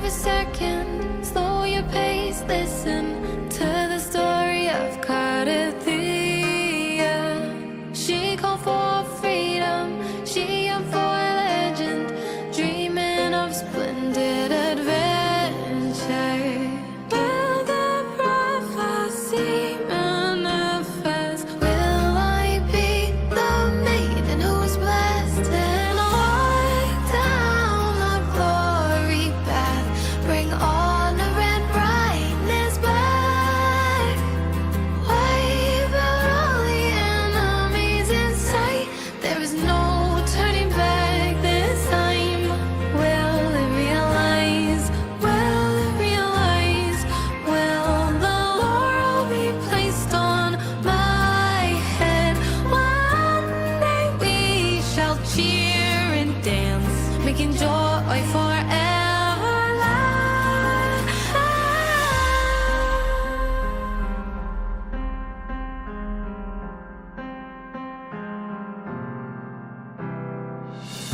every second. Slow your pace, listen to the story of Cardiff. She called for freedom, she yearned for legend, dreaming of splendid adventure. Will the prophecy manifest? Will I be the maiden who is blessed and walk down the glory path? Bring honor and brightness back. Wipe out all the enemies in sight. There is no turning back this time. Will it realize? Will it realize? Will the laurel be placed on my head? One day we shall cheer and dance, making joy forever last.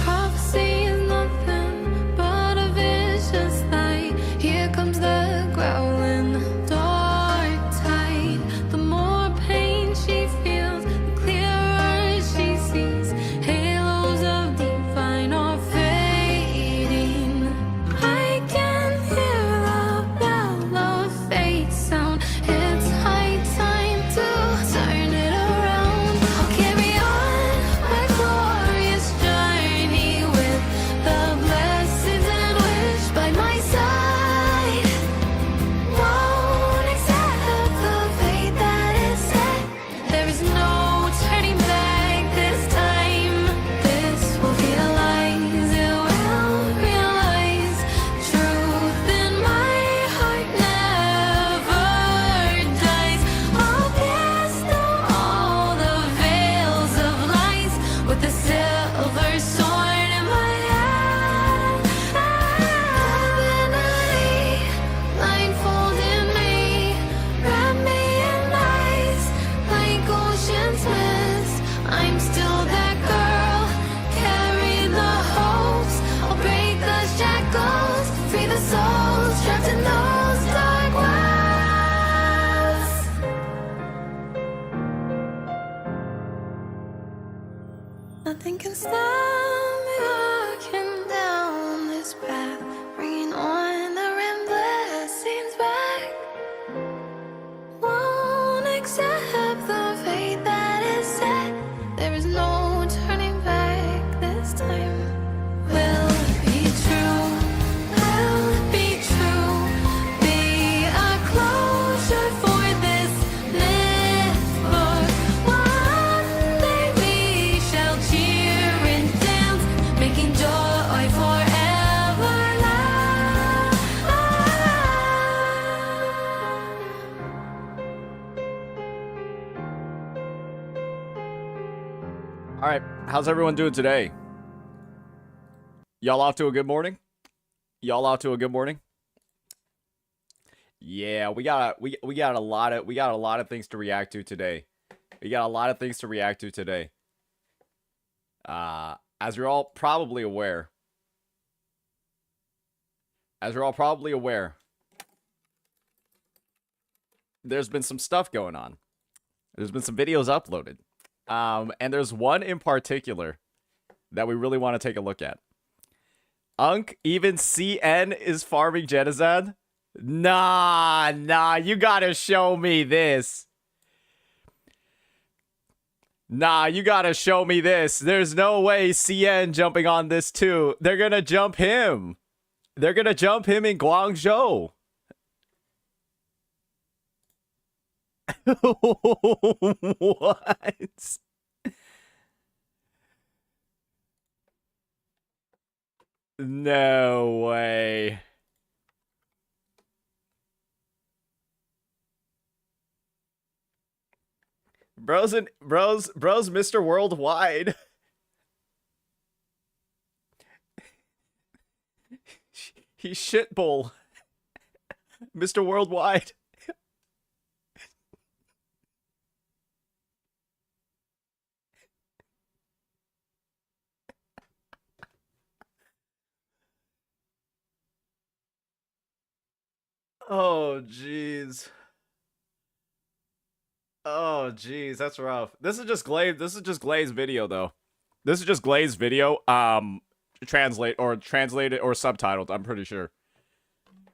Prophecy is nothing but a vicious lie. Here comes the growling dark tide. The more pain she feels, the clearer she sees. Halos of divine are fading. I can hear the bell of fate sound. It's high time to turn it around. I'll carry on my glorious journey with the blessings and wish by my side. Won't accept the fate that is set. There is no turning back this time. This will realize, it will realize. Truth in my heart never dies. I'll cast down all the veils of lies with the silver sword in my hand. Open eye, blindfolded me, wrap me in ice like ocean's mist. I'm still that girl, carry the hopes. I'll break the shackles, free the souls trapped in those dark wells. Nothing can stop me walking down this path, bringing on the rim blessings back. Won't accept the fate that is set. There is no turning back this time. Will it be true? Will it be true? Be a closure for this myth book. One day we shall cheer and dance, making joy forever last. All right, how's everyone doing today? Y'all off to a good morning? Y'all off to a good morning? Yeah, we got a lot of things to react to today. We got a lot of things to react to today. As you're all probably aware, there's been some stuff going on. There's been some videos uploaded. And there's one in particular that we really want to take a look at. Unk, even CN is farming Genizad? Nah, you gotta show me this. Nah, you gotta show me this. There's no way CN jumping on this too. They're gonna jump him. They're gonna jump him in Guangzhou. What? No way. Bros, Mr. Worldwide. He's shitbull. Mr. Worldwide. Oh, jeez. Oh, jeez, that's rough. This is just Glazed video, though. This is just Glazed video. Translated or subtitled. I'm pretty sure.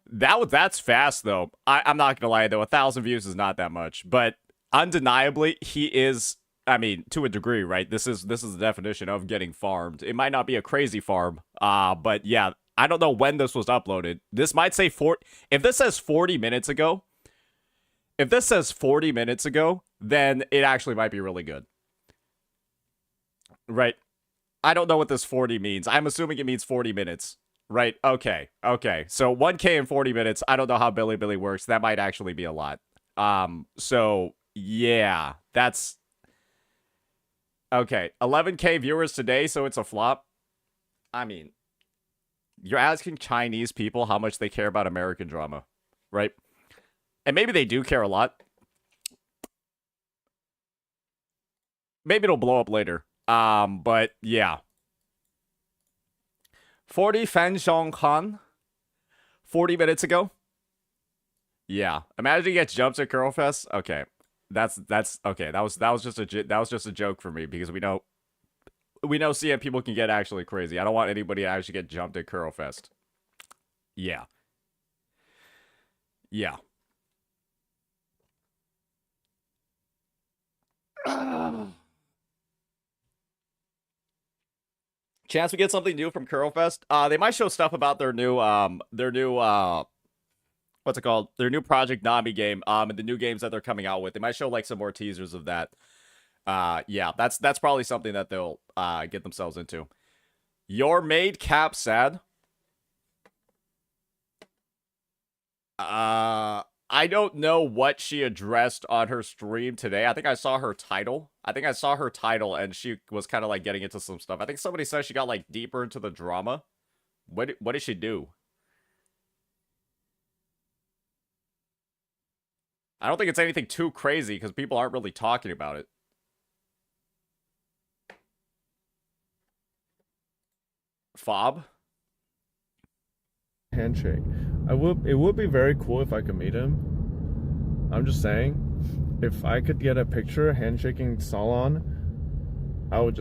That's fast though. I'm not gonna lie though. 1,000 views is not that much, but undeniably he is. I mean, to a degree, right? This is the definition of getting farmed. It might not be a crazy farm, but yeah. I don't know when this was uploaded. This might say if this says 40 minutes ago. If this says 40 minutes ago, then it actually might be really good. Right? I don't know what this 40 means. I'm assuming it means 40 minutes. Right? Okay. Okay. So 1K in 40 minutes. I don't know how Billy works. That might actually be a lot. So yeah, that's okay. 11K viewers today, so it's a flop. I mean, you're asking Chinese people how much they care about American drama, right? And maybe they do care a lot. Maybe it'll blow up later. But yeah. 40 Fan Zhonghan 40 minutes ago. Yeah. Imagine he gets jumped at Curlfest. Okay. That's okay. That was just a joke for me because we know CM people can get actually crazy. I don't want anybody to actually get jumped at Curlfest. Yeah. Yeah. Chance we get something new from Curlfest. They might show stuff about their new what's it called? Their new Project Nami game, and the new games that they're coming out with. They might show like some more teasers of that. Yeah, that's probably something that they'll get themselves into. Your maid Cap sad. I don't know what she addressed on her stream today. I think I saw her title. And she was kind of like getting into some stuff. I think somebody said she got like deeper into the drama. What did she do? I don't think it's anything too crazy because people aren't really talking about it. Fob? Handshake. It would be very cool if I could meet him. I'm just saying, if I could get a picture handshaking Salon, I would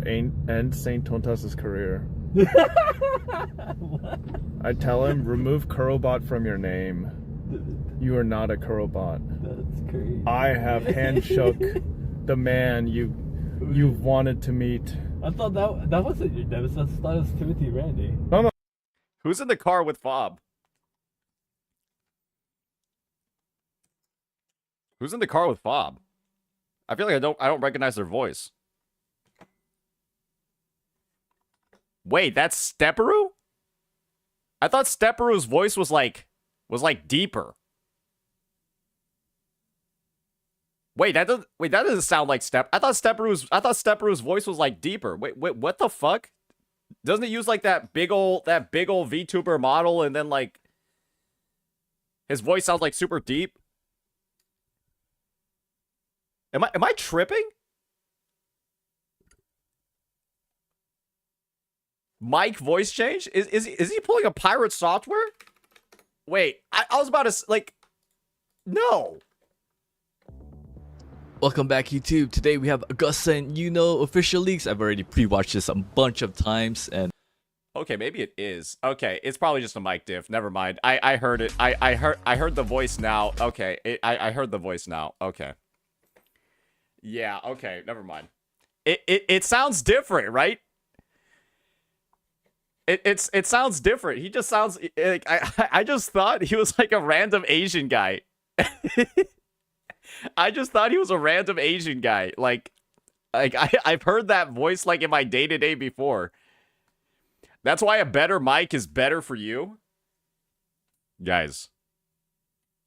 end Saint Tontas's career. I'd tell him, remove Curlbot from your name. You are not a Curlbot. That's crazy. I have handshook the man you've wanted to meet. I thought that wasn't your nemesis. I thought it was Timothy Randy. No. Who's in the car with Fob? Who's in the car with Fob? I feel like I don't recognize their voice. Wait, that's Stepperoo? I thought Stepperoo's voice was like deeper. Wait, that doesn't sound like I thought Stepperoo's voice was like deeper. Wait, what the fuck? Doesn't it use like that big old VTuber model and then like his voice sounds like super deep? Am I tripping? Mic voice change? Is he pulling a pirate software? Wait, I was about to like no. Welcome back, YouTube. Today we have Gachas and official leaks. I've already pre-watched this a bunch of times, and okay, maybe it is. Okay, it's probably just a mic diff. Never mind. I heard it. I heard the voice now. Okay, I heard the voice now. Okay. Yeah. Okay. Never mind. It sounds different, right? It sounds different. He just sounds like I just thought he was like a random Asian guy. I just thought he was a random Asian guy. Like I've heard that voice like in my day-to-day before. That's why a better mic is better for you. Guys,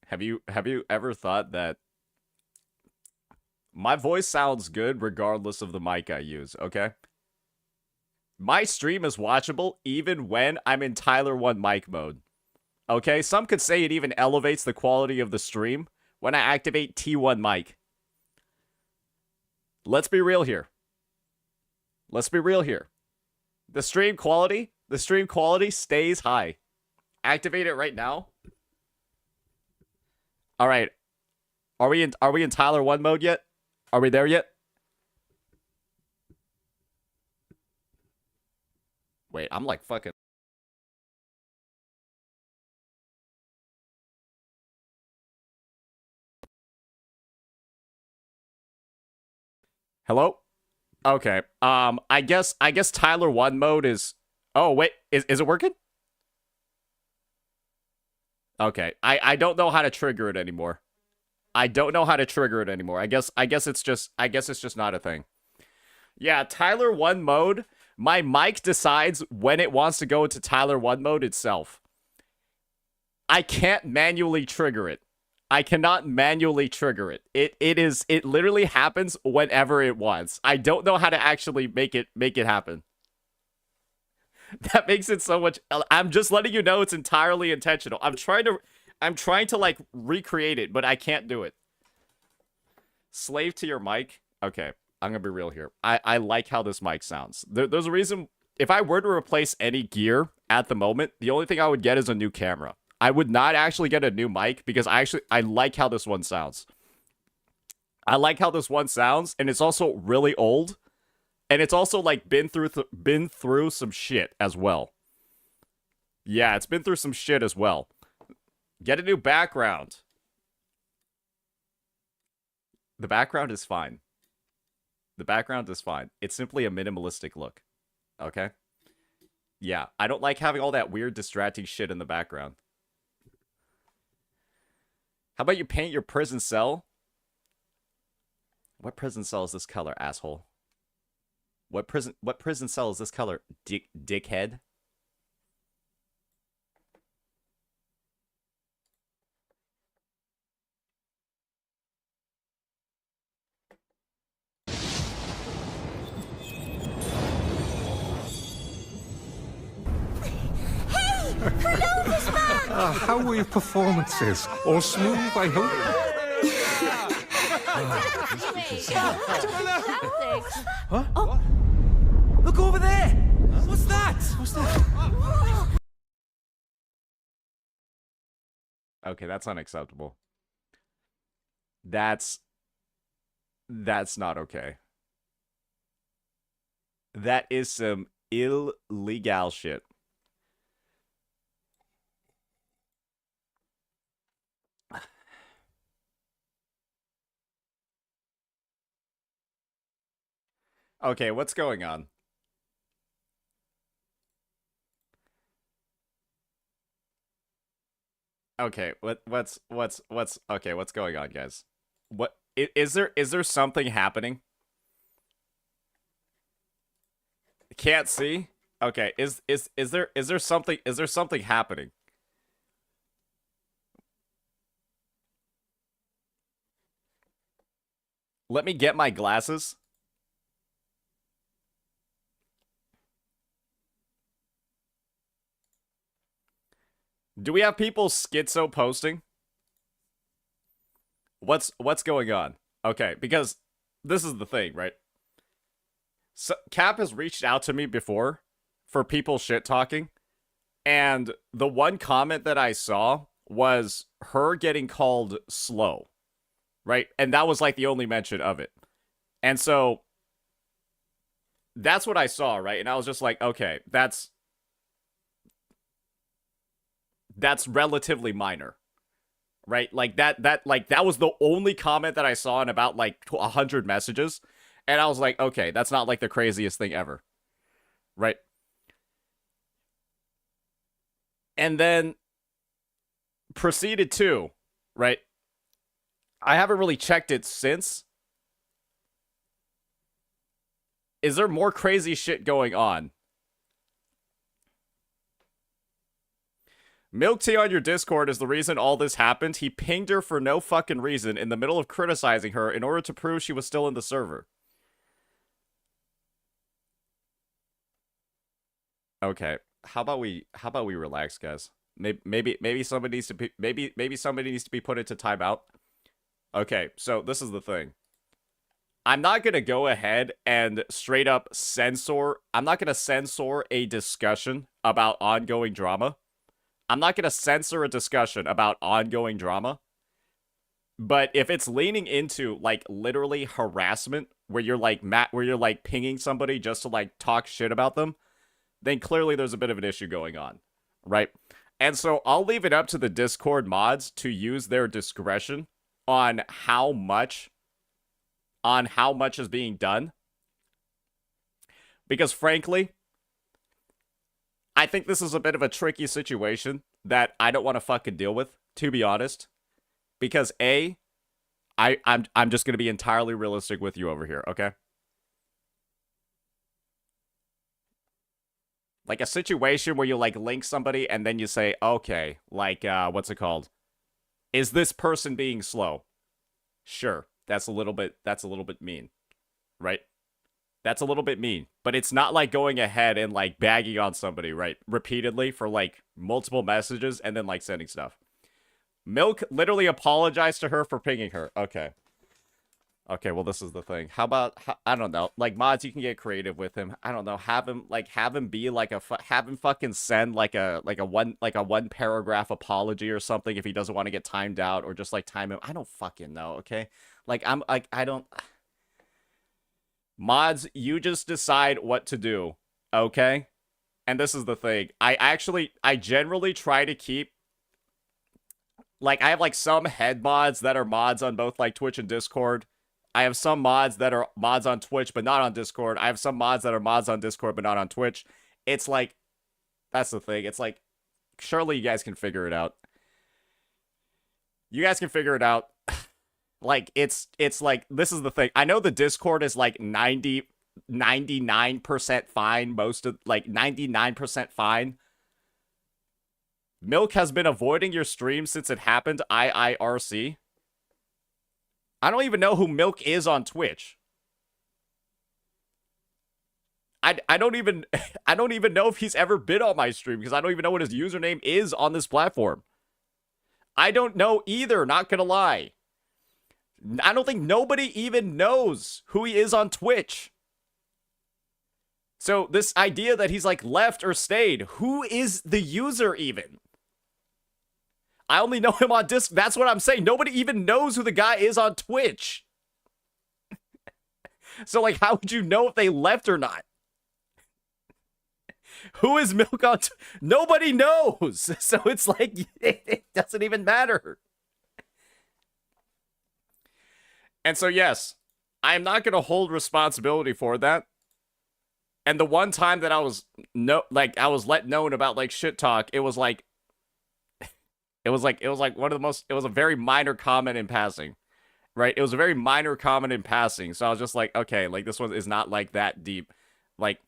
have you ever thought that my voice sounds good regardless of the mic I use, okay? My stream is watchable even when I'm in Tyler 1 mic mode. Okay? Some could say it even elevates the quality of the stream when I activate T1 mic. Let's be real here. Let's be real here. The stream quality stays high. Activate it right now. All right. Are we in Tyler 1 mode yet? Are we there yet? Wait, I'm like fucking. Hello? Okay. I guess Tyler 1 mode is. Oh, wait. Is it working? Okay. I don't know how to trigger it anymore. I don't know how to trigger it anymore. I guess it's just not a thing. Yeah, Tyler 1 mode. My mic decides when it wants to go into Tyler 1 mode itself. I can't manually trigger it. I cannot manually trigger it. It literally happens whenever it wants. I don't know how to actually make it happen. That makes it so much. I'm just letting you know it's entirely intentional. I'm trying to like recreate it, but I can't do it. Slave to your mic. Okay, I'm gonna be real here. I like how this mic sounds. There's a reason. If I were to replace any gear at the moment, the only thing I would get is a new camera. I would not actually get a new mic because I like how this one sounds. I like how this one sounds, and it's also really old, and it's also like been through some shit as well. Yeah, it's been through some shit as well. Get a new background. The background is fine. The background is fine. It's simply a minimalistic look. Okay? Yeah, I don't like having all that weird distracting shit in the background. How about you paint your prison cell? What prison cell is this color, asshole? What prison cell is this color, dickhead? How were your performances? All smooth, I hope? Huh? Oh. Look over there! What's that? What's that? Okay, that's unacceptable. That's not okay. That is some illegal shit. Okay, what's going on? Okay, what's okay, what's going on, guys? What is there something happening? Can't see? Okay, is there something happening? Let me get my glasses. Do we have people schizo posting? What's going on? Okay, because this is the thing, right? So, Cap has reached out to me before for people shit talking, and the one comment that I saw was her getting called slow, right? And that was like the only mention of it. And so that's what I saw, right? And I was just like, okay, that's relatively minor, right? Like that was the only comment that I saw in about like 100 messages, and I was like, okay, that's not like the craziest thing ever, right? And then proceeded to, right? I haven't really checked it since. Is there more crazy shit going on? Milk Tea on your Discord is the reason all this happened. He pinged her for no fucking reason in the middle of criticizing her in order to prove she was still in the server. Okay, how about we relax, guys? Maybe somebody needs to be maybe somebody needs to be put into timeout. Okay, so this is the thing. I'm not gonna go ahead and straight up censor. I'm not gonna censor a discussion about ongoing drama. I'm not going to censor a discussion about ongoing drama But if it's leaning into like literally harassment, where you're like pinging somebody just to like talk shit about them, then clearly there's a bit of an issue going on, right? And so I'll leave it up to the Discord mods to use their discretion on how much is being done. Because frankly, I think this is a bit of a tricky situation that I don't want to fucking deal with, to be honest. Because I'm just gonna be entirely realistic with you over here, okay? Like a situation where you like link somebody and then you say, okay, like what's it called? Is this person being slow? Sure, that's a little bit mean, right? That's a little bit mean, but it's not like going ahead and like bagging on somebody, right? Repeatedly for like multiple messages and then like sending stuff. Milk literally apologized to her for pinging her. Okay. Okay, well, this is the thing. How about, I don't know, like, mods, you can get creative with him. I don't know, have him be like have him fucking send like a one paragraph apology or something if he doesn't want to get timed out, or just like time him. I don't fucking know, okay? Like, I don't. Mods, you just decide what to do, okay? And this is the thing. I generally try to keep, like, I have like some head mods that are mods on both like Twitch and Discord. I have some mods that are mods on Twitch, but not on Discord. I have some mods that are mods on Discord, but not on Twitch. It's like, that's the thing. It's like, surely you guys can figure it out. You guys can figure it out. Like, it's like, this is the thing. I know the Discord is like 99% fine. Most of, like, 99% fine. Milk has been avoiding your stream since it happened, IIRC. I don't even know who Milk is on Twitch. I don't even know if he's ever been on my stream, because I don't even know what his username is on this platform. I don't know either, not gonna lie. I don't think nobody even knows who he is on Twitch. So this idea that he's like left or stayed, who is the user even? I only know him on Discord. That's what I'm saying. Nobody even knows who the guy is on Twitch. So, like, how would you know if they left or not? Who is Milk on Nobody knows. So it's like, it doesn't even matter. And so, yes, I'm not going to hold responsibility for that. And the one time that I was let known about like shit talk, it was like one of the most, it was a very minor comment in passing, right? It was a very minor comment in passing. So I was just like, okay, like this one is not like that deep. Like,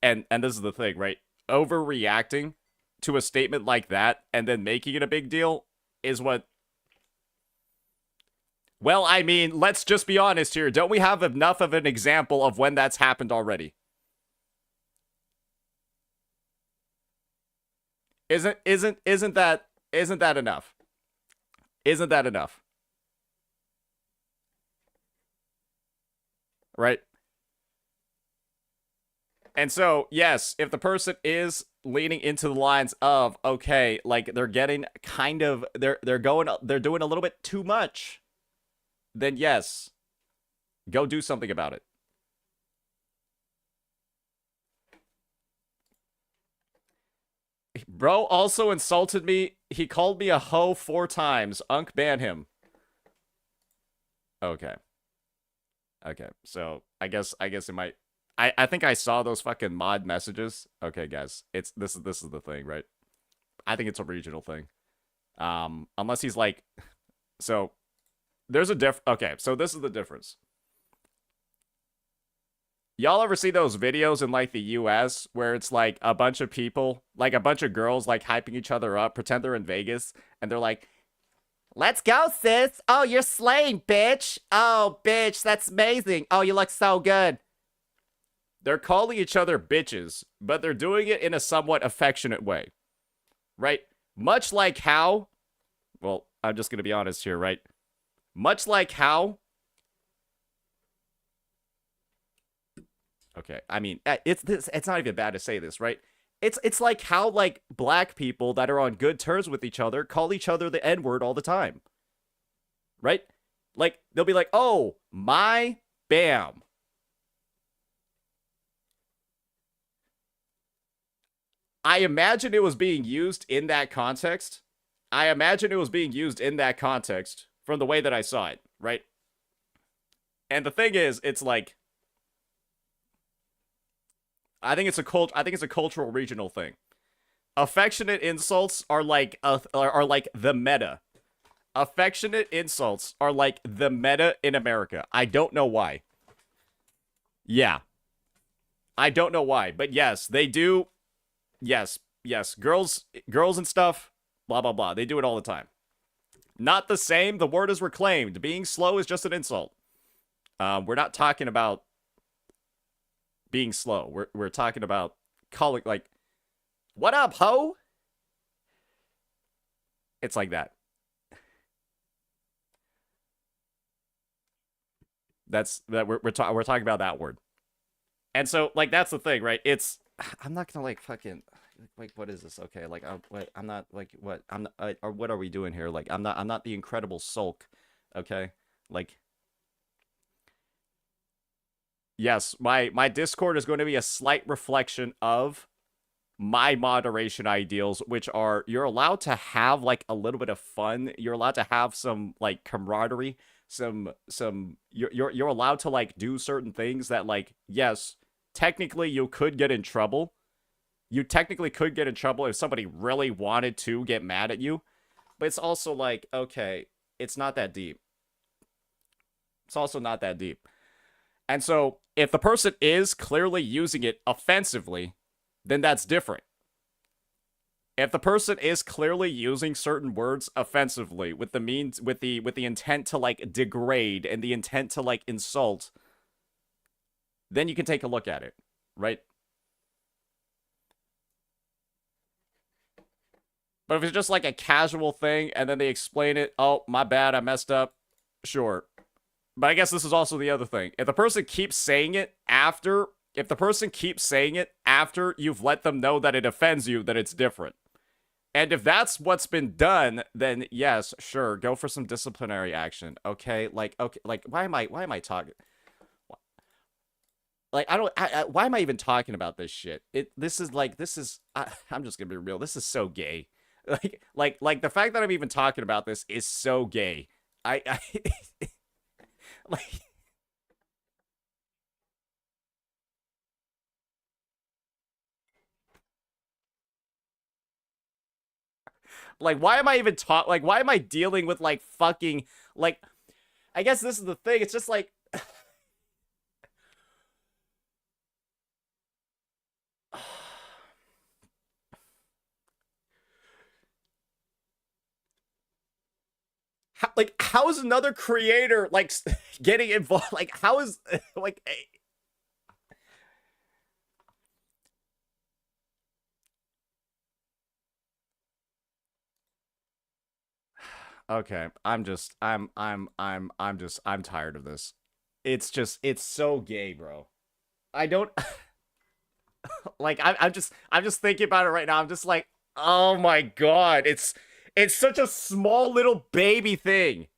and this is the thing, right? Overreacting to a statement like that and then making it a big deal is what, well, I mean, let's just be honest here. Don't we have enough of an example of when that's happened already? Isn't that enough? Isn't that enough? Right? And so, yes, if the person is leaning into the lines of, okay, like they're getting kind of, they're doing a little bit too much, then yes, go do something about it. Bro also insulted me. He called me a hoe 4 times. Unk, ban him. Okay. Okay, so I guess it might. I think I saw those fucking mod messages. Okay, guys, this is the thing, right? I think it's a regional thing. Unless he's like, so there's a okay, so this is the difference. Y'all ever see those videos in, like, the US where it's, like, a bunch of people, like, a bunch of girls, like, hyping each other up, pretend they're in Vegas, and they're like, let's go, sis! Oh, you're slaying, bitch! Oh, bitch, that's amazing! Oh, you look so good! They're calling each other bitches, but they're doing it in a somewhat affectionate way. Right? Much like how... Well, I'm just gonna be honest here, right? Much like how... Okay, I mean, it's not even bad to say this, right? It's like how, like, black people that are on good terms with each other call each other the N-word all the time. Right? Like, they'll be like, oh, my bam. I imagine it was being used in that context. From the way that I saw it, right? And the thing is, it's like, I think it's a cultural regional thing. Affectionate insults are like the meta. Affectionate insults are like the meta in America. I don't know why. Yeah. I don't know why, but yes, they do. Yes. Girls and stuff, blah blah blah. They do it all the time. Not the same. The word is reclaimed. Being slow is just an insult. We're not talking about being slow. We're talking about calling, like, what up, ho? It's like that. We're talking about that word. And so, like, that's the thing, right? It's, I'm not gonna, like, fucking, like, what is this? Okay, like, I'm not, like, what, I'm not, or what are we doing here? Like, I'm not the Incredible Sulk, okay? Like, yes, my Discord is going to be a slight reflection of my moderation ideals, which are, you're allowed to have, like, a little bit of fun. You're allowed to have some, like, camaraderie, you're allowed to, like, do certain things that, like, yes, technically you could get in trouble. You technically could get in trouble if somebody really wanted to get mad at you. But it's also like, okay, it's not that deep. It's also not that deep. And so, if the person is clearly using it offensively, then that's different. If the person is clearly using certain words offensively with the intent to, like, degrade and the intent to, like, insult, then you can take a look at it, right? But if it's just like a casual thing and then they explain it, oh, my bad, I messed up, sure. But I guess this is also the other thing. If the person keeps saying it after you've let them know that it offends you, then it's different. And if that's what's been done, then yes, sure, go for some disciplinary action. Okay, like, why am I talking? Like, why am I even talking about this shit? I'm just gonna be real. This is so gay. Like the fact that I'm even talking about this is so gay. I like. Like, why am I even like, why am I dealing with, like, fucking, like, I guess this is the thing. It's just like, how is another creator, like, getting involved? Like, how is, like, okay, I'm tired of this. It's so gay, bro. I don't like, I'm just thinking about it right now. I'm just like, oh my god, it's such a small little baby thing.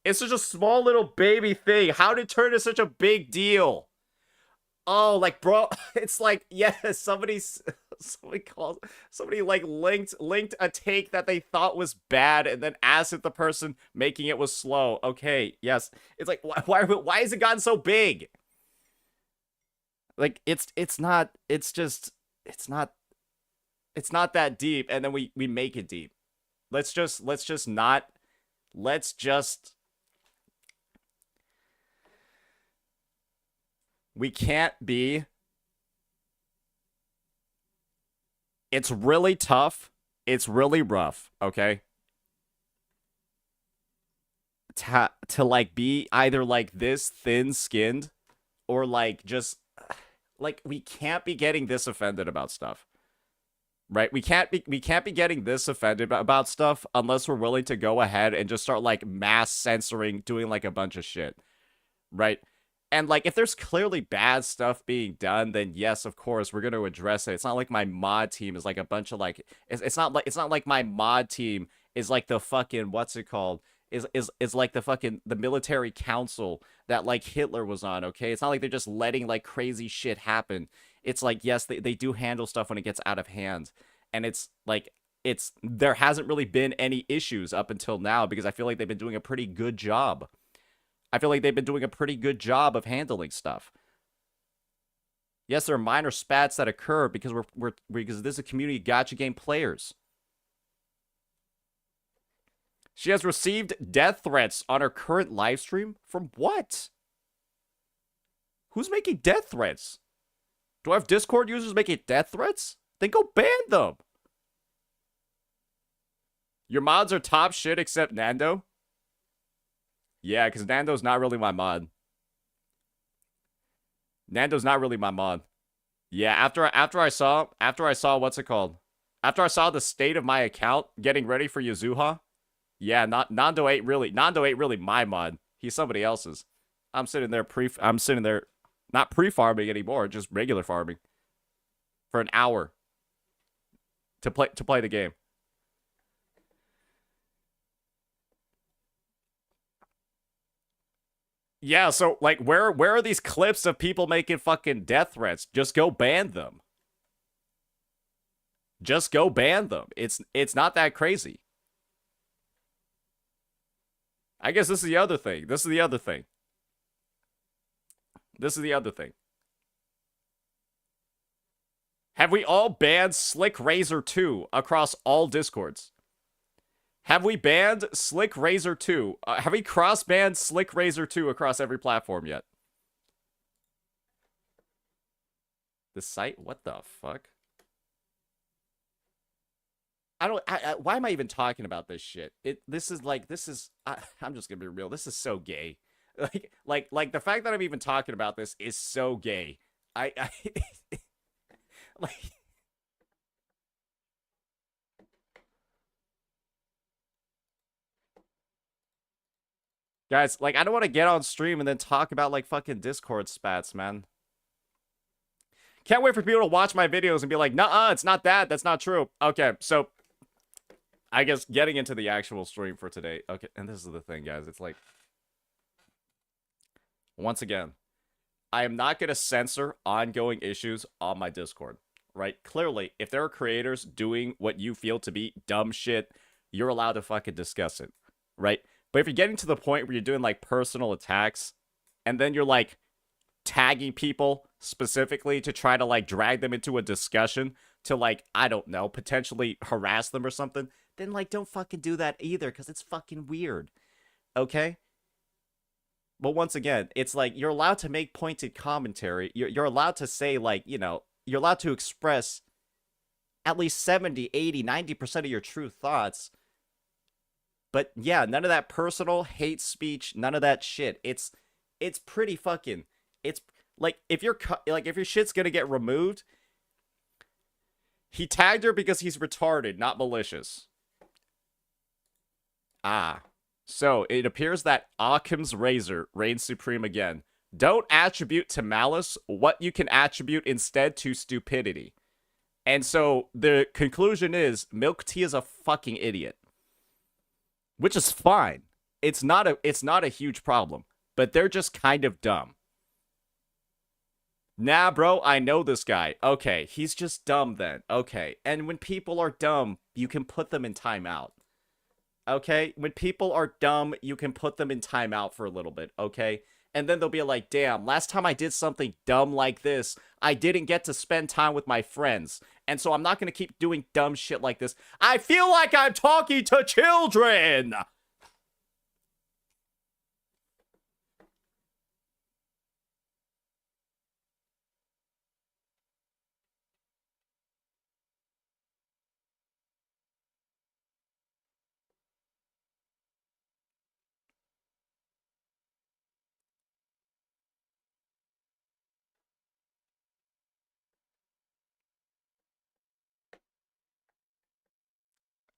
It's such a small little baby thing. How did it turn into such a big deal? Oh, like, bro, it's like, yes, somebody like linked a take that they thought was bad and then asked if the person making it was slow. Okay, yes. It's like, why has it gotten so big? Like, it's not that deep, and then we make it deep. Let's just we can't be. It's really tough. It's really rough, okay? To like be either like this thin-skinned or like just like, we can't be getting this offended about stuff. Right? We can't be getting this offended about stuff unless we're willing to go ahead and just start, like, mass censoring, doing, like, a bunch of shit. Right? And, like, if there's clearly bad stuff being done, then yes, of course, we're going to address it. It's not like my mod team is, like, a bunch of, like, it's not like my mod team is, like, the fucking, what's it called? is like the military council that like Hitler was on, okay? It's not like they're just letting like crazy shit happen. It's like, yes, they do handle stuff when it gets out of hand. And it's like there hasn't really been any issues up until now because I feel like they've been doing a pretty good job. I feel like they've been doing a pretty good job of handling stuff. Yes, there are minor spats that occur because because this is a community of gacha game players. She has received death threats on her current live stream? From what? Who's making death threats? Do I have Discord users making death threats? Then go ban them. Your mods are top shit except Nando? Yeah, because Nando's not really my mod. Nando's not really my mod. Yeah, after I saw what's it called? After I saw the state of my account getting ready for Yazuha, yeah, Nando ain't really my mod. He's somebody else's. I'm sitting there not pre-farming anymore, just regular farming for an hour to play the game. Yeah, so like where are these clips of people making fucking death threats? Just go ban them. Just go ban them. It's not that crazy. I guess this is the other thing. Have we all banned Slick Razor 2 across all Discords? Have we banned Slick Razor 2? Have we cross-banned Slick Razor 2 across every platform yet? The site? What the fuck? Why am I even talking about this shit? I'm just gonna be real. This is so gay. Like the fact that I'm even talking about this is so gay. I like. Guys, like, I don't want to get on stream and then talk about, like, fucking Discord spats, man. Can't wait for people to watch my videos and be like, nuh-uh, it's not that. That's not true. Okay, so I guess getting into the actual stream for today. Okay, and this is the thing, guys. It's like, once again, I am not going to censor ongoing issues on my Discord, right? Clearly, if there are creators doing what you feel to be dumb shit, you're allowed to fucking discuss it, right? But if you're getting to the point where you're doing, like, personal attacks, and then you're, like, tagging people specifically to try to, like, drag them into a discussion to, like, I don't know, potentially harass them or something, then, like, don't fucking do that either, because it's fucking weird, okay? But once again, it's like, you're allowed to make pointed commentary. You're allowed to say, like, you know, you're allowed to express at least 70, 80, 90% of your true thoughts. But yeah, none of that personal hate speech, none of that shit. It's pretty fucking. It's like if your shit's gonna get removed. He tagged her because he's retarded, not malicious. Ah, so it appears that Occam's razor reigns supreme again. Don't attribute to malice what you can attribute instead to stupidity. And so the conclusion is Milk Tea is a fucking idiot. Which is fine. It's not a huge problem. But they're just kind of dumb. Nah, bro, I know this guy. Okay, he's just dumb then. Okay, and when people are dumb, you can put them in timeout. Okay? When people are dumb, you can put them in timeout for a little bit, okay? And then they'll be like, damn, last time I did something dumb like this, I didn't get to spend time with my friends. And so I'm not going to keep doing dumb shit like this. I feel like I'm talking to children!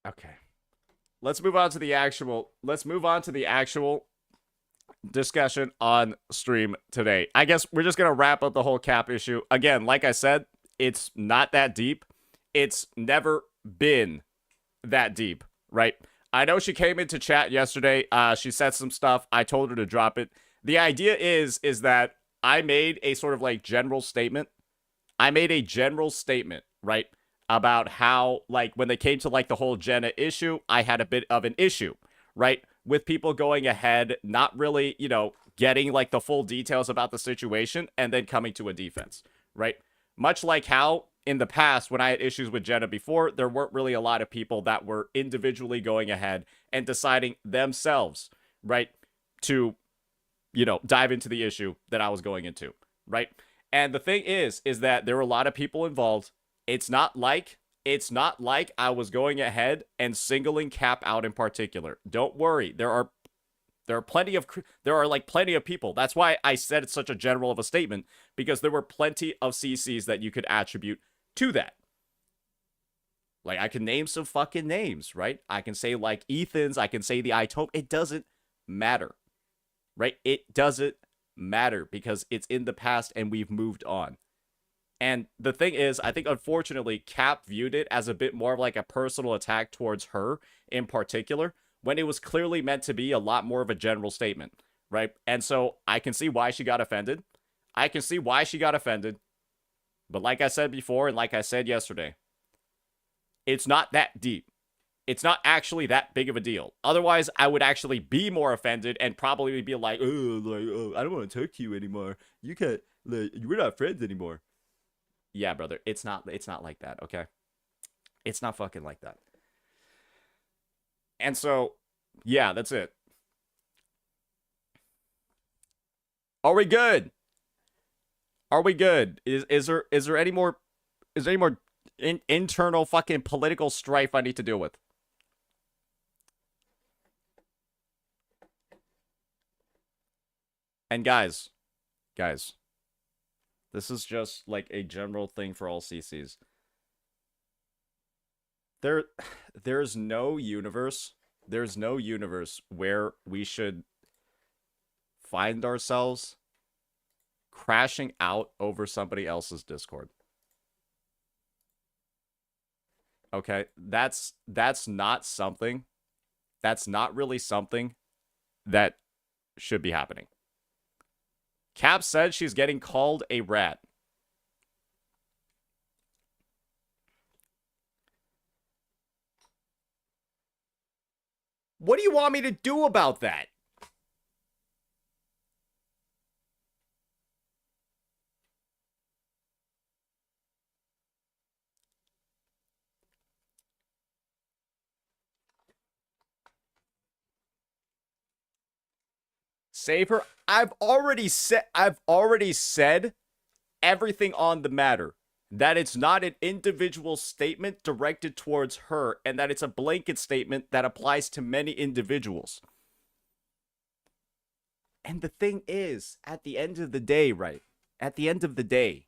Okay. Let's move on to the actual discussion on stream today. I guess we're just going to wrap up the whole cap issue. Again, like I said, it's not that deep. It's never been that deep, right? I know she came into chat yesterday. She said some stuff. I told her to drop it. The idea is that I made a sort of like general statement. I made a general statement, right? About how, like, when they came to like the whole Jenna issue, I had a bit of an issue, right? With people going ahead, not really, you know, getting like the full details about the situation and then coming to a defense, right? Much like how in the past, when I had issues with Jenna before, there weren't really a lot of people that were individually going ahead and deciding themselves, right, to, you know, dive into the issue that I was going into, right? And the thing is that there were a lot of people involved. It's not like I was going ahead and singling Cap out in particular. Don't worry. There are plenty of people. That's why I said it's such a general of a statement, because there were plenty of CCs that you could attribute to that. Like, I can name some fucking names, right? I can say like Ethan's, I can say the Itope. It doesn't matter, right? It doesn't matter because it's in the past and we've moved on. And the thing is, I think unfortunately Cap viewed it as a bit more of like a personal attack towards her in particular, when it was clearly meant to be a lot more of a general statement, right? And so I can see why she got offended. But like I said before, and like I said yesterday, it's not that deep. It's not actually that big of a deal. Otherwise, I would actually be more offended and probably be like, oh, I don't want to talk to you anymore. You can't, like, we're not friends anymore. Yeah, brother, it's not like that, okay? It's not fucking like that. And so, yeah, that's it. Are we good? Is there any more internal fucking political strife I need to deal with? And guys, this is just like a general thing for all CCs. There's no universe where we should find ourselves crashing out over somebody else's Discord. Okay, that's not something. That's not really something that should be happening. Cap said she's getting called a rat. What do you want me to do about that? Save her. I've already said everything on the matter. That it's not an individual statement directed towards her, and that it's a blanket statement that applies to many individuals. And the thing is, at the end of the day, right? At the end of the day,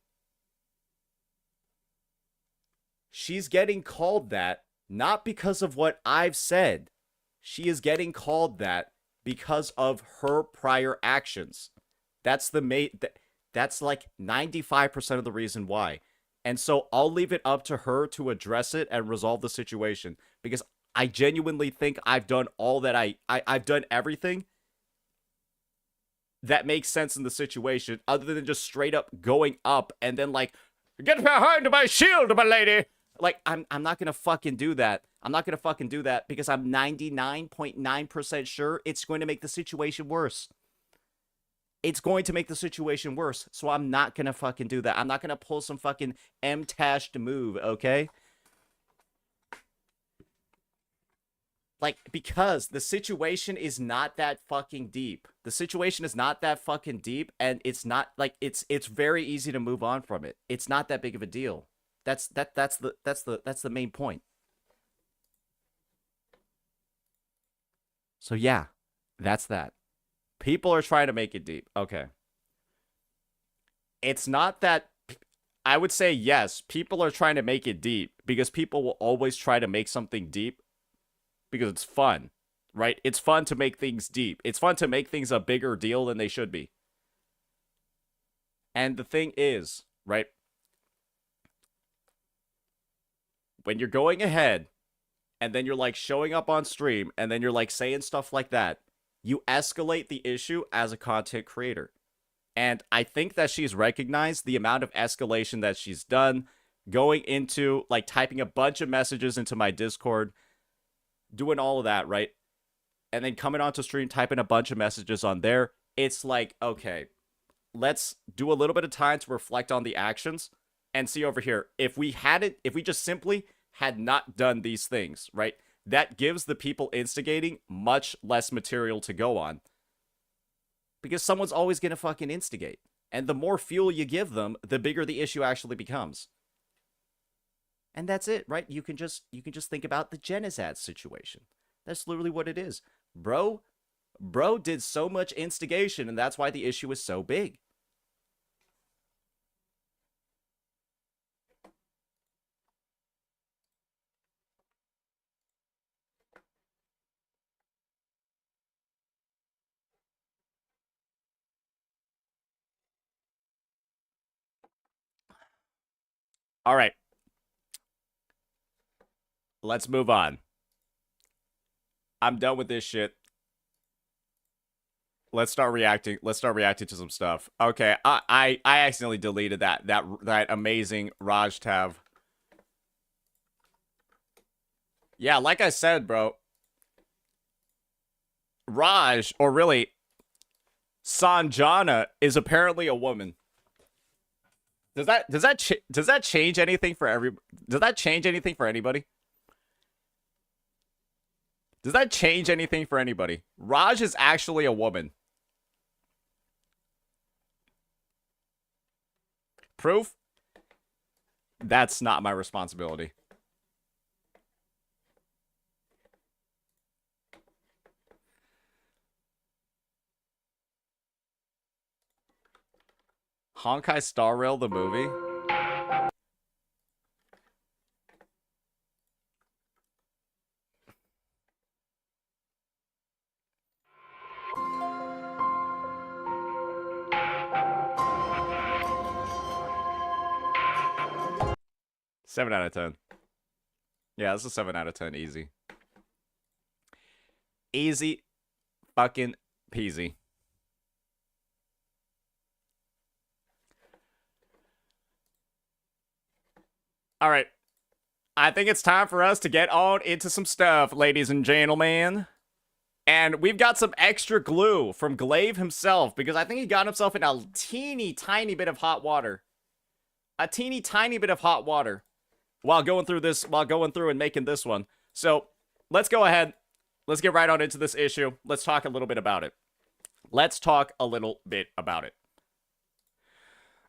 she's getting called that not because of what I've said. She is getting called that because of her prior actions. That's that's like 95% of the reason why. And so I'll leave it up to her to address it and resolve the situation, because I genuinely think I've done all that I've done everything that makes sense in the situation, other than just straight up going up and then like, get behind my shield, my lady. Like, I'm not gonna fucking do that. I'm not gonna fucking do that because I'm 99.9% sure it's going to make the situation worse. It's going to make the situation worse, so I'm not gonna fucking do that. I'm not gonna pull some fucking M-tashed move, okay? Like, because the situation is not that fucking deep. The situation is not that fucking deep, and it's not, like, it's very easy to move on from it. It's not that big of a deal. That's the main point. So yeah, that's that. People are trying to make it deep. Okay. It's not that... I would say yes, people are trying to make it deep because people will always try to make something deep because it's fun, right? It's fun to make things deep. It's fun to make things a bigger deal than they should be. And the thing is, right? When you're going ahead and then you're like showing up on stream, and then you're like saying stuff like that, you escalate the issue as a content creator. And I think that she's recognized the amount of escalation that she's done, going into, like, typing a bunch of messages into my Discord, doing all of that, right? And then coming onto stream, typing a bunch of messages on there. It's like, okay, let's do a little bit of time to reflect on the actions and see over here. If we just simply had not done these things, right? That gives the people instigating much less material to go on. Because someone's always going to fucking instigate. And the more fuel you give them, the bigger the issue actually becomes. And that's it, right? You can just think about the Genizad situation. That's literally what it is. Bro did so much instigation, and that's why the issue is so big. All right. Let's move on. I'm done with this shit. Let's start reacting. Let's start reacting to some stuff. Okay, I accidentally deleted that amazing Raj tab. Yeah, like I said, bro. Raj, or really Sanjana, is apparently a woman. Does that change anything for every? Does that change anything for anybody? Does that change anything for anybody? Raj is actually a woman. Proof? That's not my responsibility. Honkai Star Rail the movie? Seven out of 10. Yeah, this is a 7 out of 10. Easy. Easy fucking peasy. All right. I think it's time for us to get on into some stuff, ladies and gentlemen. And we've got some extra glue from Glaive himself, because I think he got himself in a teeny tiny bit of hot water. A teeny tiny bit of hot water while going through and making this one. So let's go ahead. Let's get right on into this issue. Let's talk a little bit about it.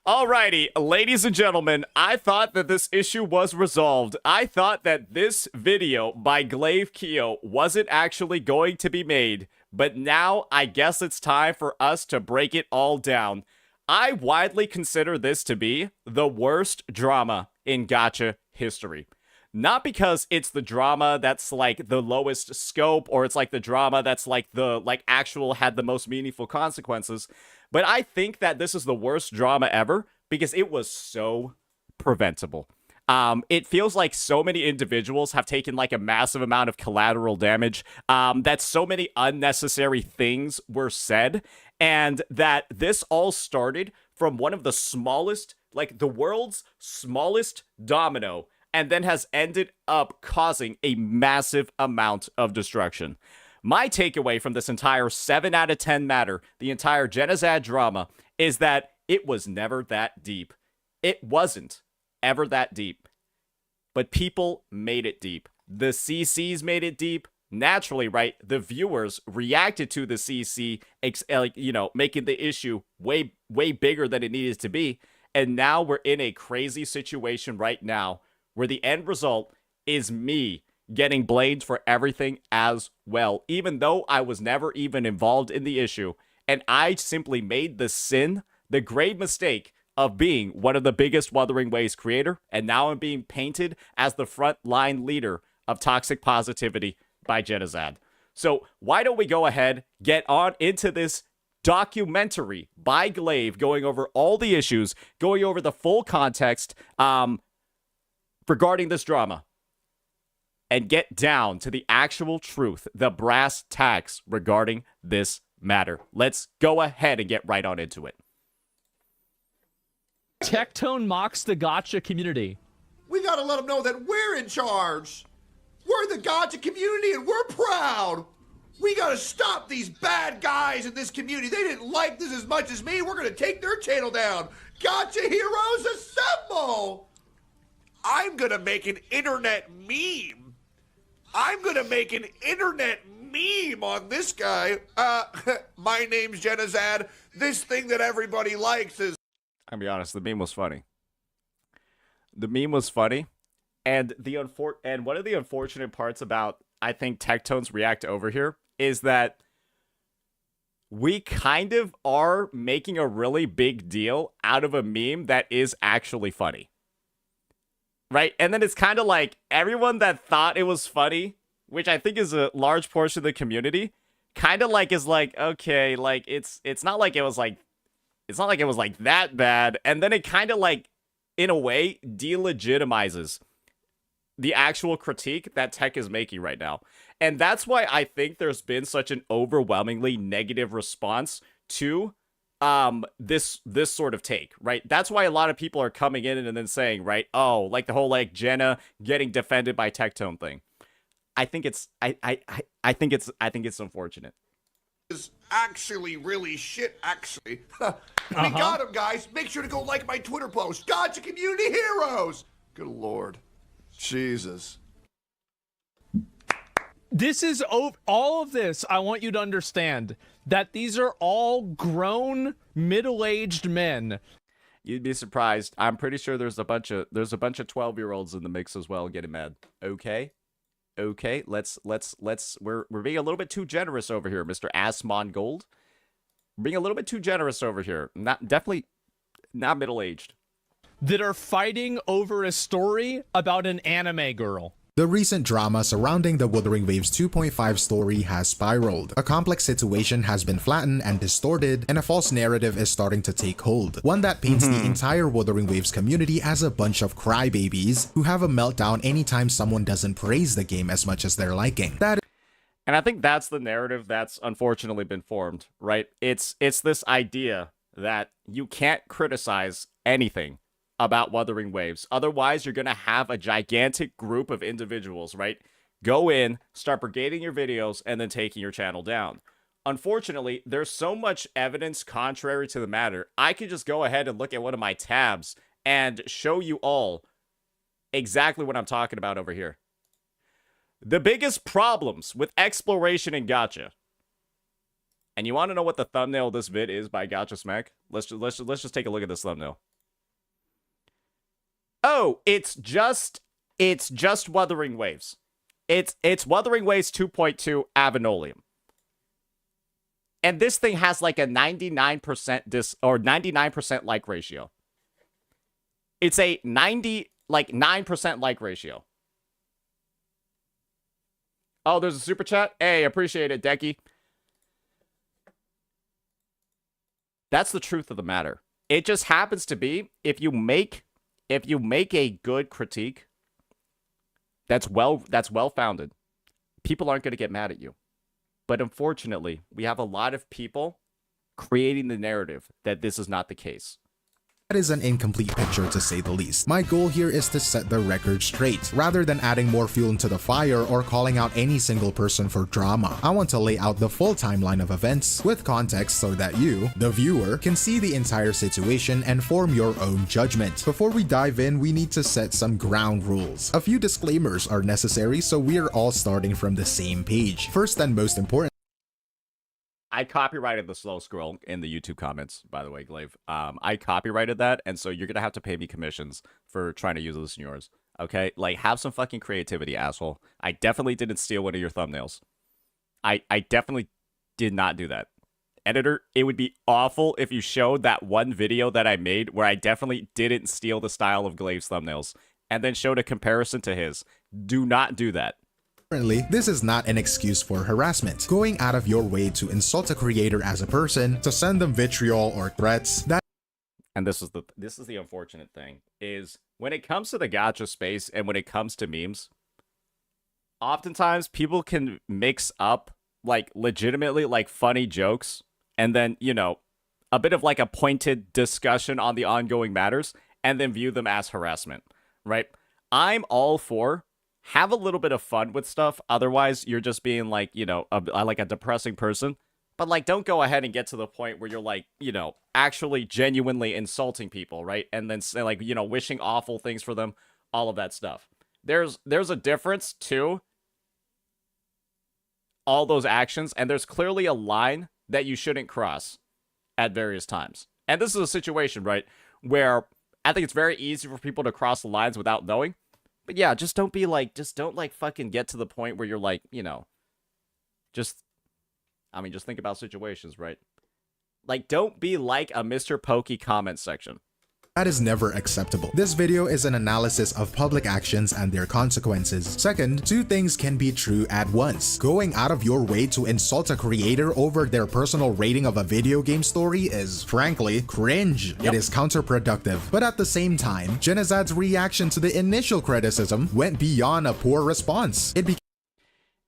Alrighty, ladies and gentlemen, I thought that this issue was resolved. I thought that this video by Glaive Keo wasn't actually going to be made, but now I guess it's time for us to break it all down. I widely consider this to be the worst drama in gacha history. Not because it's the drama that's like the lowest scope, or it's like the drama that's like the actual had the most meaningful consequences, but I think that this is the worst drama ever because it was so preventable. It feels like so many individuals have taken like a massive amount of collateral damage, that so many unnecessary things were said, and that this all started from one of the smallest, like the world's smallest domino, and then has ended up causing a massive amount of destruction. My takeaway from this entire 7 out of 10 matter, the entire Genizad drama, is that it was never that deep. It wasn't ever that deep. But people made it deep. The CCs made it deep. Naturally, right? The viewers reacted to the CC, making the issue way, way bigger than it needed to be. And now we're in a crazy situation right now where the end result is me getting blamed for everything as well, even though I was never even involved in the issue. And I simply made the grave mistake of being one of the biggest Wuthering Waves creator, and now I'm being painted as the frontline leader of toxic positivity by Genizad. So why don't we go ahead, get on into this documentary by Glaive, going over all the issues, going over the full context regarding this drama. and get down to the actual truth, the brass tacks regarding this matter. Let's go ahead and get right on into it. Tectone mocks the gacha community. We gotta let them know that we're in charge. We're the gacha community and we're proud. We gotta stop these bad guys in this community. They didn't like this as much as me. We're gonna take their channel down. Gacha heroes assemble! I'm gonna make an internet meme. I'm gonna make an internet meme on this guy. My name's Genazad. This thing that everybody likes is... I'll be honest, the meme was funny. The meme was funny, and and one of the unfortunate parts about, I think, Tectone's React over here is that we kind of are making a really big deal out of a meme that is actually funny. Right? And then it's kind of like everyone that thought it was funny, which I think is a large portion of the community, kind of like is like, okay, like it's not like it was like that bad. And then it kind of like, in a way, delegitimizes the actual critique that tech is making right now. And that's why I think there's been such an overwhelmingly negative response to this sort of take, right? That's why a lot of people are coming in and then saying, right, oh, like the whole like Jenna getting defended by Tectone thing. I think it's unfortunate. Is actually really shit, actually. We got him, guys. Make sure to go like my Twitter post. Gacha community heroes. Good Lord. Jesus. This is all of this. I want you to understand that these are all grown, middle-aged men. You'd be surprised. I'm pretty sure there's a bunch of 12-year-olds in the mix as well getting mad. Okay, let's we're being a little bit too generous over here, Mr. Asmon Gold. We're being a little bit too generous over here. Definitely not middle-aged. That are fighting over a story about an anime girl. The recent drama surrounding the Wuthering Waves 2.5 story has spiraled. A complex situation has been flattened and distorted, and a false narrative is starting to take hold. One that paints the entire Wuthering Waves community as a bunch of crybabies who have a meltdown anytime someone doesn't praise the game as much as they're liking. And I think that's the narrative that's unfortunately been formed, right? It's this idea that you can't criticize anything about Wuthering Waves. Otherwise, you're going to have a gigantic group of individuals, right? Go in, start brigading your videos, and then taking your channel down. Unfortunately, there's so much evidence contrary to the matter. I could just go ahead and look at one of my tabs and show you all exactly what I'm talking about over here. The biggest problems with exploration in gacha. And you want to know what the thumbnail of this vid is by Gacha Smack? Let's just take a look at this thumbnail. Oh, it's just Wuthering Waves. It's Wuthering Waves 2.2 Avenolium. And this thing has like a 99% like ratio. It's a 9% like ratio. Oh, there's a super chat. Hey, appreciate it, Decky. That's the truth of the matter. It just happens to be if you make a good critique that's well founded, people aren't going to get mad at you. But unfortunately, we have a lot of people creating the narrative that this is not the case. That is an incomplete picture to say the least. My goal here is to set the record straight, rather than adding more fuel into the fire or calling out any single person for drama. I want to lay out the full timeline of events with context so that you, the viewer, can see the entire situation and form your own judgment. Before we dive in, we need to set some ground rules. A few disclaimers are necessary so we're all starting from the same page. First and most important, I copyrighted the slow scroll in the YouTube comments, by the way, Glaive. I copyrighted that, and so you're going to have to pay me commissions for trying to use this in yours. Okay? Like, have some fucking creativity, asshole. I definitely didn't steal one of your thumbnails. I definitely did not do that. Editor, it would be awful if you showed that one video that I made where I definitely didn't steal the style of Glaive's thumbnails, and then showed a comparison to his. Do not do that. this is not an excuse for harassment. Going out of your way to insult a creator as a person, to send them vitriol or threats, and this is the unfortunate thing, is when it comes to the gacha space and when it comes to memes, oftentimes people can mix up like legitimately like funny jokes and then, you know, a bit of like a pointed discussion on the ongoing matters and then view them as harassment, right? I'm all for have a little bit of fun with stuff. Otherwise, you're just being like, you know, like a depressing person. But like, don't go ahead and get to the point where you're like, you know, actually genuinely insulting people, right? And then say like, you know, wishing awful things for them, all of that stuff. There's a difference to all those actions, and there's clearly a line that you shouldn't cross at various times. And this is a situation, right, where I think it's very easy for people to cross the lines without knowing. But yeah, just don't fucking get to the point where you're like, you know, just think about situations, right? Like, don't be like a Mr. Pokey comment section. That is never acceptable. This video is an analysis of public actions and their consequences. Second, two things can be true at once. Going out of your way to insult a creator over their personal rating of a video game story is, frankly, cringe. It is counterproductive. But at the same time, Genozad's reaction to the initial criticism went beyond a poor response.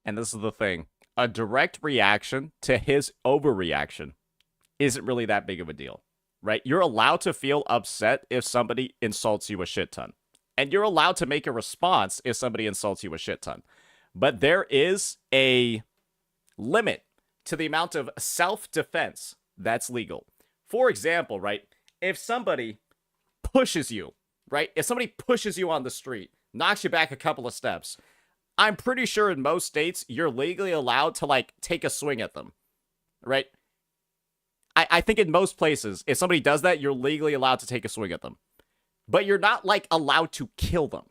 And this is the thing. A direct reaction to his overreaction isn't really that big of a deal. Right? You're allowed to feel upset if somebody insults you a shit ton. And you're allowed to make a response if somebody insults you a shit ton. But there is a limit to the amount of self-defense that's legal. For example, right? If somebody pushes you, right? If somebody pushes you on the street, knocks you back a couple of steps, I'm pretty sure in most states, you're legally allowed to, like, take a swing at them. Right? I think in most places, if somebody does that, you're legally allowed to take a swing at them. But you're not, like, allowed to kill them.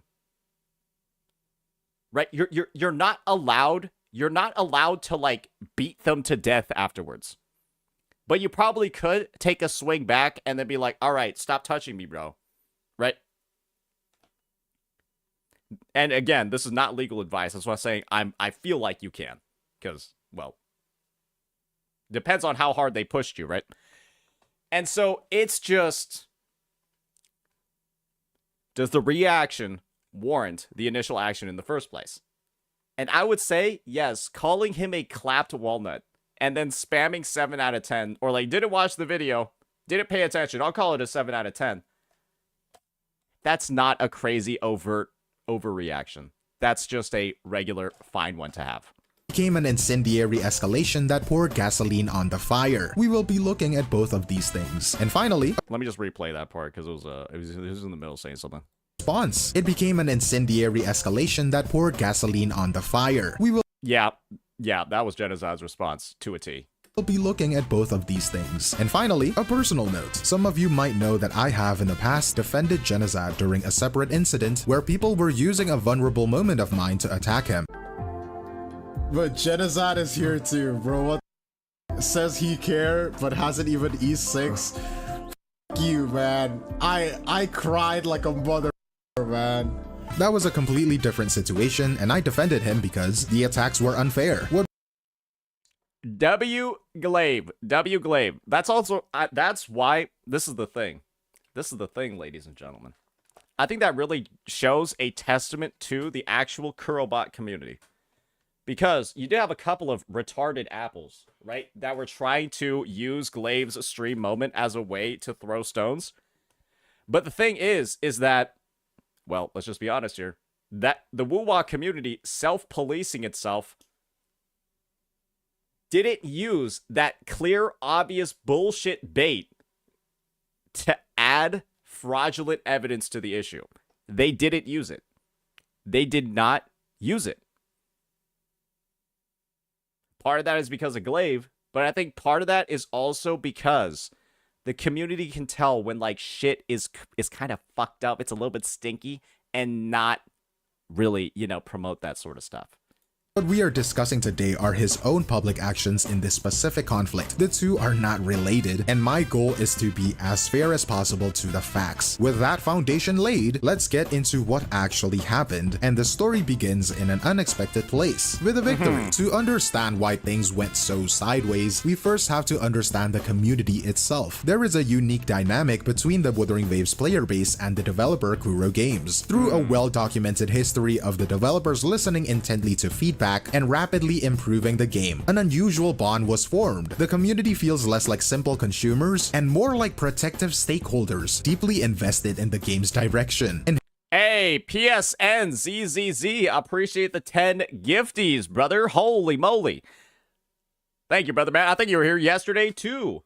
Right? You're not allowed to, like, beat them to death afterwards. But you probably could take a swing back and then be like, all right, stop touching me, bro. Right? And again, this is not legal advice. That's why I'm saying I feel like you can. Because, well, depends on how hard they pushed you, right? And so it's just, does the reaction warrant the initial action in the first place? And I would say, yes, calling him a clapped walnut and then spamming 7 out of 10, or like, didn't watch the video, didn't pay attention, I'll call it a 7 out of 10. That's not a crazy overt overreaction. That's just a regular fine one to have. Became an incendiary escalation that poured gasoline on the fire. We will be looking at both of these things. And finally, let me just replay that part because it was in the middle saying something. Response. It became an incendiary escalation that poured gasoline on the fire. We will that was Genozad's response to a T. We'll be looking at both of these things. And finally, a personal note. Some of you might know that I have in the past defended Genozad during a separate incident where people were using a vulnerable moment of mine to attack him. But Genozad is here too, bro. What says he care but hasn't even E6? F you, man. I cried like a mother, man. That was a completely different situation, and I defended him because the attacks were unfair. W Glaive. That's also that's why this is the thing. This is the thing, ladies and gentlemen. I think that really shows a testament to the actual Kurobot community. Because you did have a couple of retarded apples, right? That were trying to use Glaive's stream moment as a way to throw stones. But the thing is that, well, let's just be honest here, that the Wuwa community self-policing itself didn't use that clear, obvious bullshit bait to add fraudulent evidence to the issue. They didn't use it. They did not use it. Part of that is because of Glaive, but I think part of that is also because the community can tell when, like, shit is kind of fucked up, it's a little bit stinky, and not really, you know, promote that sort of stuff. What we are discussing today are his own public actions in this specific conflict. The two are not related, and my goal is to be as fair as possible to the facts. With that foundation laid, let's get into what actually happened, and the story begins in an unexpected place, with a victory. To understand why things went so sideways, we first have to understand the community itself. There is a unique dynamic between the Wuthering Waves player base and the developer Kuro Games. Through a well-documented history of the developers listening intently to feedback and rapidly improving the game, an unusual bond was formed. The community feels less like simple consumers and more like protective stakeholders, deeply invested in the game's direction. And Hey, PSN ZZZ, appreciate the 10 gifties, brother. Holy moly. Thank you, brother, man. I think you were here yesterday, too.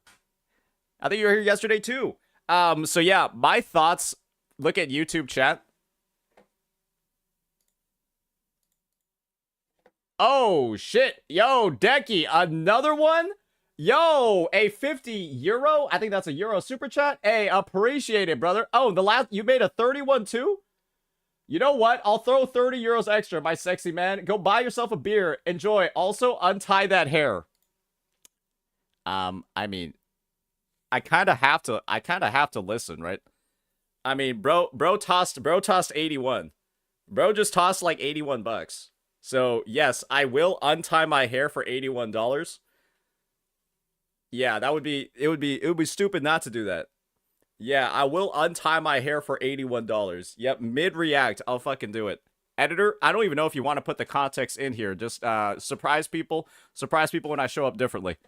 So yeah, my thoughts, look at YouTube chat. Oh, shit. Yo, Decky, another one? Yo, a 50 euro? I think that's a euro super chat. Hey, appreciate it, brother. Oh, you made a 31 too? You know what? I'll throw 30 euros extra, my sexy man. Go buy yourself a beer. Enjoy. Also, untie that hair. I mean, I kind of have to listen, right? I mean, bro tossed 81. Bro just tossed like 81 bucks. So, yes, I will untie my hair for $81. Yeah, it would be stupid not to do that. Yeah, I will untie my hair for $81. Yep, mid-react, I'll fucking do it. Editor, I don't even know if you want to put the context in here. Just surprise people when I show up differently.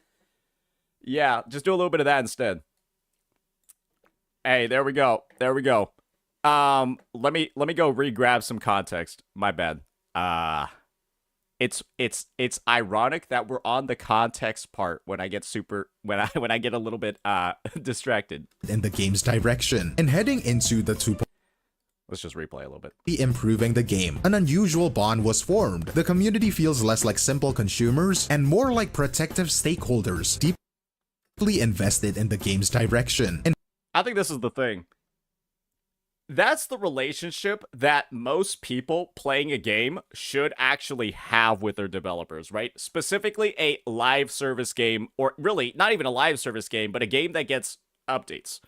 Yeah, just do a little bit of that instead. Hey, there we go. Let me go re-grab some context. My bad. It's ironic that we're on the context part when I get when I get a little bit distracted. In the game's direction, and heading into the Let's just replay a little bit. Improving the game, an unusual bond was formed. The community feels less like simple consumers and more like protective stakeholders, deeply invested in the game's direction. And I think this is the thing. That's the relationship that most people playing a game should actually have with their developers, right? Specifically a live service game, or really not even a live service game, but a game that gets updates.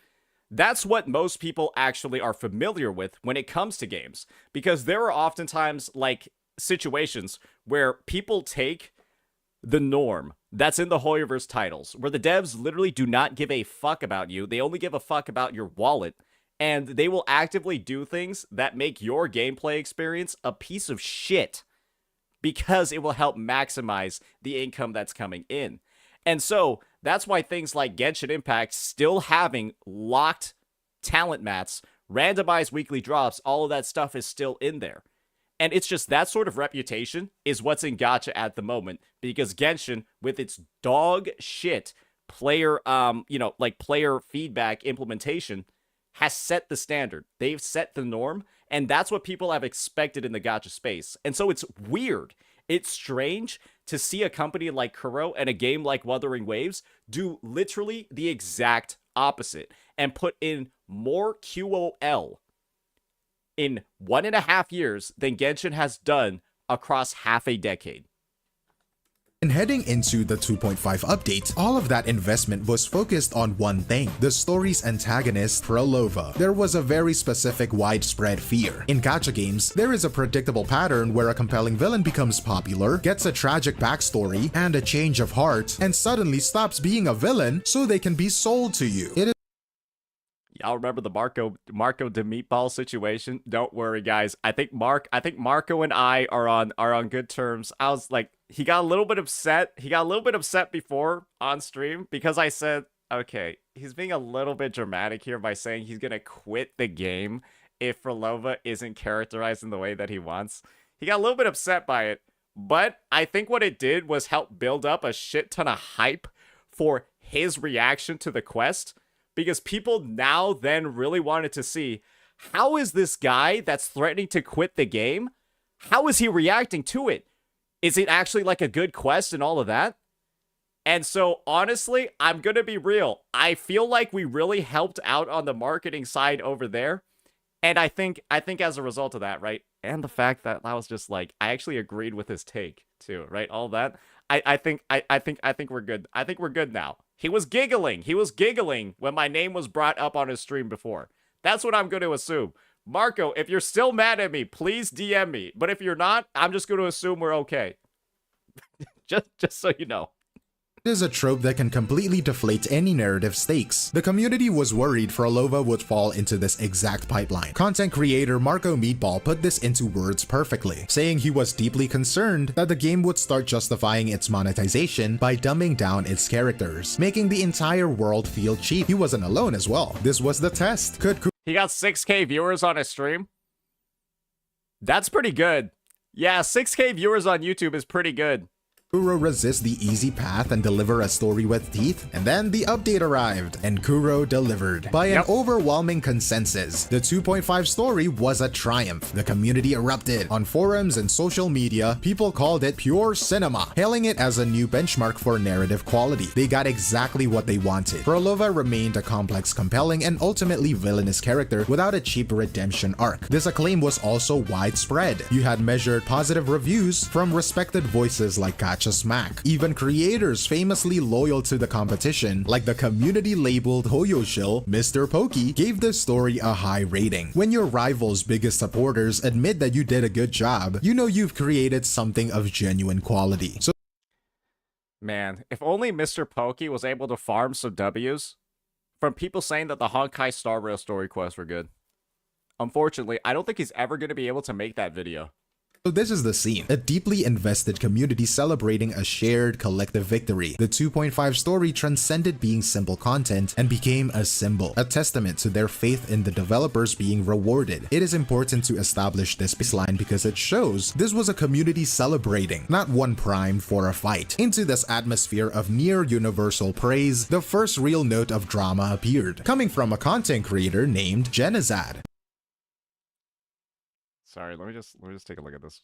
That's what most people actually are familiar with when it comes to games, because there are oftentimes like situations where people take the norm that's in the Hoyoverse titles, where the devs literally do not give a fuck about you. They only give a fuck about your wallet. And they will actively do things that make your gameplay experience a piece of shit because it will help maximize the income that's coming in. And so that's why things like Genshin Impact still having locked talent mats, randomized weekly drops, all of that stuff is still in there. And it's just that sort of reputation is what's in Gacha at the moment, because Genshin, with its dog shit player, player feedback implementation, has set the standard. They've set the norm, and that's what people have expected in the gacha space. And so it's weird. It's strange to see a company like Kuro and a game like Wuthering Waves do literally the exact opposite and put in more QOL in 1.5 years than Genshin has done across half a decade. And heading into the 2.5 update, all of that investment was focused on one thing: the story's antagonist, Prolova. There was a very specific widespread fear. In gacha games, there is a predictable pattern where a compelling villain becomes popular, gets a tragic backstory, and a change of heart, and suddenly stops being a villain so they can be sold to you. It is Y'all remember the Marco de Meatball situation? Don't worry, guys. I think Marco and I are on good terms. I was like, he got a little bit upset. He got a little bit upset before on stream because I said, okay, he's being a little bit dramatic here by saying he's gonna quit the game if Prolova isn't characterized in the way that he wants. He got a little bit upset by it, but I think what it did was help build up a shit ton of hype for his reaction to the quest. Because people now then really wanted to see, how is this guy that's threatening to quit the game, how is he reacting to it? Is it actually like a good quest and all of that? And so, honestly, I'm going to be real. I feel like we really helped out on the marketing side over there. And I think as a result of that, right, and the fact that I was just like, I actually agreed with his take too, right? All that. I think we're good. I think we're good now. He was giggling. He was giggling when my name was brought up on his stream before. That's what I'm going to assume. Marco, if you're still mad at me, please DM me. But if you're not, I'm just going to assume we're okay. just so you know. It is a trope that can completely deflate any narrative stakes. The community was worried Frolova would fall into this exact pipeline. Content creator Marco Meatball put this into words perfectly, saying he was deeply concerned that the game would start justifying its monetization by dumbing down its characters, making the entire world feel cheap. He wasn't alone as well. This was the test. He got 6K viewers on his stream? That's pretty good. Yeah, 6K viewers on YouTube is pretty good. Kuro resist the easy path and deliver a story with teeth? And then the update arrived, and Kuro delivered. By an overwhelming consensus, the 2.5 story was a triumph. The community erupted. On forums and social media, people called it pure cinema, hailing it as a new benchmark for narrative quality. They got exactly what they wanted. Frolova remained a complex, compelling, and ultimately villainous character without a cheap redemption arc. This acclaim was also widespread. You had measured positive reviews from respected voices like Gachas, even creators famously loyal to the competition, like the community-labeled Hoyo shill, Mr. Pokey, gave the story a high rating. When your rival's biggest supporters admit that you did a good job, you know you've created something of genuine quality. So, man, if only Mr. Pokey was able to farm some W's from people saying that the Honkai Star Rail story quests were good. Unfortunately, I don't think he's ever going to be able to make that video. So this is the scene, a deeply invested community celebrating a shared collective victory. The 2.5 story transcended being simple content and became a symbol, a testament to their faith in the developers being rewarded. It is important to establish this baseline because it shows this was a community celebrating, not one primed for a fight. Into this atmosphere of near universal praise, the first real note of drama appeared, coming from a content creator named Genizad. Sorry, let me just take a look at this.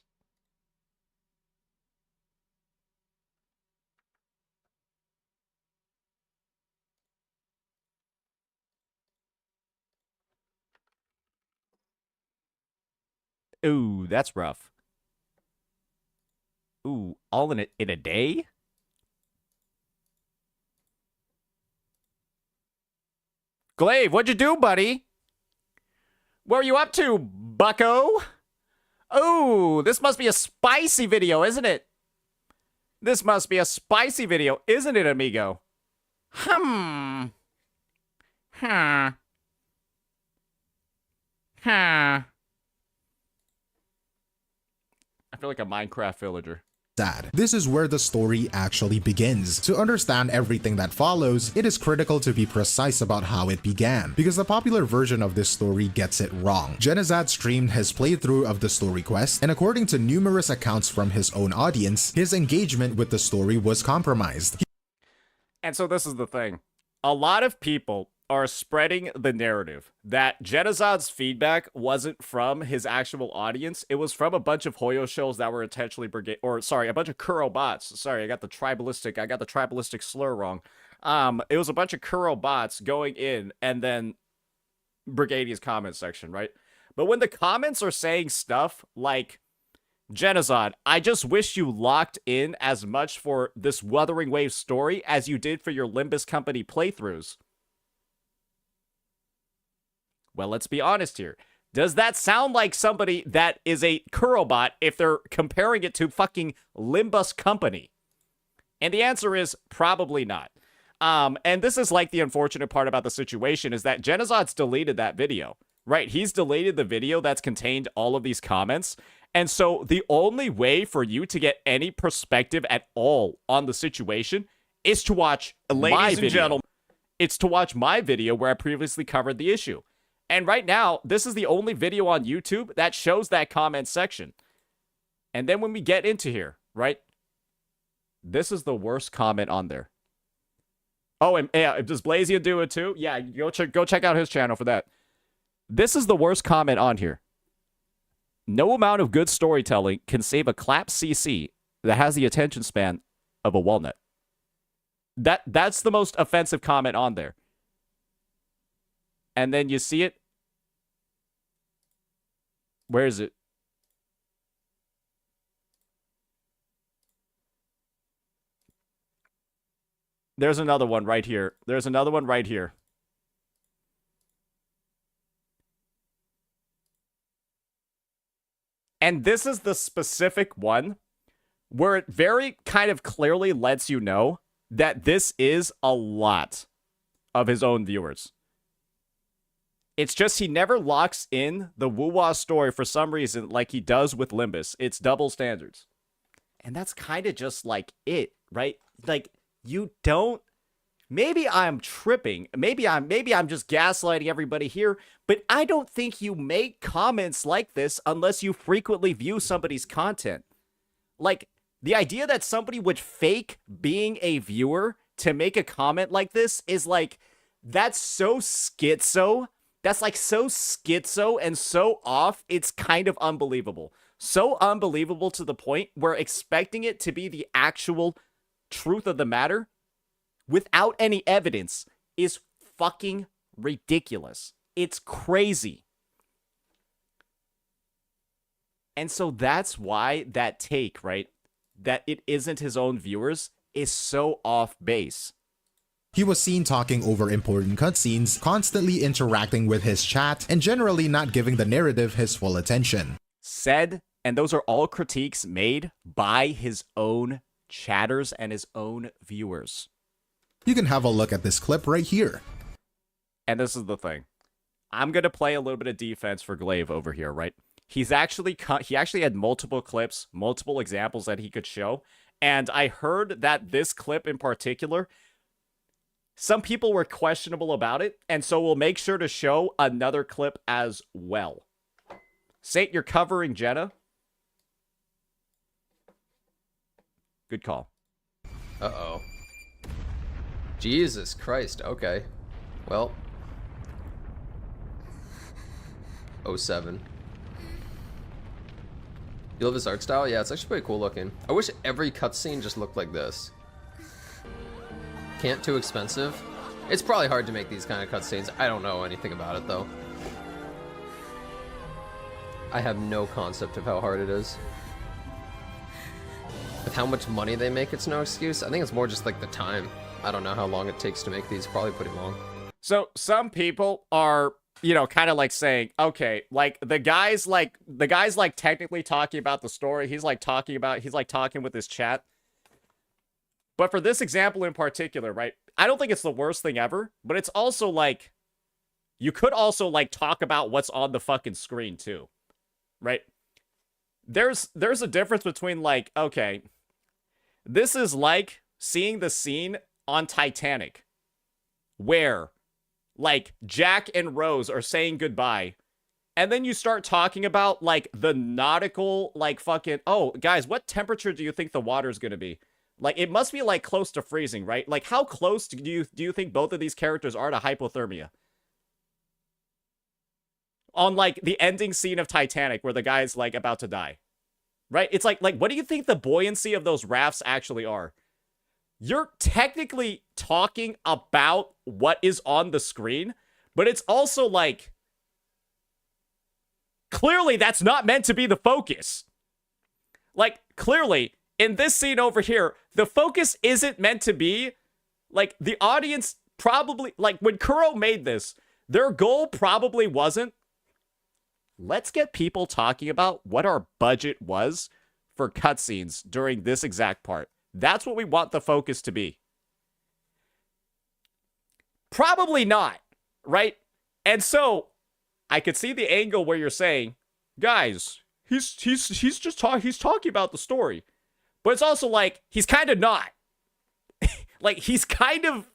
Ooh, that's rough. Ooh, all in a day? Glaive, what'd you do, buddy? What are you up to, bucko? Oh, this must be a spicy video, isn't it? This must be a spicy video, isn't it, amigo? Huh. I feel like a Minecraft villager. This is where the story actually begins. To understand everything that follows, it is critical to be precise about how it began, because the popular version of this story gets it wrong. Genizad streamed his playthrough of the story quest, and according to numerous accounts from his own audience, his engagement with the story was compromised. And so this is the thing. A lot of people are spreading the narrative that Genizad's feedback wasn't from his actual audience. It was from a bunch of Hoyo shows that were intentionally a bunch of Kuro bots. Sorry, I got the tribalistic slur wrong. It was a bunch of Kuro bots going in and then Brigadia's comment section, right? But when the comments are saying stuff like, Genizad, I just wish you locked in as much for this Wuthering Waves story as you did for your Limbus Company playthroughs. Well, let's be honest here. Does that sound like somebody that is a Kurobot if they're comparing it to fucking Limbus Company? And the answer is probably not. And this is like the unfortunate part about the situation is that Genizad's deleted that video, right? He's deleted the video that's contained all of these comments. And so the only way for you to get any perspective at all on the situation is to watch my video. It's to watch my video where I previously covered the issue. And right now, this is the only video on YouTube that shows that comment section. And then when we get into here, right? This is the worst comment on there. Oh, and yeah, does Blazion do it too? Yeah, go check out his channel for that. This is the worst comment on here. No amount of good storytelling can save a clap CC that has the attention span of a walnut. That's the most offensive comment on there. And then you see it. Where is it? There's another one right here. There's another one right here. And this is the specific one where it very kind of clearly lets you know that this is a lot of his own viewers. It's just he never locks in the Wuwa story for some reason like he does with Limbus. It's double standards. And that's kind of just like it, right? Like, you don't... Maybe I'm tripping. Maybe I'm just gaslighting everybody here, but I don't think you make comments like this unless you frequently view somebody's content. Like, the idea that somebody would fake being a viewer to make a comment like this is like, that's so schizo. That's like so schizo and so off, it's kind of unbelievable. So unbelievable to the point where expecting it to be the actual truth of the matter without any evidence is fucking ridiculous. It's crazy. And so that's why that take, right, that it isn't his own viewers, is so off base. He was seen talking over important cutscenes, constantly interacting with his chat, and generally not giving the narrative his full attention. Said, and those are all critiques made by his own chatters and his own viewers. You can have a look at this clip right here. And this is the thing. I'm going to play a little bit of defense for Glaive over here, right? He actually had multiple clips, multiple examples that he could show. And I heard that this clip in particular, some people were questionable about it. And so we'll make sure to show another clip as well. Saint, you're covering Jenna. Good call. Uh-oh. Jesus Christ, okay. Well. 07. You love this art style? Yeah, it's actually pretty cool looking. I wish every cutscene just looked like this. Can't too expensive. It's probably hard to make these kind of cutscenes. I don't know anything about it though. I have no concept of how hard it is. With how much money they make, it's no excuse. I think it's more just like the time. I don't know how long it takes to make these. Probably pretty long. So some people are, you know, kind of like saying, okay, like the guy's like technically talking about the story. He's like talking with his chat. But for this example in particular, right? I don't think it's the worst thing ever, but it's also like, you could also like talk about what's on the fucking screen too, right? There's a difference between like, okay, this is like seeing the scene on Titanic where like Jack and Rose are saying goodbye, and then you start talking about like the nautical, like fucking, oh guys, what temperature do you think the water's gonna be? Like, it must be like close to freezing, right? Like, how close do you think both of these characters are to hypothermia? On like the ending scene of Titanic where the guy's like about to die, right? It's like what do you think the buoyancy of those rafts actually are? You're technically talking about what is on the screen, but it's also like, clearly that's not meant to be the focus. Like, clearly, in this scene over here, the focus isn't meant to be, like, the audience probably, like, when Kuro made this, their goal probably wasn't, let's get people talking about what our budget was for cutscenes during this exact part. That's what we want the focus to be. Probably not, right? And so I could see the angle where you're saying, guys, he's talking about the story. But it's also like, he's kind of not. Like, he's kind of,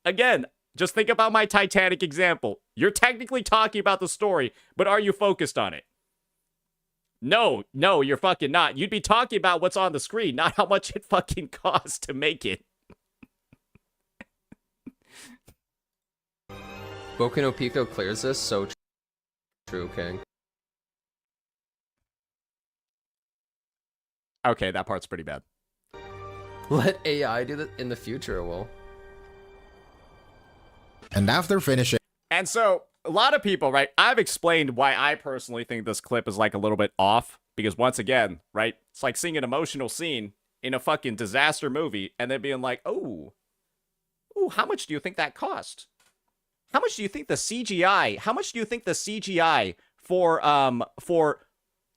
again, just think about my Titanic example. You're technically talking about the story, but are you focused on it? No, you're fucking not. You'd be talking about what's on the screen, not how much it fucking costs to make it. Boku no Pico clears this, so true, King. Okay, that part's pretty bad. Let AI do that in the future, it will. And after finishing... And so, a lot of people, right, I've explained why I personally think this clip is like a little bit off. Because once again, right, it's like seeing an emotional scene in a fucking disaster movie and then being like, oh, Ooh, how much do you think that cost? How much do you think the CGI? How much do you think the CGI for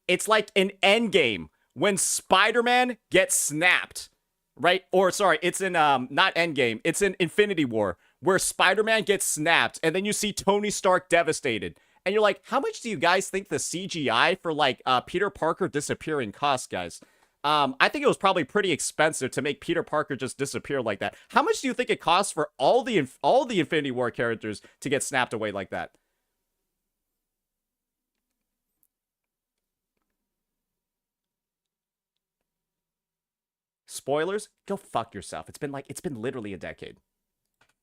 it's like an Endgame when Spider-Man gets snapped, right? Or sorry, it's in not Endgame, it's in Infinity War where Spider-Man gets snapped and then you see Tony Stark devastated. And you're like, how much do you guys think the CGI for like Peter Parker disappearing cost, guys? I think it was probably pretty expensive to make Peter Parker just disappear like that. How much do you think it costs for all the Infinity War characters to get snapped away like that? Spoilers? Go fuck yourself. It's been literally a decade.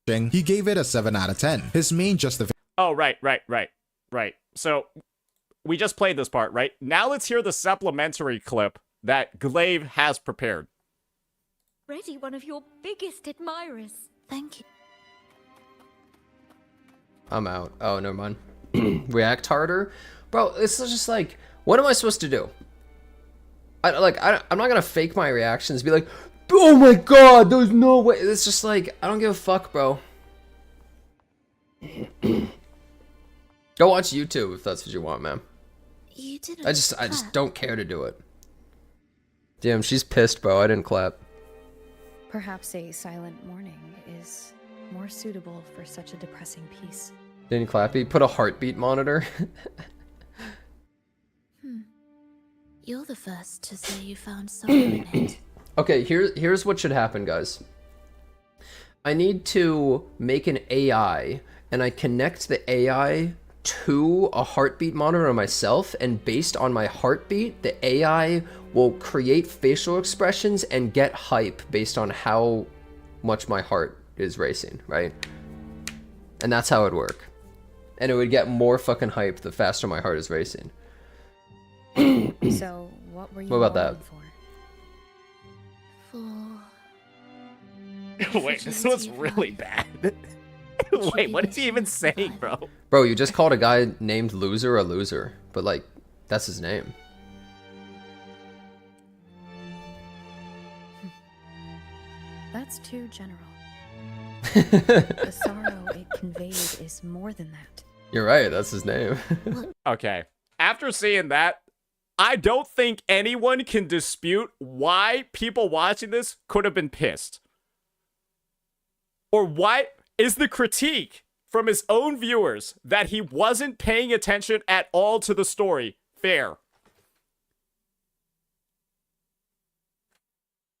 He gave it a 7 out of 10. His main justification. Oh, right. So we just played this part, right? Now let's hear the supplementary clip that Glaive has prepared. Already one of your biggest admirers. Thank you. I'm out. Oh, never mind. React harder? Bro, this is just like, what am I supposed to do? I'm not gonna fake my reactions, be like, oh my god, there's no way. It's just like, I don't give a fuck, bro. Go watch YouTube if that's what you want, man. You didn't. I just don't care to do it. Damn, she's pissed, bro. I didn't clap. Perhaps a silent mourning is more suitable for such a depressing piece. Didn't clappy. Put a heartbeat monitor. You're the first to say you found sorrow in it. Okay, here's what should happen, guys. I need to make an AI, and I connect the AI to a heartbeat monitor on myself, and based on my heartbeat, the AI will create facial expressions and get hype based on how much my heart is racing, right? And that's how it would work. And it would get more fucking hype the faster my heart is racing. So, what were you What about that? For Wait, this was really bad. Wait, what is he even saying, bro? Bro, you just called a guy named Loser a loser, but like, that's his name. That's too general. The sorrow it conveyed is more than that. You're right, that's his name. Okay. After seeing that, I don't think anyone can dispute why people watching this could have been pissed. Or why is the critique from his own viewers that he wasn't paying attention at all to the story fair?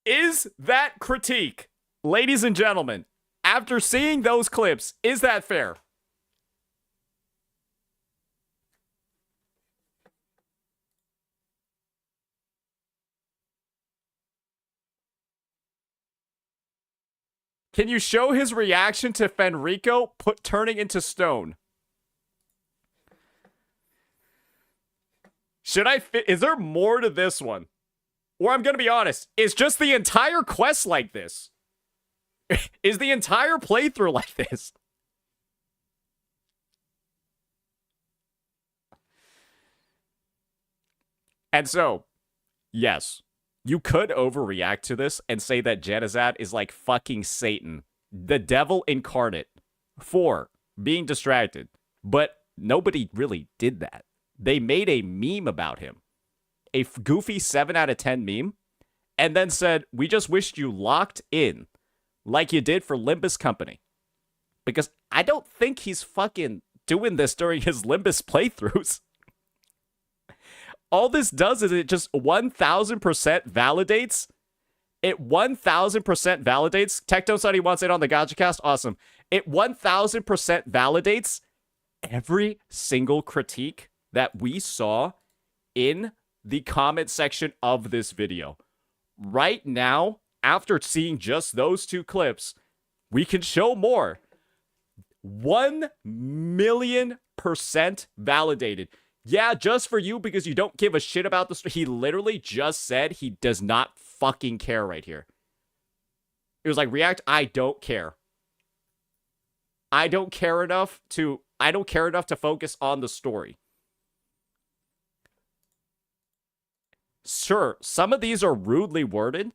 Is that critique, ladies and gentlemen, after seeing those clips, is that fair? Can you show his reaction to Fenrico turning into stone? Should I fit? Is there more to this one? Or I'm gonna be honest, is just the entire quest like this? Is the entire playthrough like this? And so, yes. You could overreact to this and say that Janazad is like fucking Satan, the devil incarnate, for being distracted. But nobody really did that. They made a meme about him. A goofy 7 out of 10 meme. And then said, we just wished you locked in like you did for Limbus Company. Because I don't think he's fucking doing this during his Limbus playthroughs. All this does is it just 1000% validates. It 1000% validates. Tectone said he wants it on the Gachas. Awesome. It 1000% validates every single critique that we saw in the comment section of this video. Right now, after seeing just those two clips, we can show more. 1,000,000% validated. Yeah, just for you because you don't give a shit about the story. He literally just said he does not fucking care right here. It was like, React, I don't care. I don't care enough to focus on the story. Sure, some of these are rudely worded.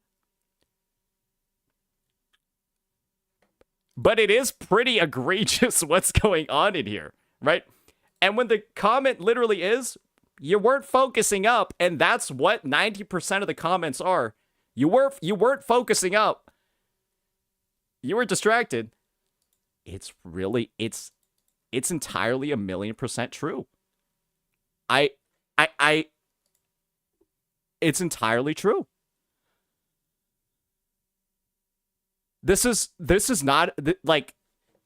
But it is pretty egregious what's going on in here, right? And when the comment literally is, you weren't focusing up, and that's what 90% of the comments are. You weren't focusing up. You were distracted. It's entirely 1,000,000% true. It's entirely true. This is not like,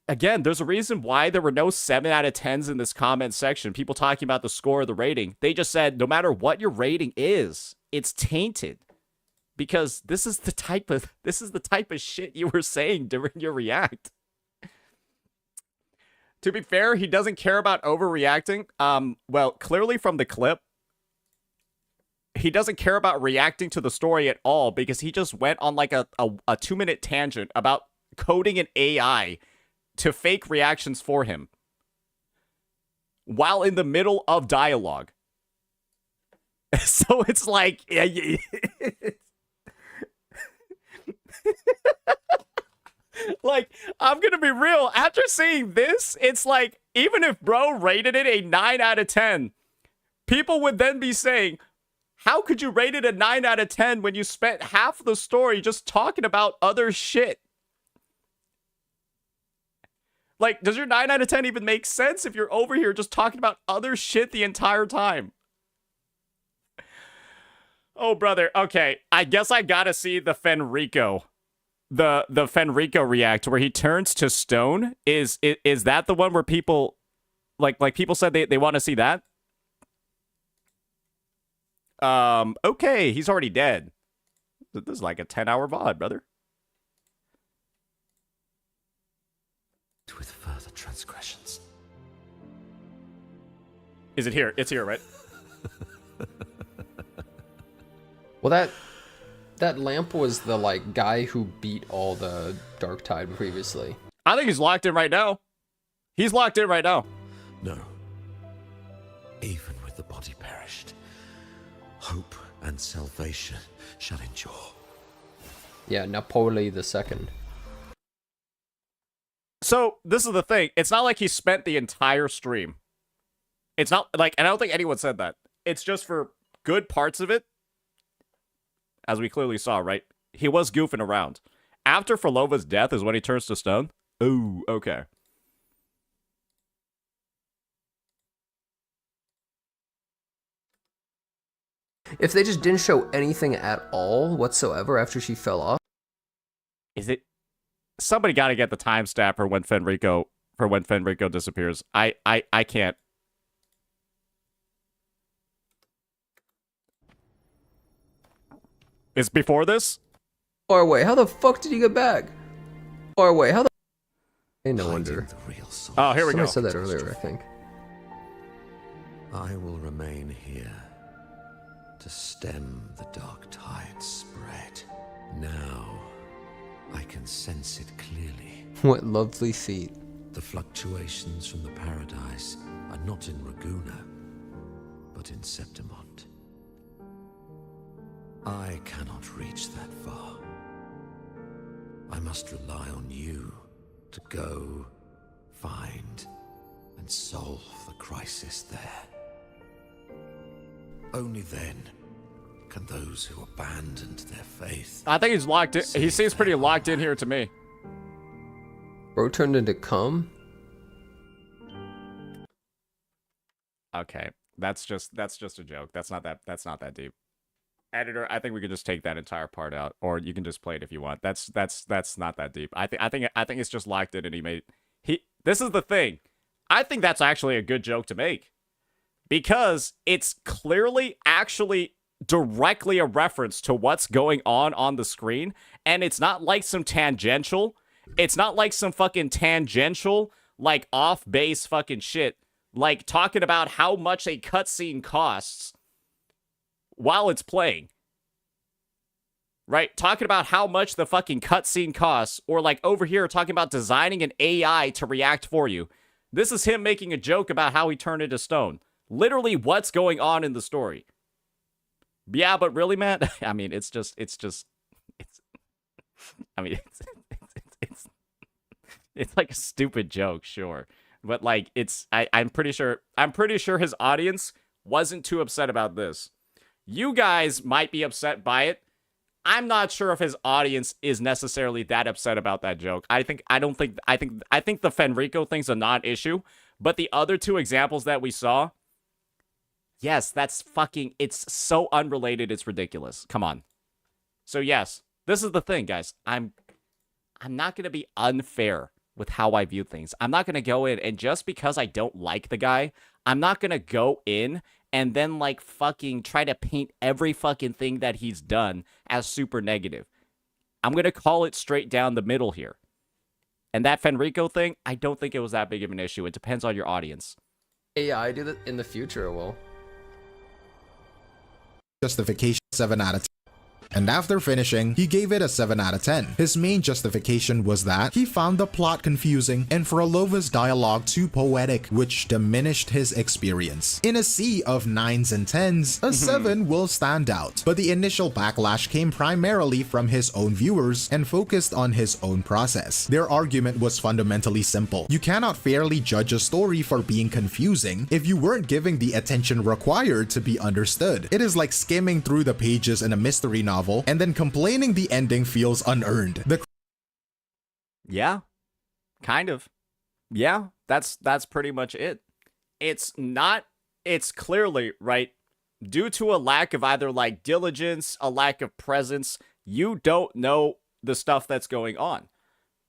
again, there's a reason why there were no 7 out of 10s in this comment section. People talking about the score or the rating. They just said no matter what your rating is, it's tainted. Because this is the type of shit you were saying during your react. To be fair, he doesn't care about overreacting. Well, clearly from the clip, he doesn't care about reacting to the story at all because he just went on like a 2-minute tangent about coding an AI to fake reactions for him while in the middle of dialogue. So it's like, like, I'm gonna be real. After seeing this, it's like, even if bro rated it a 9 out of 10, people would then be saying, how could you rate it a 9 out of 10 when you spent half the story just talking about other shit? Like, does your 9 out of 10 even make sense if you're over here just talking about other shit the entire time? Oh, brother. Okay, I guess I gotta see the Fenrico. The Fenrico react where he turns to stone. Is that the one where people like people said they want to see that? Okay, he's already dead. This is like a 10-hour VOD, brother. With further transgressions. Is it here? It's here, right? Well, that lamp was the, like, guy who beat all the Dark Tide previously. I think he's locked in right now. He's locked in right now. No. Even with the body perished, hope and salvation shall endure. Yeah, Napoli II. So, this is the thing. It's not like he spent the entire stream. It's not, like, and I don't think anyone said that. It's just for good parts of it. As we clearly saw, right? He was goofing around. After Frolova's death is when he turns to stone. Ooh, okay. If they just didn't show anything at all whatsoever after she fell off. Is it? Somebody got to get the timestamp for when Fenrico disappears. I can't. It's before this? Far away. How the fuck did you get back? Far away. How the... Hey, no wonder. Oh, here we go. Someone said that earlier, I think. I will remain here to stem the dark tide's spread. Now, I can sense it clearly. What lovely feet. The fluctuations from the paradise are not in Raguna, but in Septimont. I cannot reach that far. I must rely on you to go, find, and solve the crisis there. Only then can those who abandoned their faith... I think he's locked in. He seems pretty locked in here to me. Bro turned into cum? Okay. That's just a joke. That's not that deep. Editor, I think we could just take that entire part out, or you can just play it if you want. That's not that deep. I think it's just locked in, and this is the thing. I think that's actually a good joke to make because it's clearly actually directly a reference to what's going on the screen, and it's not like some tangential. It's not like some fucking tangential, like off base fucking shit, like talking about how much a cutscene costs while it's playing. Right? Talking about how much the fucking cutscene costs, or like over here talking about designing an AI to react for you. This is him making a joke about how he turned into stone. Literally what's going on in the story. Yeah, but really, man, I mean, It's like a stupid joke, sure. But like I'm pretty sure his audience wasn't too upset about this. You guys might be upset by it. I'm not sure if his audience is necessarily that upset about that joke. I think the Fenrico thing's a non-issue, but the other two examples that we saw, yes, it's so unrelated, it's ridiculous. Come on. So yes, this is the thing, guys. I'm not going to be unfair with how I view things. I'm not going to go in and just because I don't like the guy, I'm not going to go in and then like fucking try to paint every fucking thing that he's done as super negative. I'm going to call it straight down the middle here. And that Fenrico thing, I don't think it was that big of an issue. It depends on your audience. AI do that in the future, it will. Justification 7 out of 10. And after finishing, he gave it a 7 out of 10. His main justification was that he found the plot confusing and Frolova's dialogue too poetic, which diminished his experience. In a sea of 9s and 10s, a 7 will stand out. But the initial backlash came primarily from his own viewers and focused on his own process. Their argument was fundamentally simple. You cannot fairly judge a story for being confusing if you weren't giving the attention required to be understood. It is like skimming through the pages in a mystery novel and then complaining the ending feels unearned. Yeah, kind of. Yeah, that's pretty much it. It's clearly, right, due to a lack of either like diligence, a lack of presence, you don't know the stuff that's going on,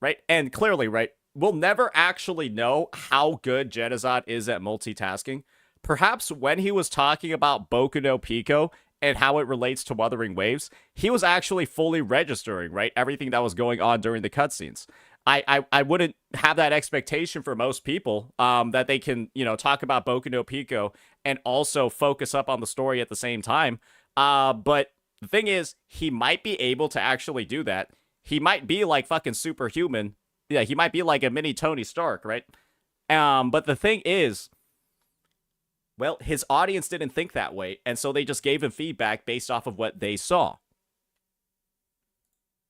right? And clearly, right, we'll never actually know how good Genizad is at multitasking. Perhaps when he was talking about Boku no Pico and how it relates to Wuthering Waves, he was actually fully registering, right, everything that was going on during the cutscenes. I wouldn't have that expectation for most people, that they can, talk about Boku no Pico and also focus up on the story at the same time. But the thing is, he might be able to actually do that. He might be like fucking superhuman. Yeah, he might be like a mini Tony Stark, right? But the thing is, well, his audience didn't think that way, and so they just gave him feedback based off of what they saw.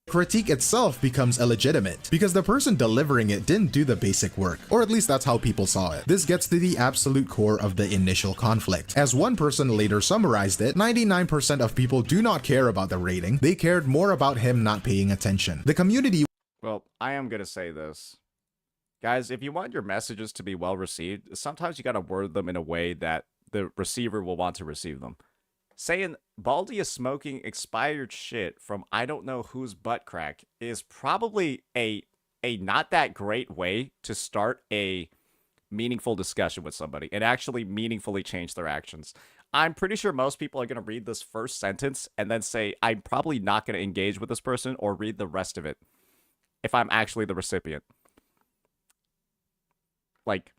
Critique itself becomes illegitimate because the person delivering it didn't do the basic work, or at least that's how people saw it. This gets to the absolute core of the initial conflict. As one person later summarized it, 99% of people do not care about the rating, they cared more about him not paying attention. The community— Well, I am going to say this. Guys, if you want your messages to be well received, sometimes you gotta word them in a way that the receiver will want to receive them. Saying Baldy is smoking expired shit from I don't know whose butt crack is probably a not that great way to start a meaningful discussion with somebody and actually meaningfully change their actions. I'm pretty sure most people are going to read this first sentence and then say, I'm probably not going to engage with this person or read the rest of it if I'm actually the recipient. Like,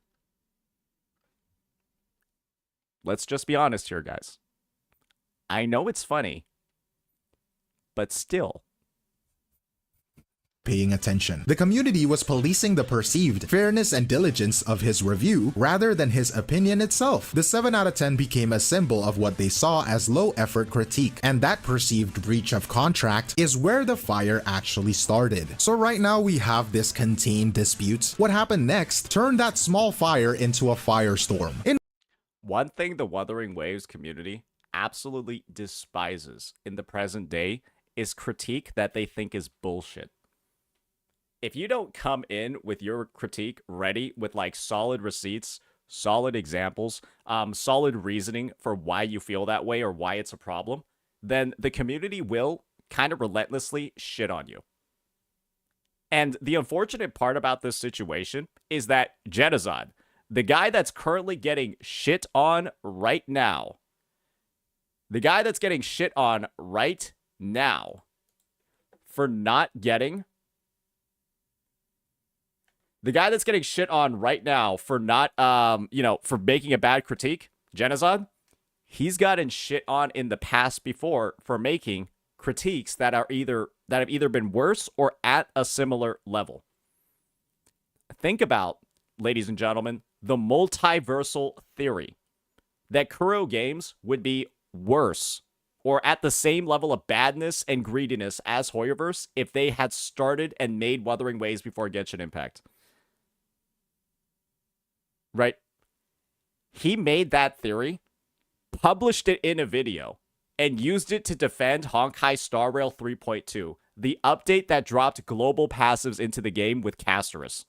let's just be honest here, guys. I know it's funny, but still. Paying attention. The community was policing the perceived fairness and diligence of his review rather than his opinion itself. The 7 out of 10 became a symbol of what they saw as low-effort critique, and that perceived breach of contract is where the fire actually started. So right now we have this contained dispute. What happened next turned that small fire into a firestorm. One thing the Wuthering Waves community absolutely despises in the present day is critique that they think is bullshit. If you don't come in with your critique ready with like solid receipts, solid examples, solid reasoning for why you feel that way or why it's a problem, then the community will kind of relentlessly shit on you. And the unfortunate part about this situation is that Genizad, the guy that's currently getting shit on right now, for not getting for making a bad critique, Genizad, he's gotten shit on in the past before for making critiques that have either been worse or at a similar level. Think about, ladies and gentlemen, the multiversal theory that Kuro games would be worse or at the same level of badness and greediness as Hoyoverse if they had started and made Wuthering Waves before Genshin Impact. right? He made that theory, published it in a video, and used it to defend Honkai Star Rail 3.2, the update that dropped global passives into the game with Casterus.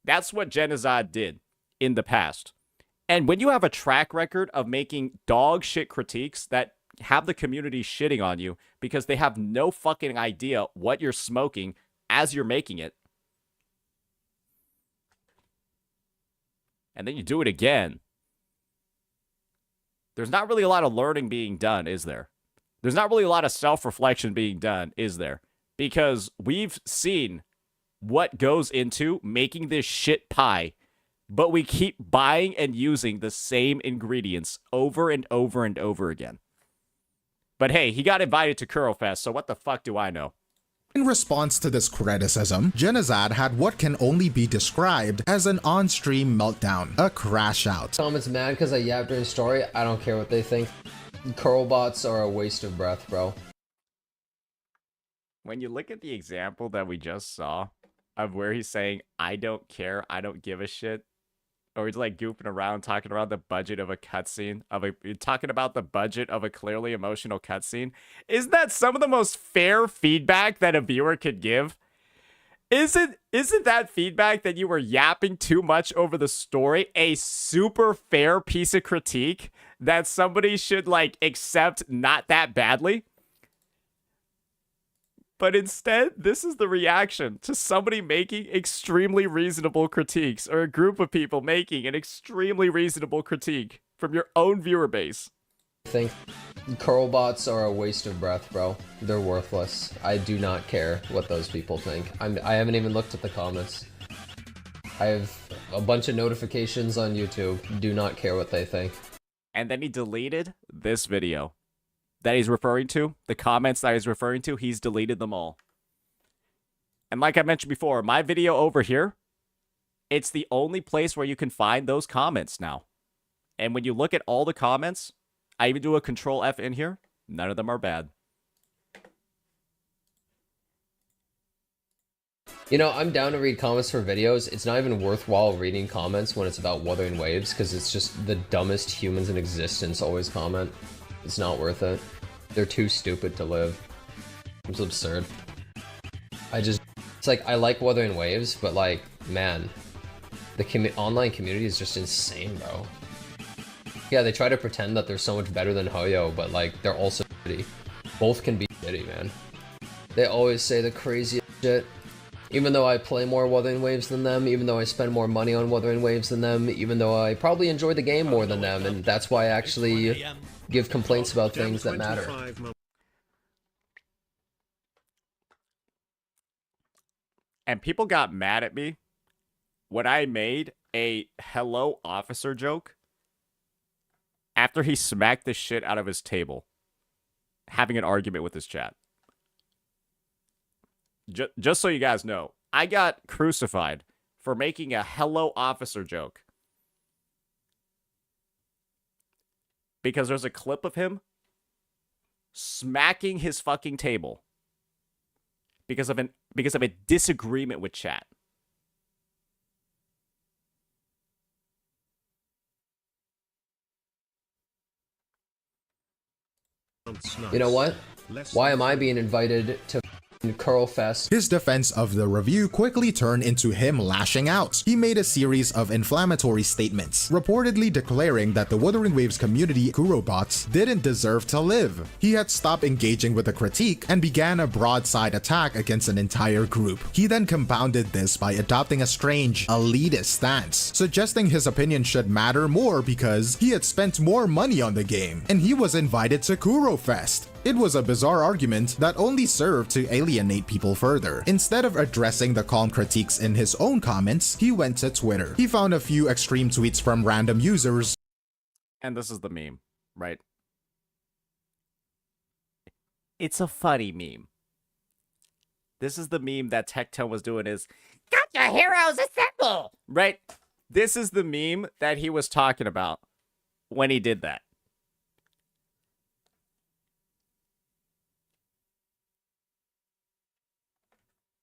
That's what Genocide did in the past. And when you have a track record of making dog shit critiques that have the community shitting on you because they have no fucking idea what you're smoking as you're making it, and then you do it again, there's not really a lot of learning being done, is there? There's not really a lot of self-reflection being done, is there? Because we've seen what goes into making this shit pie, but we keep buying and using the same ingredients over and over and over again. But hey, he got invited to Kurofest, so what the fuck do I know? In response to this criticism, Genocide had what can only be described as an on-stream meltdown, a crash out. Comments mad because I yapped during story. I don't care what they think. Curl bots are a waste of breath, bro. When you look at the example that we just saw of where he's saying, I don't care, I don't give a shit, or he's like goofing around talking about the budget of a cutscene, talking about the budget of a clearly emotional cutscene. Isn't that some of the most fair feedback that a viewer could give? Isn't that feedback that you were yapping too much over the story a super fair piece of critique that somebody should like accept not that badly? But instead, this is the reaction to somebody making extremely reasonable critiques, or a group of people making an extremely reasonable critique from your own viewer base. I think curl bots are a waste of breath, bro. They're worthless. I do not care what those people think. I haven't even looked at the comments. I have a bunch of notifications on YouTube. Do not care what they think. And then he deleted this video that he's referring to, the comments that he's referring to, he's deleted them all. And like I mentioned before, my video over here, it's the only place where you can find those comments now. And when you look at all the comments, I even do a Control F in here, none of them are bad. You know, I'm down to read comments for videos. It's not even worthwhile reading comments when it's about Wuthering Waves, because it's just the dumbest humans in existence always comment. It's not worth it. They're too stupid to live. It's absurd. It's like, I like Wuthering Waves, but like, man, the online community is just insane, bro. Yeah, they try to pretend that they're so much better than Hoyo, but like, they're also shitty. Both can be shitty, man. They always say the craziest shit. Even though I play more Wuthering Waves than them, even though I spend more money on Wuthering Waves than them, even though I probably enjoy the game more than them, and that's why I actually give complaints about things that matter. And people got mad at me when I made a hello officer joke after he smacked the shit out of his table, having an argument with his chat. Just so you guys know, I got crucified for making a hello officer joke. Because there's a clip of him smacking his fucking table because of a disagreement with chat. You know what? Why am I being invited to Curlfest? His defense of the review quickly turned into him lashing out. He made a series of inflammatory statements, reportedly declaring that the Wuthering Waves community Kurobots didn't deserve to live. He had stopped engaging with the critique and began a broadside attack against an entire group. He then compounded this by adopting a strange, elitist stance, suggesting his opinion should matter more because he had spent more money on the game, and he was invited to Kurofest. It was a bizarre argument that only served to alienate people further. Instead of addressing the calm critiques in his own comments, he went to Twitter. He found a few extreme tweets from random users. And this is the meme, right? It's a funny meme. This is the meme that Tectone was doing is, "Got your heroes assemble!" Right? This is the meme that he was talking about when he did that.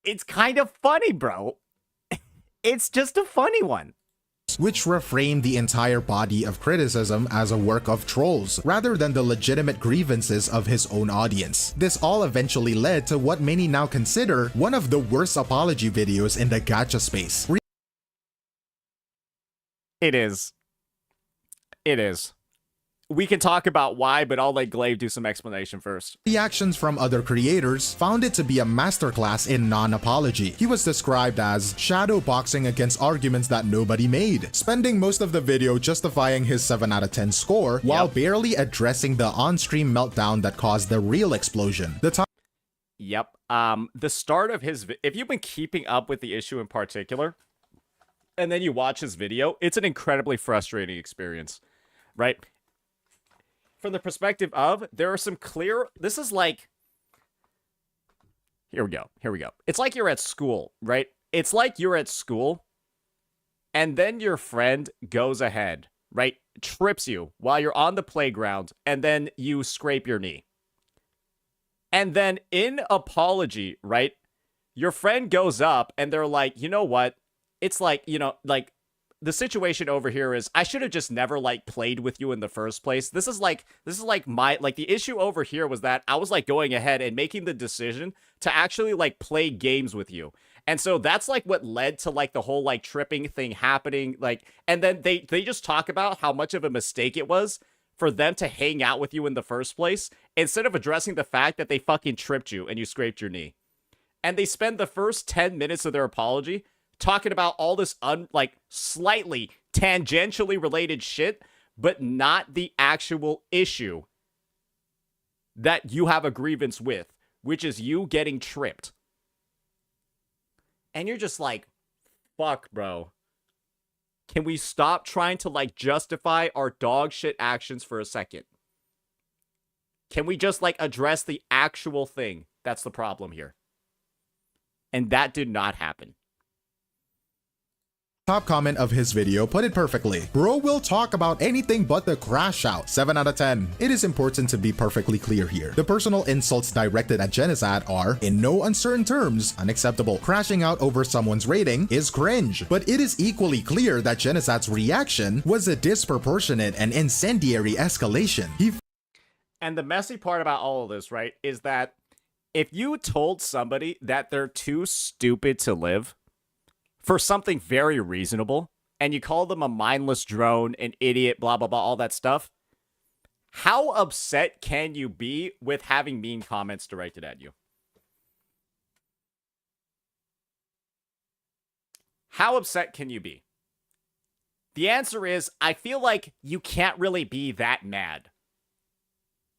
It's kind of funny, bro. It's just a funny one. videos, which reframed the entire body of criticism as a work of trolls, rather than the legitimate grievances of his own audience. This all eventually led to what many now consider one of the worst apology videos in the gacha space. It is. It is. We can talk about why, but I'll let Glaive do some explanation first. Reactions from other creators found it to be a masterclass in non-apology. He was described as shadow boxing against arguments that nobody made, spending most of the video justifying his 7 out of 10 score while barely addressing the on-stream meltdown that caused the real explosion. Yep. The start of his if you've been keeping up with the issue in particular, and then you watch his video, it's an incredibly frustrating experience, right? From the perspective of, there are some clear, this is like, here we go. It's like you're at school, right? It's like you're at school, and then your friend goes ahead, right? Trips you while you're on the playground, and then you scrape your knee. And then in apology, right? Your friend goes up, and they're like, you know what? It's like, you know, like, the situation over here is I should have just never like played with you in the first place. This is like my the issue over here was that I was like going ahead and making the decision to actually like play games with you. And so that's like what led to like the whole like tripping thing happening, like, and then they just talk about how much of a mistake it was for them to hang out with you in the first place instead of addressing the fact that they fucking tripped you and you scraped your knee. And they spend the first 10 minutes of their apology talking about all this slightly tangentially related shit, but not the actual issue that you have a grievance with, which is you getting tripped. And you're just like, fuck, bro. Can we stop trying to like justify our dog shit actions for a second? Can we just like address the actual thing that's the problem here? And that did not happen. Top comment of his video put it perfectly. Bro will talk about anything but the crash out. 7 out of 10. It is important to be perfectly clear here. The personal insults directed at Genocide are, in no uncertain terms, unacceptable. Crashing out over someone's rating is cringe. But it is equally clear that Genocide's reaction was a disproportionate and incendiary escalation. And the messy part about all of this, right, is that if you told somebody that they're too stupid to live for something very reasonable, and you call them a mindless drone, an idiot, blah, blah, blah, all that stuff, how upset can you be with having mean comments directed at you? How upset can you be? The answer is, I feel like you can't really be that mad.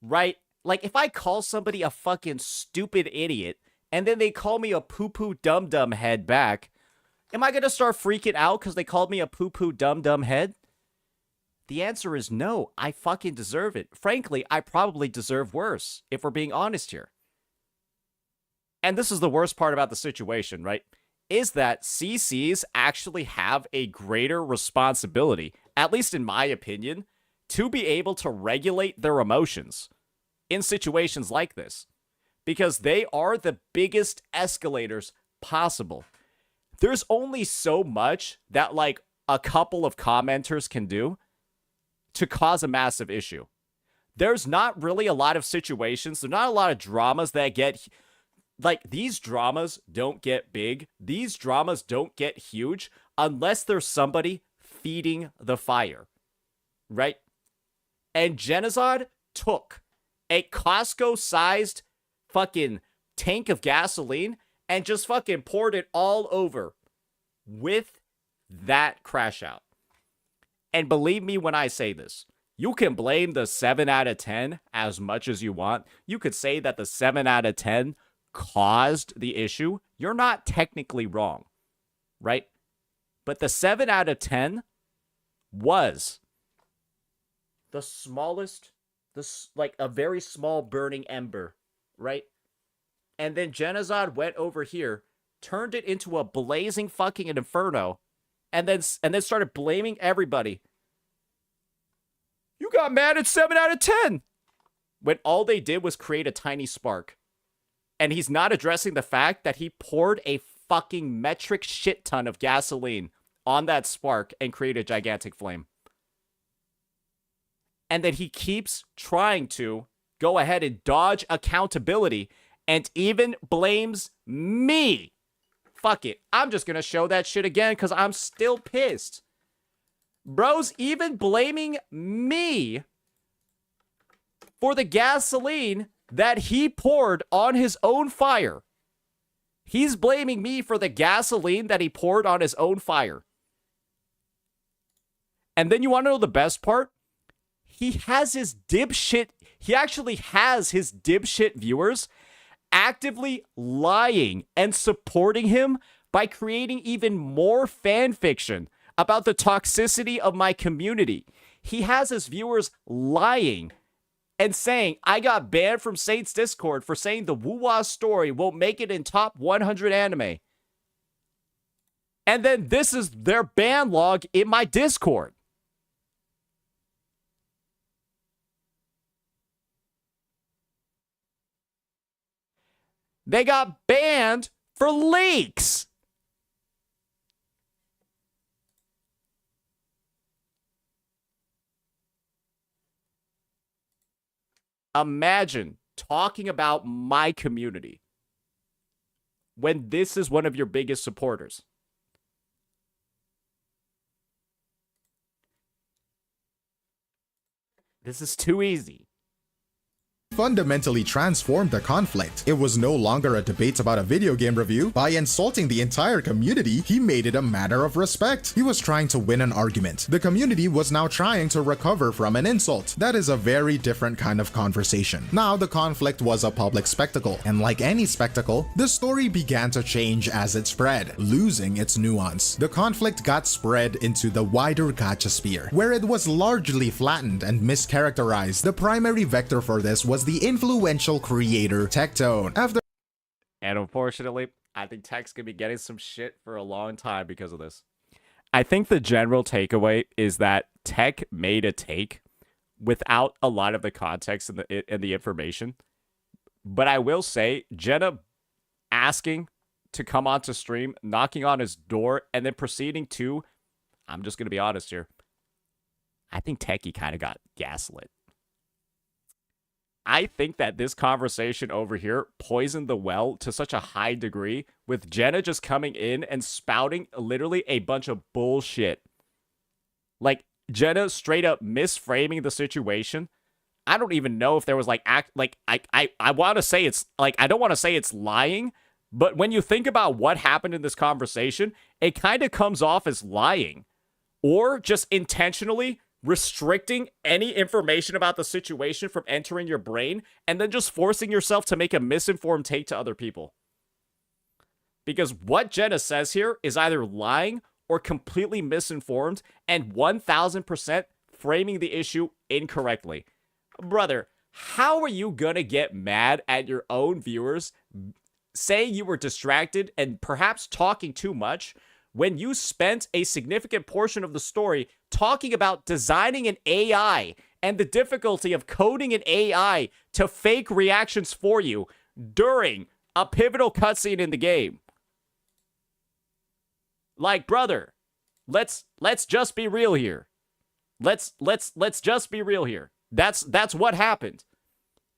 Right? Like, if I call somebody a fucking stupid idiot, and then they call me a poo-poo dum-dum head back, am I going to start freaking out because they called me a poo-poo dum-dum head? The answer is no. I fucking deserve it. Frankly, I probably deserve worse, if we're being honest here. And this is the worst part about the situation, right? Is that CCs actually have a greater responsibility, at least in my opinion, to be able to regulate their emotions in situations like this. Because they are the biggest escalators possible. There's only so much that, like, a couple of commenters can do to cause a massive issue. There's not really a lot of situations, there's not a lot of dramas that get, like, these dramas don't get big, these dramas don't get huge, unless there's somebody feeding the fire, right? And Genocide took a Costco-sized fucking tank of gasoline and just fucking poured it all over with that crash out. And believe me when I say this, you can blame the 7 out of 10 as much as you want. You could say that the 7 out of 10 caused the issue. You're not technically wrong, right? But the 7 out of 10 was the smallest, like a very small burning ember, right? And then Genocide went over here, turned it into a blazing fucking inferno, and then started blaming everybody. You got mad at 7 out of 10! When all they did was create a tiny spark. And he's not addressing the fact that he poured a fucking metric shit ton of gasoline on that spark and create a gigantic flame. And then he keeps trying to go ahead and dodge accountability and even blames me. Fuck it. I'm just gonna show that shit again because I'm still pissed. Bro's even blaming me for the gasoline that he poured on his own fire. He's blaming me for the gasoline that he poured on his own fire. And then you want to know the best part? He has his dipshit, he actually has his dipshit viewers actively lying and supporting him by creating even more fan fiction about the toxicity of my community. He has his viewers lying and saying, I got banned from Saint's Discord for saying the Wuwa story won't make it in top 100 anime. And then this is their ban log in my Discord. They got banned for leaks. Imagine talking about my community when this is one of your biggest supporters. This is too easy. Fundamentally transformed the conflict. It was no longer a debate about a video game review. By insulting the entire community, he made it a matter of respect. He was trying to win an argument. The community was now trying to recover from an insult. That is a very different kind of conversation. Now the conflict was a public spectacle, and like any spectacle, the story began to change as it spread, losing its nuance. The conflict got spread into the wider gacha sphere, where it was largely flattened and mischaracterized. The primary vector for this was the influential creator Tectone. And unfortunately, I think Tech's gonna be getting some shit for a long time because of this. I think the general takeaway is that Tech made a take without a lot of the context and the information. But I will say, Jenna asking to come onto stream, knocking on his door, and then proceeding to, I'm just gonna be honest here, I think Techie kind of got gaslit. I think that this conversation over here poisoned the well to such a high degree with Jenna just coming in and spouting literally a bunch of bullshit. Like, Jenna straight up misframing the situation. I don't even know if there was I want to say it's like, I don't want to say it's lying, but when you think about what happened in this conversation, it kind of comes off as lying or just intentionally restricting any information about the situation from entering your brain and then just forcing yourself to make a misinformed take to other people. Because what Jenna says here is either lying or completely misinformed and 1000% framing the issue incorrectly. Brother, how are you gonna get mad at your own viewers saying you were distracted and perhaps talking too much when you spent a significant portion of the story talking about designing an AI and the difficulty of coding an AI to fake reactions for you during a pivotal cutscene in the game? Like, brother, let's just be real here. Let's just be real here. That's what happened.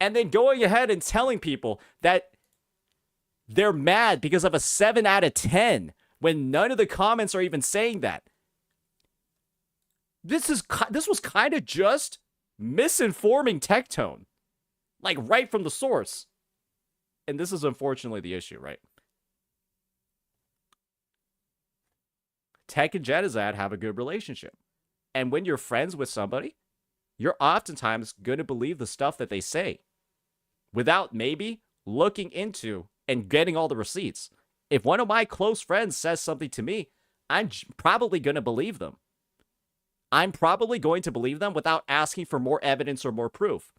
And then going ahead and telling people that they're mad because of a 7 out of 10 when none of the comments are even saying that. This was kind of just misinforming Tectone. Like, right from the source. And this is unfortunately the issue, right? Tech and Jedizad have a good relationship. And when you're friends with somebody, you're oftentimes going to believe the stuff that they say without maybe looking into and getting all the receipts. If one of my close friends says something to me, I'm probably going to believe them. I'm probably going to believe them without asking for more evidence or more proof.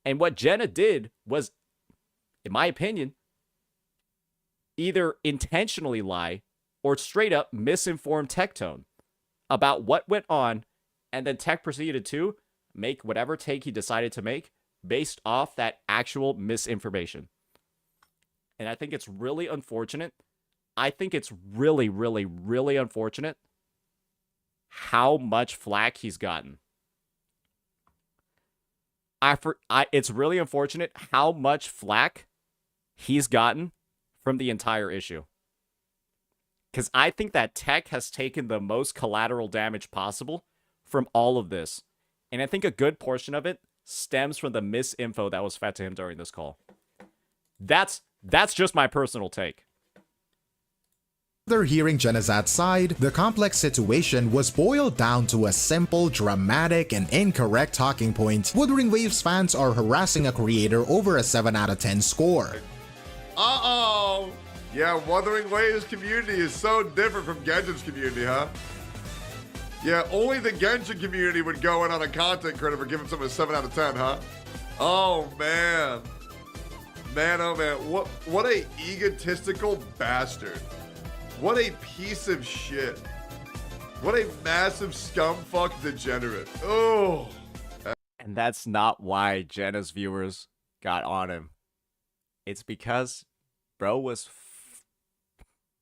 And what Jenna did was, in my opinion, either intentionally lie or straight up misinform Tectone about what went on, and then Tech proceeded to make whatever take he decided to make based off that actual misinformation. And I think it's really unfortunate. I think it's really, really, really unfortunate how much flack he's gotten. It's really unfortunate how much flack he's gotten from the entire issue. Because I think that Tech has taken the most collateral damage possible from all of this. And I think a good portion of it stems from the misinfo that was fed to him during this call. That's just my personal take. After hearing Genazad's side, the complex situation was boiled down to a simple, dramatic, and incorrect talking point. Wuthering Waves fans are harassing a creator over a 7 out of 10 score. Uh-oh! Yeah, Wuthering Waves community is so different from Genshin's community, huh? Yeah, only the Genshin community would go in on a content critic for giving someone a 7 out of 10, huh? Oh, man. Man, oh, man. What a egotistical bastard. What a piece of shit. What a massive scumfuck degenerate. Oh. And that's not why Jenna's viewers got on him. It's because bro was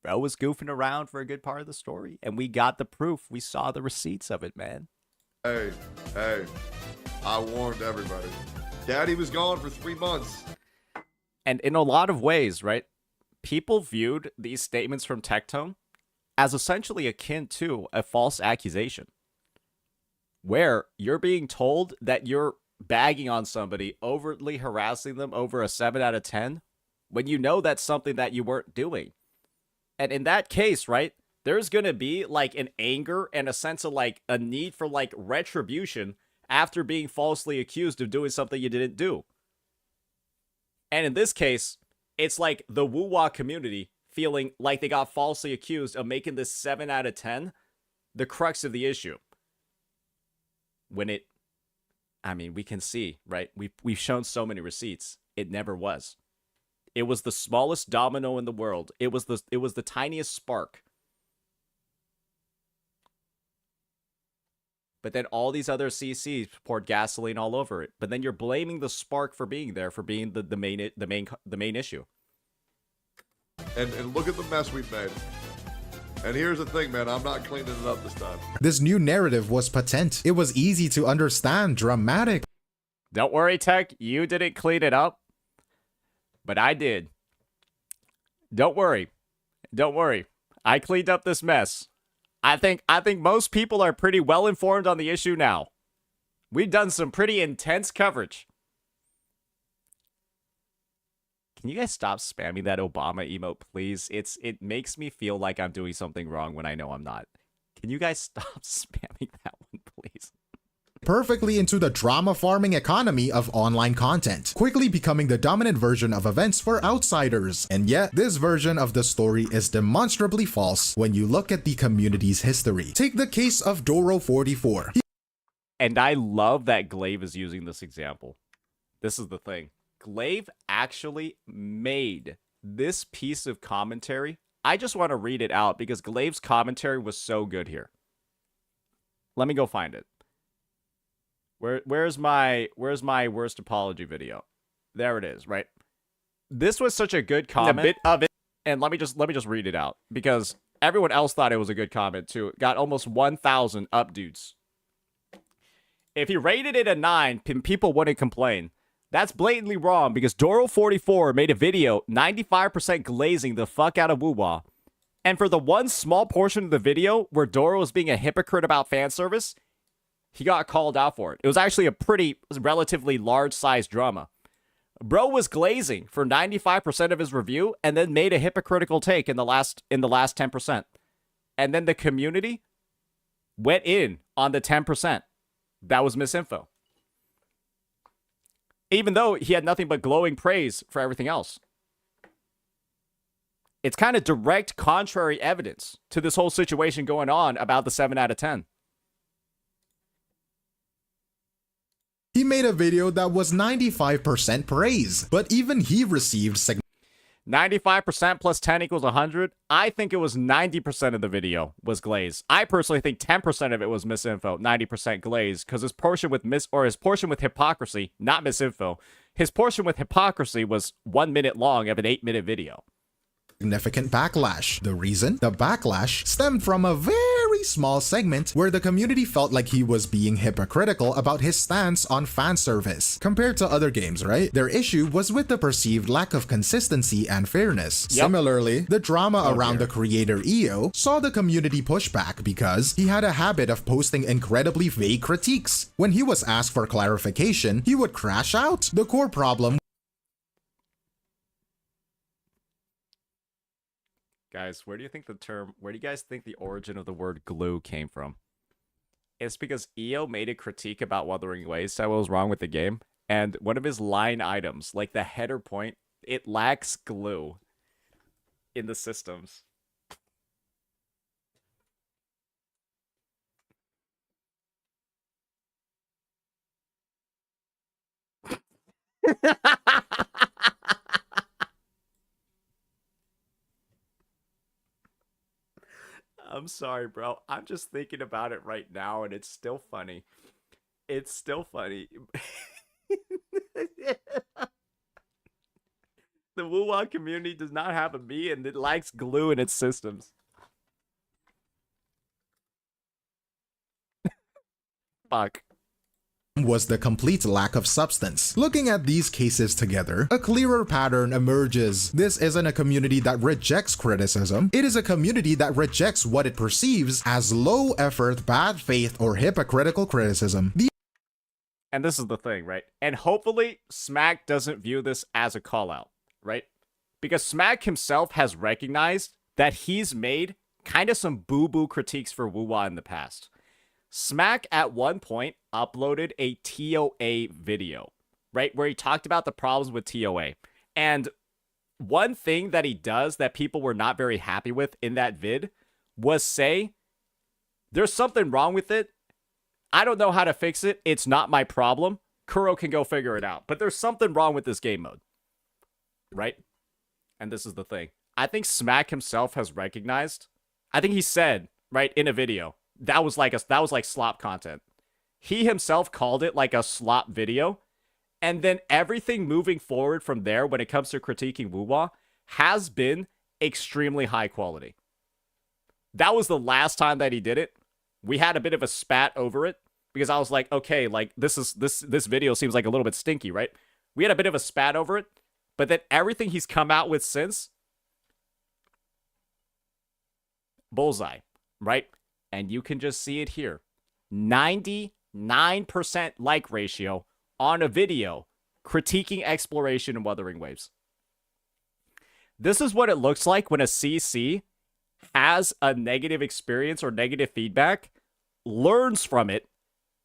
goofing around for a good part of the story, and we got the proof. We saw the receipts of it, man. Hey, I warned everybody. Daddy was gone for 3 months. And in a lot of ways, right, people viewed these statements from Tectone as essentially akin to a false accusation, where you're being told that you're bagging on somebody, overtly harassing them over a 7 out of 10, when you know that's something that you weren't doing. And in that case, right, there's going to be like an anger and a sense of like a need for like retribution after being falsely accused of doing something you didn't do. And in this case, it's like the Wuwa community feeling like they got falsely accused of making this 7 out of 10 the crux of the issue. When it, I mean, we can see, right? We've shown so many receipts. It never was. It was the smallest domino in the world. It was the tiniest spark. But then all these other CCs poured gasoline all over it. But then you're blaming the spark for being there, for being the main issue. And look at the mess we've made. And here's the thing, man, I'm not cleaning it up this time. This new narrative was patent. It was easy to understand, dramatic. Don't worry, Tech, you didn't clean it up, but I did. Don't worry. Don't worry. I cleaned up this mess. I think most people are pretty well informed on the issue now. We've done some pretty intense coverage. Can you guys stop spamming that Obama emote, please? It makes me feel like I'm doing something wrong when I know I'm not. Can you guys stop spamming that one, please? Perfectly into the drama farming economy of online content, quickly becoming the dominant version of events for outsiders. And yet, this version of the story is demonstrably false when you look at the community's history. Take the case of Doro44. And I love that Glaive is using this example. This is the thing. Glaive actually made this piece of commentary. I just want to read it out because Glaive's commentary was so good here. Let me go find it. Where's my worst apology video? There it is, right? This was such a good comment. A bit of it, and let me just read it out because everyone else thought it was a good comment too. It got almost 1,000 updudes. If he rated it a 9, people wouldn't complain. That's blatantly wrong because Doro44 made a video 95% glazing the fuck out of Wuwa. And for the one small portion of the video where Doro was being a hypocrite about fan service, he got called out for it. It was actually a pretty relatively large-sized drama. Bro was glazing for 95% of his review and then made a hypocritical take in the last 10%. And then the community went in on the 10%. That was misinfo. Even though he had nothing but glowing praise for everything else. It's kind of direct contrary evidence to this whole situation going on about the 7 out of 10. He made a video that was 95% praise, but even he received 95% plus 10 equals 100. I think it was 90% of the video was glaze. I personally think 10% of it was misinfo, 90% glaze, because his portion with hypocrisy, not misinfo, his portion with hypocrisy was 1 minute long of an 8-minute video. Significant backlash. The reason? The backlash stemmed from a very very small segment where the community felt like he was being hypocritical about his stance on fan service. Compared to other games, right? Their issue was with the perceived lack of consistency and fairness. Similarly, the drama around the creator EO saw the community push back because he had a habit of posting incredibly vague critiques. When he was asked for clarification, he would crash out. The core problem. Guys, where do you guys think the origin of the word glue came from? It's because EO made a critique about Wuthering Waves, said what was wrong with the game, and one of his line items, like the header point, it lacks glue in the systems. I'm sorry, bro. I'm just thinking about it right now, and it's still funny. It's still funny. The Wuwa community does not have a me, and it lacks glue in its systems. Fuck. Was the complete lack of substance. Looking at these cases together, a clearer pattern emerges. This isn't a community that rejects criticism. It is a community that rejects what it perceives as low effort, bad faith, or hypocritical criticism. And this is the thing, right? And hopefully Smack doesn't view this as a call out, right? Because Smack himself has recognized that he's made kind of some boo-boo critiques for Wuwa in the past. Smack at one point uploaded a TOA video, right? Where he talked about the problems with TOA. And one thing that he does that people were not very happy with in that vid was say, there's something wrong with it. I don't know how to fix it. It's not my problem. Kuro can go figure it out. But there's something wrong with this game mode, right? And this is the thing. I think Smack himself has recognized, I think he said, right, in a video, that was like slop content. He himself called it like a slop video. And then everything moving forward from there when it comes to critiquing Wuwa has been extremely high quality. That was the last time that he did it. We had a bit of a spat over it because I was like, okay, like this video seems like a little bit stinky, right? We had a bit of a spat over it, but then everything he's come out with since, bullseye, right? And you can just see it here. 99% like ratio on a video critiquing exploration and Wuthering Waves. This is what it looks like when a CC has a negative experience or negative feedback, learns from it,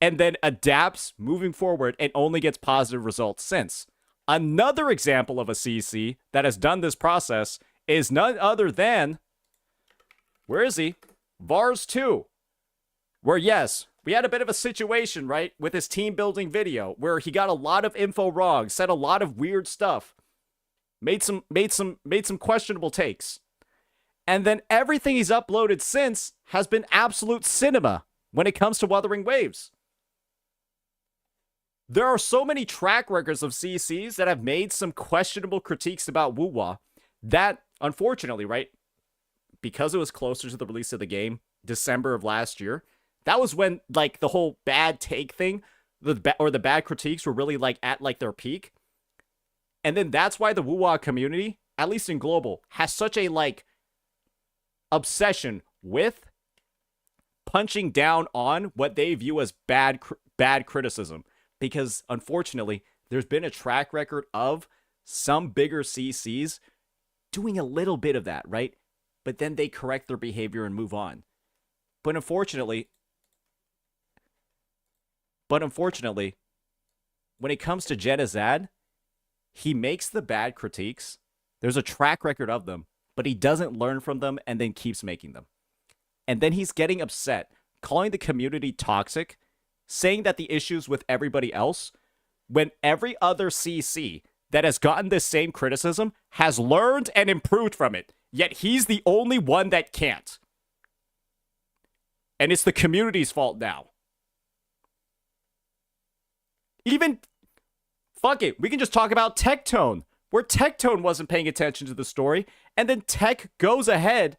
and then adapts moving forward and only gets positive results since. Another example of a CC that has done this process is none other than, where is he? Vars 2, where yes, we had a bit of a situation, right, with his team building video where he got a lot of info wrong, said a lot of weird stuff, made some questionable takes. And then everything he's uploaded since has been absolute cinema when it comes to Wuthering Waves. There are so many track records of CCs that have made some questionable critiques about Wuwa that, unfortunately, right, because it was closer to the release of the game, December of last year, that was when, like, the whole bad take thing, the bad critiques were really, like, at, like, their peak. And then that's why the Wuwa community, at least in global, has such a, like, obsession with punching down on what they view as bad criticism. Because, unfortunately, there's been a track record of some bigger CCs doing a little bit of that, right? But then they correct their behavior and move on. But unfortunately, when it comes to Jedazad, he makes the bad critiques. There's a track record of them, but he doesn't learn from them and then keeps making them. And then he's getting upset, calling the community toxic, saying that the issues with everybody else, when every other CC that has gotten this same criticism has learned and improved from it. Yet he's the only one that can't. And it's the community's fault now. Even, fuck it, we can just talk about Tectone, where Tectone wasn't paying attention to the story, and then Tech goes ahead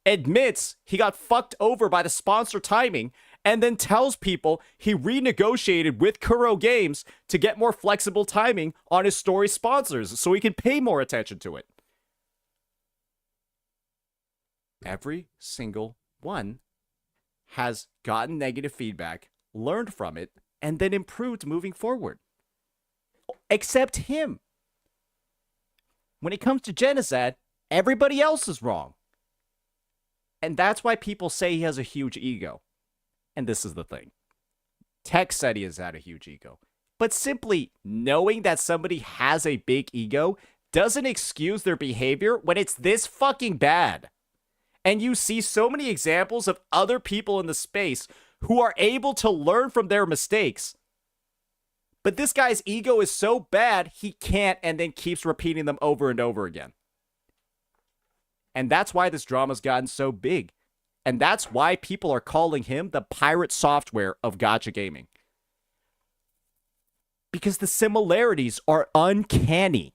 admits he got fucked over by the sponsor timing, and then tells people he renegotiated with Kuro Games to get more flexible timing on his story sponsors so he can pay more attention to it. Every single one has gotten negative feedback, learned from it, and then improved moving forward. Except him. When it comes to Genocide, everybody else is wrong. And that's why people say he has a huge ego. And this is the thing. Tech said he has had a huge ego. But simply knowing that somebody has a big ego doesn't excuse their behavior when it's this fucking bad. And you see so many examples of other people in the space who are able to learn from their mistakes. But this guy's ego is so bad, he can't, and then keeps repeating them over and over again. And that's why this drama's gotten so big. And that's why people are calling him the pirate software of gacha gaming. Because the similarities are uncanny.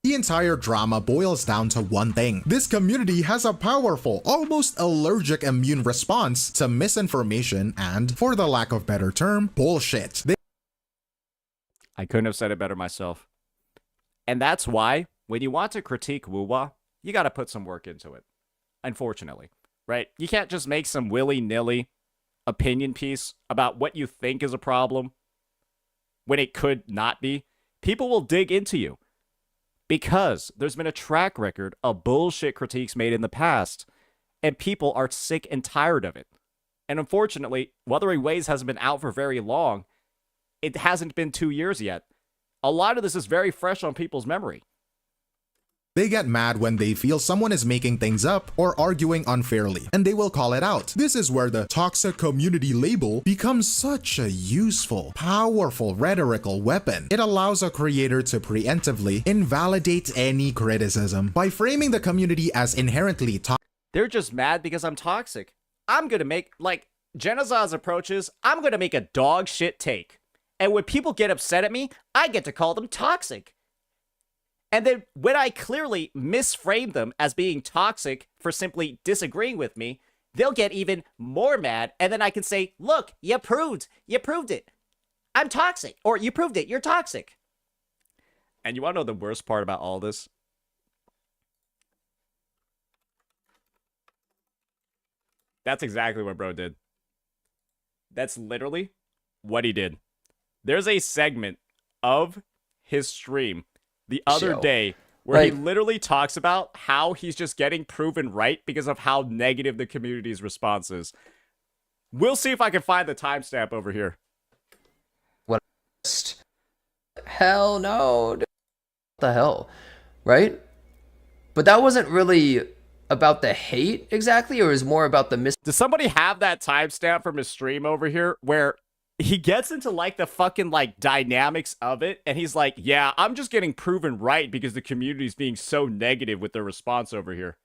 The entire drama boils down to one thing. This community has a powerful, almost allergic immune response to misinformation and, for the lack of better term, bullshit. I couldn't have said it better myself. And that's why, when you want to critique Wuwa, you gotta put some work into it. Unfortunately. Right? You can't just make some willy-nilly opinion piece about what you think is a problem when it could not be. People will dig into you. Because there's been a track record of bullshit critiques made in the past, and people are sick and tired of it. And unfortunately, Wuthering Waves hasn't been out for very long. It hasn't been 2 years yet. A lot of this is very fresh on people's memory. They get mad when they feel someone is making things up or arguing unfairly, and they will call it out. This is where the toxic community label becomes such a useful, powerful rhetorical weapon. It allows a creator to preemptively invalidate any criticism by framing the community as inherently toxic. They're just mad because I'm toxic. I'm gonna make, like, Genazah's approaches, I'm gonna make a dog shit take. And when people get upset at me, I get to call them toxic. And then when I clearly misframe them as being toxic for simply disagreeing with me, they'll get even more mad. And then I can say, look, you proved it. I'm toxic. Or you proved it. You're toxic. And you want to know the worst part about all this? That's exactly what bro did. That's literally what he did. There's a segment of his stream the other day where he literally talks about how he's just getting proven right because of how negative the community's response is. We'll see if I can find the timestamp over here. What? Hell no. Dude. What the hell? Right? But that wasn't really about the hate exactly, or it was more about the Does somebody have that timestamp from his stream over here where he gets into, like, the fucking, like, dynamics of it, and he's like, yeah, I'm just getting proven right because the community's being so negative with their response over here.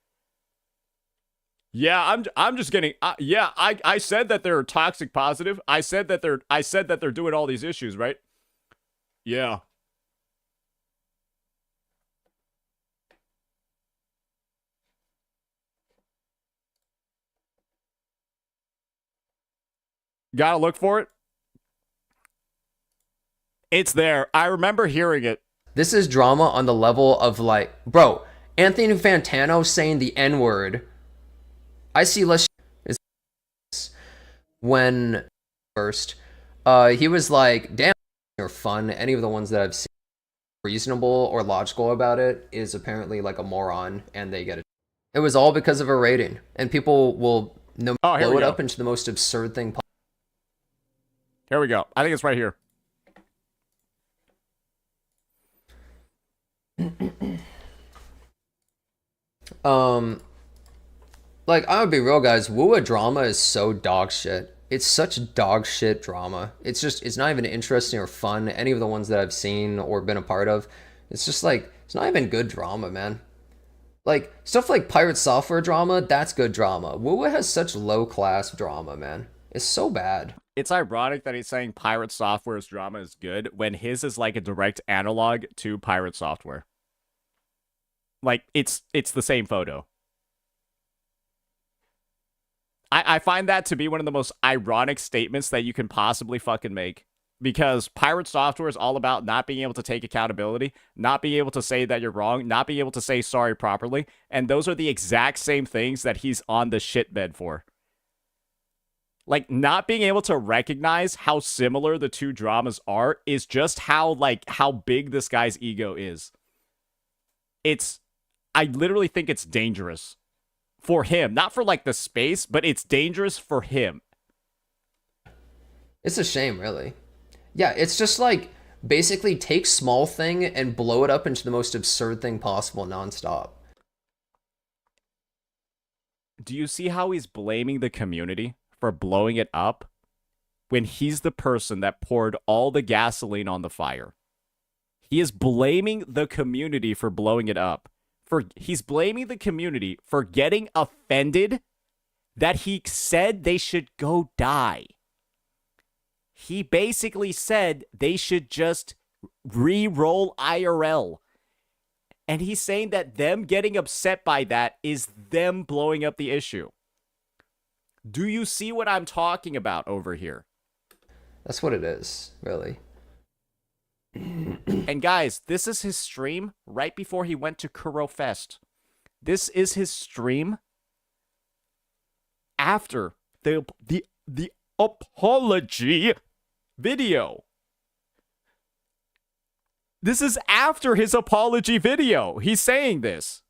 Yeah, I'm just getting, I said that they're toxic positive. I said that they're doing all these issues, right? Yeah. Gotta look for it. It's there. I remember hearing it. This is drama on the level of, like, bro, Anthony Fantano saying the N-word. I see less when first he was like, damn, are fun. Any of the ones that I've seen reasonable or logical about it is apparently like a moron, and they get it. It was all because of a rating, and people will blow it up into the most absurd thing possible. Here we go. I think it's right here. Like, I'm gonna be real, guys. Wuwa drama is so dog shit. It's such dog shit drama. It's not even interesting or fun. Any of the ones that I've seen or been a part of, it's just like, it's not even good drama, man. Like, stuff like Pirate Software drama, that's good drama. Wuwa has such low class drama, man. It's so bad. It's ironic that he's saying Pirate Software's drama is good when his is like a direct analog to Pirate Software. Like, it's the same photo. I find that to be one of the most ironic statements that you can possibly fucking make. Because Pirate Software is all about not being able to take accountability, not being able to say that you're wrong, not being able to say sorry properly. And those are the exact same things that he's on the shitbed for. Like, not being able to recognize how similar the two dramas are is just how big this guy's ego is. I literally think it's dangerous for him. Not for, like, the space, but it's dangerous for him. It's a shame, really. Yeah, it's just like, basically take small thing and blow it up into the most absurd thing possible nonstop. Do you see how he's blaming the community for blowing it up when he's the person that poured all the gasoline on the fire? He is blaming the community for blowing it up. He's blaming the community for getting offended that he said they should go die. He basically said they should just re-roll IRL. And he's saying that them getting upset by that is them blowing up the issue. Do you see what I'm talking about over here? That's what it is, really. And guys, this is his stream right before he went to Kuro Fest. This is his stream after the apology video. This is after his apology video. He's saying this.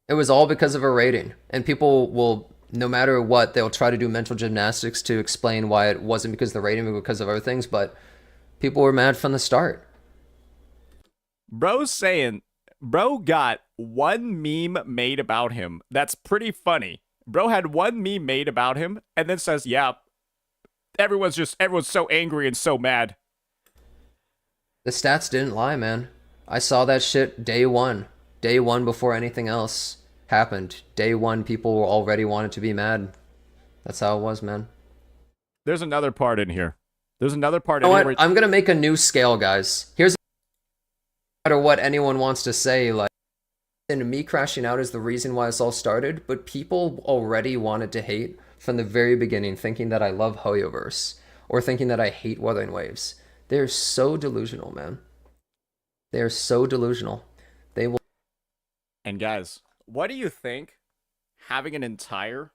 It was all because of a rating. And people will, no matter what, they'll try to do mental gymnastics to explain why it wasn't because of the rating, but because of other things. But people were mad from the start. Bro's saying, bro got one meme made about him. That's pretty funny. Bro had one meme made about him and then says, yeah, everyone's so angry and so mad. The stats didn't lie, man. I saw that shit day one. Day one before anything else happened. Day one, people were already wanted to be mad. That's how it was, man. There's another part in here. There's another part You in know here. what? I'm gonna make a new scale, guys. Here's no matter what anyone wants to say, like, and me crashing out is the reason why this all started, but people already wanted to hate from the very beginning, thinking that I love Hoyoverse or thinking that I hate Wuthering Waves. They're so delusional, man. They're so delusional. They will. And guys, what do you think having an entire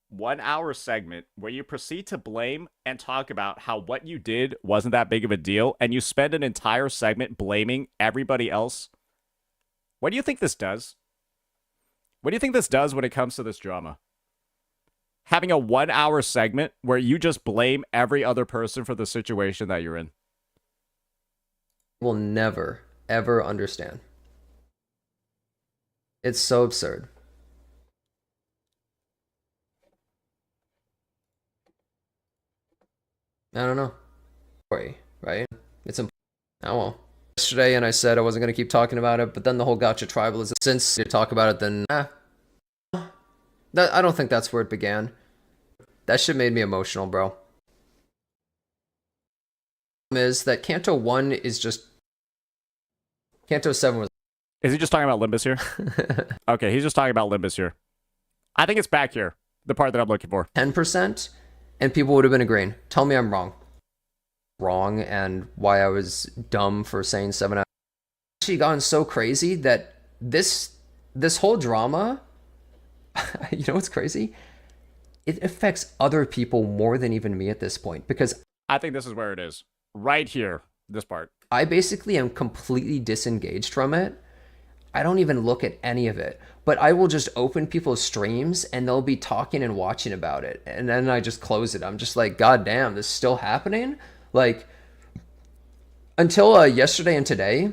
1 hour segment where you proceed to blame and talk about how what you did wasn't that big of a deal, and you spend an entire segment blaming everybody else? What do you think this does? What do you think this does when it comes to this drama? Having a 1 hour segment where you just blame every other person for the situation that you're in. Will never, ever understand. It's so absurd. I don't know. Right? It's important. Oh well. Yesterday, and I said I wasn't going to keep talking about it, but then the whole Gacha tribalism, since you talk about it, then I don't think that's where it began. That shit made me emotional, bro. Is that Kanto 1 is just... Kanto 7 was... Is he just talking about Limbus here? Okay, he's just talking about Limbus here. I think it's back here. The part that I'm looking for. 10%, and people would have been agreeing. Tell me I'm wrong. Wrong, and why I was dumb for saying 7 out. It's actually gotten so crazy that this whole drama... You know what's crazy? It affects other people more than even me at this point, because I think this is where it is. Right here. This part. I basically am completely disengaged from it. I don't even look at any of it. But I will just open people's streams and they'll be talking and watching about it. And then I just close it. I'm just like, God damn, this is still happening? Like, until yesterday and today,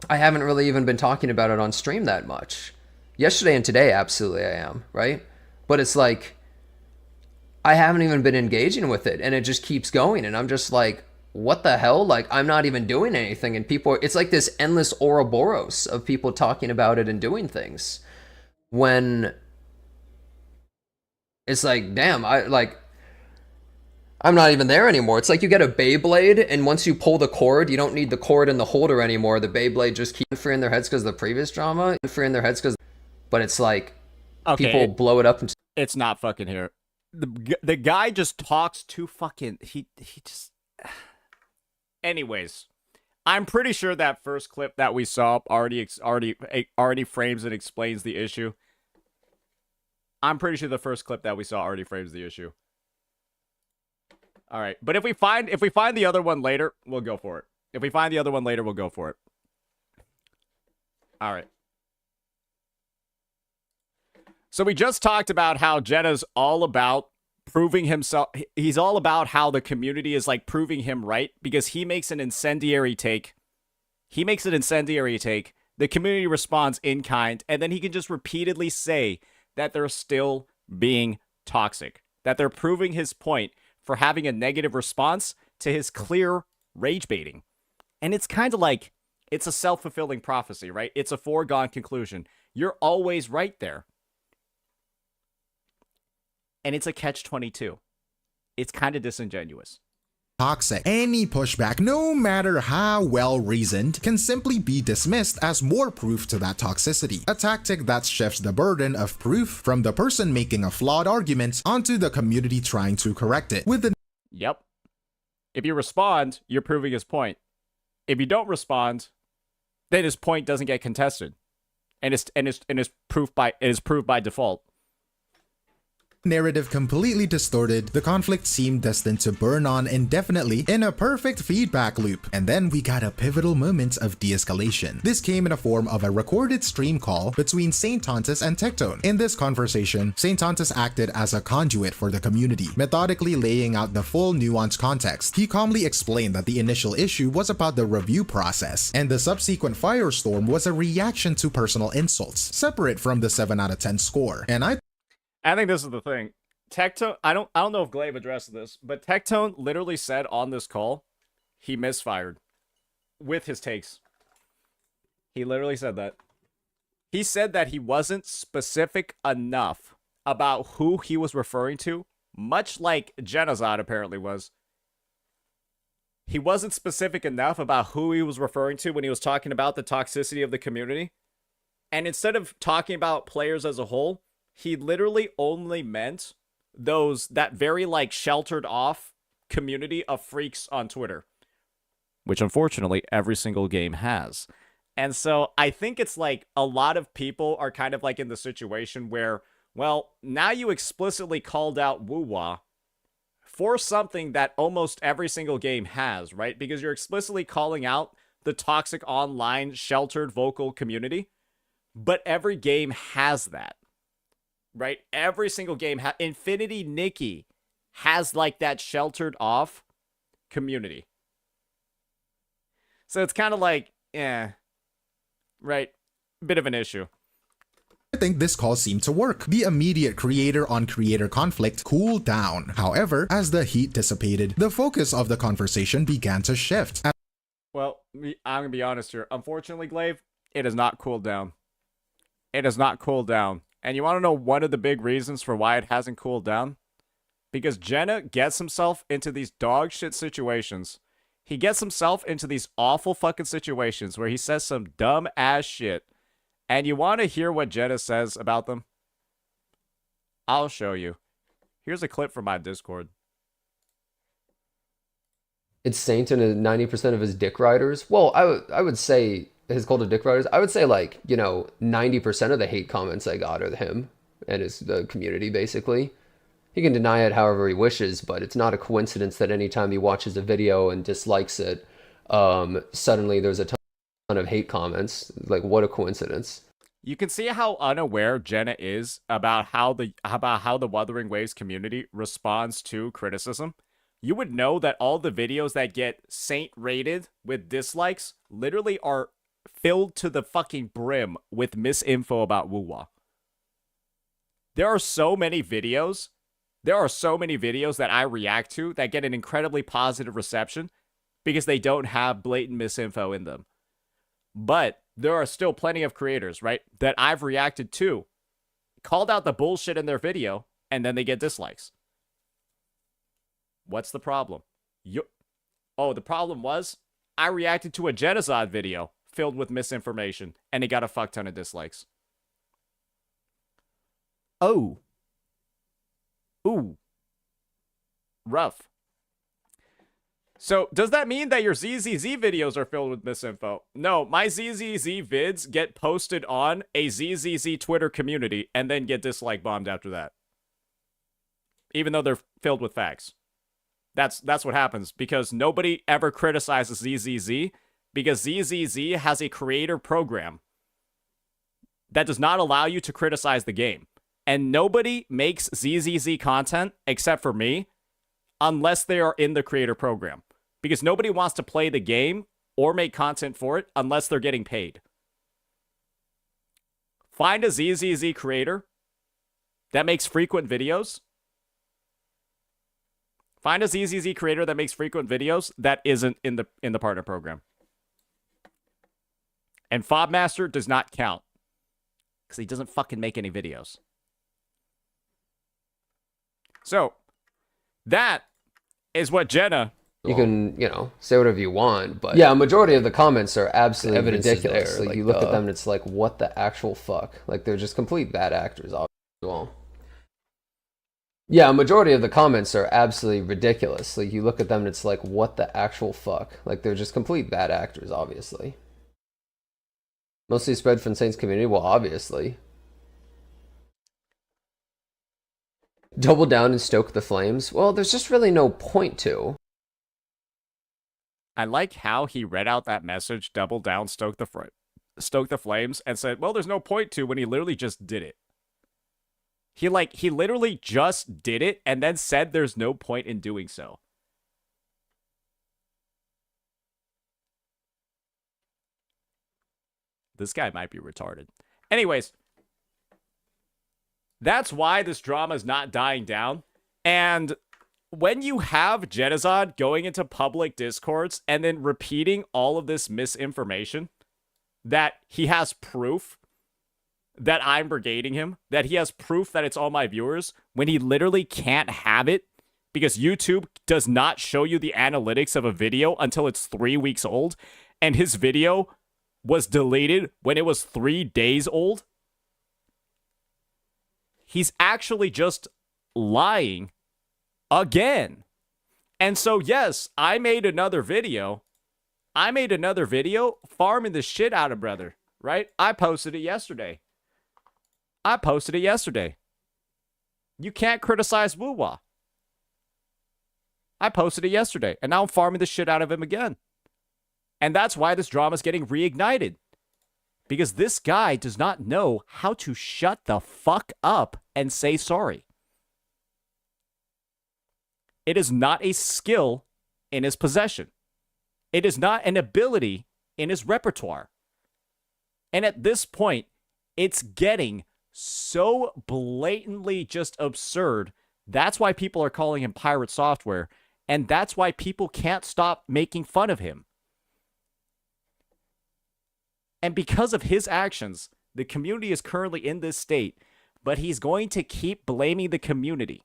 I haven't really even been talking about it on stream that much. Yesterday and today, absolutely I am, right? But it's like, I haven't even been engaging with it, and it just keeps going, and I'm just like, what the hell? Like, I'm not even doing anything, and people, it's like this endless Ouroboros of people talking about it and doing things. When it's like, damn, I'm not even there anymore. It's like you get a Beyblade, and once you pull the cord, you don't need the cord in the holder anymore. The Beyblade just keeps free in their heads because of the previous drama, free in their heads because, but it's like people blow it up. And it's not fucking here. The guy just talks too fucking. He just. Anyways, I'm pretty sure that first clip that we saw already frames and explains the issue. I'm pretty sure the first clip that we saw already frames the issue. All right, but if we find the other one later, we'll go for it. If we find the other one later, we'll go for it. All right. So we just talked about how Jenna's all about proving himself. He's all about how the community is like proving him right because he makes an incendiary take. The community responds in kind, and then he can just repeatedly say that they're still being toxic, that they're proving his point for having a negative response to his clear rage baiting. And it's kind of like, it's a self-fulfilling prophecy, right? It's a foregone conclusion. You're always right there. And it's a catch-22. It's kind of disingenuous. Toxic. Any pushback, no matter how well reasoned, can simply be dismissed as more proof to that toxicity. A tactic that shifts the burden of proof from the person making a flawed argument onto the community trying to correct it. Yep. If you respond, you're proving his point. If you don't respond, then his point doesn't get contested. And it's proved by default. Narrative completely distorted, the conflict seemed destined to burn on indefinitely in a perfect feedback loop. And then we got a pivotal moment of de-escalation. This came in the form of a recorded stream call between Saint Tontus and Tectone. In this conversation, Saint Tontus acted as a conduit for the community, methodically laying out the full nuanced context. He calmly explained that the initial issue was about the review process, and the subsequent firestorm was a reaction to personal insults, separate from the 7 out of 10 score. And I think this is the thing. Tectone, I don't know if Glaive addressed this, but Tectone literally said on this call, he misfired with his takes. He literally said that. He said that he wasn't specific enough about who he was referring to, much like Genozod apparently was. He wasn't specific enough about who he was referring to when he was talking about the toxicity of the community. And instead of talking about players as a whole, he literally only meant that very like sheltered off community of freaks on Twitter, which unfortunately every single game has. And so I think it's like a lot of people are kind of like in the situation where, well, now you explicitly called out Wuwa for something that almost every single game has, right? Because you're explicitly calling out the toxic online sheltered vocal community, but every game has that. Right? Every single game, Infinity Nikki has like that sheltered off community. So it's kind of like, right? Bit of an issue. I think this call seemed to work. The immediate creator-on-creator conflict cooled down. However, as the heat dissipated, the focus of the conversation began to shift. Well, I'm going to be honest here. Unfortunately, Glaive, it has not cooled down. It has not cooled down. And you want to know one of the big reasons for why it hasn't cooled down? Because Jenna gets himself into these dog shit situations. He gets himself into these awful fucking situations where he says some dumb ass shit. And you want to hear what Jenna says about them? I'll show you. Here's a clip from my Discord. It's Saint and 90% of his dick riders. Well, I would say his cult of dick riders. I would say like, 90% of the hate comments I got are him and the community basically. He can deny it however he wishes, but it's not a coincidence that anytime he watches a video and dislikes it, suddenly there's a ton of hate comments. Like, what a coincidence. You can see how unaware Jenna is about how the Wuthering Waves community responds to criticism. You would know that all the videos that get Saint rated with dislikes literally are filled to the fucking brim with misinfo about Wuwa. There are so many videos that I react to that get an incredibly positive reception because they don't have blatant misinfo in them. But there are still plenty of creators, right, that I've reacted to, called out the bullshit in their video, and then they get dislikes. What's the problem? Oh, the problem was I reacted to a genocide video filled with misinformation, and it got a fuck ton of dislikes. Oh. Ooh. Rough. So, does that mean that your ZZZ videos are filled with misinfo? No, my ZZZ vids get posted on a ZZZ Twitter community and then get dislike bombed after that. Even though they're filled with facts. That's what happens, because nobody ever criticizes ZZZ, because ZZZ has a creator program that does not allow you to criticize the game. And nobody makes ZZZ content, except for me, unless they are in the creator program. Because nobody wants to play the game or make content for it unless they're getting paid. Find a ZZZ creator that makes frequent videos. Find a ZZZ creator that makes frequent videos that isn't in the partner program. And Fobmaster does not count, because he doesn't fucking make any videos. So, that is what Jenna... You can, say whatever you want, but yeah, a majority of the comments are absolutely ridiculous. Like, you look at them and it's like, what the actual fuck? Like, they're just complete bad actors, obviously. Well, yeah, a majority of the comments are absolutely ridiculous. Like, you look at them and it's like, what the actual fuck? Like, they're just complete bad actors, obviously. Mostly spread from Saints community? Well, obviously. Double down and stoke the flames? Well, there's just really no point to. I like how he read out that message, double down, stoke the flames, and said, well, there's no point to, when he literally just did it. He literally just did it and then said there's no point in doing so. This guy might be retarded. Anyways, that's why this drama is not dying down. And when you have Genocide going into public discords and then repeating all of this misinformation, that he has proof that I'm brigading him, that he has proof that it's all my viewers, when he literally can't have it because YouTube does not show you the analytics of a video until it's 3 weeks old, and his video was deleted when it was 3 days old, he's actually just lying again. And so, yes, I made another video farming the shit out of brother, right? I posted it yesterday. You can't criticize Wuwa. I posted it yesterday, and now I'm farming the shit out of him again. And that's why this drama is getting reignited. Because this guy does not know how to shut the fuck up and say sorry. It is not a skill in his possession. It is not an ability in his repertoire. And at this point, it's getting so blatantly just absurd. That's why people are calling him pirate software. And that's why people can't stop making fun of him. And because of his actions, the community is currently in this state. But he's going to keep blaming the community.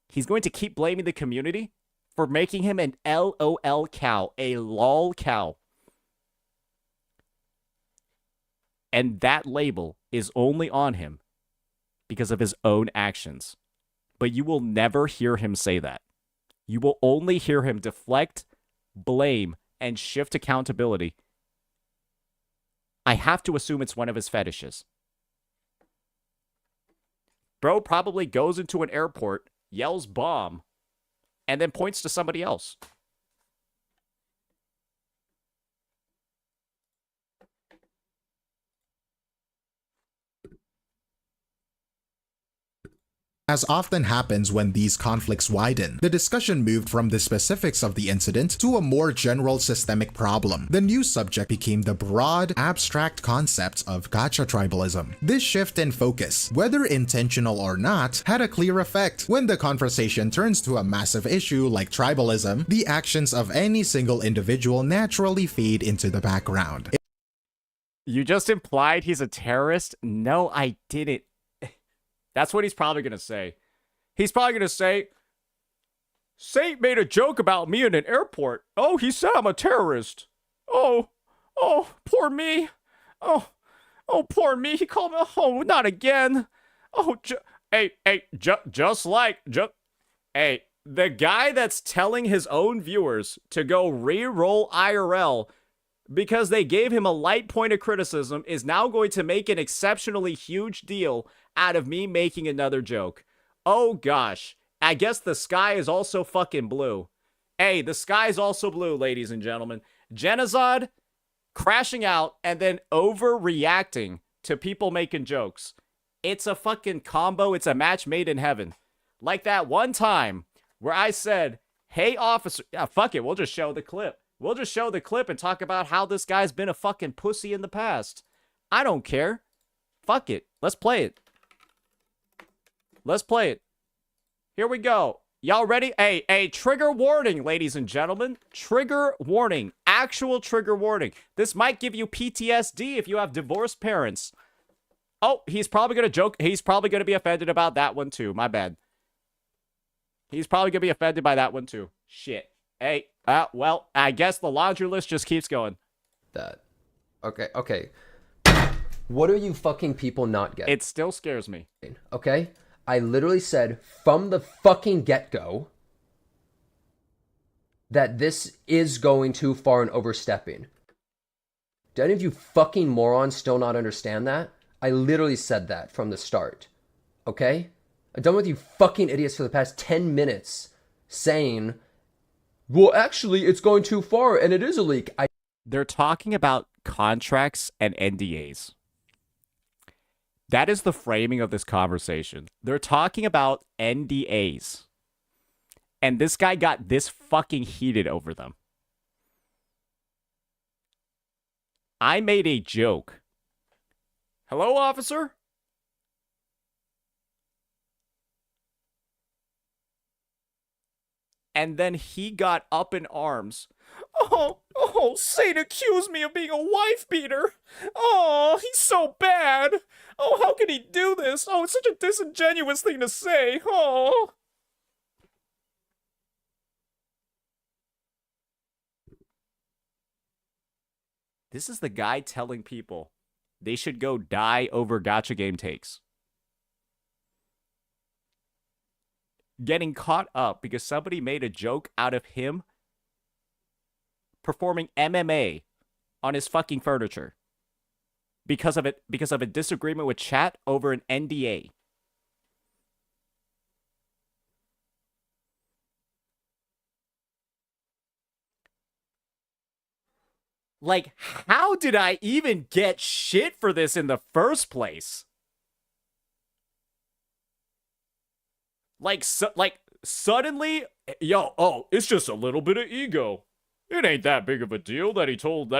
He's going to keep blaming the community for making him an LOL cow, a lol cow. And that label is only on him because of his own actions. But you will never hear him say that. You will only hear him deflect, blame, and shift accountability. I have to assume it's one of his fetishes. Bro probably goes into an airport, yells bomb, and then points to somebody else. As often happens when these conflicts widen, the discussion moved from the specifics of the incident to a more general systemic problem. The new subject became the broad, abstract concept of gacha tribalism. This shift in focus, whether intentional or not, had a clear effect. When the conversation turns to a massive issue like tribalism, the actions of any single individual naturally fade into the background. You just implied he's a terrorist? No, I didn't. That's what he's probably going to say. He's probably going to say, Saint made a joke about me in an airport. Oh, he said I'm a terrorist. Oh, poor me. Oh, poor me. He called me. Oh, not again. Oh, hey, the guy that's telling his own viewers to go re-roll IRL because they gave him a light point of criticism is now going to make an exceptionally huge deal out of me making another joke. Oh, gosh. I guess the sky is also fucking blue. Hey, the sky is also blue, ladies and gentlemen. Genocide, crashing out, and then overreacting to people making jokes. It's a fucking combo. It's a match made in heaven. Like that one time where I said, hey, officer. Yeah, fuck it. We'll just show the clip. We'll just show the clip and talk about how this guy's been a fucking pussy in the past. I don't care. Fuck it. Let's play it. Let's play it. Here we go. Y'all ready? Hey, trigger warning, ladies and gentlemen. Trigger warning. Actual trigger warning. This might give you PTSD if you have divorced parents. Oh, he's probably going to joke. He's probably going to be offended about that one too. My bad. He's probably going to be offended by that one too. Shit. Hey, well, I guess the laundry list just keeps going. That. Okay. What are you fucking people not getting? It still scares me. Okay? I literally said from the fucking get-go that this is going too far and overstepping. Do any of you fucking morons still not understand that? I literally said that from the start. Okay? I'm done with you fucking idiots for the past 10 minutes saying, well, actually, it's going too far and it is a leak. They're talking about contracts and NDAs. That is the framing of this conversation. They're talking about NDAs. And this guy got this fucking heated over them. I made a joke. Hello, officer? And then he got up in arms. Oh, Saint accused me of being a wife beater. Oh, he's so bad. Oh, how can he do this? Oh, it's such a disingenuous thing to say. Oh. This is the guy telling people they should go die over gacha game takes. Getting caught up because somebody made a joke out of him performing MMA on his fucking furniture because of a disagreement with chat over an NDA. Like, how did I even get shit for this in the first place? Like suddenly, it's just a little bit of ego. It ain't that big of a deal that he told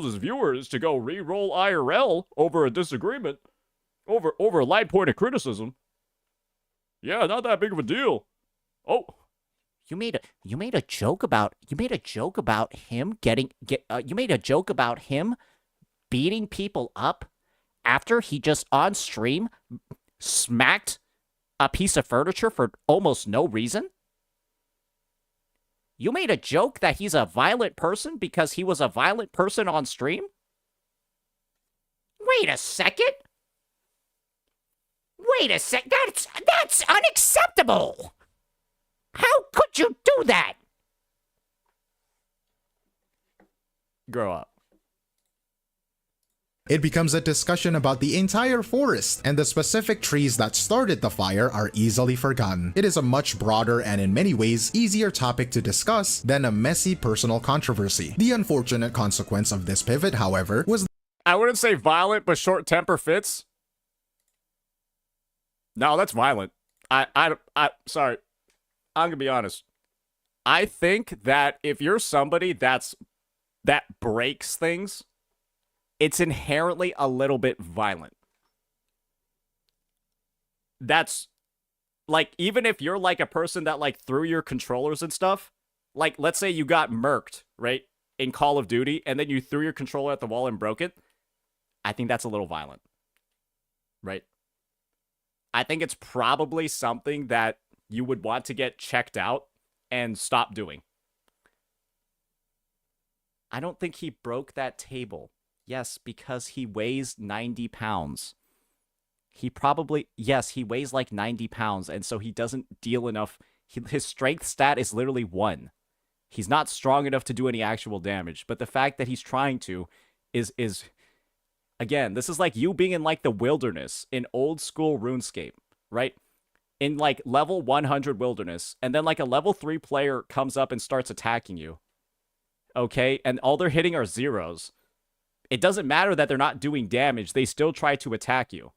his viewers to go re-roll IRL over a disagreement, over a light point of criticism. Yeah, not that big of a deal. Oh, you made a joke about him beating people up after he just on stream smacked a piece of furniture for almost no reason? You made a joke that he's a violent person because he was a violent person on stream? Wait a second. That's unacceptable. How could you do that? Grow up. It becomes a discussion about the entire forest, and the specific trees that started the fire are easily forgotten. It is a much broader and in many ways easier topic to discuss than a messy personal controversy. The unfortunate consequence of this pivot, however, was I wouldn't say violent, but short temper fits. No, that's violent. I sorry. I'm gonna be honest. I think that if you're somebody that breaks things, it's inherently a little bit violent. That's like, even if you're like a person that like threw your controllers and stuff, like let's say you got murked, right, in Call of Duty, and then you threw your controller at the wall and broke it, I think that's a little violent, right? I think it's probably something that you would want to get checked out and stop doing. I don't think he broke that table. Yes, because he weighs 90 pounds. He probably, yes, he weighs like 90 pounds, and so he doesn't deal enough. His strength stat is literally 1. He's not strong enough to do any actual damage, but the fact that he's trying to is again, this is like you being in like the wilderness in old school RuneScape, right? In like level 100 wilderness, and then like a level 3 player comes up and starts attacking you. Okay, and all they're hitting are zeros. It doesn't matter that they're not doing damage, they still try to attack you.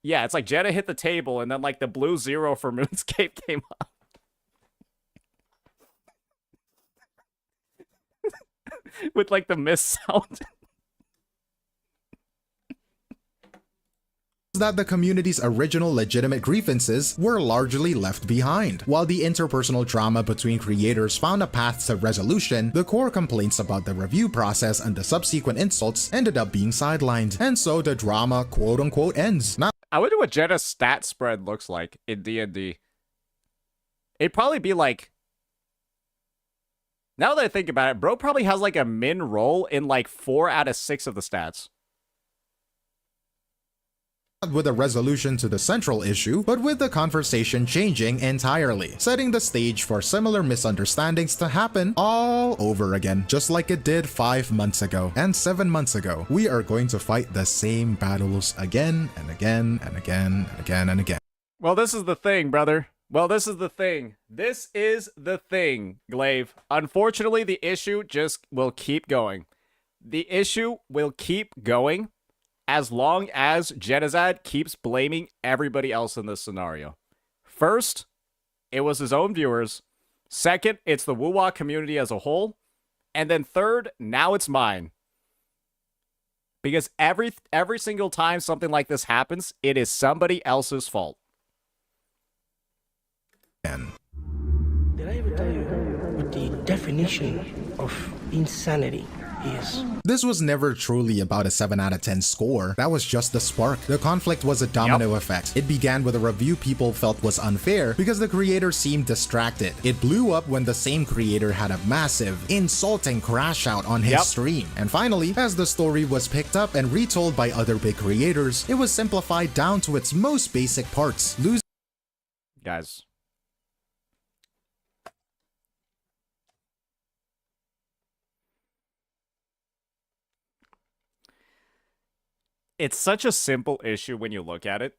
Yeah, it's like Jenna hit the table, and then like the blue 0 for RuneScape came up. With like the miss sound. That the community's original legitimate grievances were largely left behind. While the interpersonal drama between creators found a path to resolution, the core complaints about the review process and the subsequent insults ended up being sidelined, and so the drama quote-unquote ends. Now, I wonder what Jenna's stat spread looks like in D&D. It'd probably be like... Now that I think about it, bro probably has like a min roll in like 4 out of 6 of the stats. not with a resolution to the central issue, but with the conversation changing entirely, setting the stage for similar misunderstandings to happen all over again, just like it did 5 months ago and 7 months ago. We are going to fight the same battles again and again and again and again and again. Well, this is the thing, brother. Well, this is the thing. This is the thing, Glaive. Unfortunately, the issue just will keep going. The issue will keep going as long as Genizad keeps blaming everybody else in this scenario. First, it was his own viewers. Second, it's the Wuwa community as a whole. And then third, now it's mine. Because every single time something like this happens, it is somebody else's fault. Did I ever tell you what the definition of insanity is? This was never truly about a 7 out of 10 score. That was just the spark. The conflict was a domino effect. It began with a review people felt was unfair because the creator seemed distracted. It blew up when the same creator had a massive, insulting crash out on his stream. And finally, as the story was picked up and retold by other big creators, it was simplified down to its most basic parts. Guys. It's such a simple issue when you look at it,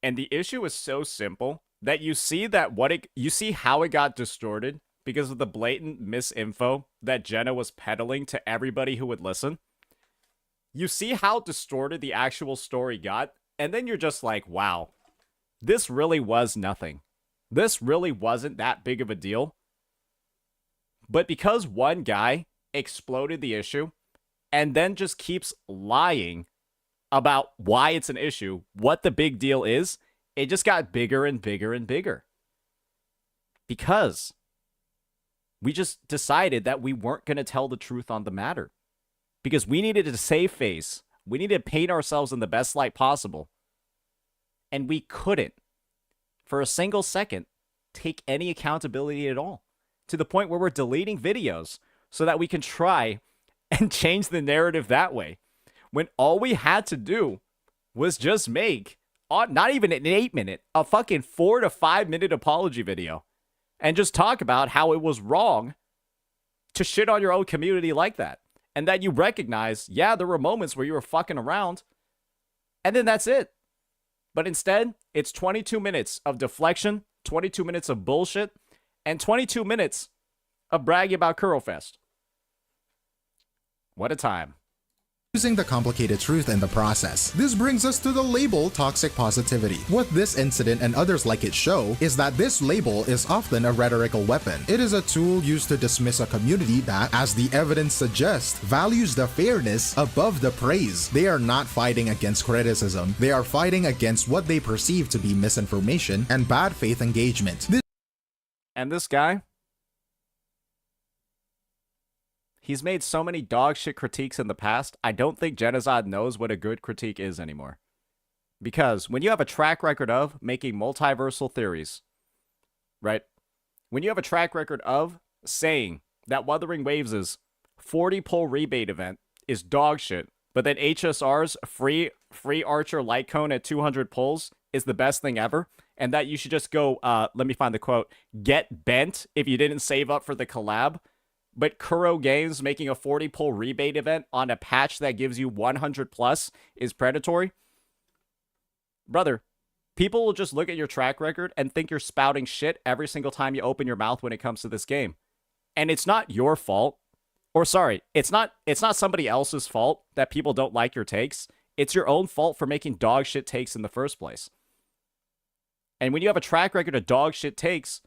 and the issue is so simple that you see that you see how it got distorted because of the blatant misinfo that Jenna was peddling to everybody who would listen. You see how distorted the actual story got, and then you're just like, wow, this really was nothing. This really wasn't that big of a deal. But because one guy exploded the issue and then just keeps lying about why it's an issue, what the big deal is, it just got bigger and bigger and bigger. Because we just decided that we weren't going to tell the truth on the matter. Because we needed to save face. We needed to paint ourselves in the best light possible. And we couldn't, for a single second, take any accountability at all. To the point where we're deleting videos so that we can try and change the narrative that way. When all we had to do was just make, not even an 8-minute, a fucking 4 to 5 minute apology video. And just talk about how it was wrong to shit on your own community like that. And that you recognize, yeah, there were moments where you were fucking around. And then that's it. But instead, it's 22 minutes of deflection, 22 minutes of bullshit, and 22 minutes of bragging about Kurofest. What a time. Using the complicated truth in the process. This brings us to the label toxic positivity. What this incident and others like it show is that this label is often a rhetorical weapon. It is a tool used to dismiss a community that, as the evidence suggests, values the fairness above the praise. They are not fighting against criticism. They are fighting against what they perceive to be misinformation and bad faith engagement. And this guy? He's made so many dog shit critiques in the past, I don't think Genizad knows what a good critique is anymore. Because when you have a track record of making multiversal theories, right? When you have a track record of saying that Wuthering Waves' 40 pull rebate event is dog shit, but then HSR's free Archer light cone at 200 pulls is the best thing ever, and that you should just go, let me find the quote, get bent if you didn't save up for the collab, but Kuro Games making a 40 pull rebate event on a patch that gives you 100 plus is predatory. Brother, people will just look at your track record and think you're spouting shit every single time you open your mouth when it comes to this game. And it's not your fault. Or sorry, it's not somebody else's fault that people don't like your takes. It's your own fault for making dog shit takes in the first place. And when you have a track record of dog shit takes,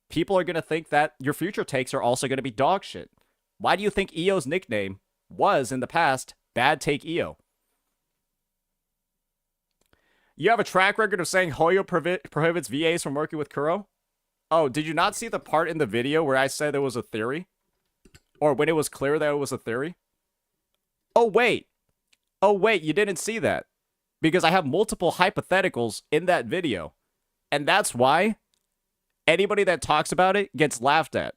people are going to think that your future takes are also going to be dog shit. Why do you think EO's nickname was, in the past, Bad Take EO? You have a track record of saying Hoyo prohibits VAs from working with Kuro? Oh, did you not see the part in the video where I said there was a theory? Or when it was clear that it was a theory? Oh, wait. Oh, wait, you didn't see that. Because I have multiple hypotheticals in that video. And that's why anybody that talks about it gets laughed at.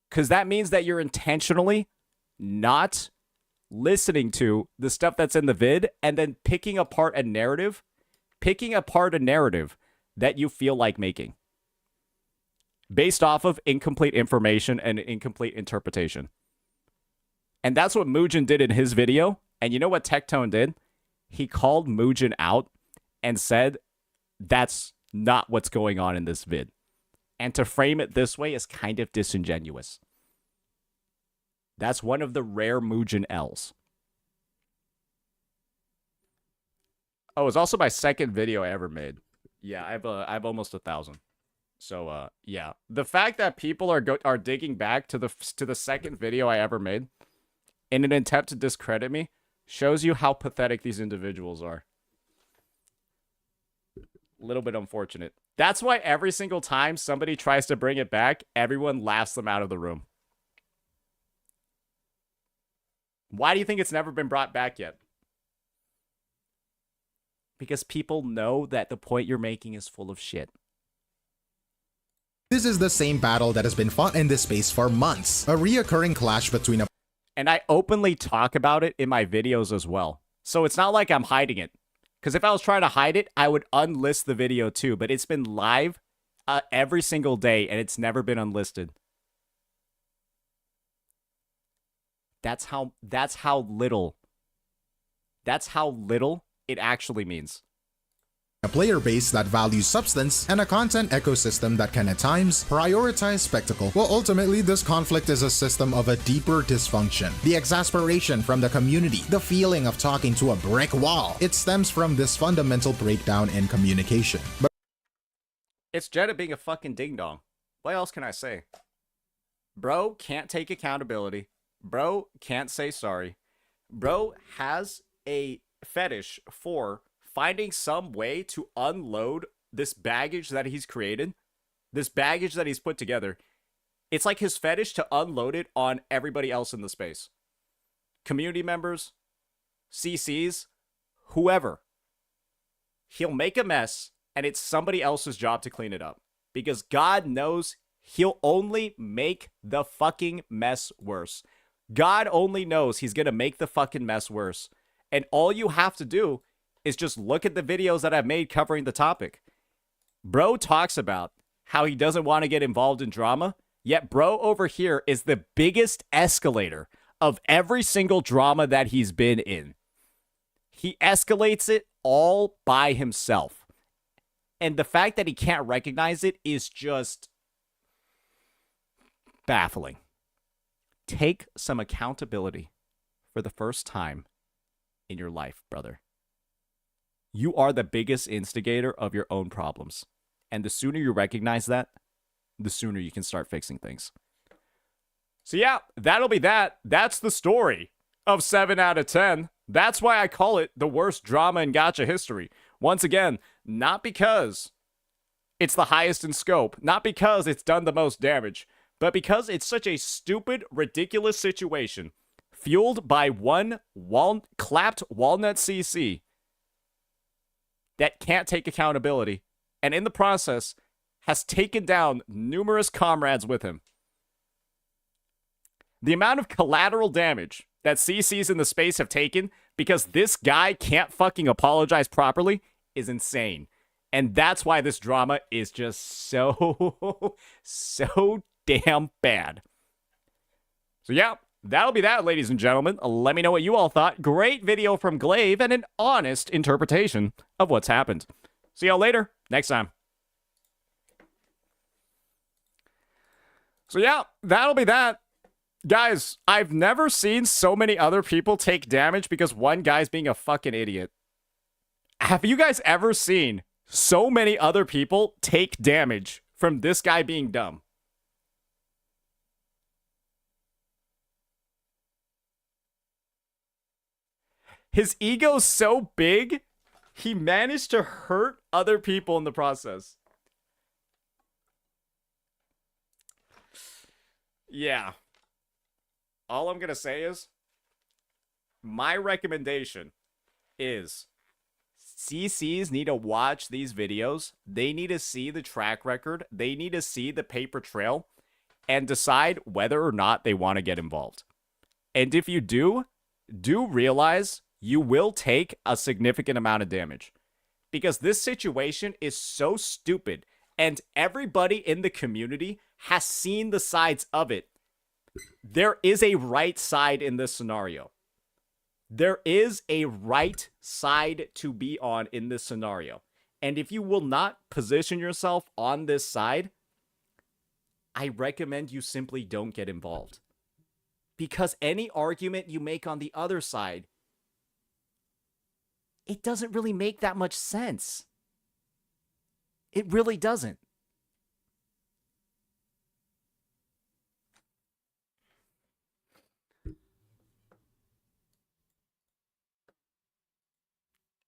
Because that means that you're intentionally not listening to the stuff that's in the vid and then picking apart a narrative that you feel like making based off of incomplete information and incomplete interpretation. And that's what Mugen did in his video. And you know what Tectone did? He called Mugen out and said, that's not what's going on in this vid. And to frame it this way is kind of disingenuous. That's one of the rare Mugen L's. Oh, it's also my second video I ever made. Yeah, I have almost 1,000. So yeah, the fact that people are digging back to the second video I ever made in an attempt to discredit me shows you how pathetic these individuals are. A little bit unfortunate. That's why every single time somebody tries to bring it back, everyone laughs them out of the room. Why do you think it's never been brought back yet? Because people know that the point you're making is full of shit. This is the same battle that has been fought in this space for months. A reoccurring clash between a... And I openly talk about it in my videos as well. So it's not like I'm hiding it. Because if I was trying to hide it, I would unlist the video too. But it's been live every single day and it's never been unlisted. That's how little it actually means. A player base that values substance and a content ecosystem that can at times prioritize spectacle. Well, ultimately, this conflict is a system of a deeper dysfunction. The exasperation from the community, the feeling of talking to a brick wall, it stems from this fundamental breakdown in communication. But it's Jeddah being a fucking ding-dong. What else can I say? Bro can't take accountability. Bro can't say sorry. Bro has a fetish for finding some way to unload this baggage that he's created, this baggage that he's put together. It's like his fetish to unload it on everybody else in the space. Community members, CCs, whoever. He'll make a mess, and it's somebody else's job to clean it up. Because God knows he'll only make the fucking mess worse. God only knows he's gonna make the fucking mess worse. And all you have to do is just look at the videos that I've made covering the topic. Bro talks about how he doesn't want to get involved in drama, yet bro over here is the biggest escalator of every single drama that he's been in. He escalates it all by himself. And the fact that he can't recognize it is just baffling. Take some accountability for the first time in your life, brother. You are the biggest instigator of your own problems. And the sooner you recognize that, the sooner you can start fixing things. So yeah, that'll be that. That's the story of 7 out of 10. That's why I call it the worst drama in gacha history. Once again, not because it's the highest in scope, not because it's done the most damage, but because it's such a stupid, ridiculous situation fueled by one clapped walnut CC that can't take accountability, and in the process has taken down numerous comrades with him. The amount of collateral damage that CCs in the space have taken because this guy can't fucking apologize properly is insane. And that's why this drama is just so, so damn bad. So yeah, that'll be that, ladies and gentlemen. Let me know what you all thought. Great video from Glaive and an honest interpretation of what's happened. See y'all later, next time. So yeah, that'll be that. Guys, I've never seen so many other people take damage because one guy's being a fucking idiot. Have you guys ever seen so many other people take damage from this guy being dumb? His ego's so big, he managed to hurt other people in the process. Yeah. All I'm going to say is, my recommendation is CCs need to watch these videos. They need to see the track record. They need to see the paper trail and decide whether or not they want to get involved. And if you do realize you will take a significant amount of damage. Because this situation is so stupid and everybody in the community has seen the sides of it. There is a right side in this scenario. There is a right side to be on in this scenario. And if you will not position yourself on this side, I recommend you simply don't get involved. Because any argument you make on the other side, it doesn't really make that much sense. It really doesn't.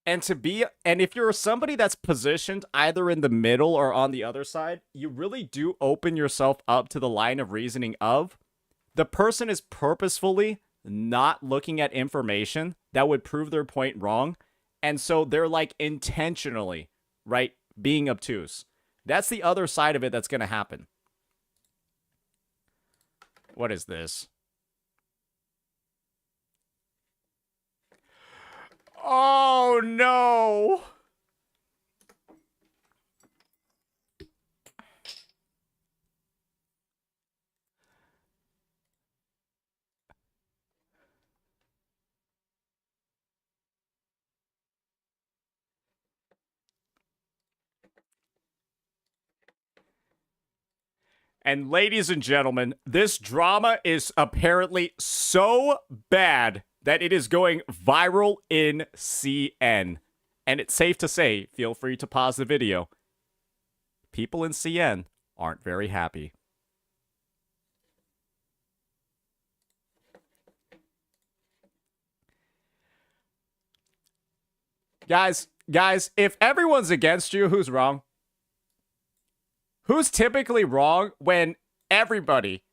And if you're somebody that's positioned either in the middle or on the other side, you really do open yourself up to the line of reasoning of the person is purposefully not looking at information that would prove their point wrong. And so they're like intentionally, right, being obtuse. That's the other side of it that's going to happen. What is this? Oh, no. And ladies and gentlemen, this drama is apparently so bad that it is going viral in CN. And it's safe to say, feel free to pause the video, people in CN aren't very happy. Guys, if everyone's against you, who's wrong? Who's typically wrong when everybody,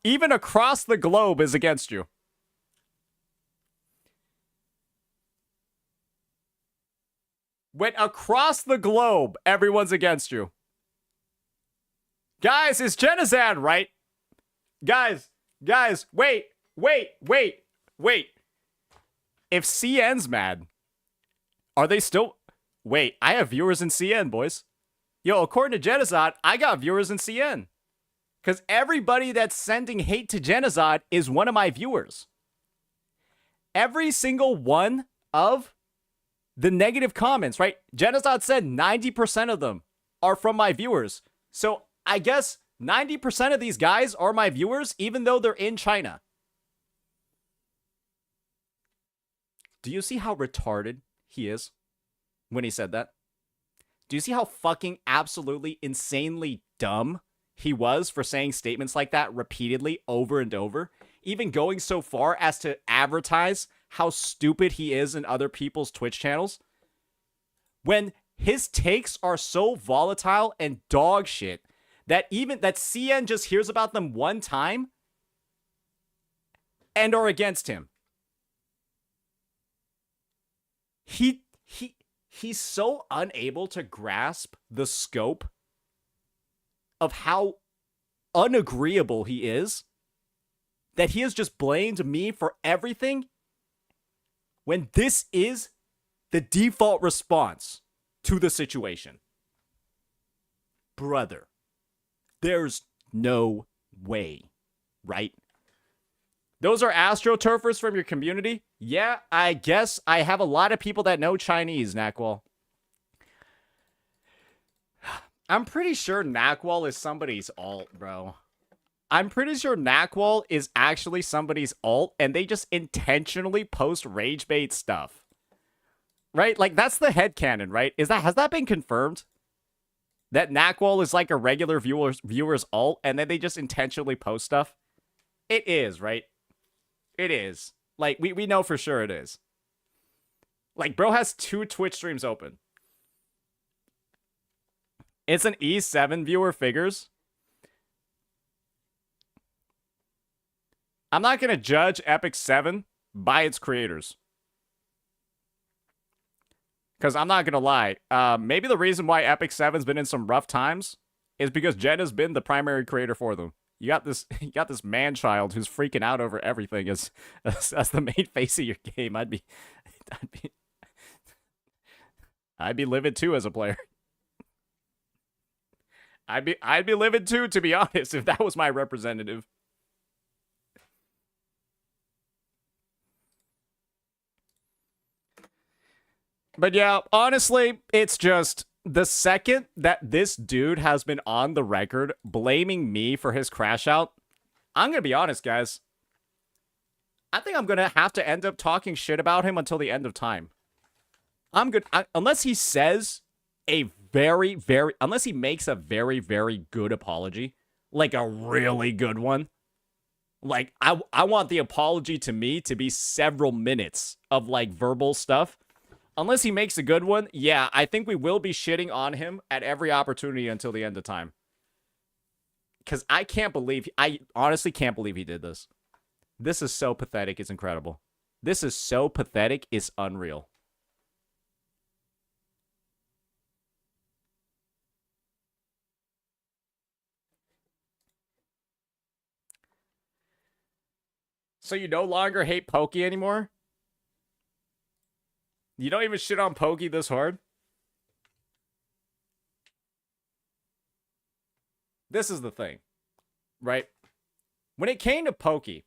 even across the globe, is against you? When across the globe, everyone's against you. Guys, is Genocide right? Guys, wait. If CN's mad, are they still... Wait, I have viewers in CN, boys. Yo, according to Genocide, I got viewers in CN. Because everybody that's sending hate to Genocide is one of my viewers. Every single one of the negative comments, right? Genocide said 90% of them are from my viewers. So I guess 90% of these guys are my viewers, even though they're in China. Do you see how retarded he is when he said that? Do you see how fucking absolutely insanely dumb he was for saying statements like that repeatedly over and over? Even going so far as to advertise how stupid he is in other people's Twitch channels? When his takes are so volatile and dog shit that CN just hears about them one time and are against him. he's so unable to grasp the scope of how unagreeable he is that he has just blamed me for everything when this is the default response to the situation. Brother, there's no way, right? Those are astroturfers from your community? Yeah, I guess I have a lot of people that know Chinese, Nakwal. I'm pretty sure Nakwal is somebody's alt, bro. I'm pretty sure Nakwal is actually somebody's alt, and they just intentionally post rage bait stuff. Right? Like, that's the headcanon, right? Has that been confirmed? That Nakwal is like a regular viewer's alt, and then they just intentionally post stuff? It is, right? It is. Like, we know for sure it is. Like, bro has 2 Twitch streams open. It's an E7 viewer figures. I'm not going to judge Epic 7 by its creators. Because I'm not going to lie. Maybe the reason why Epic 7's been in some rough times is because Jenna's been the primary creator for them. You got this man-child who's freaking out over everything as the main face of your game. I'd be livid too as a player. I'd be livid too, to be honest, if that was my representative. But yeah, honestly, it's just the second that this dude has been on the record blaming me for his crash out, I'm going to be honest, guys. I think I'm going to have to end up talking shit about him until the end of time. Unless he says unless he makes a very, very good apology, like a really good one. Like, I want the apology to me to be several minutes of, like, verbal stuff. Unless he makes a good one, yeah, I think we will be shitting on him at every opportunity until the end of time. Because I honestly can't believe he did this. This is so pathetic, it's incredible. This is so pathetic, it's unreal. So you no longer hate Pokey anymore? You don't even shit on Pokey this hard? This is the thing, right? When it came to Pokey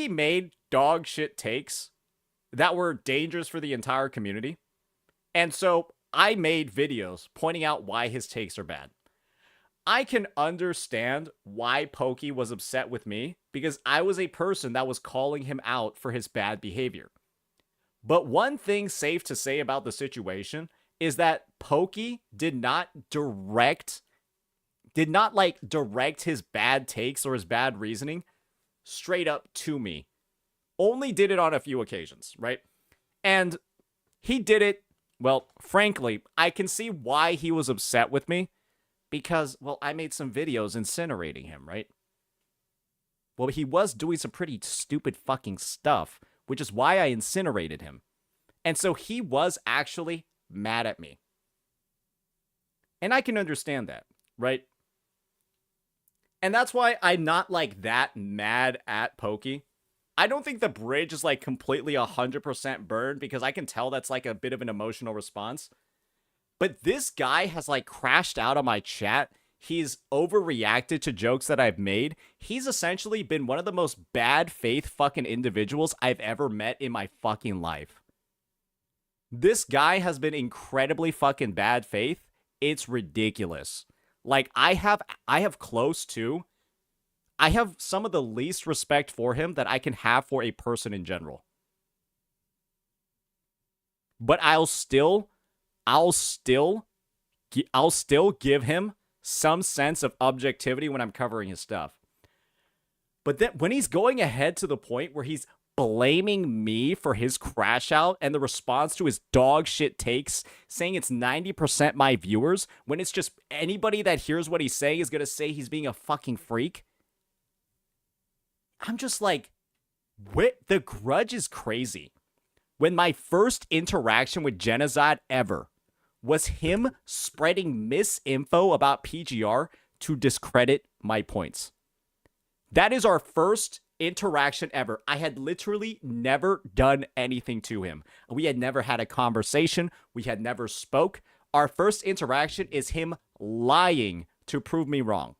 made dog shit takes that were dangerous for the entire community. And so I made videos pointing out why his takes are bad. I can understand why Pokey was upset with me because I was a person that was calling him out for his bad behavior. But one thing safe to say about the situation is that Pokey did not direct his bad takes or his bad reasoning straight up to me. Only did it on a few occasions, right? And he did it, well, frankly, I can see why he was upset with me because, well, I made some videos incinerating him, right? Well, he was doing some pretty stupid fucking stuff, which is why I incinerated him. And so he was actually mad at me. And I can understand that, right? And that's why I'm not, like, that mad at Pokey. I don't think the bridge is, like, completely 100% burned because I can tell that's, like, a bit of an emotional response. But this guy has, like, crashed out on my chat. He's overreacted to jokes that I've made. He's essentially been one of the most bad faith fucking individuals I've ever met in my fucking life. This guy has been incredibly fucking bad faith. It's ridiculous. Like, I have some of the least respect for him that I can have for a person in general. But I'll still give him some sense of objectivity when I'm covering his stuff. But then when he's going ahead to the point where he's blaming me for his crash out and the response to his dog shit takes, saying it's 90% my viewers, when it's just anybody that hears what he's saying is going to say he's being a fucking freak. I'm just like, the grudge is crazy. when my first interaction with Genocide ever was him spreading misinfo about PGR to discredit my points. That is our first interaction ever. I had literally never done anything to him. We had never had a conversation. We had never spoke. Our first interaction is him lying to prove me wrong.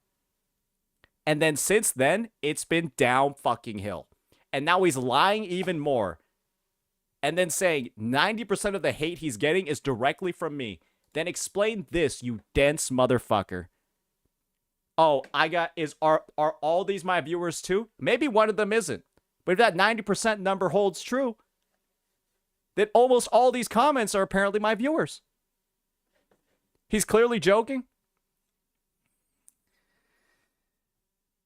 And then since then, it's been down fucking hill. And now he's lying even more. And then saying 90% of the hate he's getting is directly from me. Then explain this, you dense motherfucker. Oh, are all these my viewers too? Maybe one of them isn't. But if that 90% number holds true, then almost all these comments are apparently my viewers. He's clearly joking.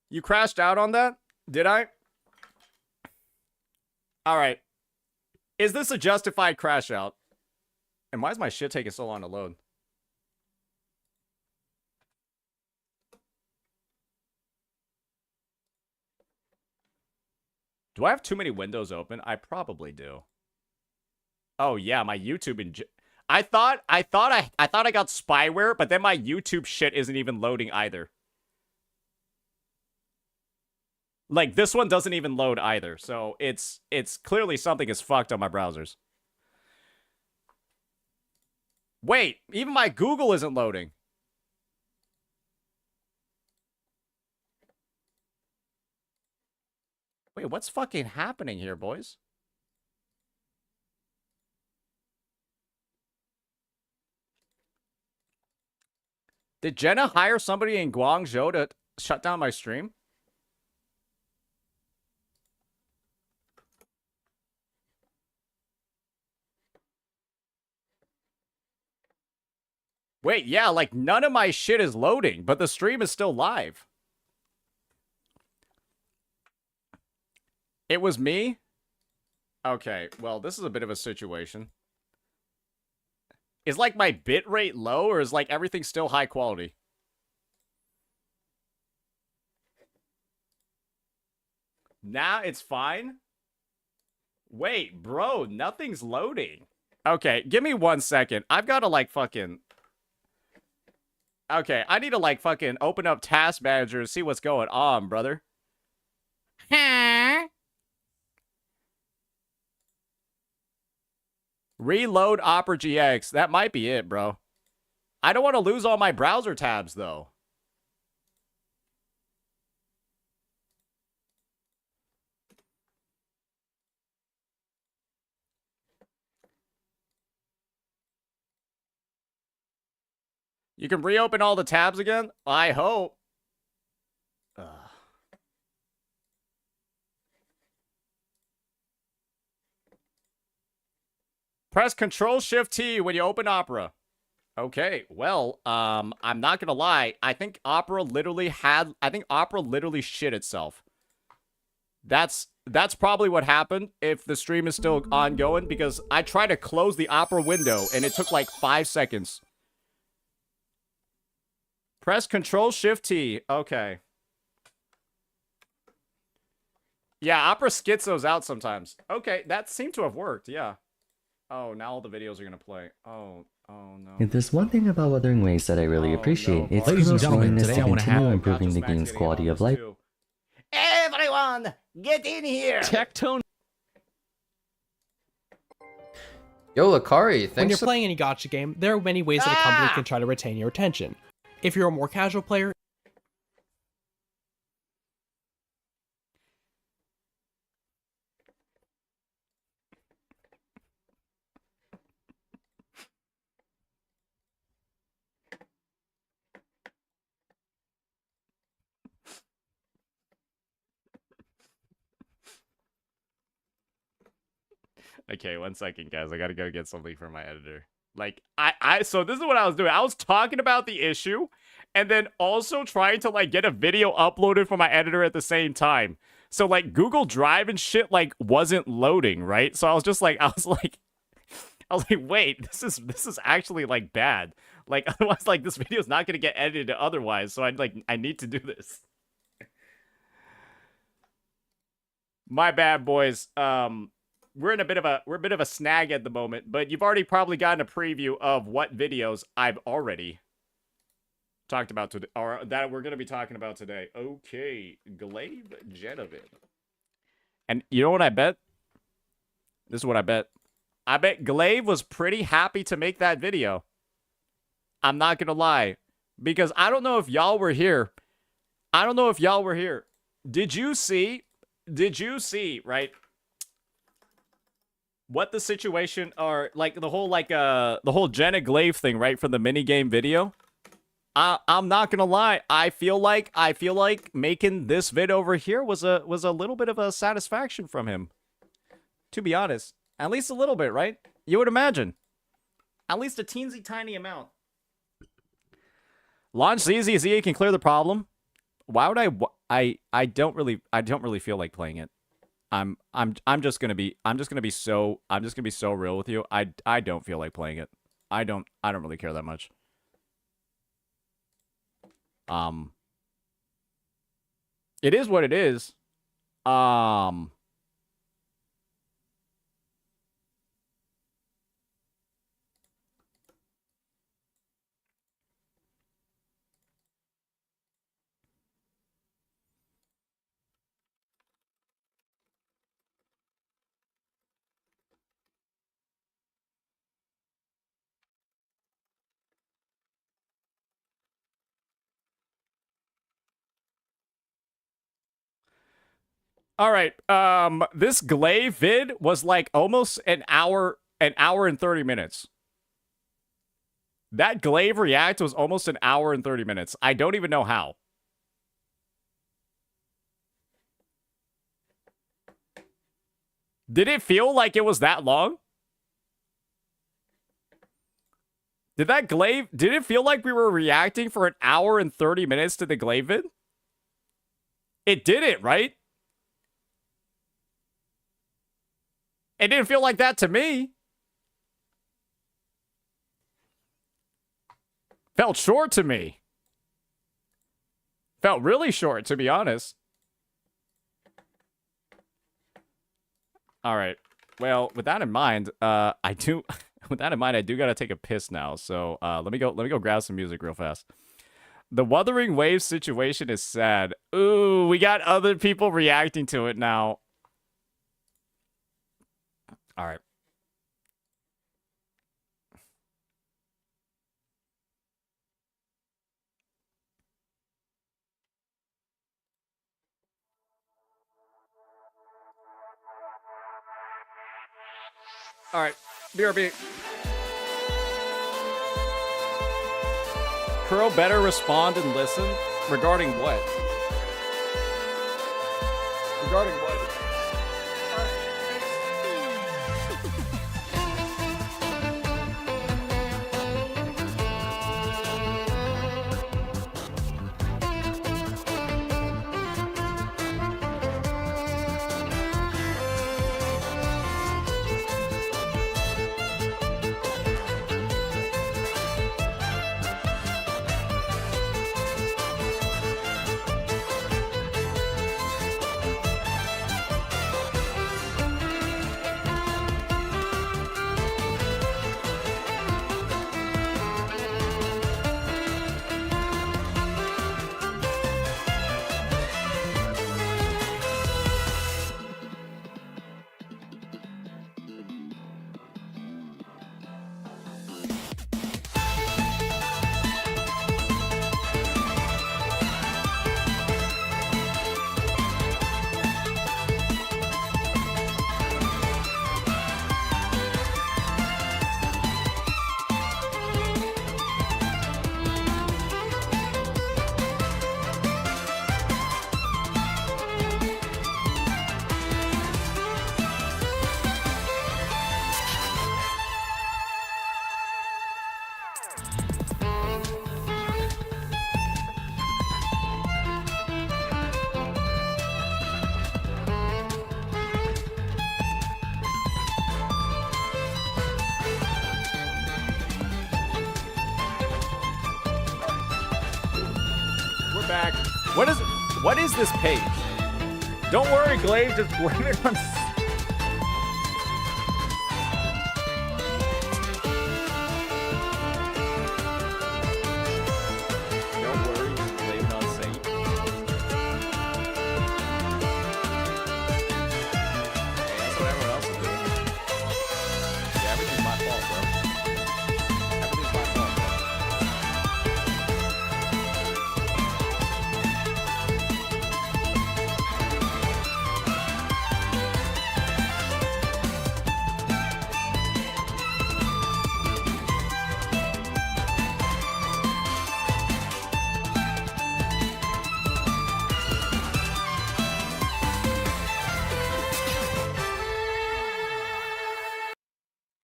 You crashed out on that? Did I? All right. Is this a justified crash out? And why is my shit taking so long to load? Do I have too many windows open? I probably do. Oh yeah, my YouTube I thought I got spyware, but then my YouTube shit isn't even loading either. Like, this one doesn't even load either, so it's clearly something is fucked on my browsers. Wait, even my Google isn't loading. Wait, what's fucking happening here, boys? Did Jenna hire somebody in Guangzhou to shut down my stream? Wait, yeah, like none of my shit is loading, but the stream is still live. It was me? Okay, well, this is a bit of a situation. Is like my bit rate low, or is like everything still high quality? Nah, it's fine. Wait, bro, nothing's loading. Okay, give me 1 second. I've got to like fucking... Okay, I need to like fucking open up Task Manager and see what's going on, brother. Reload Opera GX. That might be it, bro. I don't want to lose all my browser tabs, though. You can reopen all the tabs again? I hope. Ugh. Press Control-Shift-T when you open Opera. Okay, well, I'm not gonna lie. I think Opera literally shit itself. That's probably what happened if the stream is still ongoing, because I tried to close the Opera window and it took like 5 seconds. Press Control-Shift-T. Okay. Yeah, Opera skits those out sometimes. Okay, that seemed to have worked, yeah. Oh, now all the videos are gonna play. Oh no. If there's one thing about Wuthering Waves that I really appreciate, it's Ladies and Kuro's gentlemen, willingness today to I wanna continue have improving the Gachas game's getting quality on of this life. too. Everyone, get in here! Tectone. Yo, Lakari, thanks. When you're playing any gacha game, there are many ways that a company can try to retain your attention. If you're a more casual player, Okay, 1 second, guys. I gotta go get something from my editor. Like, so this is what I was doing. I was talking about the issue, and then also trying to, like, get a video uploaded from my editor at the same time. So, like, Google Drive and shit, like, wasn't loading, right? So I was like, wait, this is actually, like, bad. Like, otherwise, like, this video's not gonna get edited otherwise, so I need to do this. My bad, boys. we're in a bit of a snag at the moment, but you've already probably gotten a preview of what videos I've already talked about today, or that we're gonna be talking about today. Okay, Glaive Genovid. And you know what I bet? This is what I bet. I bet Glaive was pretty happy to make that video. I'm not gonna lie. Because I don't know if y'all were here. Did you see, right? What the situation are, like, the whole Jenna Glaive thing, right? From the minigame video? I'm not gonna lie. I feel like making this vid over here was a little bit of a satisfaction from him. To be honest. At least a little bit, right? You would imagine. At least a teensy tiny amount. Launch ZZ can clear the problem. Why would I don't really feel like playing it. I'm just gonna be so real with you. I don't feel like playing it. I don't really care that much. It is what it is. All right. This Glaive vid was like almost an hour and 30 minutes. That Glaive react was almost an hour and 30 minutes. I don't even know how. Did it feel like it was that long? Did it feel like we were reacting for an hour and 30 minutes to the Glaive vid? It didn't, right? It didn't feel like that to me. Felt short to me. Felt really short, to be honest. All right. Well, with that in mind, I do gotta take a piss now. So let me go grab some music real fast. The Wuthering Waves situation is sad. Ooh, we got other people reacting to it now. All right. All right. BRB. Kuro better respond and listen. Regarding what? Regarding what? What is this page? Don't worry, Glaive, just blame it on...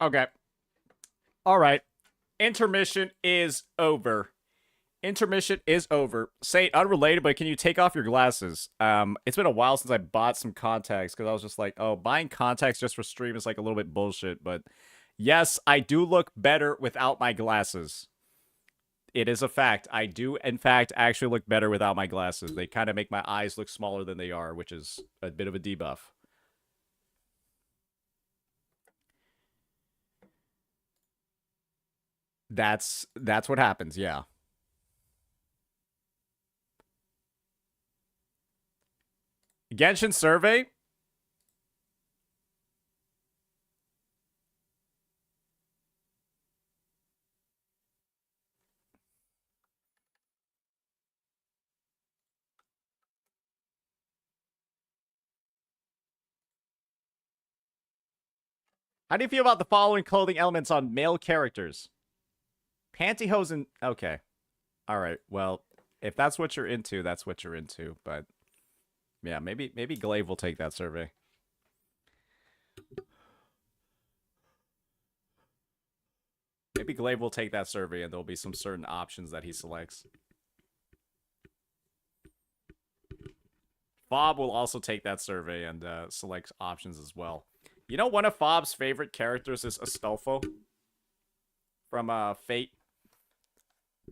Okay. All right. Intermission is over. Intermission is over. Saint, unrelated, but can you take off your glasses? It's been a while since I bought some contacts because I was just like, oh, buying contacts just for stream is like a little bit bullshit. But yes, I do look better without my glasses. It is a fact. I do, in fact, actually look better without my glasses. They kind of make my eyes look smaller than they are, which is a bit of a debuff. That's what happens, yeah. Genshin survey? How do you feel about the following clothing elements on male characters? Pantyhose and... Okay. Alright, well, if that's what you're into, that's what you're into, but... Yeah, maybe Glaive will take that survey. Maybe Glaive will take that survey and there'll be some certain options that he selects. Fob will also take that survey and select options as well. You know, one of Fob's favorite characters is Astolfo from Fate.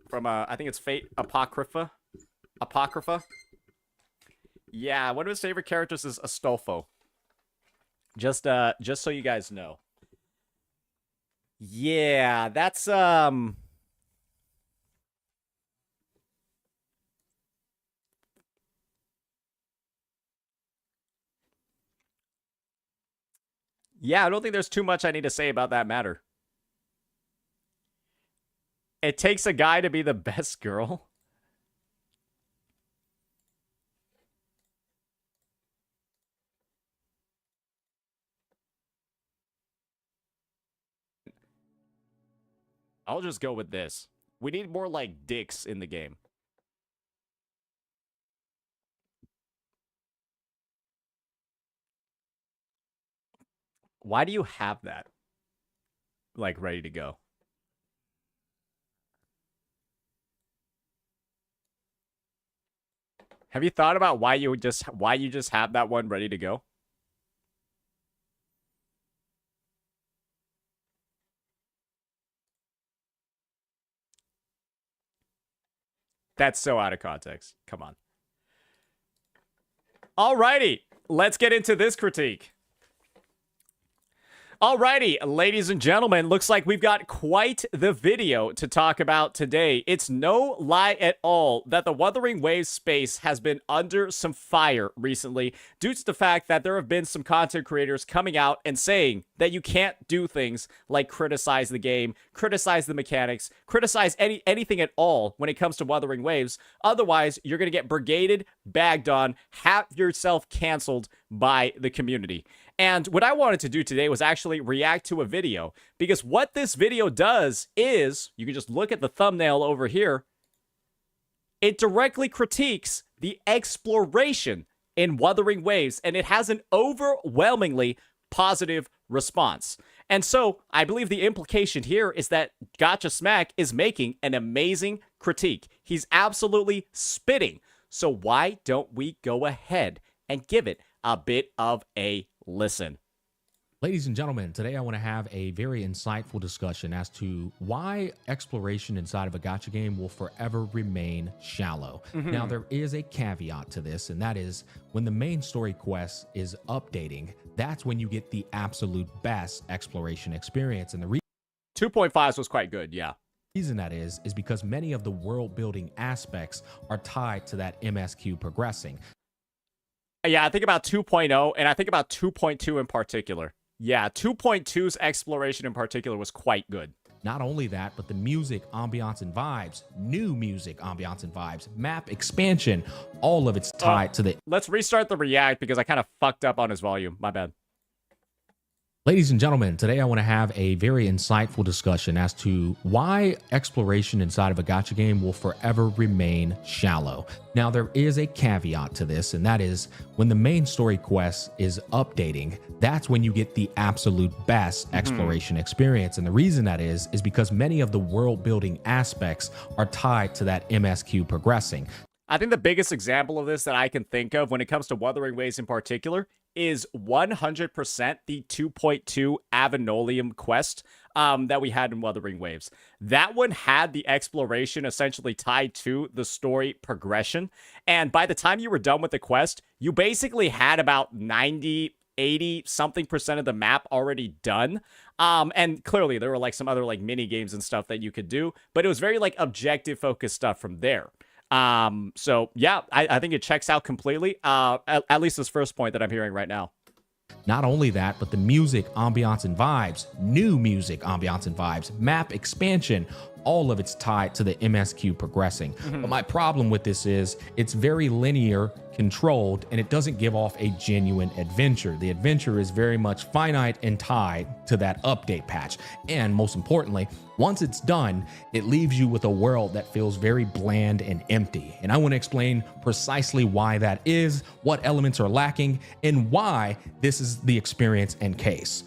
From I think it's Fate Apocrypha. Yeah, one of his favorite characters is Astolfo. Just so you guys know. Yeah, that's Yeah, I don't think there's too much I need to say about that matter. It takes a guy to be the best girl. I'll just go with this. We need more, like, dicks in the game. Why do you have that? Like, ready to go? Have you thought about why you just have that one ready to go? That's so out of context. Come on. Alrighty, let's get into this critique. Alrighty, ladies and gentlemen, looks like we've got quite the video to talk about today. It's no lie at all that the Wuthering Waves space has been under some fire recently due to the fact that there have been some content creators coming out and saying that you can't do things like criticize the game, criticize the mechanics, criticize anything at all when it comes to Wuthering Waves. Otherwise, you're going to get brigaded, bagged on, have yourself canceled by the community. And what I wanted to do today was actually react to a video, because what this video does is, you can just look at the thumbnail over here, it directly critiques the exploration in Wuthering Waves, and it has an overwhelmingly positive response. And so, I believe the implication here is that Gotcha Smack is making an amazing critique. He's absolutely spitting. So why don't we go ahead and give it a bit of a listen. Ladies and gentlemen, today I want to have a very insightful discussion as to why exploration inside of a gacha game will forever remain shallow. Now, there is a caveat to this, and that is when the main story quest is updating, that's when you get the absolute best exploration experience. And the 2.5 was quite good, yeah. reason that is because many of the world building aspects are tied to that MSQ progressing. Yeah, I think about 2.0, and I think about 2.2 in particular. Yeah, 2.2's exploration in particular was quite good. Not only that, but the music, ambiance, and vibes, new music, ambiance, and vibes, map expansion, all of it's tied to the... Let's restart the react because I kind of fucked up on his volume. My bad. Ladies and gentlemen, today I want to have a very insightful discussion as to why exploration inside of a gacha game will forever remain shallow. Now, there is a caveat to this, and that is when the main story quest is updating, that's when you get the absolute best exploration experience. And the reason that is because many of the world building aspects are tied to that MSQ progressing. I think the biggest example of this that I can think of when it comes to Wuthering Waves in particular is 100% the 2.2 Avenolium quest that we had in Wuthering Waves. That one had the exploration essentially tied to the story progression. And by the time you were done with the quest, you basically had about 90, 80 something percent of the map already done. And clearly there were like some other like mini games and stuff that you could do, but it was very like objective focused stuff from there. So yeah, I think it checks out completely. At least this first point that I'm hearing right now. Not only that, but the music, ambiance, and vibes, new music, ambiance, and vibes, map expansion, all of it's tied to the MSQ progressing. But my problem with this is it's very linear, controlled, and it doesn't give off a genuine adventure. The adventure is very much finite and tied to that update patch. And most importantly, once it's done, it leaves you with a world that feels very bland and empty. And I want to explain precisely why that is, what elements are lacking, and why this is the experience and case.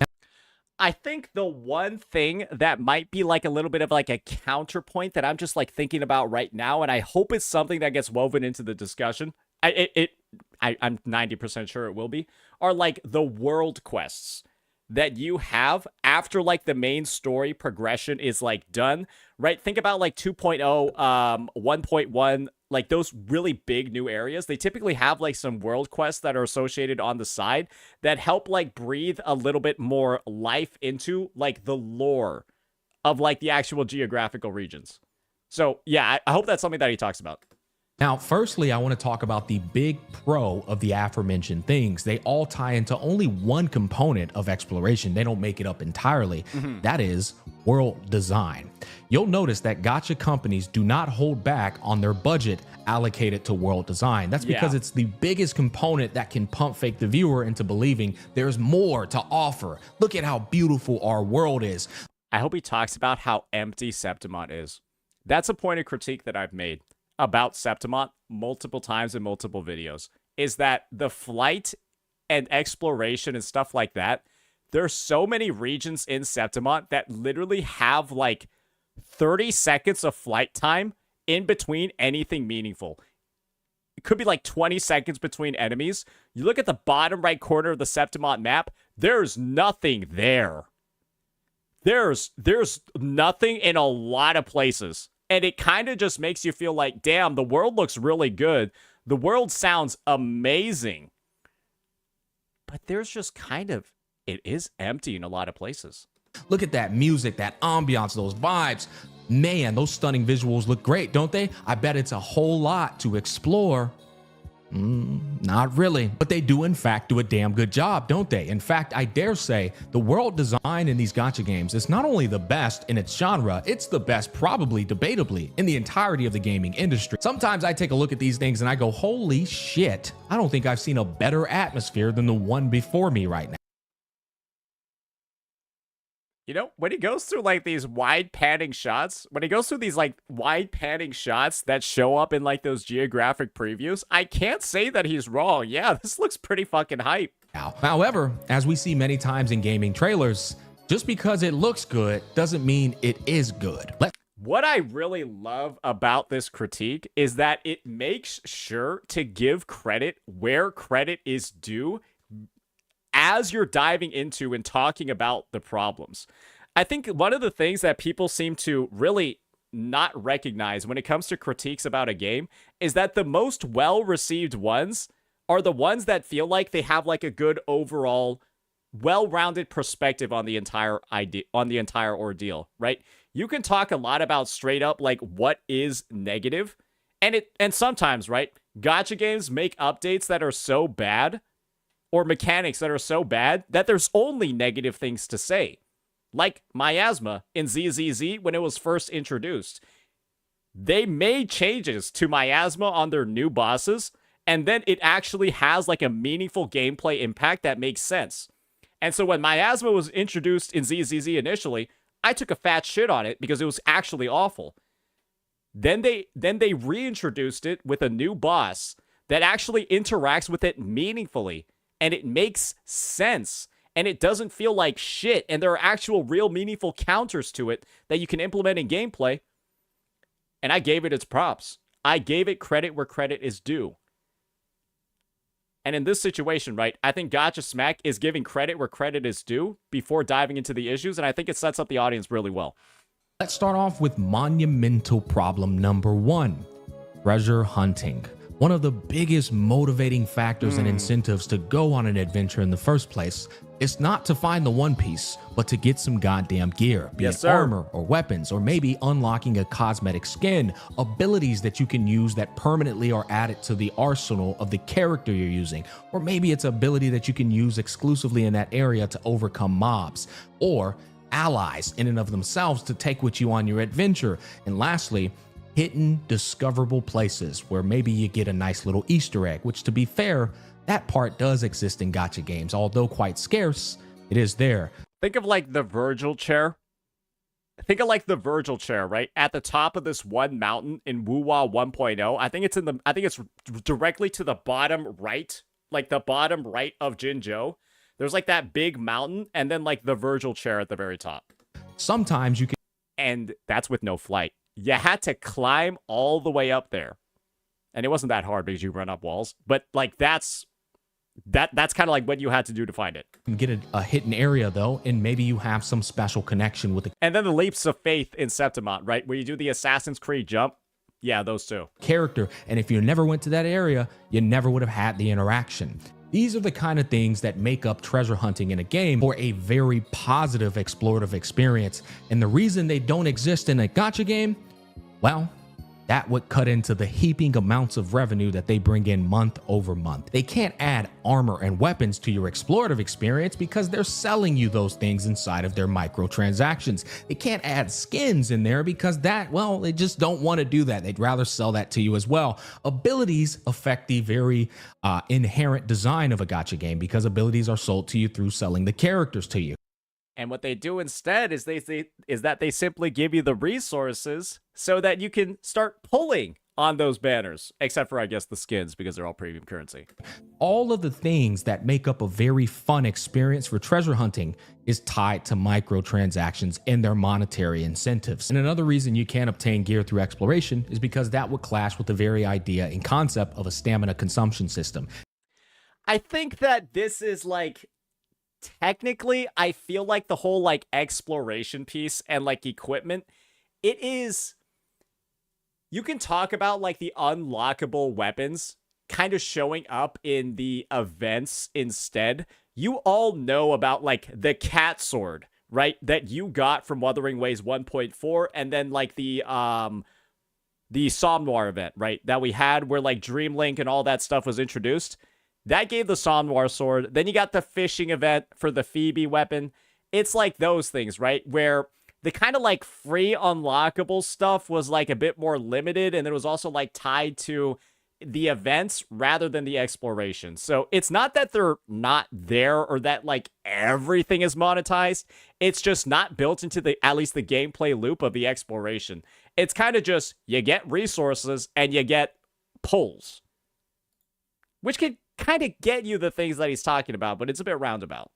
I think the one thing that might be like a little bit of like a counterpoint that I'm just like thinking about right now, and I hope it's something that gets woven into the discussion, I'm 90% sure it will be, are like the world quests that you have after like the main story progression is like done, right? Think about like 2.0, 1.1, like those really big new areas. They typically have like some world quests that are associated on the side that help like breathe a little bit more life into like the lore of like the actual geographical regions. So yeah, I hope that's something that he talks about. Now, firstly, I want to talk about the big pro of the aforementioned things. They all tie into only one component of exploration. They don't make it up entirely. That is world design. You'll notice that gacha companies do not hold back on their budget allocated to world design. That's because it's the biggest component that can pump fake the viewer into believing there's more to offer. Look at how beautiful our world is. I hope he talks about how empty Septimont is. That's a point of critique that I've made about Septimont multiple times in multiple videos, is that the flight and exploration and stuff like that, there's so many regions in Septimont that literally have like 30 seconds of flight time in between anything meaningful. It could be like 20 seconds between enemies. You look at the bottom right corner of the Septimont map, there's nothing there. There's nothing in a lot of places. And it kind of just makes you feel like, damn, the world looks really good. The world sounds amazing. But there's just kind of, it is empty in a lot of places. Look at that music, that ambiance, those vibes. Man, those stunning visuals look great, don't they? I bet it's a whole lot to explore. Not really, but they do in fact do a damn good job, don't they? In fact, I dare say the world design in these gacha games is not only the best in its genre, it's the best, probably debatably, in the entirety of the gaming industry. Sometimes I take a look at these things and I go, holy shit, I don't think I've seen a better atmosphere than the one before me right now. You know, when he goes through like these wide panning shots, that show up in like those geographic previews, I can't say that he's wrong. Yeah, this looks pretty fucking hype. However, as we see many times in gaming trailers, just because it looks good doesn't mean it is good. What I really love about this critique is that it makes sure to give credit where credit is due as you're diving into and talking about the problems. I think one of the things that people seem to really not recognize when it comes to critiques about a game is that the most well-received ones are the ones that feel like they have like a good overall well-rounded perspective on the entire idea, on the entire ordeal, right? You can talk a lot about straight up like what is negative, and sometimes, right, gacha games make updates that are so bad or mechanics that are so bad that there's only negative things to say. Like Miasma in ZZZ when it was first introduced. They made changes to Miasma on their new bosses, and then it actually has like a meaningful gameplay impact that makes sense. And so when Miasma was introduced in ZZZ initially, I took a fat shit on it because it was actually awful. Then they reintroduced it with a new boss that actually interacts with it meaningfully, and it makes sense, and it doesn't feel like shit, and there are actual real meaningful counters to it that you can implement in gameplay. And I gave it its props. I gave it credit where credit is due. And in this situation, right, I think Gotcha Smack is giving credit where credit is due before diving into the issues, and I think it sets up the audience really well. Let's start off with monumental problem number 1, treasure hunting. One of the biggest motivating factors and incentives to go on an adventure in the first place is not to find the One Piece, but to get some goddamn gear, be it armor or weapons, or maybe unlocking a cosmetic skin, abilities that you can use that permanently are added to the arsenal of the character you're using, or maybe it's ability that you can use exclusively in that area to overcome mobs, or allies in and of themselves to take with you on your adventure. And lastly, hidden discoverable places where maybe you get a nice little Easter egg, which, to be fair, that part does exist in gacha games. Although quite scarce, it is there. Think of like the Virgil chair. Think of like the Virgil chair, right? At the top of this one mountain in Wuwa 1.0. I think it's directly to the bottom right, like the bottom right of Jinzhou. There's like that big mountain and then like the Virgil chair at the very top. Sometimes you can, and that's with no flight. You had to climb all the way up there. And it wasn't that hard because you run up walls. But like that's kind of like what you had to do to find it. Get a hidden area though, and maybe you have some special connection with the And then the leaps of faith in Septimont, right? Where you do the Assassin's Creed jump. Yeah, those two. Character. And if you never went to that area, you never would have had the interaction. These are the kind of things that make up treasure hunting in a game for a very positive explorative experience. And the reason they don't exist in a gacha game, well, that would cut into the heaping amounts of revenue that they bring in month over month. They can't add armor and weapons to your explorative experience because they're selling you those things inside of their microtransactions. They can't add skins in there because they just don't want to do that. They'd rather sell that to you as well. Abilities affect the very inherent design of a gacha game because abilities are sold to you through selling the characters to you. And what they do instead is that they simply give you the resources so that you can start pulling on those banners, except for, I guess, the skins because they're all premium currency. All of the things that make up a very fun experience for treasure hunting is tied to microtransactions and their monetary incentives. And another reason you can't obtain gear through exploration is because that would clash with the very idea and concept of a stamina consumption system. I think that this is like... Technically, I feel like the whole like exploration piece and like equipment, it is, you can talk about like the unlockable weapons kind of showing up in the events instead. You all know about like the cat sword, right? That you got from Wuthering Waves 1.4 and then like the Somnoir event, right? That we had where like Dream Link and all that stuff was introduced. That gave the Somnoir sword. Then you got the fishing event for the Phoebe weapon. It's like those things, right? Where the kind of like free unlockable stuff was like a bit more limited. And it was also like tied to the events rather than the exploration. So it's not that they're not there or that like everything is monetized. It's just not built into at least the gameplay loop of the exploration. It's kind of just you get resources and you get pulls, which could kind of get you the things that he's talking about, but it's a bit roundabout.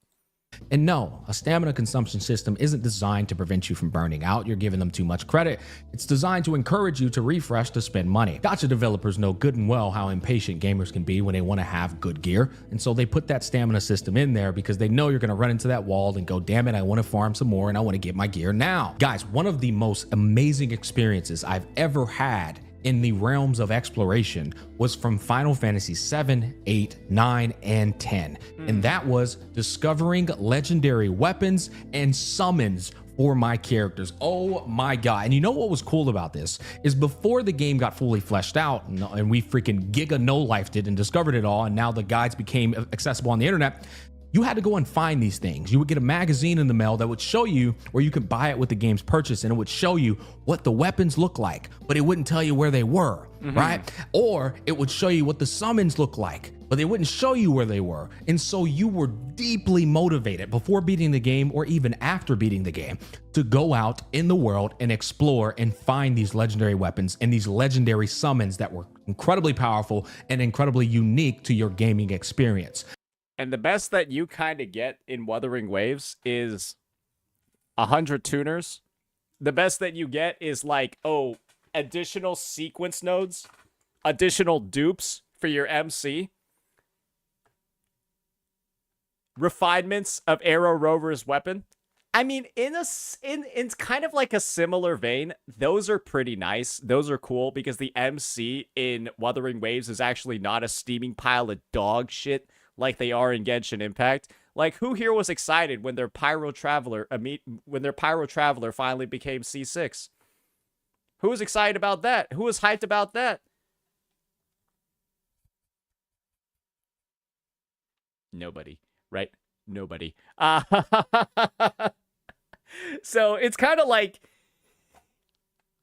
And no, a stamina consumption system isn't designed to prevent you from burning out. You're giving them too much credit. It's designed to encourage you to refresh to spend money. Gacha developers know good and well how impatient gamers can be when they want to have good gear. And so they put that stamina system in there because they know you're going to run into that wall and go, damn it, I want to farm some more and I want to get my gear now. Guys, one of the most amazing experiences I've ever had in the realms of exploration was from Final Fantasy 7, 8, 9, and 10. And that was discovering legendary weapons and summons for my characters. Oh my god. And you know what was cool about this is before the game got fully fleshed out and we freaking giga no-lifed it and discovered it all, and now the guides became accessible on the internet, you had to go and find these things. You would get a magazine in the mail that would show you, or you could buy it with the game's purchase, and it would show you what the weapons look like, but it wouldn't tell you where they were, right? Or it would show you what the summons look like, but they wouldn't show you where they were. And so you were deeply motivated before beating the game, or even after beating the game, to go out in the world and explore and find these legendary weapons and these legendary summons that were incredibly powerful and incredibly unique to your gaming experience. And the best that you kind of get in Wuthering Waves is 100 tuners. The best that you get is like, oh, additional sequence nodes, additional dupes for your MC, refinements of Arrow Rover's weapon. I mean, in kind of like a similar vein, those are pretty nice. Those are cool because the MC in Wuthering Waves is actually not a steaming pile of dog shit like they are in Genshin Impact. Like, who here was excited when their Pyro Traveler finally became C6? Who was excited about that? Who was hyped about that? Nobody, right? Nobody. So it's kind of like,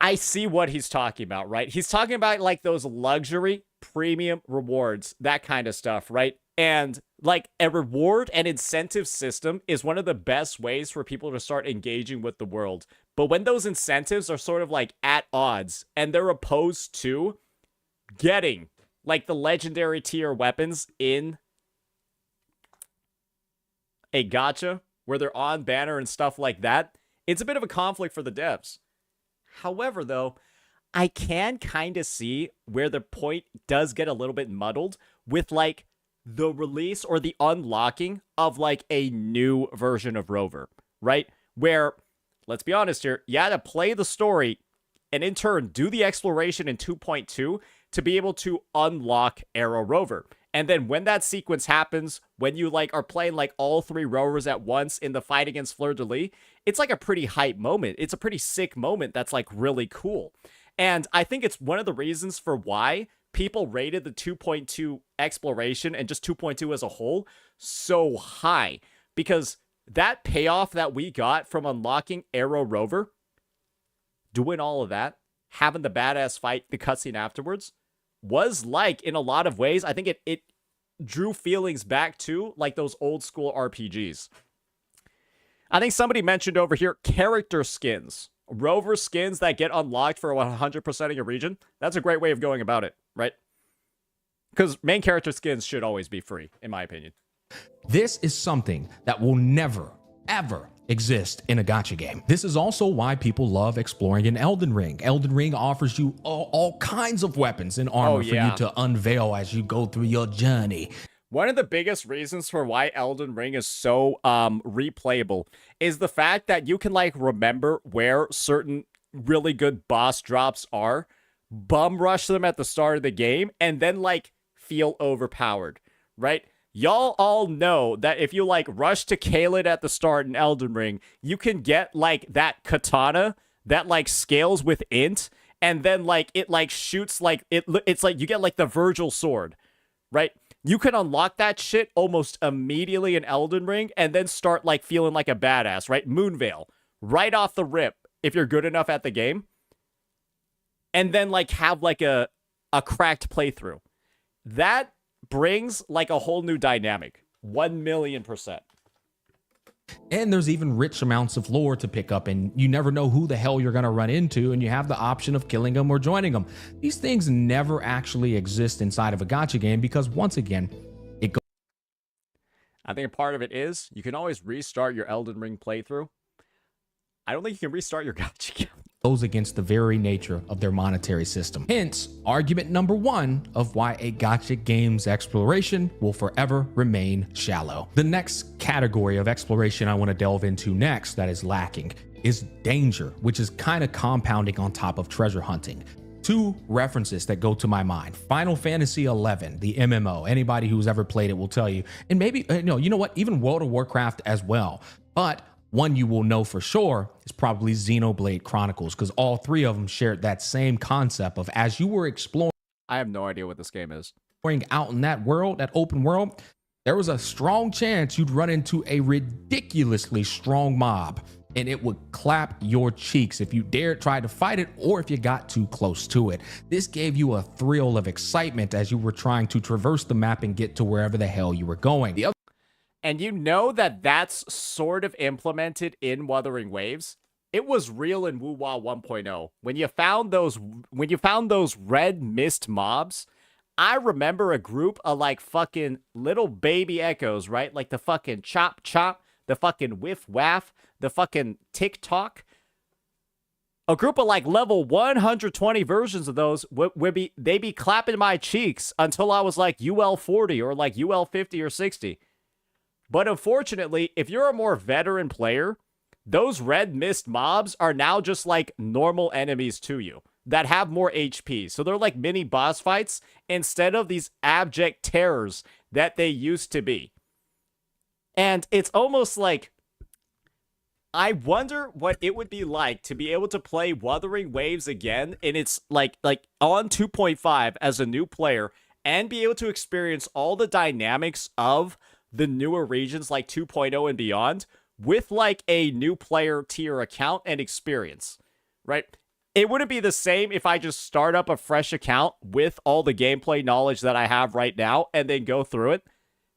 I see what he's talking about, right? He's talking about like those luxury premium rewards, that kind of stuff, right? And like a reward and incentive system is one of the best ways for people to start engaging with the world. But when those incentives are sort of like at odds and they're opposed to getting like the legendary tier weapons in a gacha where they're on banner and stuff like that, it's a bit of a conflict for the devs. However, though, I can kind of see where the point does get a little bit muddled with like the release or the unlocking of like a new version of Rover, right? Where, let's be honest here, you had to play the story and in turn do the exploration in 2.2 to be able to unlock Arrow Rover. And then when that sequence happens, when you like are playing like all three Rovers at once in the fight against Fleur de Lis, it's like a pretty hype moment. It's a pretty sick moment that's like really cool. And I think it's one of the reasons for why people rated the 2.2 exploration and just 2.2 as a whole so high. Because that payoff that we got from unlocking Arrow Rover, doing all of that, having the badass fight, the cutscene afterwards, was like, in a lot of ways, I think it drew feelings back to like those old school RPGs. I think somebody mentioned over here character skins. Rover skins that get unlocked for 100% of your region. That's a great way of going about it, right? Because main character skins should always be free, in my opinion. This is something that will never, ever exist in a gacha game. This is also why people love exploring in Elden Ring. Elden Ring offers you all kinds of weapons and armor for you to unveil as you go through your journey. One of the biggest reasons for why Elden Ring is so replayable is the fact that you can like remember where certain really good boss drops are, bum rush them at the start of the game, and then like feel overpowered, right? Y'all all know that if you like rush to Caelid at the start in Elden Ring, you can get like that katana that like scales with int, and then like it like shoots like it's like you get like the Virgil sword, right? You can unlock that shit almost immediately in Elden Ring and then start like feeling like a badass, right? Moonveil, right off the rip, if you're good enough at the game. And then like have like a cracked playthrough. That brings like a whole new dynamic. 1,000,000%. And there's even rich amounts of lore to pick up, and you never know who the hell you're going to run into, and you have the option of killing them or joining them. These things never actually exist inside of a gacha game because, once again, I think a part of it is you can always restart your Elden Ring playthrough. I don't think you can restart your gacha game. Goes against the very nature of their monetary system. Hence, argument number one of why a gacha game's exploration will forever remain shallow. The next category of exploration I want to delve into next that is lacking is danger, which is kind of compounding on top of treasure hunting. Two references that go to my mind: Final Fantasy XI, the MMO. Anybody who's ever played it will tell you, and maybe you know what, even World of Warcraft as well. But one you will know for sure is probably Xenoblade Chronicles, because all three of them shared that same concept of, as you were exploring, I have no idea what this game is. Out in that world, that open world, there was a strong chance you'd run into a ridiculously strong mob, and it would clap your cheeks if you dared try to fight it or if you got too close to it. This gave you a thrill of excitement as you were trying to traverse the map and get to wherever the hell you were going. And you know that that's sort of implemented in Wuthering Waves. It was real in Wuwa 1.0. When you found those red mist mobs, I remember a group of like fucking little baby echoes, right? Like the fucking chop chop, the fucking whiff waff, the fucking tick-tock. A group of like level 120 versions of those they'd be clapping my cheeks until I was like UL 40 or like UL 50 or 60. But unfortunately, if you're a more veteran player, those red mist mobs are now just like normal enemies to you that have more HP. So they're like mini boss fights instead of these abject terrors that they used to be. And it's almost like, I wonder what it would be like to be able to play Wuthering Waves again, and it's like on 2.5 as a new player, and be able to experience all the dynamics of the newer regions like 2.0 and beyond with like a new player tier account and experience, right? It wouldn't be the same if I just start up a fresh account with all the gameplay knowledge that I have right now and then go through it.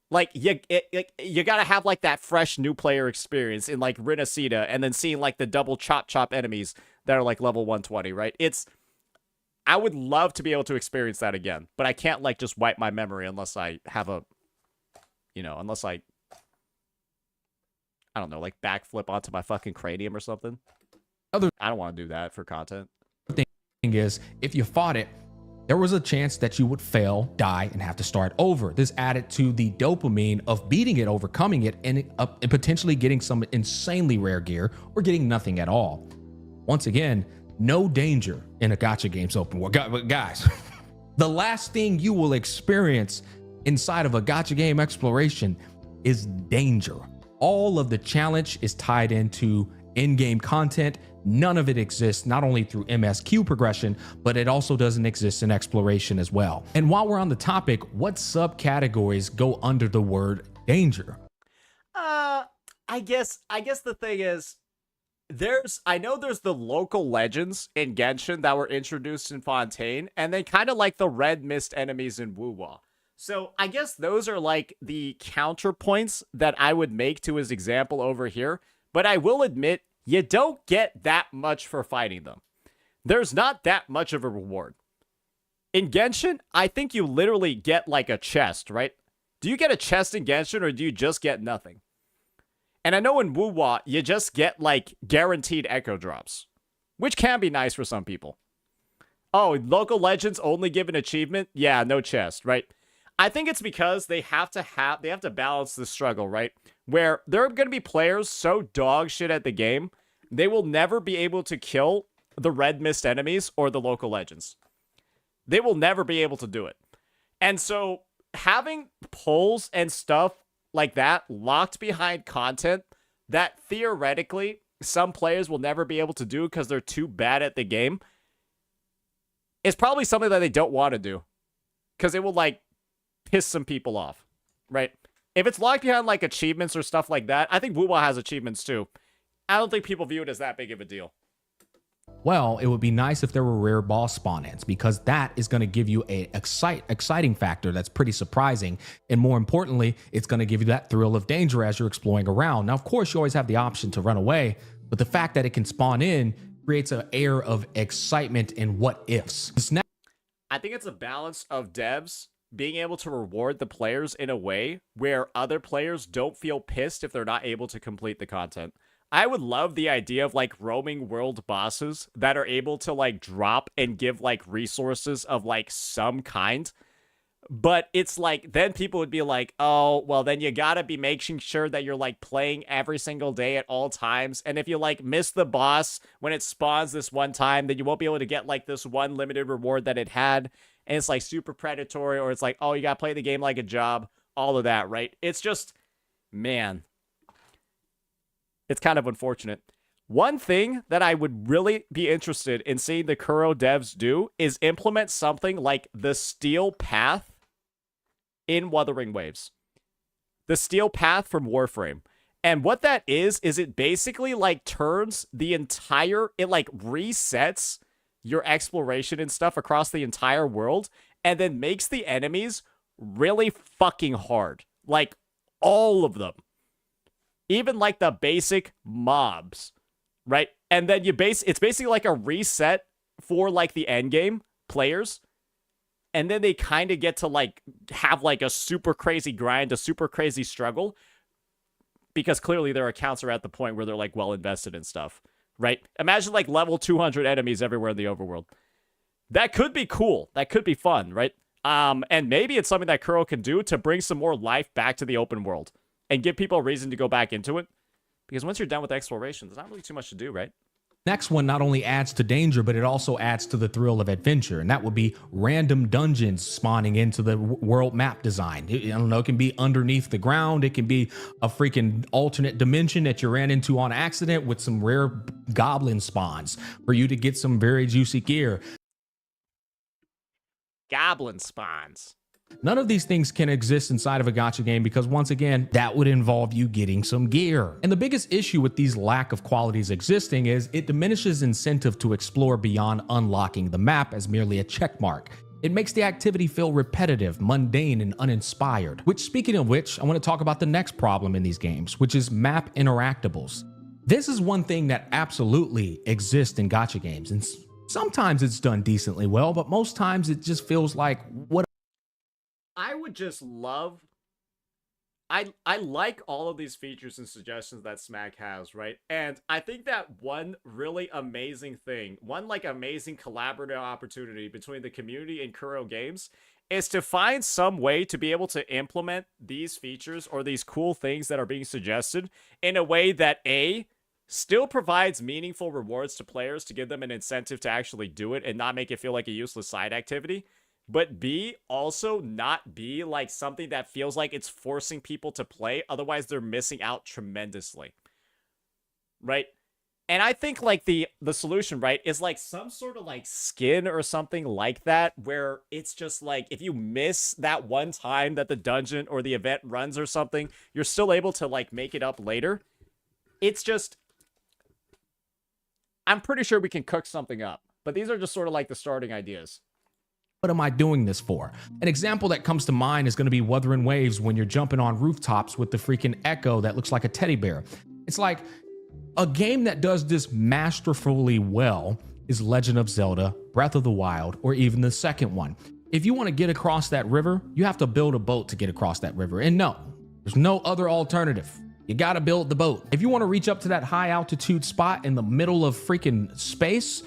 Like, you gotta have, like, that fresh new player experience in, like, Rinasida, and then seeing, like, the double chop-chop enemies that are, like, level 120, right? I would love to be able to experience that again, but I can't, like, just wipe my memory unless I have unless I don't know, like, backflip onto my fucking cranium or something. I don't want to do that for content. Thing is, if you fought it, there was a chance that you would fail, die, and have to start over. This added to the dopamine of beating it, overcoming it, and potentially getting some insanely rare gear or getting nothing at all. Once again, no danger in a gacha game's open world. Guys, the last thing you will experience inside of a gacha game exploration is danger. All of the challenge is tied into in-game content. None of it exists not only through MSQ progression, but it also doesn't exist in exploration as well. And while we're on the topic, what subcategories go under the word danger? I guess the thing is, I know there's the local legends in Genshin that were introduced in Fontaine, and then kind of like the red mist enemies in Wuwa. So I guess those are like the counterpoints that I would make to his example over here. But I will admit, you don't get that much for fighting them. There's not that much of a reward. In Genshin, I think you literally get like a chest, right? Do you get a chest in Genshin or do you just get nothing? And I know in Wuwa, you just get like guaranteed echo drops, which can be nice for some people. Oh, local legends only give an achievement? Yeah, no chest, right? I think it's because they have to balance the struggle, right? Where there are going to be players so dog shit at the game, they will never be able to kill the red mist enemies or the local legends. They will never be able to do it. And so having pulls and stuff like that locked behind content that theoretically some players will never be able to do because they're too bad at the game is probably something that they don't want to do. Because it will like piss some people off, right? If it's locked behind like achievements or stuff like that, I think Wuwa has achievements too. I don't think people view it as that big of a deal. Well, it would be nice if there were rare boss spawn-ins, because that is going to give you a exciting factor that's pretty surprising. And more importantly, it's going to give you that thrill of danger as you're exploring around. Now, of course, you always have the option to run away, but the fact that it can spawn in creates an air of excitement and what ifs. I think it's a balance of devs being able to reward the players in a way where other players don't feel pissed if they're not able to complete the content. I would love the idea of like roaming world bosses that are able to like drop and give like resources of like some kind. But it's like, then people would be like, oh, well, then you gotta be making sure that you're like playing every single day at all times. And if you like miss the boss when it spawns this one time, then you won't be able to get like this one limited reward that it had. And it's like super predatory, or it's like, oh, you gotta play the game like a job. All of that, right? It's just, man, it's kind of unfortunate. One thing that I would really be interested in seeing the Kuro devs do is implement something like the Steel Path in Wuthering Waves. the Steel Path from Warframe. And what that is it basically like turns the entire, it like resets your exploration and stuff across the entire world, and then makes the enemies really fucking hard. Like, all of them. Even like the basic mobs, right? And then it's basically like a reset for like the end game players. And then they kind of get to like have like a super crazy grind, a super crazy struggle, because clearly their accounts are at the point where they're like well invested in stuff, right? Imagine like level 200 enemies everywhere in the overworld. That could be cool. That could be fun, right? And maybe it's something that Kuro can do to bring some more life back to the open world and give people a reason to go back into it. Because once you're done with exploration, there's not really too much to do, right? Next one not only adds to danger, but it also adds to the thrill of adventure, and that would be random dungeons spawning into the world map design. I don't know, it can be underneath the ground, it can be a freaking alternate dimension that you ran into on accident with some rare goblin spawns for you to get some very juicy gear. Goblin spawns. None of these things can exist inside of a gacha game because, once again, that would involve you getting some gear. And the biggest issue with these lack of qualities existing is it diminishes incentive to explore beyond unlocking the map as merely a checkmark. It makes the activity feel repetitive, mundane, and uninspired. Which, speaking of which, I want to talk about the next problem in these games, which is map interactables. This is one thing that absolutely exists in gacha games, and sometimes it's done decently well, but most times it just feels like, what? I would just love... I like all of these features and suggestions that Smack has, right? And I think that one really amazing thing, one like amazing collaborative opportunity between the community and Kuro Games is to find some way to be able to implement these features or these cool things that are being suggested in a way that A, still provides meaningful rewards to players to give them an incentive to actually do it and not make it feel like a useless side activity, but B, also not be like something that feels like it's forcing people to play, otherwise they're missing out tremendously, right? And I think like the solution, right, is like some sort of like skin or something like that, where it's just like if you miss that one time that the dungeon or the event runs or something, you're still able to like make it up later. It's just, I'm pretty sure we can cook something up, but these are just sort of like the starting ideas. What am I doing this for? An example that comes to mind is going to be Wuthering Waves when you're jumping on rooftops with the freaking echo that looks like a teddy bear. It's like a game that does this masterfully well is Legend of Zelda, Breath of the Wild, or even the second one. If you want to get across that river, you have to build a boat to get across that river. And no, there's no other alternative. You got to build the boat. If you want to reach up to that high altitude spot in the middle of freaking space,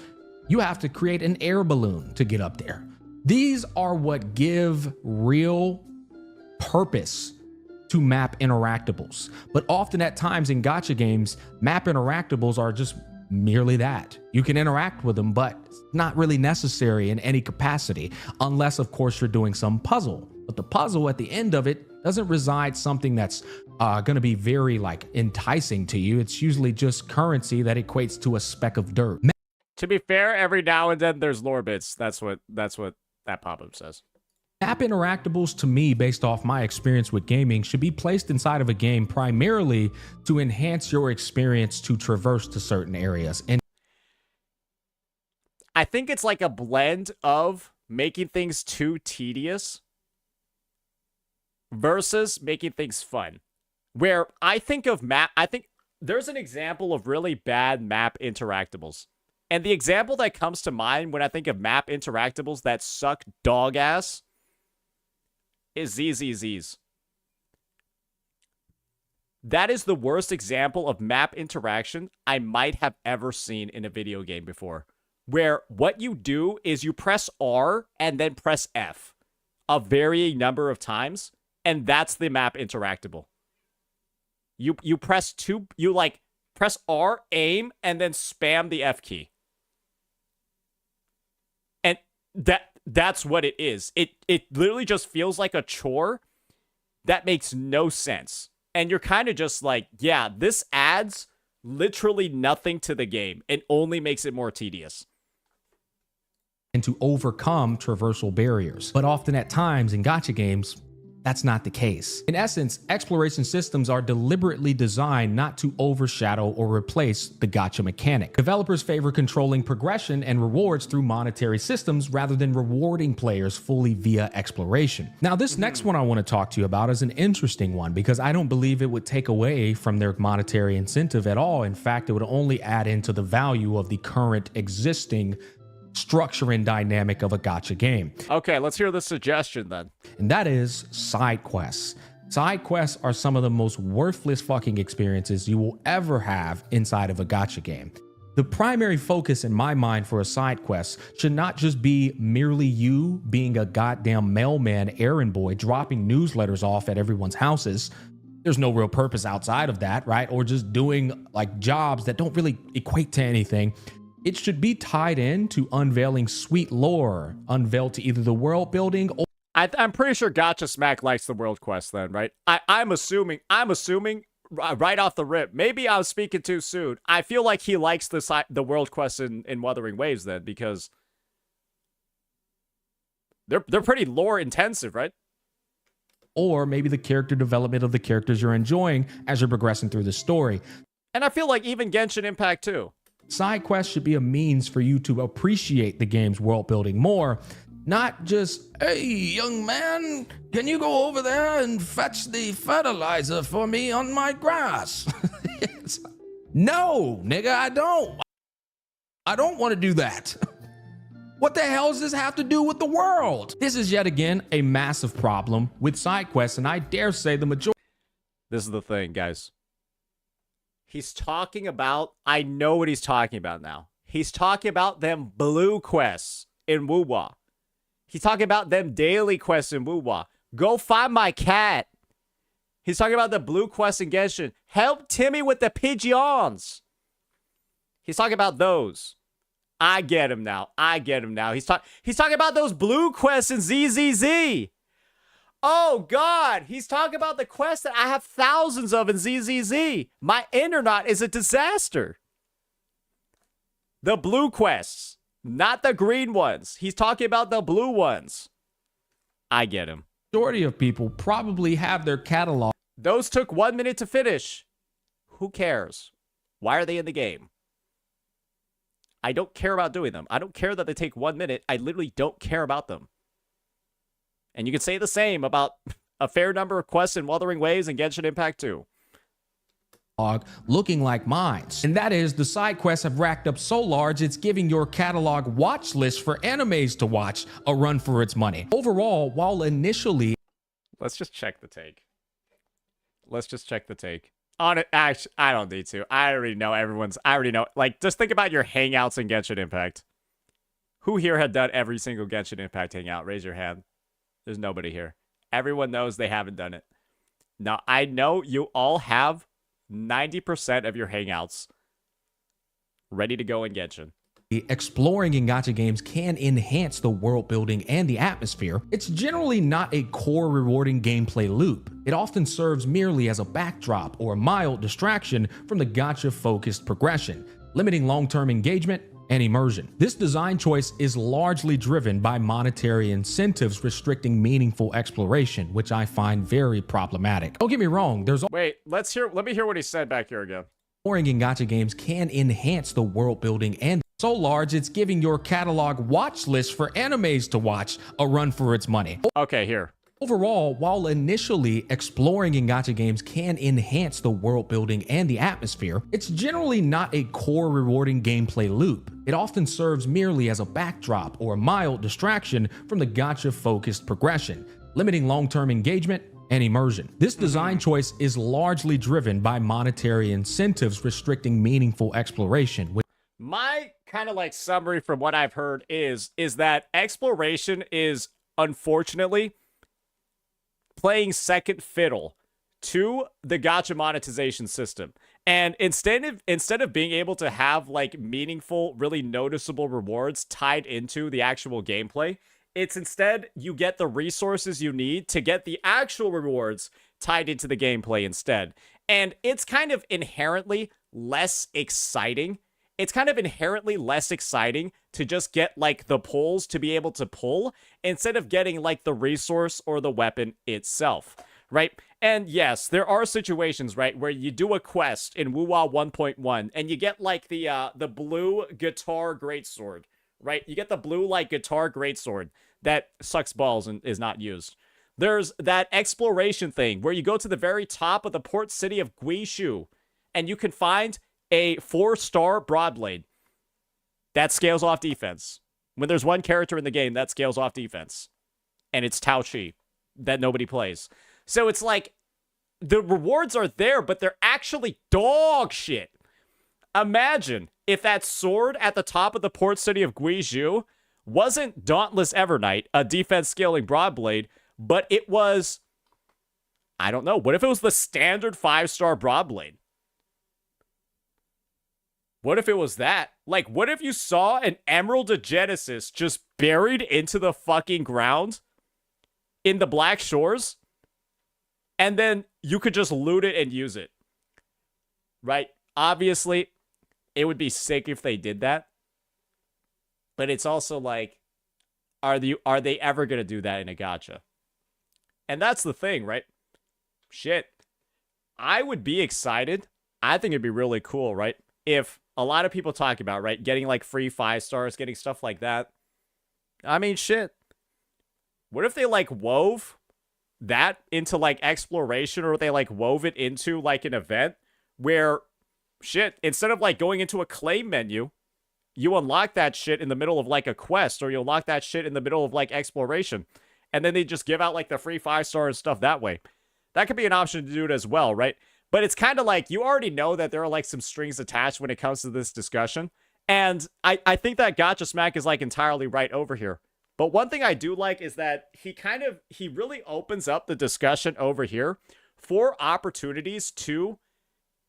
you have to create an air balloon to get up there. These are what give real purpose to map interactables. But often at times in gacha games, map interactables are just merely that. You can interact with them, but it's not really necessary in any capacity, unless of course you're doing some puzzle. But the puzzle at the end of it doesn't reside something that's going to be very like enticing to you. It's usually just currency that equates to a speck of dirt. To be fair, every now and then there's lore bits. That's what that pop-up says. Map interactables, to me, based off my experience with gaming, should be placed inside of a game primarily to enhance your experience to traverse to certain areas. And I think it's like a blend of making things too tedious versus making things fun. Where I think of I think there's an example of really bad map interactables. And the example that comes to mind when I think of map interactables that suck dog ass is ZZZs. That is the worst example of map interaction I might have ever seen in a video game before. Where what you do is you press R and then press F a varying number of times, and that's the map interactable. You press press R, aim, and then spam the F key. And that's what it is. It literally just feels like a chore that makes no sense. And you're kind of just like, yeah, this adds literally nothing to the game. It only makes it more tedious. And to overcome traversal barriers. But often at times in gacha games, That's not the case. In essence, exploration systems are deliberately designed not to overshadow or replace the gacha mechanic. Developers favor controlling progression and rewards through monetary systems rather than rewarding players fully via exploration. Now, this next one I want to talk to you about is an interesting one because I don't believe it would take away from their monetary incentive at all. In fact, it would only add into the value of the current existing structure and dynamic of a gacha game. Okay, let's hear the suggestion then. And that is side quests. Side quests are some of the most worthless fucking experiences you will ever have inside of a gacha game. The primary focus in my mind for a side quest should not just be merely you being a goddamn mailman errand boy dropping newsletters off at everyone's houses. There's no real purpose outside of that, right? Or just doing like jobs that don't really equate to anything. It should be tied in to unveiling sweet lore, unveiled to either the world building or I'm pretty sure Gacha Smack likes the world quest then, right? I'm assuming right off the rip. Maybe I was speaking too soon. I feel like he likes the world quest in Wuthering Waves then because they're pretty lore intensive, right? Or maybe the character development of the characters you're enjoying as you're progressing through the story. And I feel like even Genshin Impact too. Side quests should be a means for you to appreciate the game's world building more, not just, hey, young man, can you go over there and fetch the fertilizer for me on my grass? No, nigga, I don't. I don't want to do that. What the hell does this have to do with the world? This is yet again a massive problem with side quests, and I dare say the majority. This is the thing, guys. He's talking about, I know what he's talking about now. He's talking about them blue quests in Wuwa. He's talking about them daily quests in Wuwa. Go find my cat. He's talking about the blue quests in Genshin. Help Timmy with the pigeons. He's talking about those. I get him now. He's talking about those blue quests in ZZZ. Oh, God. He's talking about the quests that I have thousands of in ZZZ. My internet is a disaster. The blue quests, not the green ones. He's talking about the blue ones. I get him. Majority of people probably have their catalog. Those took 1 minute to finish. Who cares? Why are they in the game? I don't care about doing them. I don't care that they take 1 minute. I literally don't care about them. And you can say the same about a fair number of quests in Wuthering Waves and Genshin Impact 2. Looking like mines. And that is, the side quests have racked up so large it's giving your catalog watch list for animes to watch a run for its money. Overall, while initially... Let's just check the take. On it, actually, I don't need to. I already know. Like, just think about your hangouts in Genshin Impact. Who here had done every single Genshin Impact hangout? Raise your hand. There's nobody here. Everyone knows they haven't done it. Now, I know you all have 90% of your hangouts ready to go in Genshin. Exploring in gacha games can enhance the world building and the atmosphere. It's generally not a core rewarding gameplay loop. It often serves merely as a backdrop or a mild distraction from the gacha focused progression, limiting long-term engagement and immersion. This design choice is largely driven by monetary incentives restricting meaningful exploration, which I find very problematic. Don't get me wrong, Wait, let me hear what he said back here again. Exploring in gacha games can enhance the world building and so large it's giving your catalog watch list for animes to watch a run for its money. Okay, here. Overall, while initially exploring in gacha games can enhance the world building and the atmosphere, it's generally not a core rewarding gameplay loop. It often serves merely as a backdrop or a mild distraction from the gacha focused progression, limiting long-term engagement and immersion. This design choice is largely driven by monetary incentives restricting meaningful exploration. My kind of like summary from what I've heard is that exploration is unfortunately playing second fiddle to the gacha monetization system. And instead of being able to have like meaningful, really noticeable rewards tied into the actual gameplay, it's instead you get the resources you need to get the actual rewards tied into the gameplay instead. And it's kind of inherently less exciting. It's kind of inherently less exciting to just get like the pulls to be able to pull instead of getting like the resource or the weapon itself, right? And yes, there are situations, right, where you do a quest in Wuwa 1.1 and you get like the blue guitar greatsword, right? You get the blue like guitar greatsword that sucks balls and is not used. There's that exploration thing where you go to the very top of the port city of Guishu and you can find a 4-star broadblade that scales off defense. When there's one character in the game that scales off defense, and it's Tao Chi that nobody plays. So it's like the rewards are there, but they're actually dog shit. Imagine if that sword at the top of the port city of Guizhou wasn't Dauntless Evernight, a defense scaling broadblade, but it was, I don't know, what if it was the standard 5-star broadblade? What if it was that? Like, what if you saw an Emerald of Genesis just buried into the fucking ground in the Black Shores? And then you could just loot it and use it. Right? Obviously, it would be sick if they did that. But it's also like, are they ever going to do that in a gacha? And that's the thing, right? Shit. I would be excited. I think it'd be really cool, right? If a lot of people talk about, right, getting like free 5 stars, getting stuff like that. I mean, shit. What if they like wove that into like exploration, or they like wove it into like an event where, shit, instead of like going into a claim menu, you unlock that shit in the middle of like a quest, or you unlock that shit in the middle of like exploration, and then they just give out like the free 5 stars stuff that way. That could be an option to do it as well, right? But it's kind of like, you already know that there are like some strings attached when it comes to this discussion. And I think that Gotcha Smack is like entirely right over here. But one thing I do like is that he really opens up the discussion over here for opportunities to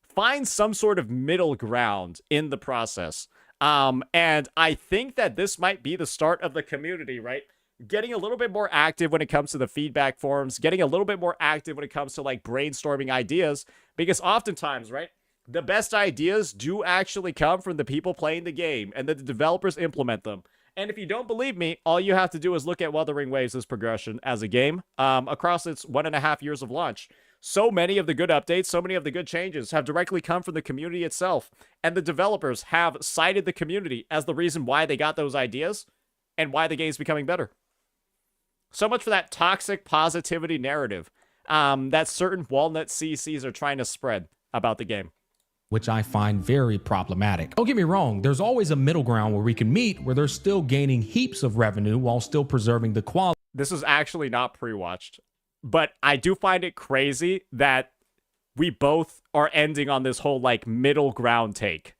find some sort of middle ground in the process. And I think that this might be the start of the community, right? Getting a little bit more active when it comes to the feedback forums, getting a little bit more active when it comes to like brainstorming ideas, because oftentimes, right, the best ideas do actually come from the people playing the game, and that the developers implement them. And if you don't believe me, all you have to do is look at Wuthering Waves' progression as a game across its 1.5 years of launch. So many of the good updates, so many of the good changes have directly come from the community itself, and the developers have cited the community as the reason why they got those ideas and why the game's becoming better. So much for that toxic positivity narrative that certain Walnut CCs are trying to spread about the game, which I find very problematic. Don't get me wrong, there's always a middle ground where we can meet, where they're still gaining heaps of revenue while still preserving the quality. This is actually not pre-watched, but I do find it crazy that we both are ending on this whole like middle ground take.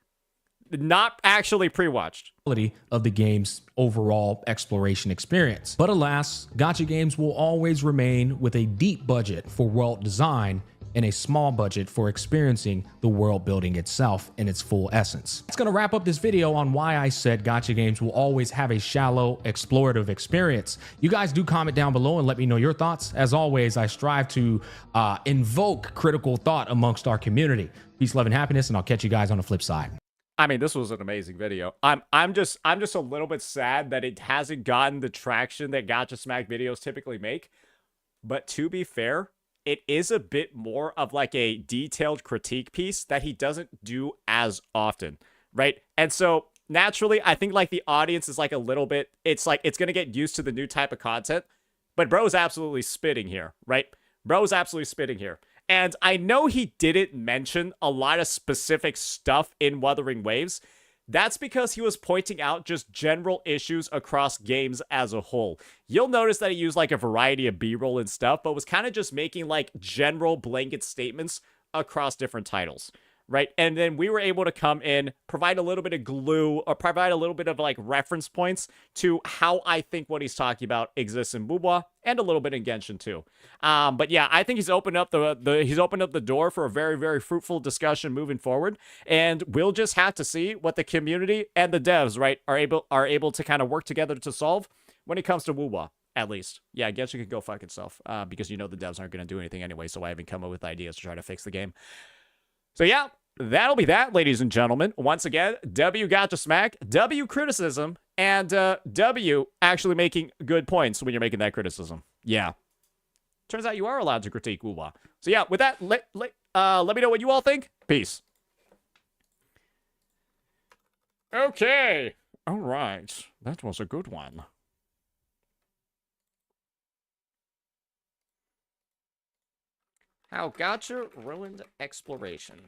Not actually pre-watched. Of the game's overall exploration experience. But alas, gacha games will always remain with a deep budget for world design and a small budget for experiencing the world building itself in its full essence. It's gonna wrap up this video on why I said gacha games will always have a shallow, explorative experience. You guys do comment down below and let me know your thoughts. As always, I strive to invoke critical thought amongst our community. Peace, love, and happiness, and I'll catch you guys on the flip side. I mean, this was an amazing video. I'm just a little bit sad that it hasn't gotten the traction that Gotcha Smack videos typically make. But to be fair, it is a bit more of like a detailed critique piece that he doesn't do as often, right? And so naturally, I think like the audience is like a little bit, it's like it's gonna get used to the new type of content. But bro's absolutely spitting here, right? Bro's absolutely spitting here. And I know he didn't mention a lot of specific stuff in Wuthering Waves. That's because he was pointing out just general issues across games as a whole. You'll notice that he used like a variety of B-roll and stuff, but was kind of just making like general blanket statements across different titles, right? And then we were able to come in, provide a little bit of glue, or provide a little bit of like reference points to how I think what he's talking about exists in Wuwa, and a little bit in Genshin too. But yeah, I think he's opened up the door for a very, very fruitful discussion moving forward, and we'll just have to see what the community and the devs, right, are able to kind of work together to solve when it comes to Wuwa, at least. Yeah, Genshin can go fuck itself, because you know the devs aren't going to do anything anyway, so I haven't come up with ideas to try to fix the game. So yeah, that'll be that, ladies and gentlemen. Once again, W Gotcha Smack, W Criticism, And W actually making good points when you're making that criticism. Yeah. Turns out you are allowed to critique Wuwa. So yeah, with that, let me know what you all think. Peace. Okay. All right. That was a good one. How Gacha ruined exploration.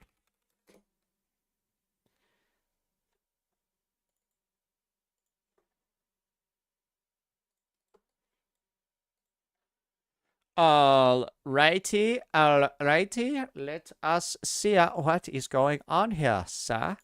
Alrighty. Let us see what is going on here, sir.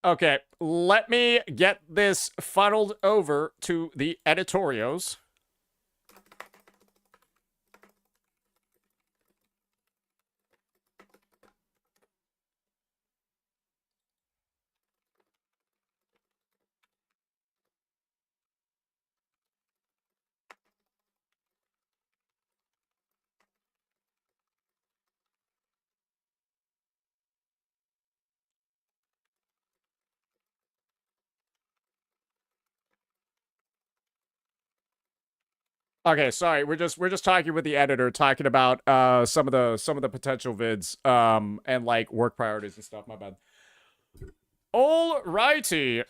Okay, let me get this funneled over to the editorials. Okay, sorry. We're just talking with the editor, talking about some of the potential vids and like work priorities and stuff. My bad. Alrighty.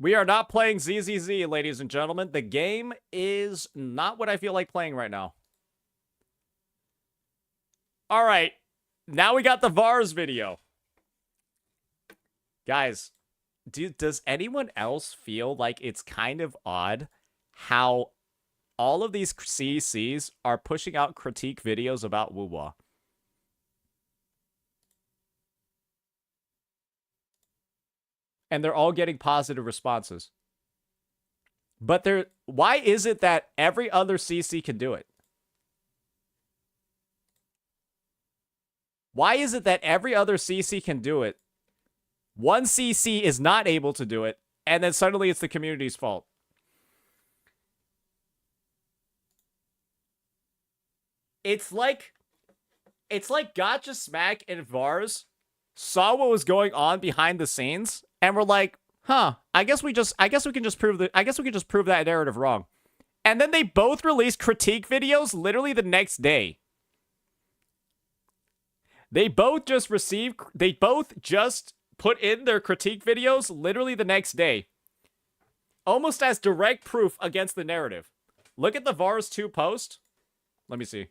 We are not playing ZZZ, ladies and gentlemen. The game is not what I feel like playing right now. All right. Now we got the VARS video. Guys, does anyone else feel like it's kind of odd how all of these CCs are pushing out critique videos about Wuwa? And they're all getting positive responses. But why is it that every other CC can do it? Why is it that every other CC can do it? One CC is not able to do it, and then suddenly it's the community's fault. It's like Gotcha Smack and Vars saw what was going on behind the scenes and were like, "Huh, I guess we can just prove that narrative wrong." And then they both released critique videos literally the next day. They both just put in their critique videos literally the next day. Almost as direct proof against the narrative. Look at the Vars 2 post. Let me see.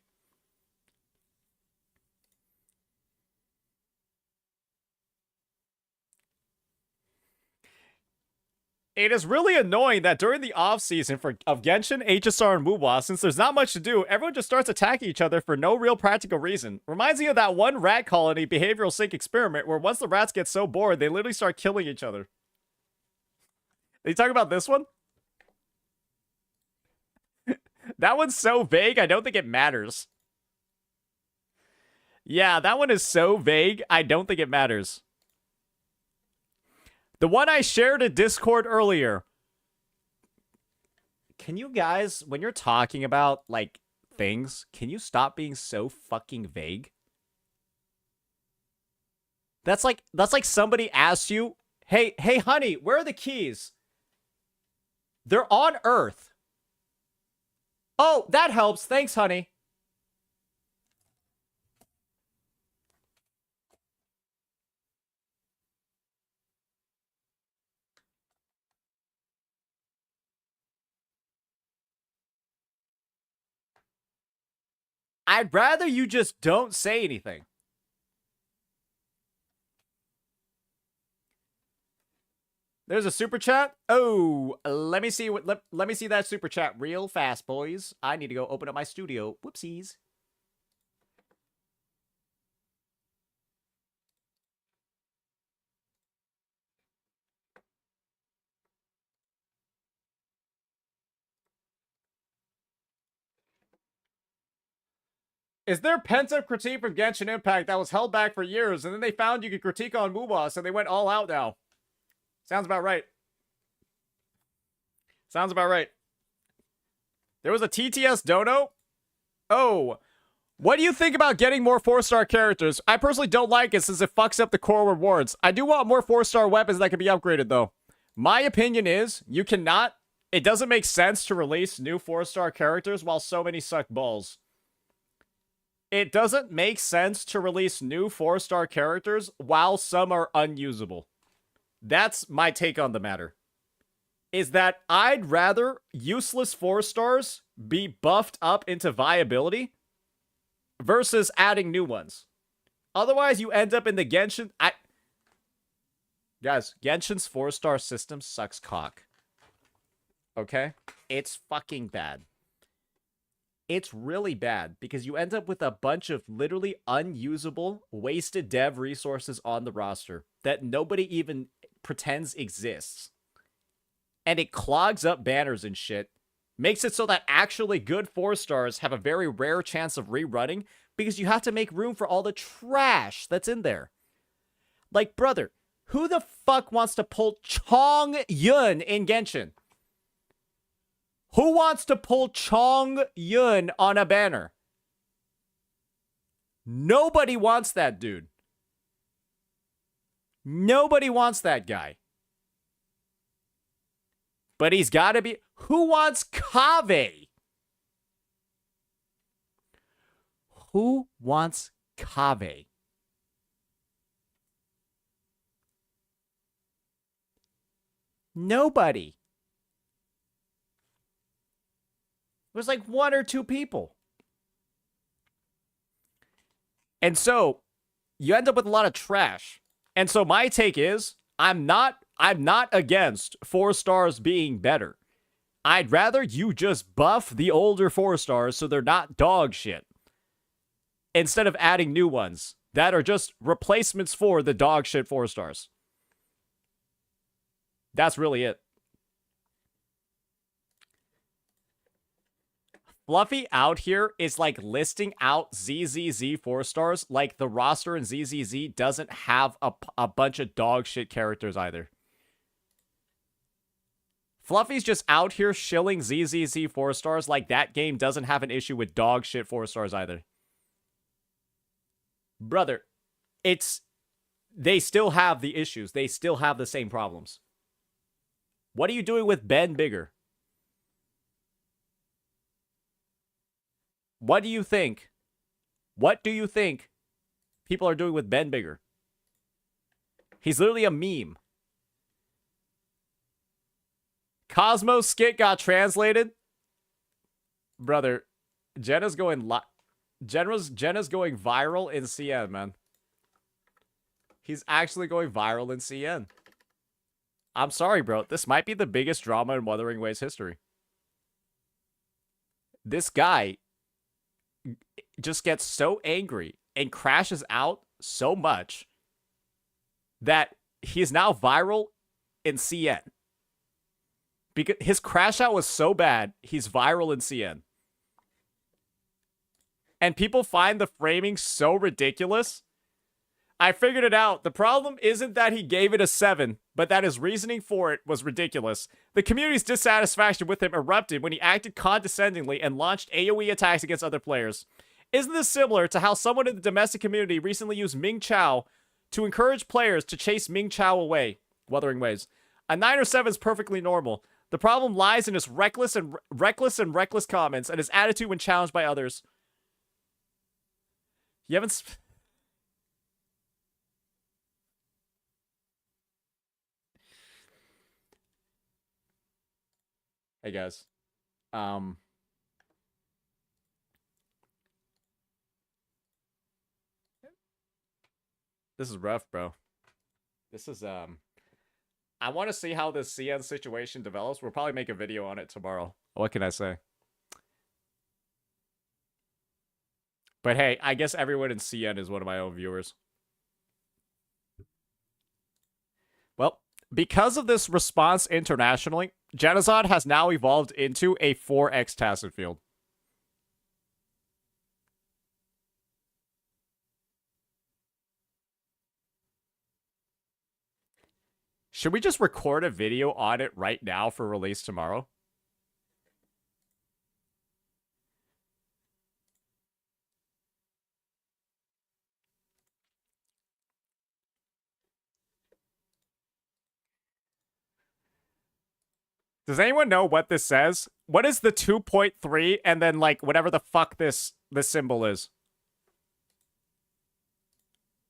It is really annoying that during the off-season of Genshin, HSR, and Wuwa, since there's not much to do, everyone just starts attacking each other for no real practical reason. Reminds me of that one rat colony behavioral sync experiment where once the rats get so bored, they literally start killing each other. Are you talking about this one? That one's so vague, I don't think it matters. Yeah, that one is so vague, I don't think it matters. The one I shared in Discord earlier. Can you guys, when you're talking about, like, things, can you stop being so fucking vague? That's like somebody asks you, hey, honey, where are the keys? They're on Earth. Oh, that helps. Thanks, honey. I'd rather you just don't say anything. There's a super chat. Oh, let me see what. Let me see that super chat real fast, boys. I need to go open up my studio. Whoopsies. Is there pent-up critique from Genshin Impact that was held back for years, and then they found you could critique on Wuwa, so they went all out now? Sounds about right. Sounds about right. There was a TTS dono? Oh. What do you think about getting more 4-star characters? I personally don't like it since it fucks up the core rewards. I do want more 4-star weapons that can be upgraded, though. My opinion is, you cannot... It doesn't make sense to release new 4-star characters while so many suck balls. It doesn't make sense to release new 4-star characters while some are unusable. That's my take on the matter. Is that I'd rather useless 4-stars be buffed up into viability versus adding new ones. Otherwise, you end up in the Genshin... Guys, Genshin's 4-star system sucks cock. Okay? It's fucking bad. It's really bad because you end up with a bunch of literally unusable, wasted dev resources on the roster that nobody even pretends exists. And it clogs up banners and shit. Makes it so that actually good 4-stars have a very rare chance of rerunning because you have to make room for all the trash that's in there. Like, brother, who the fuck wants to pull Chong Yun in Genshin? Who wants to pull Chong Yun on a banner? Nobody wants that dude. Nobody wants that guy. But he's got to be... Who wants Kaveh? Who wants Kaveh? Nobody. It was like 1 or 2 people. And so, you end up with a lot of trash. And so my take is, I'm not against 4-stars being better. I'd rather you just buff the older 4-stars so they're not dog shit. Instead of adding new ones that are just replacements for the dog shit 4-stars. That's really it. Fluffy out here is like listing out ZZZ 4-stars like the roster in ZZZ doesn't have a bunch of dog shit characters either. Fluffy's just out here shilling ZZZ 4-stars like that game doesn't have an issue with dog shit 4-stars either. Brother, they still have the issues. They still have the same problems. What are you doing with Ben Bigger? What do you think? What do you think people are doing with Ben Bigger? He's literally a meme. Cosmo's skit got translated. Brother, Jenna's going Jenna's going viral in CN, man. He's actually going viral in CN. I'm sorry, bro. This might be the biggest drama in Wuthering Waves history. This guy just gets so angry and crashes out so much that he's now viral in CN. Because his crash out was so bad, he's viral in CN. And people find the framing so ridiculous. I figured it out. The problem isn't that he gave it a 7, but that his reasoning for it was ridiculous. The community's dissatisfaction with him erupted when he acted condescendingly and launched AoE attacks against other players. Isn't this similar to how someone in the domestic community recently used Ming Chao to encourage players to chase Ming Chao away? Wuthering Waves. A 9 or 7 is perfectly normal. The problem lies in his reckless comments and his attitude when challenged by others. You haven't... Hey guys. is rough, bro. This is I want to see how this CN situation develops. We'll probably make a video on it tomorrow. What can I say? But hey, I guess everyone in CN is one of my own viewers. Well, because of this response internationally, Genocide has now evolved into a 4x tacit field. Should we just record a video on it right now for release tomorrow? Does anyone know what this says? What is the 2.3 and then like whatever the fuck this symbol is?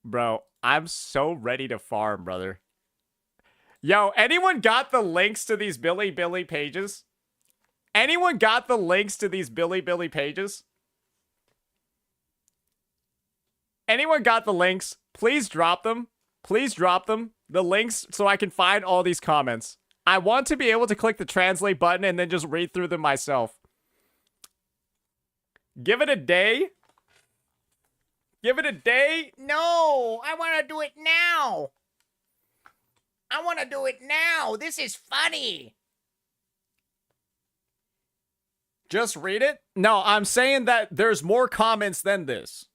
Bro, I'm so ready to farm, brother. Yo, anyone got the links to these Billy pages? Anyone got the links to these Billy pages? Anyone got the links? Please drop them. Please drop them. The links so I can find all these comments. I want to be able to click the translate button and then just read through them myself. Give it a day. Give it a day. No, I want to do it now. I want to do it now. This is funny. Just read it? No, I'm saying that there's more comments than this.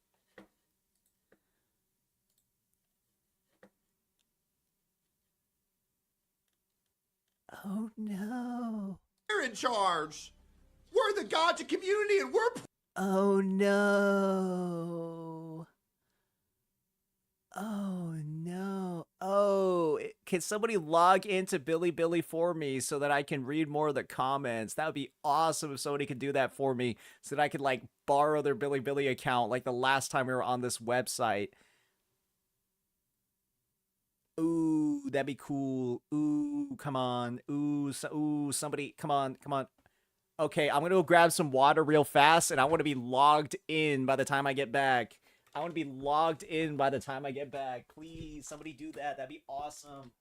Oh no. We're in charge. We're the Gacha community and we're... Oh no. Oh no. Oh, can somebody log into Billy for me so that I can read more of the comments? That would be awesome if somebody could do that for me so that I could like borrow their Billy account like the last time we were on this website. Ooh, that'd be cool. Ooh, come on. Ooh, somebody, come on. Okay, I'm gonna go grab some water real fast, and I want to be logged in by the time I get back. Please, somebody do that. That'd be awesome.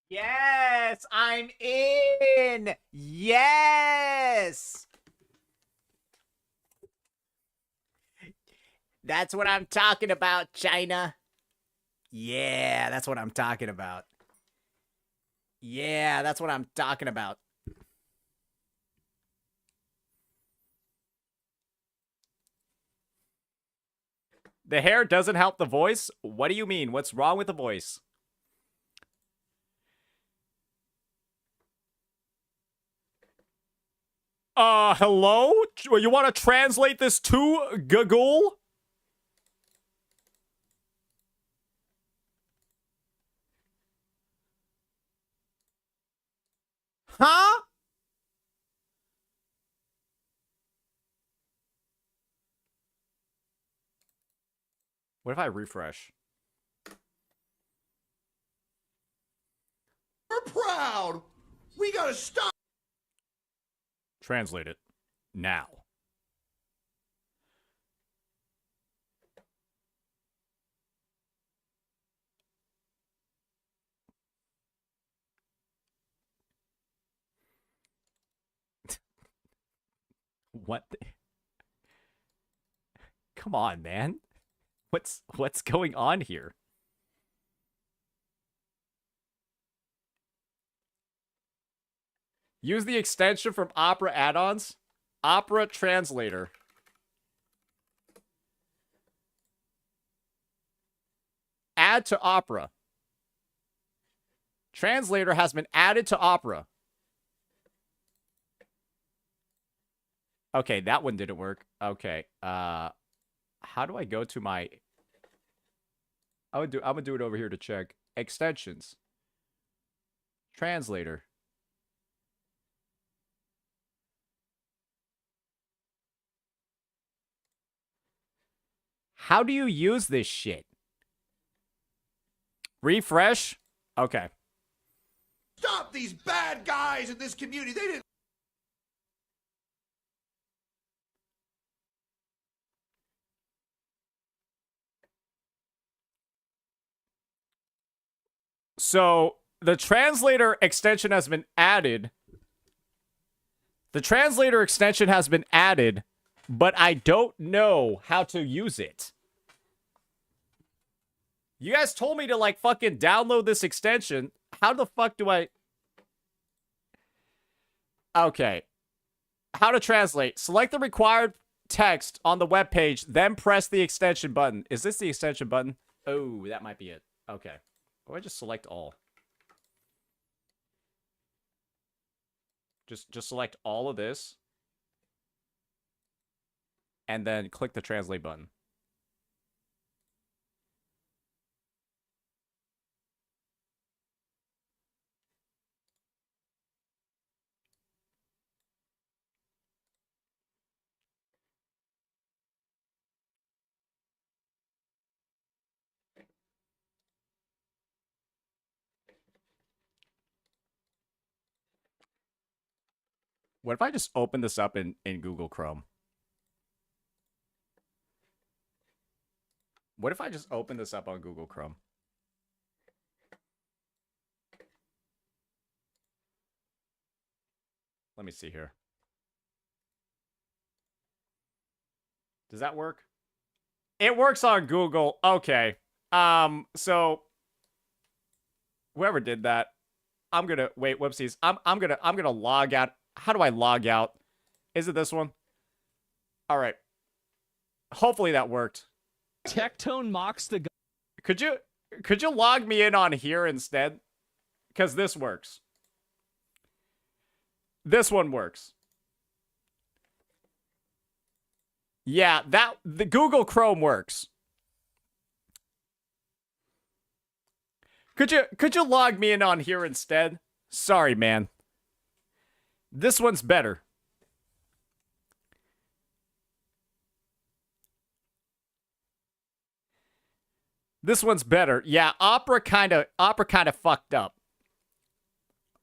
Yes, I'm in. Yes. That's what I'm talking about, China. Yeah, that's what I'm talking about. Yeah, that's what I'm talking about. The hair doesn't help the voice? What do you mean? What's wrong with the voice? Hello? You want to translate this to Google? Huh? What if I refresh? We're proud. We gotta stop. Translate it now. What? Come on, man. What's going on here? Use the extension from Opera add-ons. Opera Translator. Add to Opera. Translator has been added to Opera. Okay, that one didn't work. Okay. How do I go to my... I'm gonna do it over here to check. Extensions. Translator. How do you use this shit? Refresh? Okay. Stop these bad guys in this community. They didn't. So, the translator extension has been added. The translator extension has been added, but I don't know how to use it. You guys told me to, like, fucking download this extension. How the fuck do I... Okay. How to translate. Select the required text on the web page, then press the extension button. Is this the extension button? Oh, that might be it. Okay. Or I just select all. Just select all of this. And then click the translate button. What if I just open this up in Google Chrome? What if I just open this up on Google Chrome? Let me see here. Does that work? It works on Google. Okay. So whoever did that, I'm gonna wait. Whoopsies. I'm gonna log out. How do I log out? Is it this one? All right. Hopefully that worked. Tectone mocks the... Could you log me in on here instead? Because this works. This one works. Yeah, the Google Chrome works. Could you log me in on here instead? Sorry, man. This one's better. This one's better. Yeah, Opera kind of fucked up.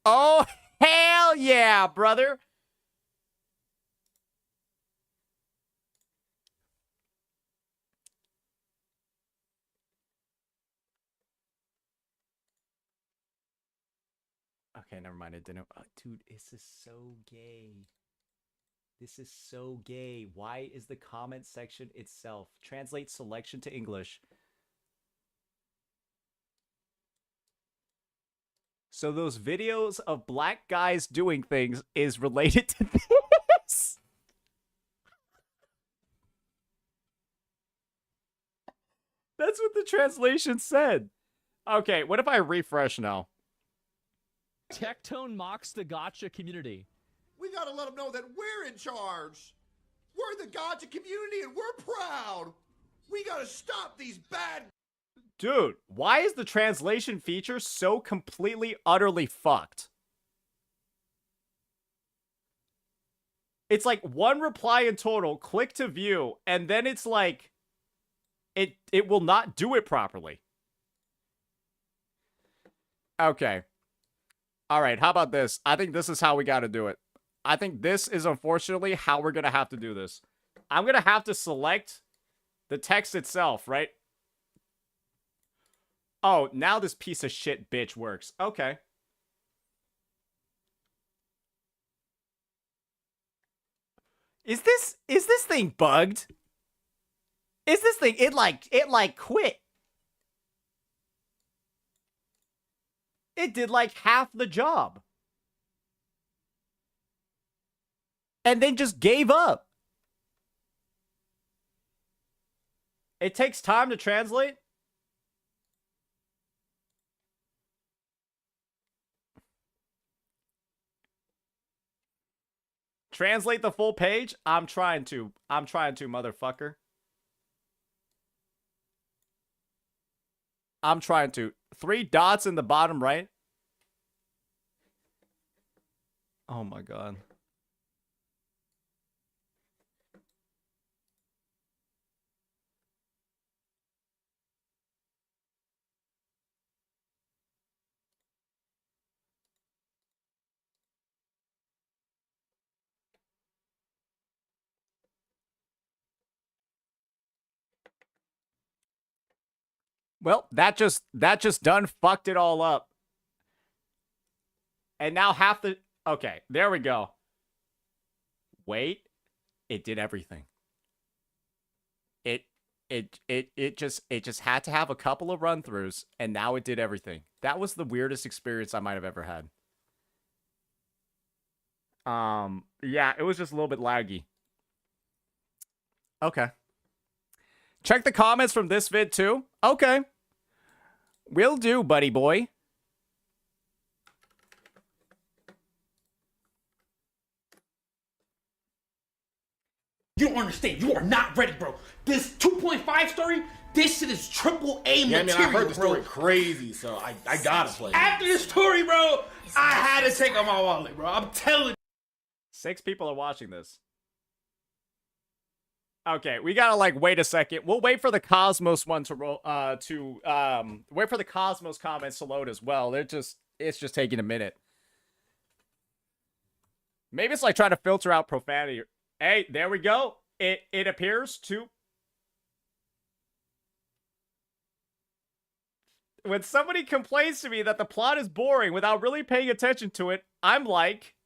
Oh, hell yeah, brother. Okay, never mind. It didn't. Oh, dude, this is so gay. This is so gay. Why is the comment section itself? Translate selection to English. So those videos of black guys doing things is related to this? That's what the translation said. Okay, what if I refresh now? Tectone mocks the gacha community. gotta let them know that we're in charge. We're the Gacha community and we're proud. We gotta stop these bad... Dude, why is the translation feature so completely, utterly fucked? It's like one reply in total, click to view, and then it's like, it will not do it properly. Okay. All right, how about this? I think this is how we got to do it. I think this is unfortunately how we're going to have to do this. I'm going to have to select the text itself, right? Oh, now this piece of shit bitch works. Okay. Is this thing bugged? Is this thing it like quit? It did like half the job. And then just gave up. It takes time to translate. Translate the full page? I'm trying to, motherfucker. I'm trying to. 3 dots in the bottom right. Oh my god. Well, that just done fucked it all up. And now half the... Okay, there we go. Wait. It did everything. It just had to have a couple of run-throughs, and now it did everything. That was the weirdest experience I might have ever had. Yeah, it was just a little bit laggy. Okay. Check the comments from this vid too? Okay. Will do, buddy boy. You don't understand. You are not ready, bro. This 2.5 story, this shit is triple A Yeah, material, man, I heard the story bro. crazy, so I gotta play it. After this story, bro, I had to take out my wallet, bro. I'm telling you. 6 people are watching this. Okay, we gotta like wait a second. We'll wait for the Cosmos one to roll. Wait for the Cosmos comments to load as well. It's just taking a minute. Maybe it's like trying to filter out profanity. Hey, there we go. It appears to. When somebody complains to me that the plot is boring without really paying attention to it, I'm like.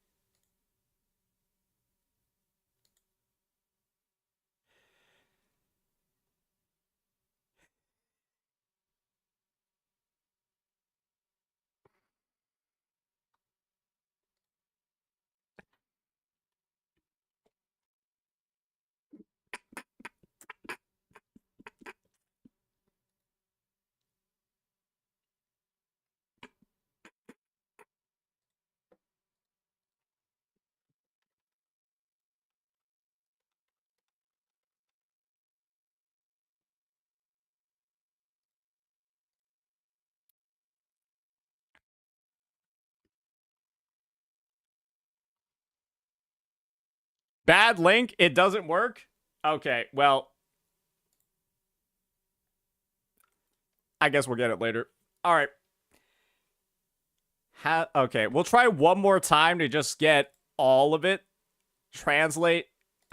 Bad link? It doesn't work? Okay, well. I guess we'll get it later. All right. Okay, we'll try one more time to just get all of it. Translate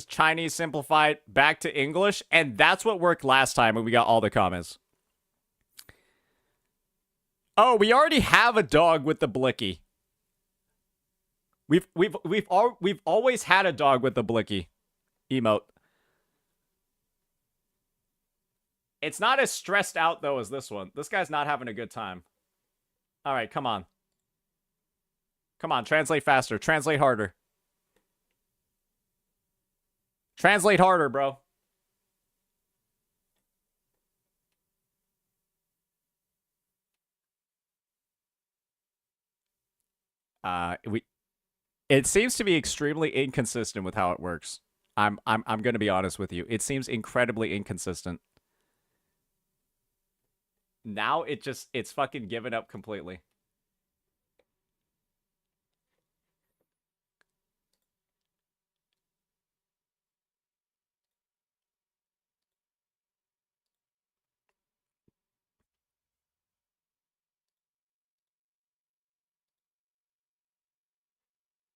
Chinese simplified back to English. And that's what worked last time when we got all the comments. Oh, we already have a dog with the blicky. We've always had a dog with the blicky emote. It's not as stressed out though as this one. This guy's not having a good time. All right, come on. Come on, translate faster. Translate harder. Translate harder, bro. It seems to be extremely inconsistent with how it works. I'm going to be honest with you. It seems incredibly inconsistent. Now it's fucking given up completely.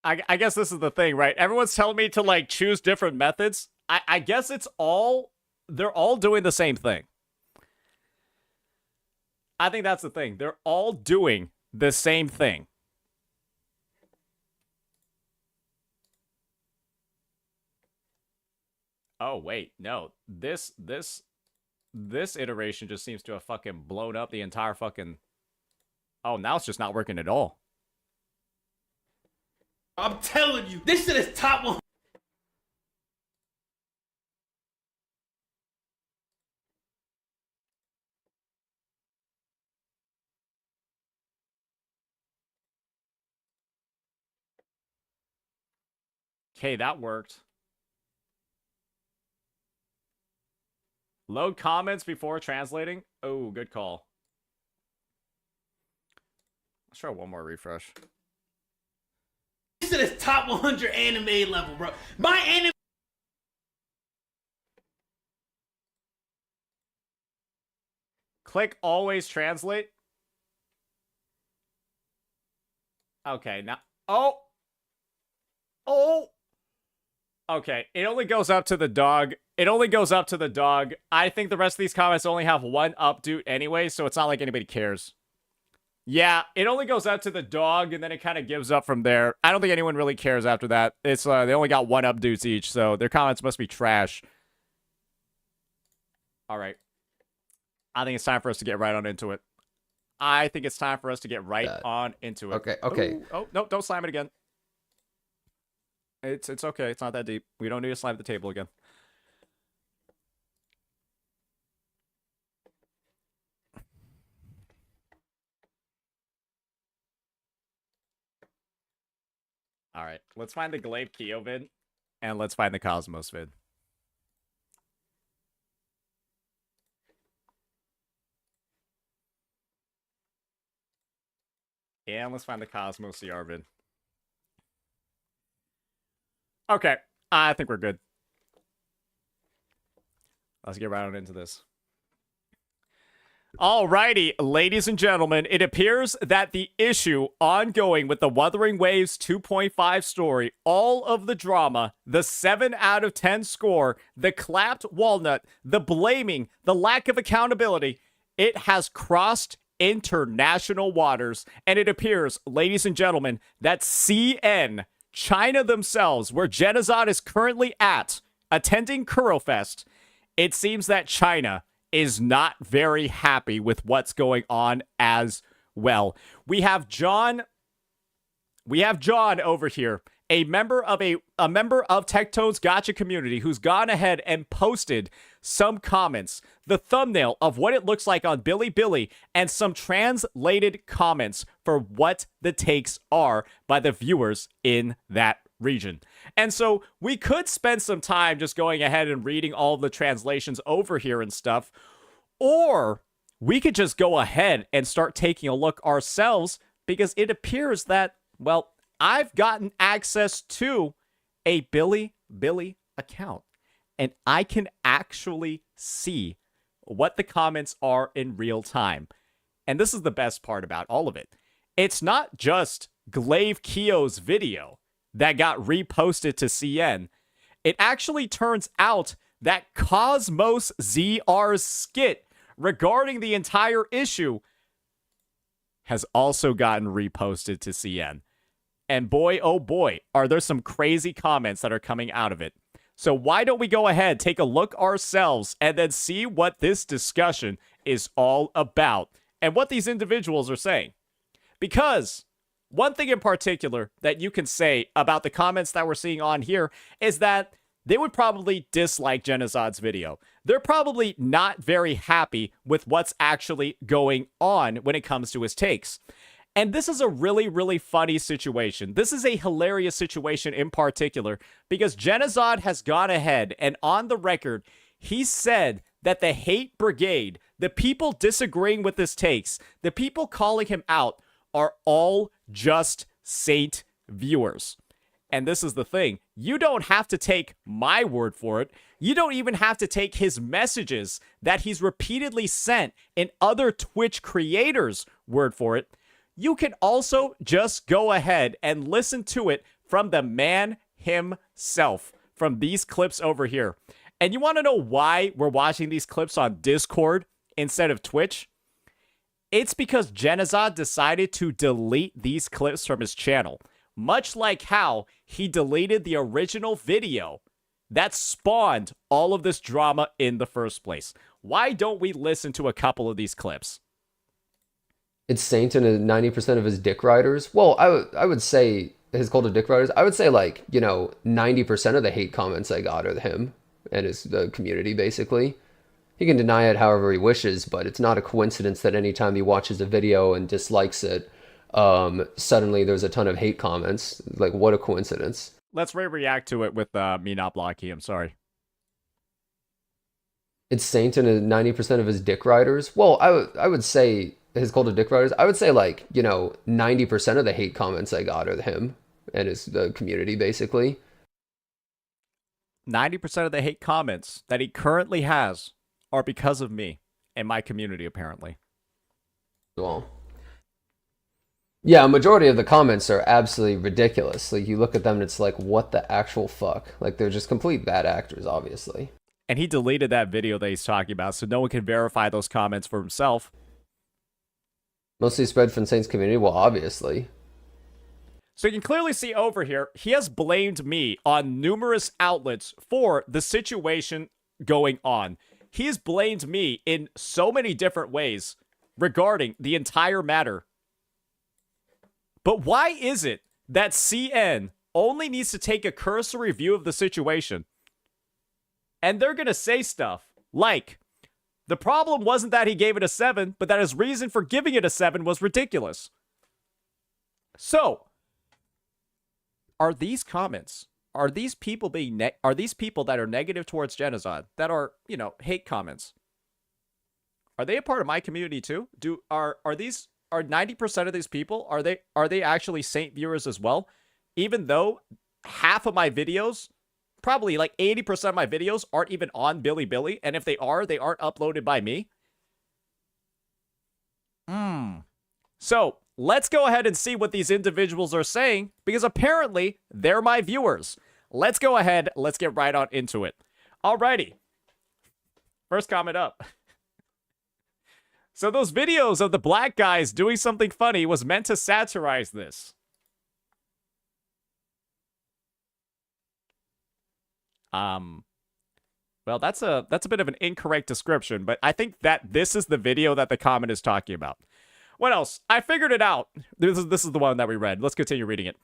I guess this is the thing, right? Everyone's telling me to like choose different methods. I guess they're all doing the same thing. I think that's the thing. They're all doing the same thing. Oh, wait. No. This iteration just seems to have fucking blown up the entire fucking... Oh, now it's just not working at all. I'm telling you, this shit is top 1. Okay, that worked. Load comments before translating. Oh, good call. Let's try one more refresh. This shit is top 100 anime level, bro. My anime. Click always translate. Okay, now... Oh! Oh! Okay, it only goes up to the dog. It only goes up to the dog. I think the rest of these comments only have one update anyway, so it's not like anybody cares. Yeah, it only goes up to the dog, and then it kind of gives up from there. I don't think anyone really cares after that. It's they only got one updates each, so their comments must be trash. All right. I think it's time for us to get right on into it. I think it's time for us to get right on into it. Okay, okay. Ooh, oh, no, don't slam it again. It's okay. It's not that deep. We don't need to slam the table again. All right, let's find the Glaive Kyo vid, and let's find the Cosmos vid. And let's find the Cosmos CR vid. Okay, I think we're good. Let's get right on into this. Alrighty, ladies and gentlemen, it appears that the issue ongoing with the Wuthering Waves 2.5 story, all of the drama, the 7 out of 10 score, the clapped walnut, the blaming, the lack of accountability, it has crossed international waters. And it appears, ladies and gentlemen, that CN, China themselves, where Genazad is currently at, attending Kurofest, it seems that China is not very happy with what's going on as well. We have John over here, a member of Tectone's Gacha community, who's gone ahead and posted some comments, the thumbnail of what it looks like on Bilibili, and some translated comments for what the takes are by the viewers in that region. And so we could spend some time just going ahead and reading all of the translations over here and stuff, or we could just go ahead and start taking a look ourselves, because it appears that, well, I've gotten access to a Bilibili account, and I can actually see what the comments are in real time. And this is the best part about all of it. It's not just Glaive Kyo's video that got reposted to CN. It actually turns out that Cosmos ZR's skit regarding the entire issue has also gotten reposted to CN. And boy, oh boy, are there some crazy comments that are coming out of it. So why don't we go ahead, take a look ourselves, and then see what this discussion is all about and what these individuals are saying. Because one thing in particular that you can say about the comments that we're seeing on here is that they would probably dislike Genazad's video. They're probably not very happy with what's actually going on when it comes to his takes. And this is a really, really funny situation. This is a hilarious situation in particular because Genazad has gone ahead and on the record, he said that the hate brigade, the people disagreeing with his takes, the people calling him out are all just Saint viewers. And this is the thing. You don't have to take my word for it. You don't even have to take his messages that he's repeatedly sent in other Twitch creators' word for it. You can also just go ahead and listen to it from the man himself, from these clips over here. And you want to know why we're watching these clips on Discord instead of Twitch? It's because Genazad decided to delete these clips from his channel, much like how he deleted the original video that spawned all of this drama in the first place. Why don't we listen to a couple of these clips? It's Saint and 90% of his dick riders. Well, I would say his cult of dick riders. I would say 90% of the hate comments I got are him and the community basically. He can deny it however he wishes, but it's not a coincidence that anytime he watches a video and dislikes it, suddenly there's a ton of hate comments. Like, what a coincidence. Let's react to it with me not blocking him. Sorry. It's Saint and 90% of his dick riders. Well, I would say his cult of dick riders. I would say 90% of the hate comments I got are him and the community basically. 90% of the hate comments that he currently has are because of me and my community, apparently. Well, yeah, a majority of the comments are absolutely ridiculous. Like, you look at them and it's like, what the actual fuck? Like, they're just complete bad actors, obviously. And he deleted that video that he's talking about, so no one can verify those comments for himself. Mostly spread from Saint's community? Well, obviously. So you can clearly see over here, he has blamed me on numerous outlets for the situation going on. He has blamed me in so many different ways regarding the entire matter. But why is it that CN only needs to take a cursory view of the situation and they're going to say stuff like, the problem wasn't that he gave it a 7, but that his reason for giving it a 7 was ridiculous. So, are these comments, are these people are these people that are negative towards Genazad, that are, hate comments, are they a part of my community too? Are 90% of these people, are they actually Saint viewers as well? Even though half of my videos, probably 80% of my videos aren't even on Bilibili, and if they aren't uploaded by me. So, let's go ahead and see what these individuals are saying, because apparently they're my viewers. Let's go ahead, let's get right on into it. Alrighty. First comment up. So those videos of the black guys doing something funny was meant to satirize this. Well, that's a bit of an incorrect description, but I think that this is the video that the comment is talking about. What else? I figured it out. This is the one that we read. Let's continue reading it.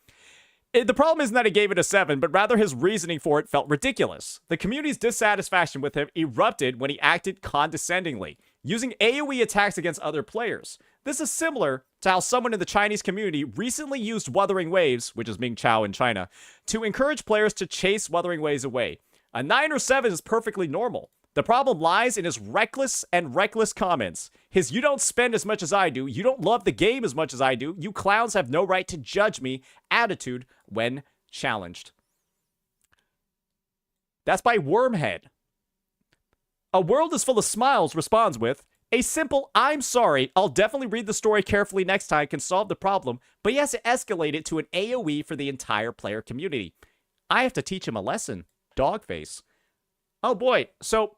The problem isn't that he gave it a 7, but rather his reasoning for it felt ridiculous. The community's dissatisfaction with him erupted when he acted condescendingly, using AoE attacks against other players. This is similar to how someone in the Chinese community recently used Wuthering Waves, which is Ming Chao in China, to encourage players to chase Wuthering Waves away. A 9 or 7 is perfectly normal. The problem lies in his reckless comments. His "you don't spend as much as I do, you don't love the game as much as I do, you clowns have no right to judge me" attitude when challenged. That's by Wormhead. A World is Full of Smiles responds with, a simple "I'm sorry, I'll definitely read the story carefully next time" can solve the problem, but he has to escalate it to an AoE for the entire player community. I have to teach him a lesson. Dogface. Oh boy, so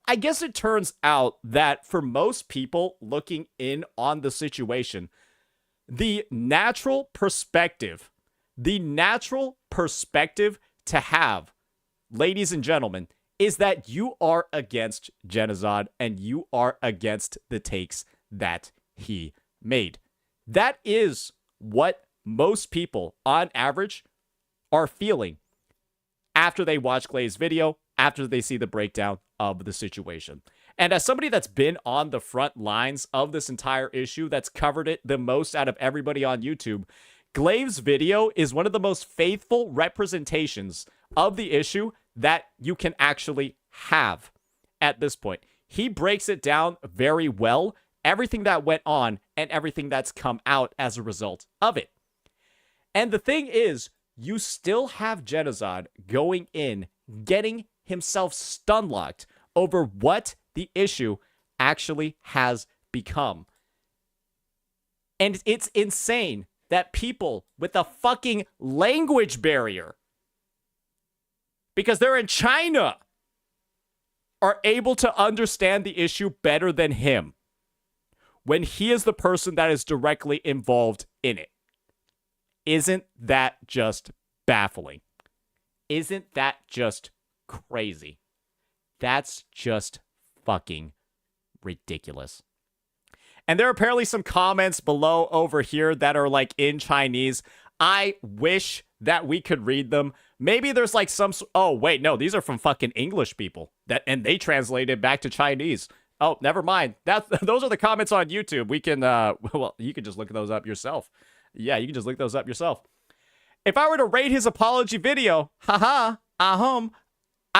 I guess it turns out that for most people looking in on the situation, the natural perspective to have, ladies and gentlemen, is that you are against Genazad and you are against the takes that he made. That is what most people, on average, are feeling after they watch Clay's video, after they see the breakdown of the situation. And as somebody that's been on the front lines of this entire issue, that's covered it the most out of everybody on YouTube, Glaive's video is one of the most faithful representations of the issue that you can actually have at this point. He breaks it down very well, everything that went on and everything that's come out as a result of it. And the thing is, you still have Genozod going in, getting himself stun-locked over what the issue actually has become. And it's insane that people with a fucking language barrier, because they're in China, are able to understand the issue better than him when he is the person that is directly involved in it. Isn't that just baffling? Isn't that just crazy? That's just fucking ridiculous. And there are apparently some comments below over here that are like in Chinese. I wish that we could read them. Maybe there's like some... Oh, wait, no, these are from fucking English people. And they translated back to Chinese. Oh, never mind. Those are the comments on YouTube. We can, well, you can just look those up yourself. Yeah, you can just look those up yourself. If I were to rate his apology video, I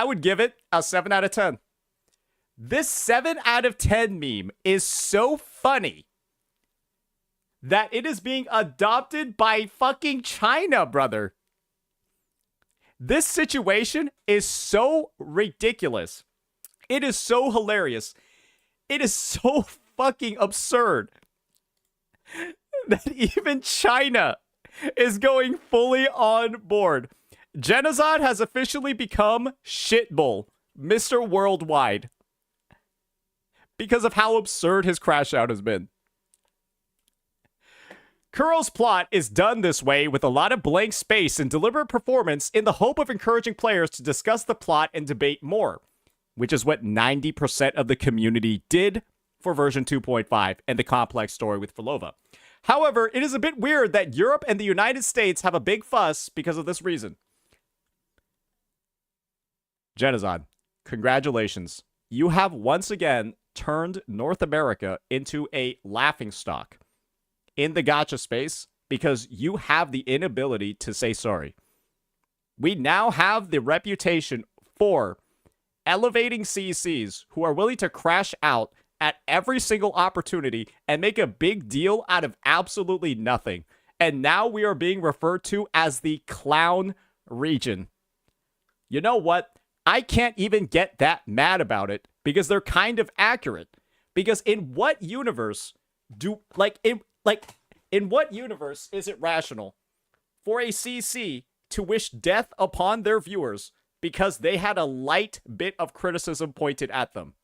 would give it a 7 out of 10. This 7 out of 10 meme is so funny that it is being adopted by fucking China, brother. This situation is so ridiculous. It is so hilarious. It is so fucking absurd that even China is going fully on board. Genozod has officially become shitbull, Mr. Worldwide, because of how absurd his crash out has been. Kuro's plot is done this way with a lot of blank space and deliberate performance in the hope of encouraging players to discuss the plot and debate more, which is what 90% of the community did for version 2.5 and the complex story with Filova. However, it is a bit weird that Europe and the United States have a big fuss because of this reason. Genozod, congratulations. You have once again turned North America into a laughingstock in the gacha space because you have the inability to say sorry. We now have the reputation for elevating CCs who are willing to crash out at every single opportunity and make a big deal out of absolutely nothing. And now we are being referred to as the clown region. You know what? I can't even get that mad about it because they're kind of accurate. Because in what universe in what universe is it rational for a CC to wish death upon their viewers because they had a light bit of criticism pointed at them?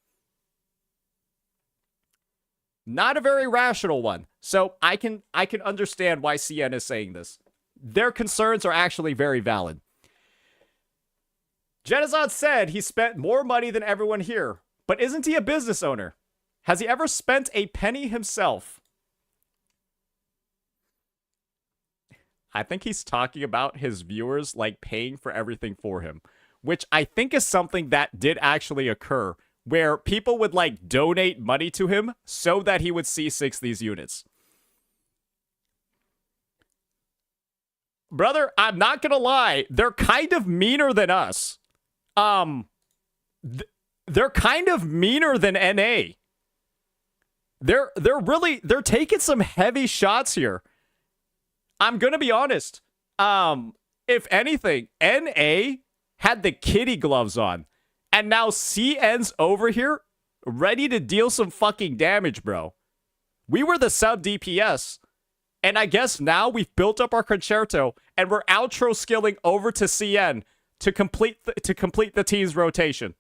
Not a very rational one. So I can understand why CN is saying this. Their concerns are actually very valid. Genozod said he spent more money than everyone here, but isn't he a business owner? Has he ever spent a penny himself? I think he's talking about his viewers like paying for everything for him, which I think is something that did actually occur, where people would like donate money to him so that he would C6 these units. Brother, I'm not gonna lie, they're kind of meaner than us. They're kind of meaner than NA. They're taking some heavy shots here. I'm gonna be honest. If anything, NA had the kitty gloves on. And now CN's over here, ready to deal some fucking damage, bro. We were the sub DPS. And I guess now we've built up our concerto, and we're outro skilling over to CN to complete the team's rotation.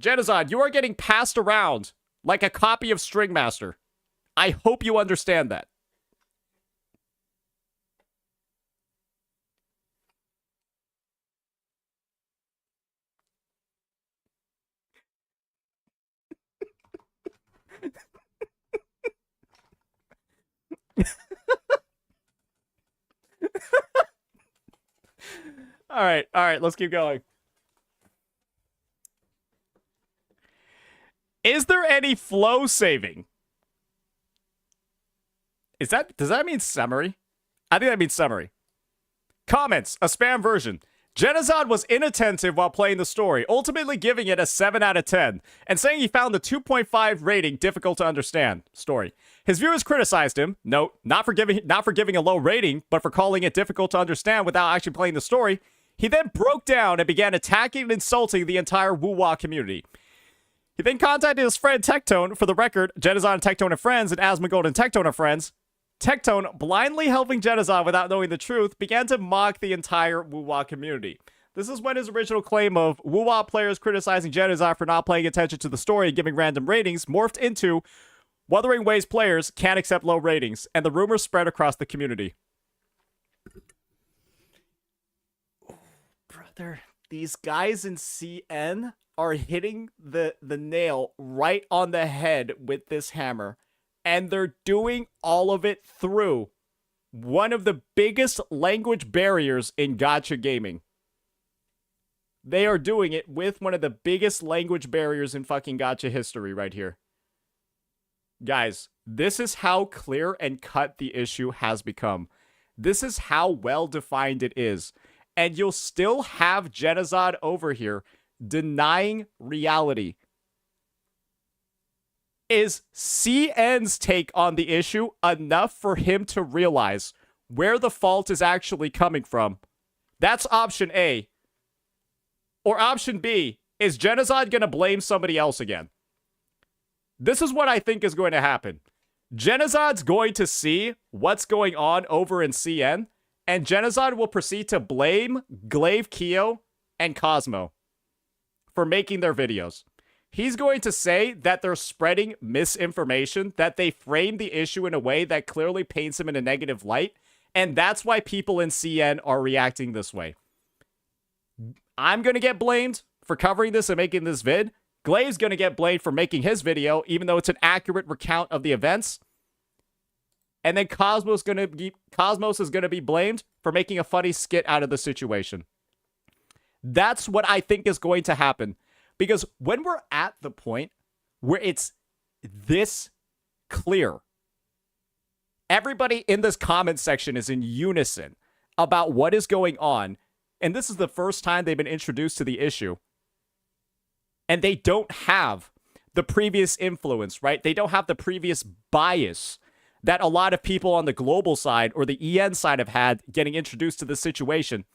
Genozod, you are getting passed around like a copy of Stringmaster. I hope you understand that. All right, let's keep going. any flow saving. Does that mean summary? I think that means summary. Comments, a spam version. Genozad was inattentive while playing the story, ultimately giving it a 7 out of 10, and saying he found the 2.5 rating difficult to understand. Story. His viewers criticized him, note, not for giving a low rating, but for calling it difficult to understand without actually playing the story. He then broke down and began attacking and insulting the entire Wuwa community. He then contacted his friend Tectone. For the record, Genozad and Tectone are friends, and Asmongold and Tectone are friends. Tectone, blindly helping Genozad without knowing the truth, began to mock the entire Wuwa community. This is when his original claim of Wuwa players criticizing Genozad for not paying attention to the story and giving random ratings morphed into Wuthering Waves players can't accept low ratings, and the rumors spread across the community. Brother, these guys in CN are hitting the nail right on the head with this hammer. And they're doing all of it through one of the biggest language barriers in gacha gaming. They are doing it with one of the biggest language barriers in fucking gacha history right here. Guys, this is how clear and cut the issue has become. This is how well defined it is. And you'll still have Genozad over here denying reality. Is CN's take on the issue enough for him to realize where the fault is actually coming from? That's option A. Or option B, is Genozad going to blame somebody else again? This is what I think is going to happen. Genozad's going to see what's going on over in CN, and Genozad will proceed to blame Glaive Kyo and Cosmo for making their videos. He's going to say that they're spreading misinformation, that they framed the issue in a way that clearly paints him in a negative light, and that's why people in CN are reacting this way. I'm going to get blamed for covering this and making this vid. Glaive's going to get blamed for making his video, even though it's an accurate recount of the events. And then Cosmos is going to be blamed for making a funny skit out of the situation. That's what I think is going to happen. Because when we're at the point where it's this clear, everybody in this comment section is in unison about what is going on, and this is the first time they've been introduced to the issue, and they don't have the previous influence, right? They don't have the previous bias that a lot of people on the global side or the EN side have had getting introduced to this situation.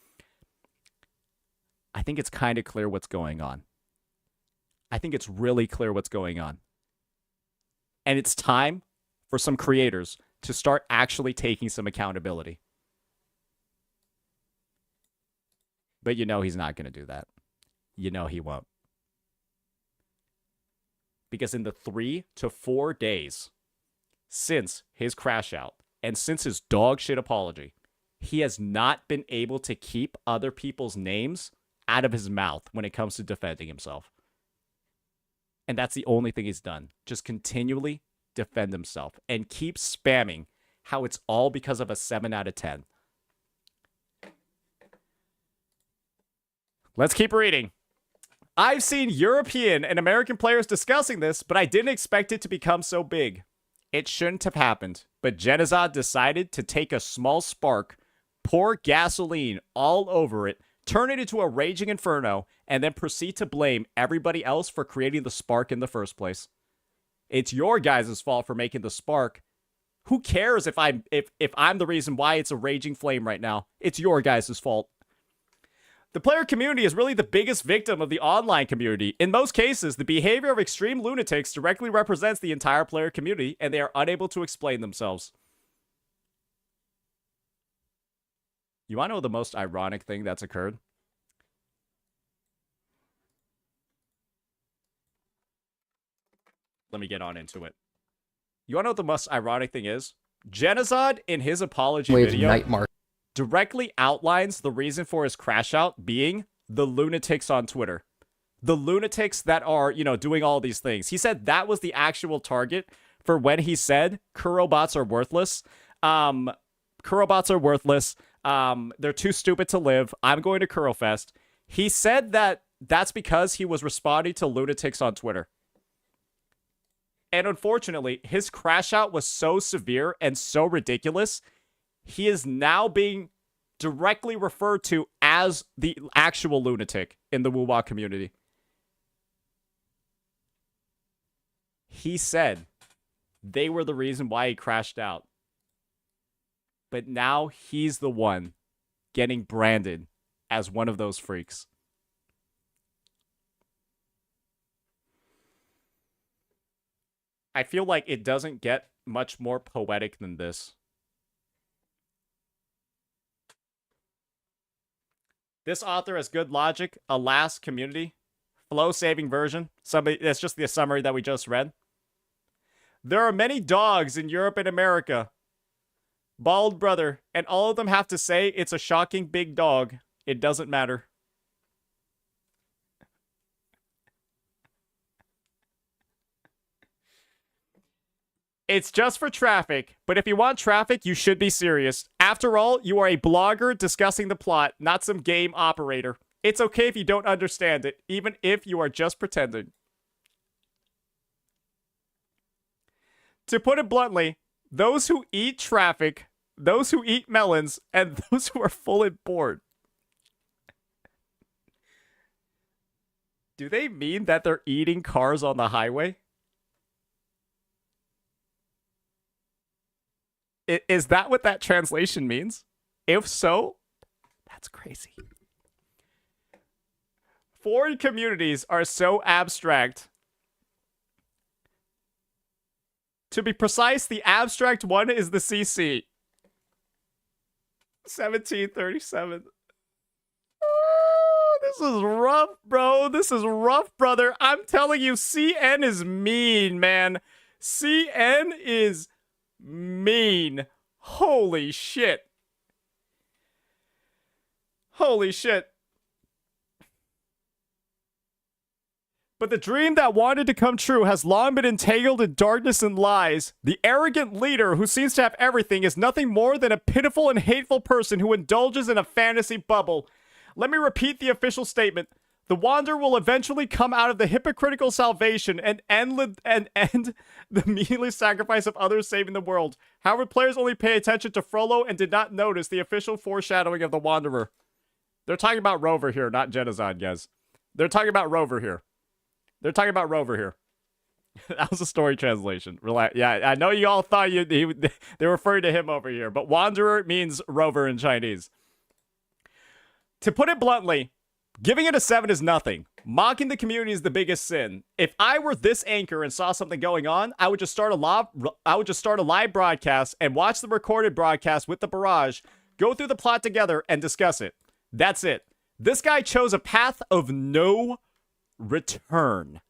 I think it's kind of clear what's going on. I think it's really clear what's going on. And it's time for some creators to start actually taking some accountability. But you know he's not going to do that. You know he won't. Because in the 3 to 4 days since his crash out and since his dog shit apology, he has not been able to keep other people's names out of his mouth when it comes to defending himself. And that's the only thing he's done. Just continually defend himself and keep spamming how it's all because of a 7 out of 10. Let's keep reading. I've seen European and American players discussing this, but I didn't expect it to become so big. It shouldn't have happened, but Genozad decided to take a small spark, pour gasoline all over it, turn it into a raging inferno, and then proceed to blame everybody else for creating the spark in the first place. It's your guys' fault for making the spark. Who cares if I'm the reason why it's a raging flame right now? It's your guys' fault. The player community is really the biggest victim of the online community. In most cases, the behavior of extreme lunatics directly represents the entire player community, and they are unable to explain themselves. You want to know the most ironic thing that's occurred? Let me get on into it. You want to know what the most ironic thing is? Genozad, in his apology video, directly outlines the reason for his crash out being the lunatics on Twitter. The lunatics that are, doing all these things. He said that was the actual target for when he said Kurobots are worthless. Kurobots are worthless. They're too stupid to live. I'm going to Kurofest. He said that that's because he was responding to lunatics on Twitter. And unfortunately, his crash out was so severe and so ridiculous, he is now being directly referred to as the actual lunatic in the Wuwa community. He said they were the reason why he crashed out. But now he's the one getting branded as one of those freaks. I feel like it doesn't get much more poetic than this. This author has good logic. Alas, community. Flow-saving version. That's just the summary that we just read. There are many dogs in Europe and America. Bald brother. And all of them have to say it's a shocking big dog. It doesn't matter. It's just for traffic, but if you want traffic, you should be serious. After all, you are a blogger discussing the plot, not some game operator. It's okay if you don't understand it, even if you are just pretending. To put it bluntly, those who eat traffic, those who eat melons, and those who are full and bored. Do they mean that they're eating cars on the highway? Is that what that translation means? If so, that's crazy. Foreign communities are so abstract. To be precise, the abstract one is the CC. 1737. Oh, this is rough, bro. This is rough, brother. I'm telling you, CN is mean, man. CN is mean. Holy shit. Holy shit. But the dream that wanted to come true has long been entangled in darkness and lies. The arrogant leader who seems to have everything is nothing more than a pitiful and hateful person who indulges in a fantasy bubble. Let me repeat the official statement. The Wanderer will eventually come out of the hypocritical salvation and end the meaningless sacrifice of others saving the world. However, players only pay attention to Frollo and did not notice the official foreshadowing of the Wanderer. They're talking about Rover here, not Genocide, guys. They're talking about Rover here. They're talking about Rover here. That was a story translation. Relax. Yeah, I know you all thought they're referring to him over here, but Wanderer means Rover in Chinese. To put it bluntly, giving it a 7 is nothing. Mocking the community is the biggest sin. If I were this anchor and saw something going on, I would just start a live broadcast and watch the recorded broadcast with the barrage, go through the plot together, and discuss it. That's it. This guy chose a path of no return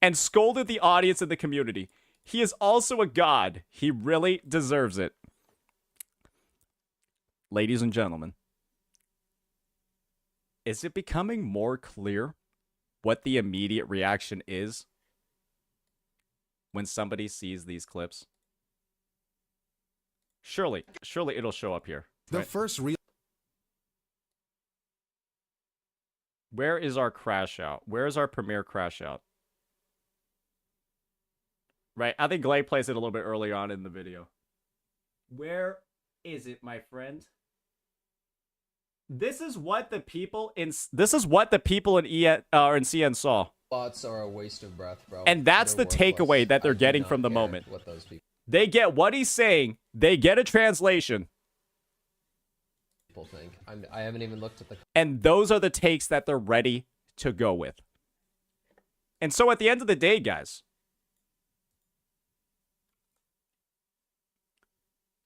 and scolded the audience and the community. He is also a god. He really deserves it. Ladies and gentlemen, is it becoming more clear what the immediate reaction is when somebody sees these clips? Surely it'll show up here. The first real... Where is our crash out? Where is our premiere crash out? Right, I think Glay plays it a little bit early on in the video. Where is it, my friend? This is what the people in CN saw. Bots are a waste of breath, bro. And that's the takeaway that they're getting from the moment. They get what he's saying. They get a translation. People think. I haven't even looked at the... And those are the takes that they're ready to go with. And so at the end of the day, guys,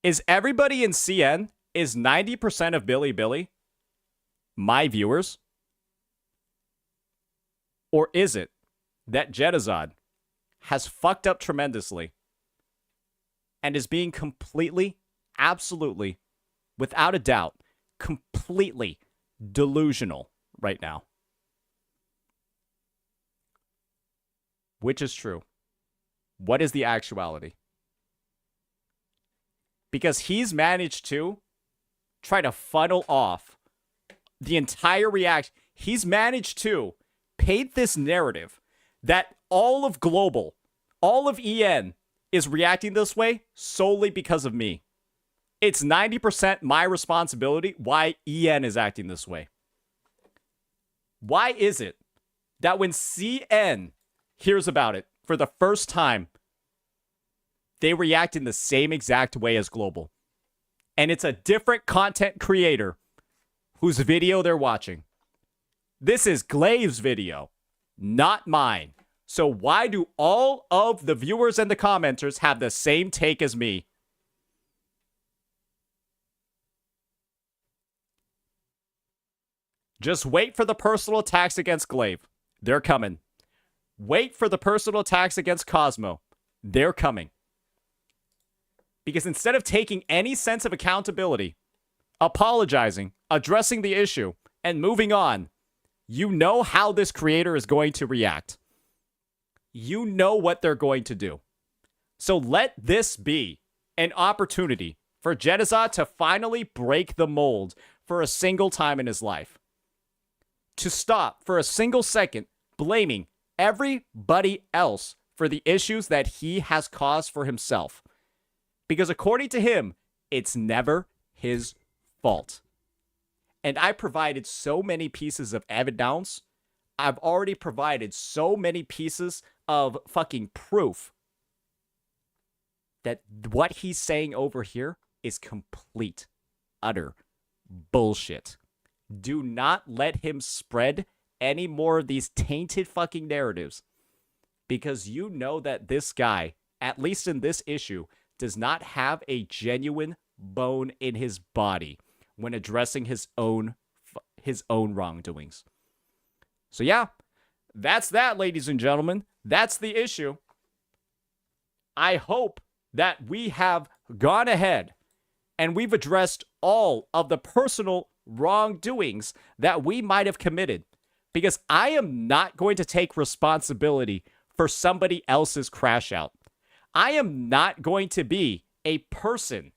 is everybody in CN, is 90% of Billy my viewers? Or is it that Jetazod has fucked up tremendously and is being completely, absolutely, without a doubt, completely delusional right now? Which is true? What is the actuality? Because he's managed to try to funnel off the entire reaction. He's managed to paint this narrative that all of Global, all of EN is reacting this way solely because of me. It's 90% my responsibility why EN is acting this way. Why is it that when CN hears about it for the first time, they react in the same exact way as Global? And it's a different content creator whose video they're watching. This is Glaive's video, not mine. So why do all of the viewers and the commenters have the same take as me? Just wait for the personal attacks against Glaive. They're coming. Wait for the personal attacks against Cosmo. They're coming. Because instead of taking any sense of accountability, apologizing, addressing the issue, and moving on, you know how this creator is going to react. You know what they're going to do. So let this be an opportunity for Genazad to finally break the mold for a single time in his life. To stop for a single second blaming everybody else for the issues that he has caused for himself. Because according to him, it's never his fault. And I provided so many pieces of evidence. I've already provided so many pieces of fucking proof that what he's saying over here is complete, utter bullshit. Do not let him spread any more of these tainted fucking narratives. Because you know that this guy, at least in this issue, does not have a genuine bone in his body when addressing his own wrongdoings. So yeah, that's that, ladies and gentlemen. That's the issue. I hope that we have gone ahead and we've addressed all of the personal wrongdoings that we might have committed, because I am not going to take responsibility for somebody else's crash out. I am not going to be a person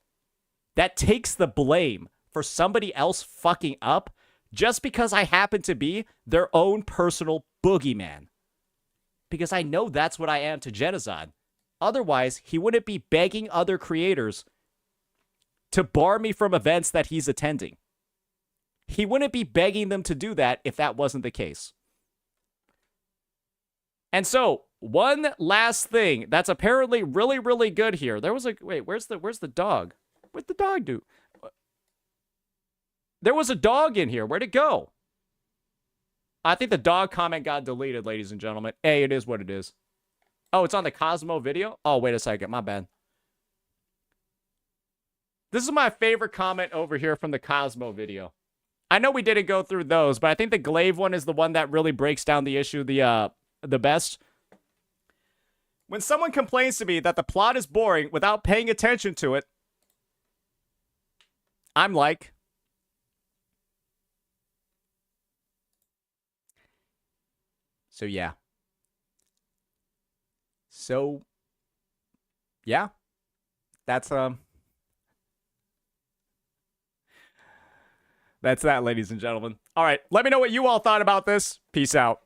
that takes the blame for somebody else fucking up just because I happen to be their own personal boogeyman. Because I know that's what I am to Genazad. Otherwise, he wouldn't be begging other creators to bar me from events that he's attending. He wouldn't be begging them to do that if that wasn't the case. And so, one last thing that's apparently really, really good here. There was a... Wait, where's the dog? What'd the dog do? There was a dog in here. Where'd it go? I think the dog comment got deleted, ladies and gentlemen. Hey, it is what it is. Oh, it's on the Cosmo video? Oh, wait a second. My bad. This is my favorite comment over here from the Cosmo video. I know we didn't go through those, but I think the Glaive one is the one that really breaks down the issue the best. When someone complains to me that the plot is boring without paying attention to it, I'm like... So, yeah. So, yeah. That's that, ladies and gentlemen. All right, let me know what you all thought about this. Peace out.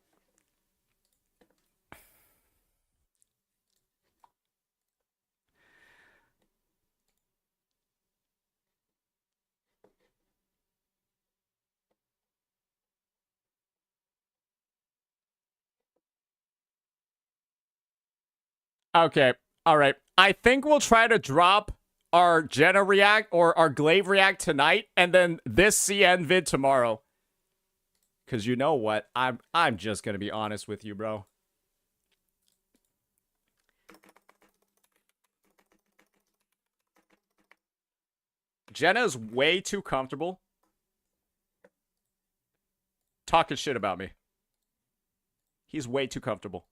Okay, all right. I think we'll try to drop our Jenna react or our Glaive react tonight, and then this CN vid tomorrow. Cause you know what? I'm just gonna be honest with you, bro. Jenna's way too comfortable talking shit about me. He's way too comfortable.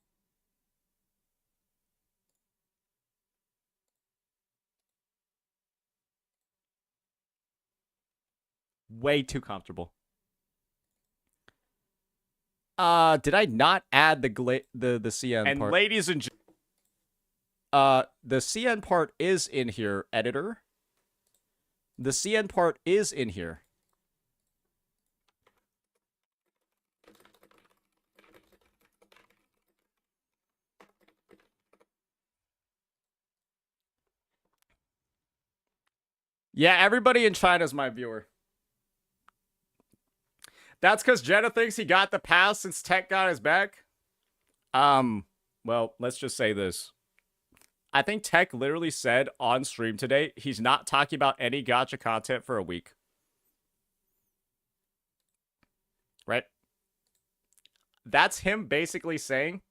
Way too comfortable. Did I not add the CN part? And ladies and the CN part is in here, editor. The CN part is in here. Yeah, everybody in China's my viewer. That's because Jenna thinks he got the pass since Tech got his back. Well, let's just say this. I think Tech literally said on stream today he's not talking about any gacha content for a week. Right? That's him basically saying,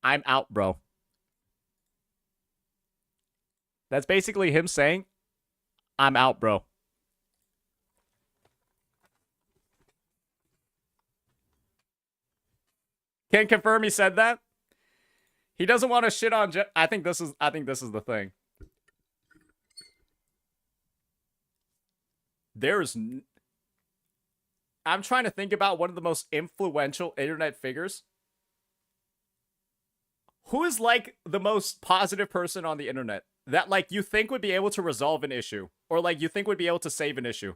I'm out, bro. That's basically him saying, I'm out, bro. Can confirm he said that. He doesn't want to shit on I think this is the thing. I'm trying to think about one of the most influential internet figures. Who is like the most positive person on the internet that like you think would be able to resolve an issue or like you think would be able to save an issue?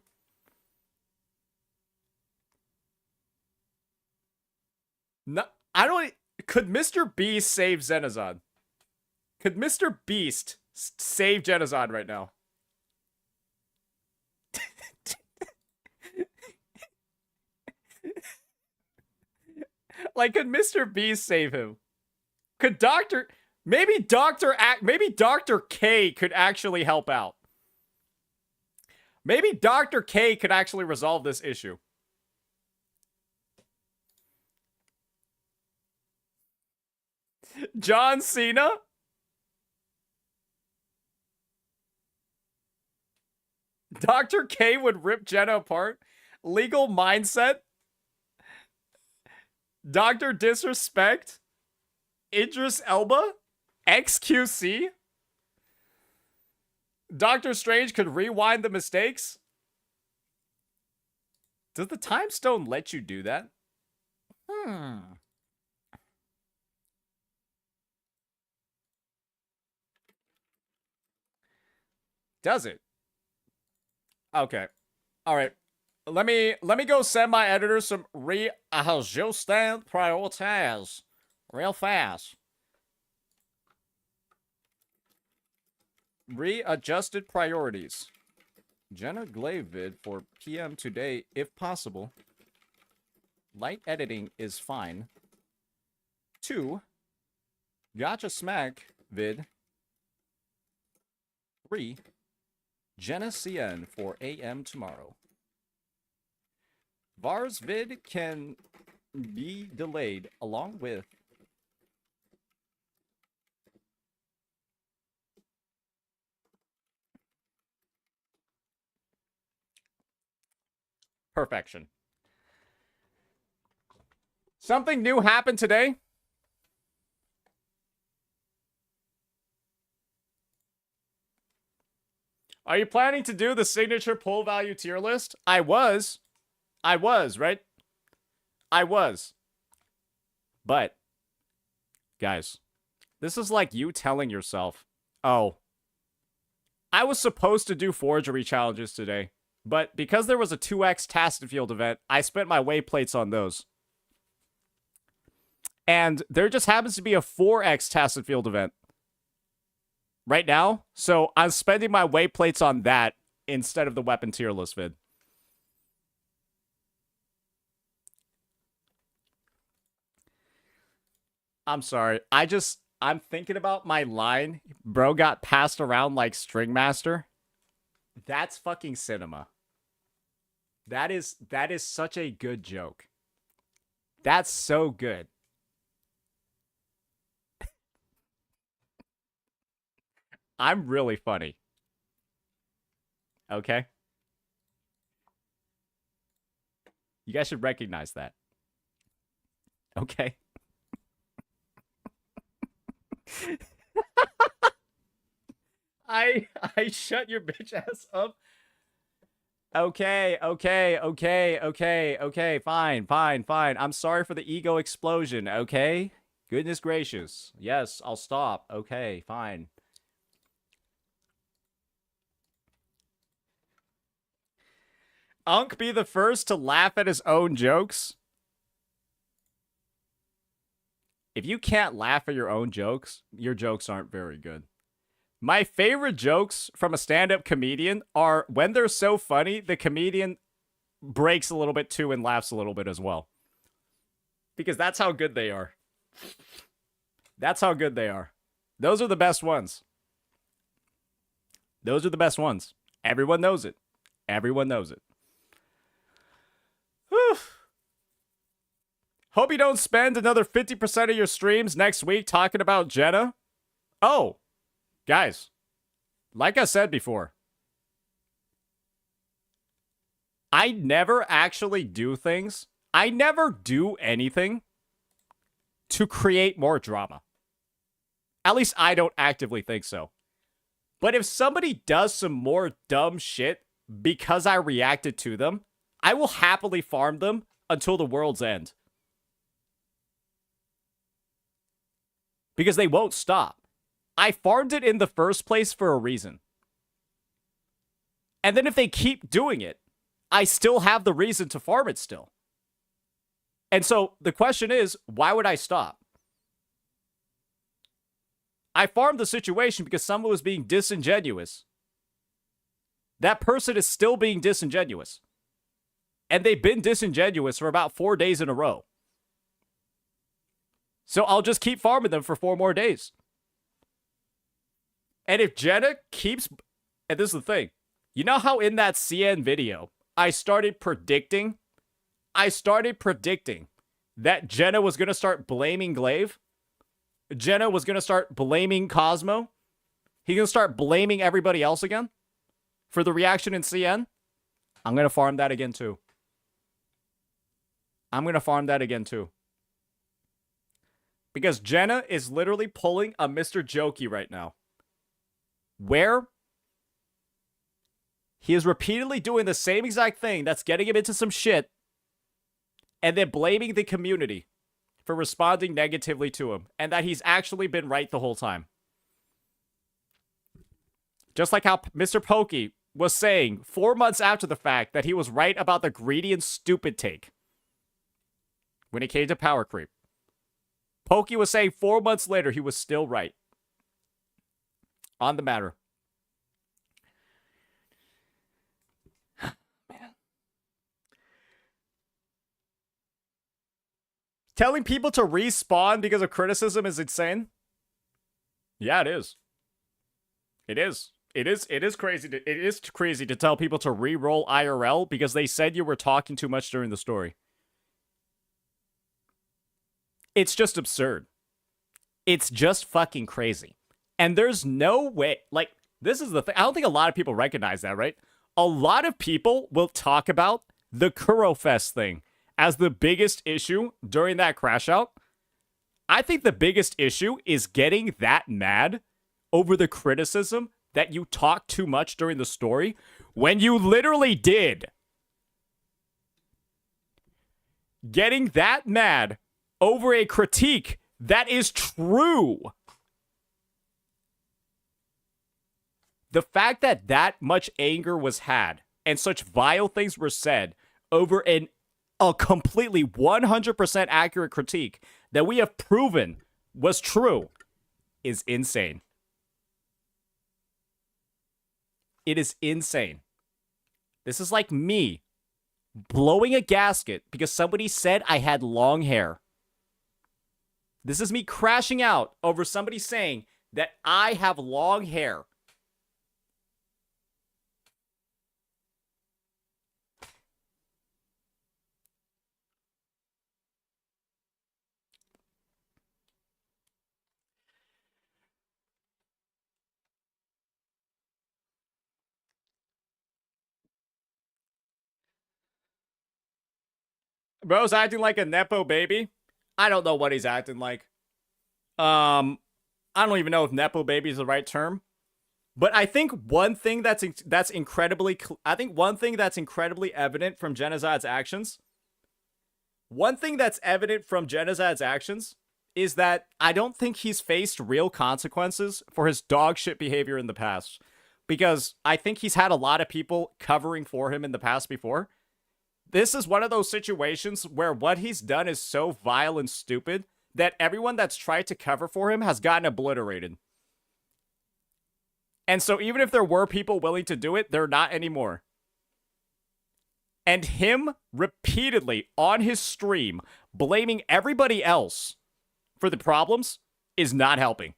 No, I don't. Could Mr. Beast save Zenazon? Could Mr. Beast save Genazon right now? Like, could Mr. Beast save him? Could maybe Dr. K could actually help out. Maybe Dr. K could actually resolve this issue. John Cena? Dr. K would rip Jenna apart? Legal mindset? Dr. Disrespect? Idris Elba? XQC? Doctor Strange could rewind the mistakes? Does the Time Stone let you do that? Does it? Okay. All right. Let me go send my editor some reajusted priorities real fast. Readjusted priorities. Jenna Glaive vid for PM today if possible. Light editing is fine. 2. Gacha Smack vid. 3. Jenna CN for AM tomorrow. Vars vid can be delayed along with perfection. Something new happened today. Are you planning to do the signature pull value tier list? I was, right? I was. But, guys, this is like you telling yourself, oh, I was supposed to do forgery challenges today, but because there was a 2x Tastenfield event, I spent my wayplates on those. And there just happens to be a 4x Tastenfield event right now, so I'm spending my wayplates on that instead of the weapon tier list vid. I'm sorry. I'm thinking about my line. Bro got passed around like String Master. That's fucking cinema. That is such a good joke. That's so good. I'm really funny. Okay? You guys should recognize that. Okay? I shut your bitch ass up. Okay, fine. I'm sorry for the ego explosion, okay? Goodness gracious. Yes, I'll stop. Okay, fine. Unk be the first to laugh at his own jokes? If you can't laugh at your own jokes, your jokes aren't very good. My favorite jokes from a stand-up comedian are when they're so funny, the comedian breaks a little bit too and laughs a little bit as well. Because that's how good they are. That's how good they are. Those are the best ones. Those are the best ones. Everyone knows it. Everyone knows it. Whew. Hope you don't spend another 50% of your streams next week talking about Jenna. Oh, guys, like I said before, I never actually do things. I never do anything to create more drama. At least I don't actively think so. But if somebody does some more dumb shit because I reacted to them, I will happily farm them until the world's end. Because they won't stop. I farmed it in the first place for a reason. And then if they keep doing it, I still have the reason to farm it still. And so the question is, why would I stop? I farmed the situation because someone was being disingenuous. That person is still being disingenuous. And they've been disingenuous for about 4 days in a row. So I'll just keep farming them for 4 more days. And if Jenna keeps... And this is the thing. You know how in that CN video, I started predicting that Jenna was going to start blaming Glaive? Jenna was going to start blaming Cosmo? He's going to start blaming everybody else again? For the reaction in CN? I'm going to farm that again too. I'm going to farm that again too. Because Jenna is literally pulling a Mr. Jokey right now. Where he is repeatedly doing the same exact thing that's getting him into some shit and then blaming the community for responding negatively to him and that he's actually been right the whole time. Just like how Mr. Pokey was saying 4 months after the fact that he was right about the greedy and stupid take when it came to power creep. Pokey was saying 4 months later he was still right on the matter. Man. Telling people to respawn because of criticism is insane. Yeah, it is. It is. It is crazy to tell people to re-roll IRL because they said you were talking too much during the story. It's just absurd. It's just fucking crazy. And there's no way, like, this is the thing. I don't think a lot of people recognize that, right? A lot of people will talk about the Kurofest thing as the biggest issue during that crash out. I think the biggest issue is getting that mad over the criticism that you talked too much during the story when you literally did. Getting that mad over a critique that is true. The fact that that much anger was had and such vile things were said over a completely 100% accurate critique that we have proven was true is insane. It is insane. This is like me blowing a gasket because somebody said I had long hair. This is me crashing out over somebody saying that I have long hair. Bro's acting like a Nepo baby. I don't know what he's acting like. I don't even know if Nepo baby is the right term. But I think one thing that's incredibly evident from Genozad's actions. One thing that's evident from Genozad's actions is that I don't think he's faced real consequences for his dog shit behavior in the past. Because I think he's had a lot of people covering for him in the past before. This is one of those situations where what he's done is so vile and stupid that everyone that's tried to cover for him has gotten obliterated. And so even if there were people willing to do it, they're not anymore. And him repeatedly on his stream blaming everybody else for the problems is not helping.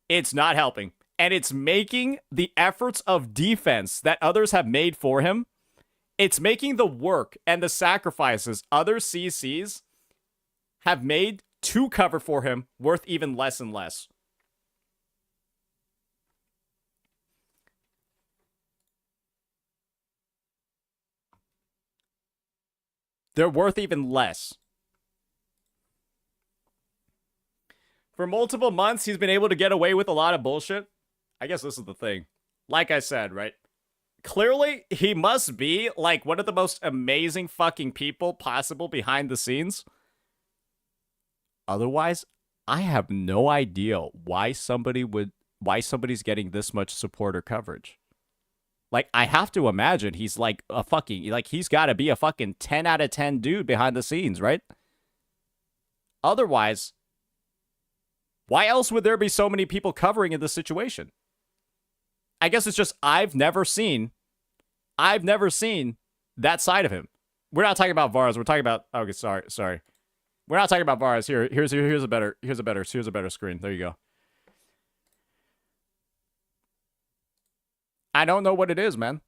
It's not helping. And it's making the efforts of defense that others have made for him, it's making the work and the sacrifices other CCs have made to cover for him worth even less and less. They're worth even less. For multiple months, he's been able to get away with a lot of bullshit. I guess this is the thing. Like I said, right? Clearly, he must be, like, one of the most amazing fucking people possible behind the scenes. Otherwise, I have no idea why somebody's getting this much support or coverage. Like, I have to imagine he's like a fucking, like, he's got to be a fucking 10 out of 10 dude behind the scenes, right? Otherwise, why else would there be so many people covering in this situation? I guess it's just I've never seen that side of him. We're not talking about Vars. We're talking about, okay, sorry. We're not talking about Vars. Here's a better screen. There you go. I don't know what it is, man.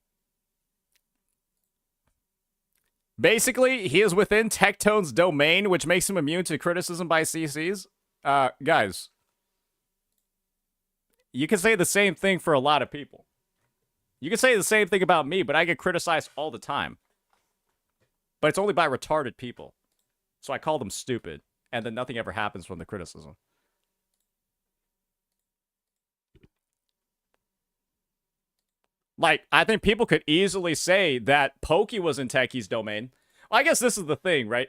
Basically, he is within Tectone's domain, which makes him immune to criticism by CCs. Guys, you can say the same thing for a lot of people. You can say the same thing about me, but I get criticized all the time. But it's only by retarded people. So I call them stupid, and then nothing ever happens from the criticism. Like, I think people could easily say that Pokey was in Techie's domain. I guess this is the thing, right?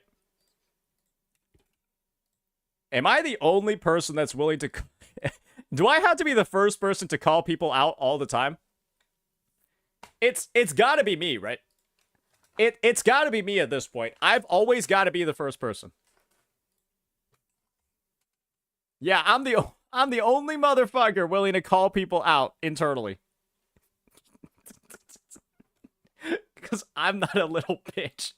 Am I the only person that's willing to... Do I have to be the first person to call people out all the time? It's gotta be me, right? It's gotta be me at this point. I've always gotta be the first person. Yeah, I'm the only motherfucker willing to call people out internally. Because I'm not a little bitch.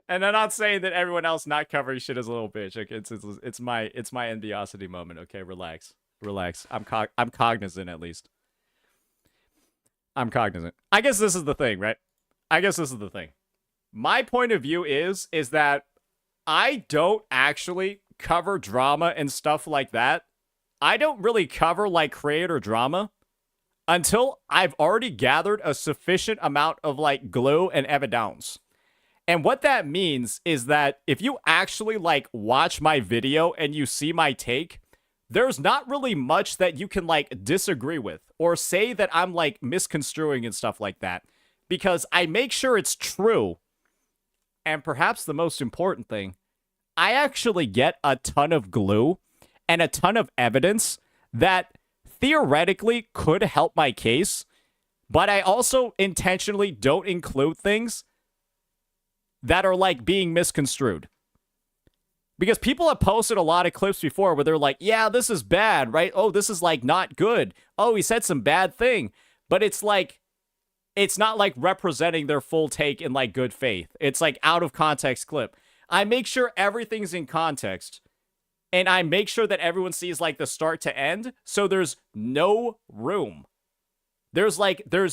And I'm not saying that everyone else not covering shit is a little bitch. Okay, it's my enviosity moment. Okay, relax. I'm cognizant at least. I'm cognizant. I guess this is the thing, right? My point of view is that I don't actually cover drama and stuff like that. I don't really cover like creator drama until I've already gathered a sufficient amount of like glue and evidence. And what that means is that if you actually like watch my video and you see my take, there's not really much that you can like disagree with or say that I'm like misconstruing and stuff like that, because I make sure it's true. And perhaps the most important thing, I actually get a ton of glue and a ton of evidence that theoretically could help my case, but I also intentionally don't include things that are like being misconstrued. Because people have posted a lot of clips before where they're like, yeah, this is bad, right? Oh, this is like not good. Oh, he said some bad thing. But it's like, it's not like representing their full take in like good faith. It's like out of context clip. I make sure everything's in context. And I make sure that everyone sees like the start to end. So there's no room. There's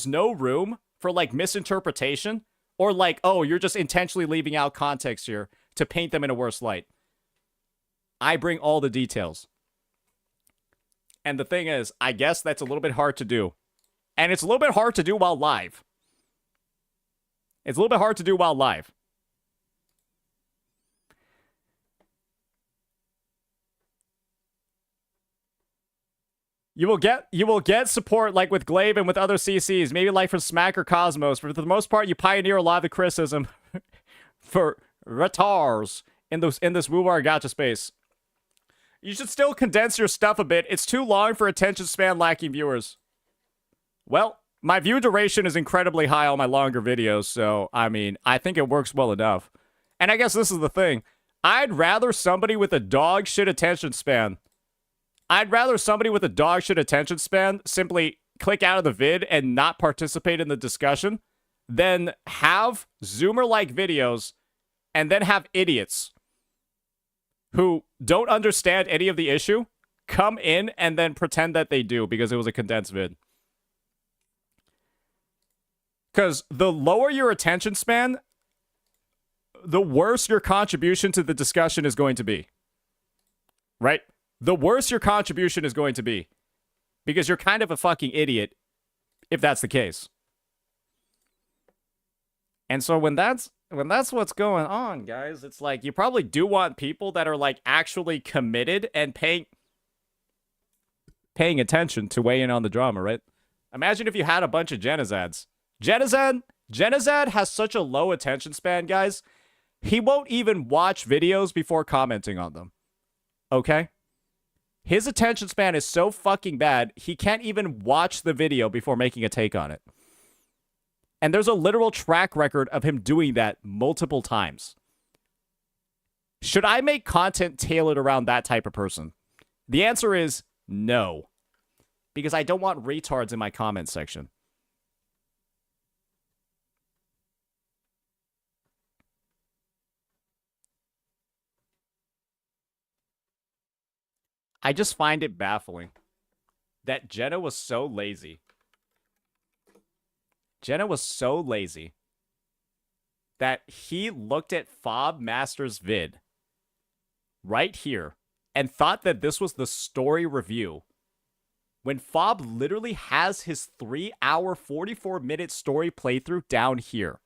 no room for like misinterpretation or like, oh, you're just intentionally leaving out context here to paint them in a worse light. I bring all the details. And the thing is, I guess that's a little bit hard to do. And it's a little bit hard to do while live. You will get support like with Glaive and with other CCs, maybe like from Smack or Cosmos, but for the most part, you pioneer a lot of the criticism for retards in this Wuwa gacha space. You should still condense your stuff a bit. It's too long for attention span lacking viewers. Well, my view duration is incredibly high on my longer videos, so, I mean, I think it works well enough. And I guess this is the thing. I'd rather somebody with a dog shit attention span. I'd rather somebody with a dog shit attention span simply click out of the vid and not participate in the discussion than have Zoomer-like videos and then have idiots who don't understand any of the issue come in and then pretend that they do because it was a condensed vid. Because the lower your attention span, the worse your contribution to the discussion is going to be. Right? The worse your contribution is going to be. Because you're kind of a fucking idiot if that's the case. And so when that's what's going on, guys, it's like you probably do want people that are like actually committed and paying attention to weigh in on the drama, right? Imagine if you had a bunch of Genazads. Genazad has such a low attention span, guys. He won't even watch videos before commenting on them. Okay? His attention span is so fucking bad, he can't even watch the video before making a take on it. And there's a literal track record of him doing that multiple times. Should I make content tailored around that type of person? The answer is no. Because I don't want retards in my comment section. I just find it baffling that Jenna was so lazy. Jenna was so lazy that he looked at Fob Master's vid right here and thought that this was the story review when Fob literally has his 3-hour, 44-minute story playthrough down here.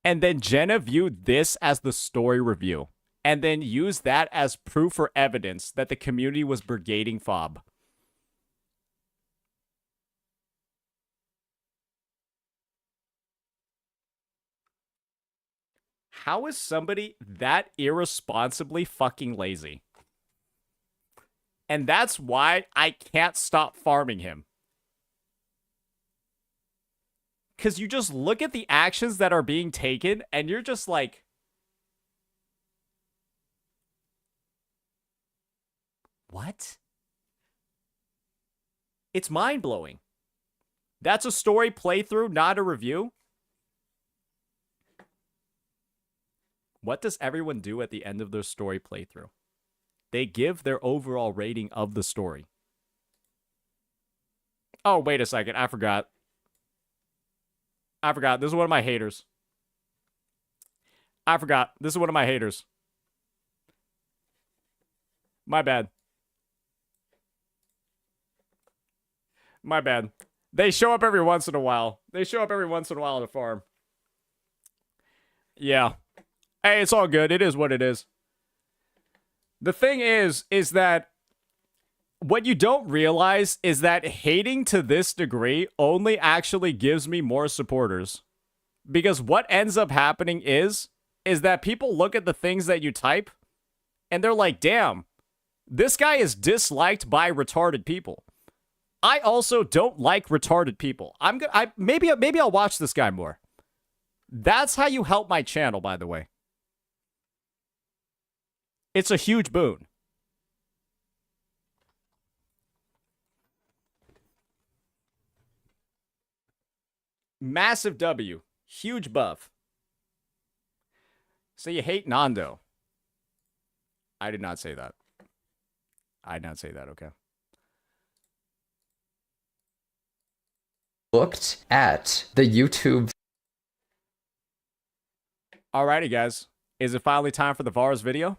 And then Jenna viewed this as the story review and then used that as proof or evidence that the community was brigading Fob. How is somebody that irresponsibly fucking lazy? And that's why I can't stop farming him. Because you just look at the actions that are being taken and you're just like, what? It's mind-blowing. That's a story playthrough, not a review. What does everyone do at the end of their story playthrough? They give their overall rating of the story. Oh, wait a second. I forgot. This is one of my haters. This is one of my haters. My bad. They show up every once in a while. To farm. Yeah. Hey, it's all good. It is what it is. The thing is that what you don't realize is that hating to this degree only actually gives me more supporters. Because what ends up happening is that people look at the things that you type and they're like, damn, this guy is disliked by retarded people. I also don't like retarded people. Maybe I'll watch this guy more. That's how you help my channel, by the way. It's a huge boon. Massive W. Huge buff. So you hate Nando. I did not say that. Okay. Looked at the YouTube. Alrighty, guys. Is it finally time for the VARS video?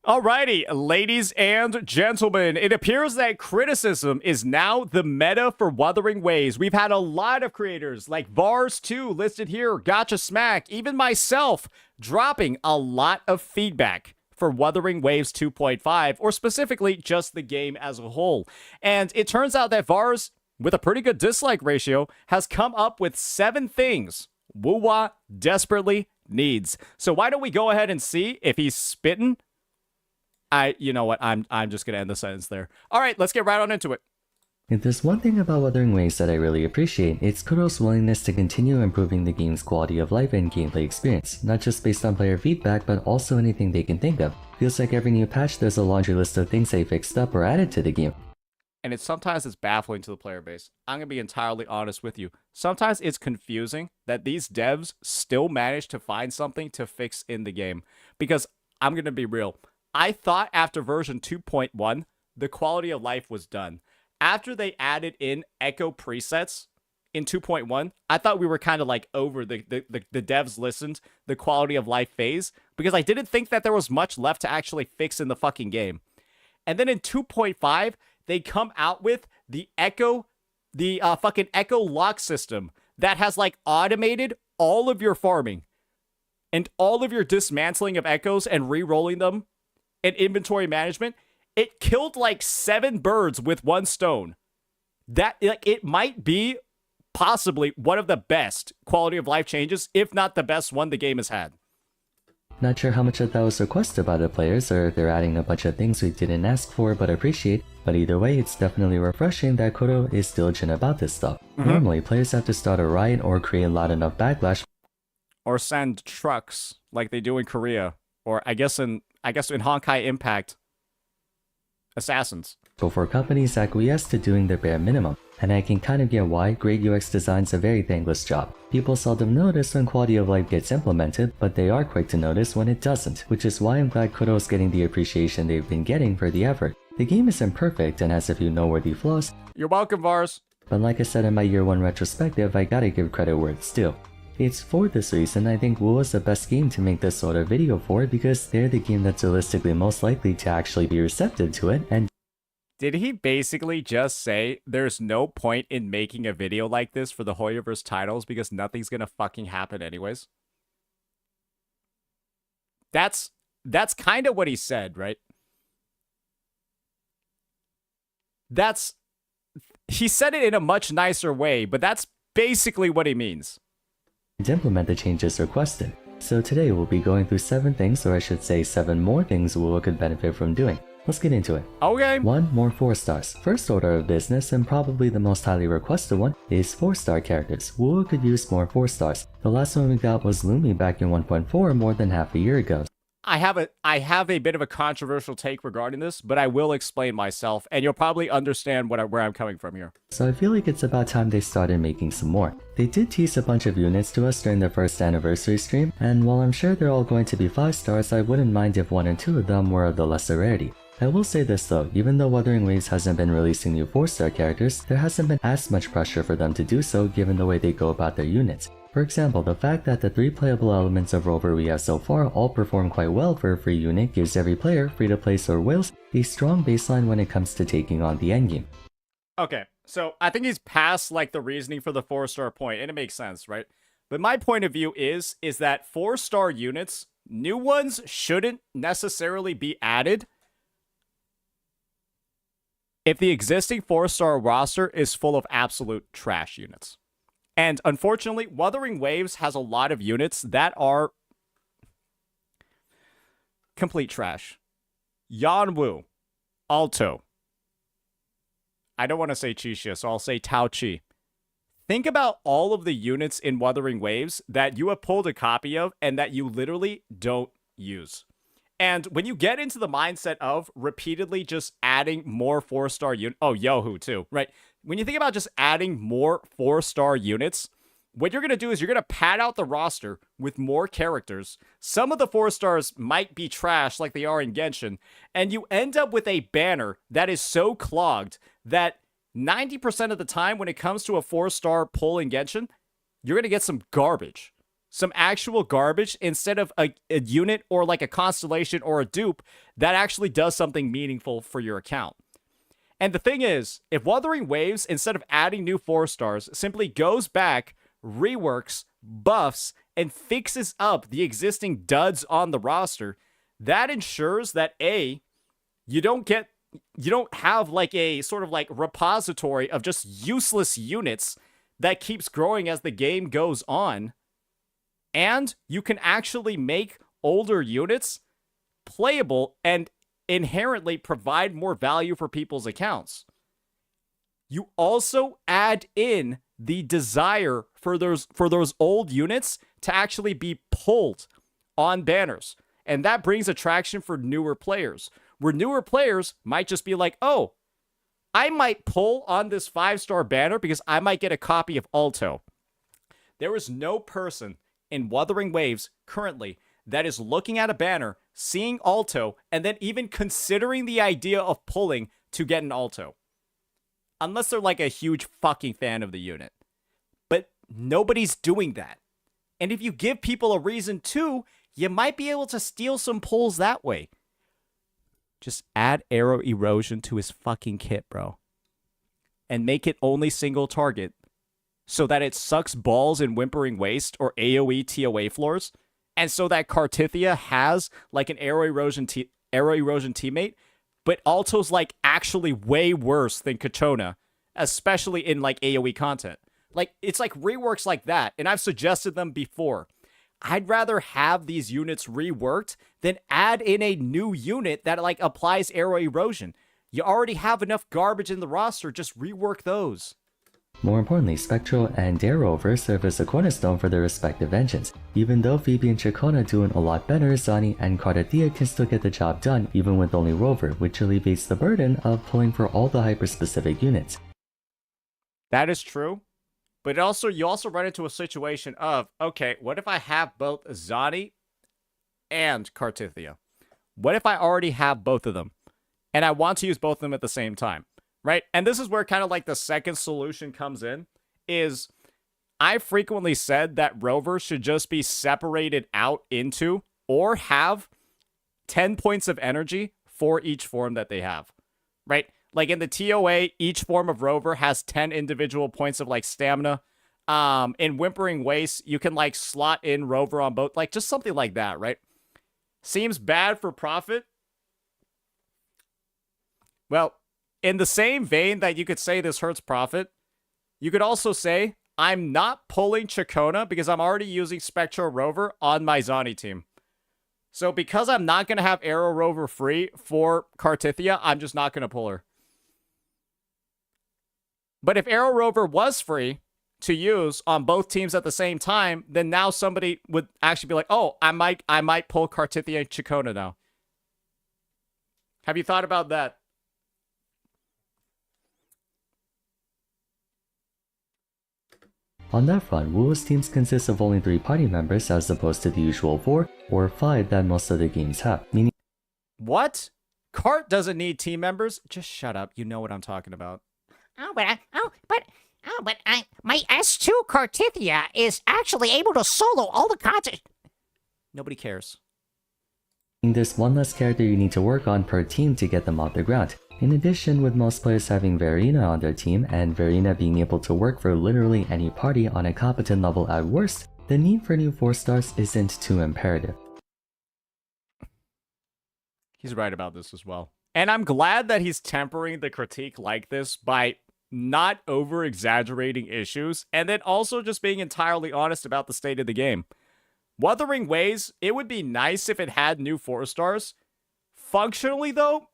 Alrighty, ladies and gentlemen, it appears that criticism is now the meta for Wuthering Waves. We've had a lot of creators like Vars2 listed here, Gachas Smack, even myself dropping a lot of feedback for Wuthering Waves 2.5, or specifically just the game as a whole. And it turns out that Vars, with a pretty good dislike ratio, has come up with 7 things Wuwa desperately needs. So why don't we go ahead and see if he's spitting You know what? I'm just gonna end the sentence there. All right, let's get right on into it. If there's one thing about Wuthering Waves that I really appreciate, it's Kuro's willingness to continue improving the game's quality of life and gameplay experience, not just based on player feedback, but also anything they can think of. Feels like every new patch there's a laundry list of things they fixed up or added to the game. And sometimes it's baffling to the player base. I'm gonna be entirely honest with you. Sometimes it's confusing that these devs still manage to find something to fix in the game. Because I'm gonna be real. I thought after version 2.1, the quality of life was done. After they added in echo presets in 2.1, I thought we were kind of like over the devs listened, the quality of life phase, because I didn't think that there was much left to actually fix in the fucking game. And then in 2.5, they come out with the fucking echo lock system that has like automated all of your farming and all of your dismantling of echoes and re-rolling them and inventory management. It killed like 7 birds with 1 stone. That, like, it might be possibly one of the best quality of life changes, if not the best one the game has had. Not sure how much of that was requested by the players, or if they're adding a bunch of things we didn't ask for but appreciate, but either way, it's definitely refreshing that Kuro is diligent about this stuff. Normally, players have to start a riot or create loud enough backlash, or send trucks like they do in Korea, or I guess in Honkai Impact, assassins, before companies acquiesce to doing their bare minimum. And I can kind of get why great UX design's a very thankless job. People seldom notice when quality of life gets implemented, but they are quick to notice when it doesn't, which is why I'm glad Kuro's getting the appreciation they've been getting for the effort. The game isn't perfect and has a few noteworthy flaws. You're welcome, Vars. But like I said in my year 1 retrospective, I gotta give credit where it's due. It's for this reason I think Wuwa's the best game to make this sort of video for, because they're the game that's realistically most likely to actually be receptive to it, and did he basically just say there's no point in making a video like this for the Hoyoverse titles because nothing's gonna fucking happen anyways? That's kind of what he said, right? He said it in a much nicer way, but that's basically what he means. To implement the changes requested. So today we'll be going through 7 things, or I should say 7 more things Wuwa could benefit from doing. Let's get into it. Okay. 1. More 4 stars. First order of business, and probably the most highly requested one, is 4-star characters. Wuwa could use more 4 stars. The last one we got was Lumi back in 1.4 more than half a year ago. I have a bit of a controversial take regarding this, but I will explain myself, and you'll probably understand where I'm coming from here. So I feel like it's about time they started making some more. They did tease a bunch of units to us during their first anniversary stream, and while I'm sure they're all going to be 5 stars, I wouldn't mind if 1 or 2 of them were of the lesser rarity. I will say this though, even though Wuthering Waves hasn't been releasing new 4-star characters, there hasn't been as much pressure for them to do so given the way they go about their units. For example, the fact that the 3 playable elements of Rover we have so far all perform quite well for a free unit gives every player, free-to-play or whales, a strong baseline when it comes to taking on the endgame. Okay, so I think he's past like the reasoning for the 4-star point, and it makes sense, right? But my point of view is that 4-star units, new ones shouldn't necessarily be added if the existing 4-star roster is full of absolute trash units. And unfortunately, Wuthering Waves has a lot of units that are complete trash. Yanwu, Alto. I don't want to say Qixia, so I'll say Tao Chi. Think about all of the units in Wuthering Waves that you have pulled a copy of and that you literally don't use. And when you get into the mindset of repeatedly just adding more 4-star units, oh, Yohu too, right? When you think about just adding more 4-star units, what you're going to do is you're going to pad out the roster with more characters. Some of the 4 stars might be trash like they are in Genshin, and you end up with a banner that is so clogged that 90% of the time when it comes to a 4-star pull in Genshin, you're going to get some garbage. Some actual garbage instead of a unit or like a constellation or a dupe that actually does something meaningful for your account. And the thing is, if Wuthering Waves, instead of adding new 4 stars, simply goes back, reworks, buffs, and fixes up the existing duds on the roster, that ensures that A, you don't have like a sort of like repository of just useless units that keeps growing as the game goes on. And you can actually make older units playable and inherently provide more value for people's accounts. You also add in the desire for those old units to actually be pulled on banners. And that brings attraction for newer players, where newer players might just be like, oh, I might pull on this 5-star banner because I might get a copy of Alto. There is no person in Wuthering Waves currently that is looking at a banner, seeing Alto, and then even considering the idea of pulling to get an Alto. Unless they're like a huge fucking fan of the unit. But nobody's doing that. And if you give people a reason to, you might be able to steal some pulls that way. Just add arrow erosion to his fucking kit, bro. And make it only single target so that it sucks balls in Whimpering Waste or AoE TOA floors. And so that Cartithia has like an arrow erosion teammate. But Alto's like actually way worse than Kachona, especially in like AoE content. Like, it's like reworks like that, and I've suggested them before. I'd rather have these units reworked than add in a new unit that like applies arrow erosion. You already have enough garbage in the roster, just rework those. More importantly, Spectral and Darerover serve as a cornerstone for their respective engines. Even though Phoebe and Chacona doing a lot better, Zani and Cartithia can still get the job done even with only Rover, which alleviates the burden of pulling for all the hyper-specific units. That is true. But you also run into a situation of, okay, what if I have both Zani and Cartithia? What if I already have both of them? And I want to use both of them at the same time, right? And this is where kind of like the second solution comes in, is I frequently said that Rover should just be separated out into or have 10 points of energy for each form that they have, right? Like in the TOA, each form of Rover has 10 individual points of like stamina. In Whimpering Waste, you can like slot in Rover on both, like just something like that, right? Seems bad for profit. Well, in the same vein that you could say this hurts profit, you could also say I'm not pulling Chacona because I'm already using Spectral Rover on my Zani team. So because I'm not going to have Arrow Rover free for Cartithia, I'm just not going to pull her. But if Arrow Rover was free to use on both teams at the same time, then now somebody would actually be like, oh, I might pull Cartithia and Chacona now. Have you thought about that? On that front, Wuwa's teams consist of only 3 party members as opposed to the usual 4 or 5 that most other games have, meaning— What? Cart doesn't need team members? Just shut up. You know what I'm talking about. But my S2 Cartithia is actually able to solo all the content. Nobody cares. there's one less character you need to work on per team to get them off the ground. In addition, with most players having Verena on their team, and Verena being able to work for literally any party on a competent level at worst, the need for new 4-stars isn't too imperative. He's right about this as well. And I'm glad that he's tempering the critique like this by not over-exaggerating issues, and then also just being entirely honest about the state of the game. Wuthering Waves, it would be nice if it had new 4-stars. Functionally, though,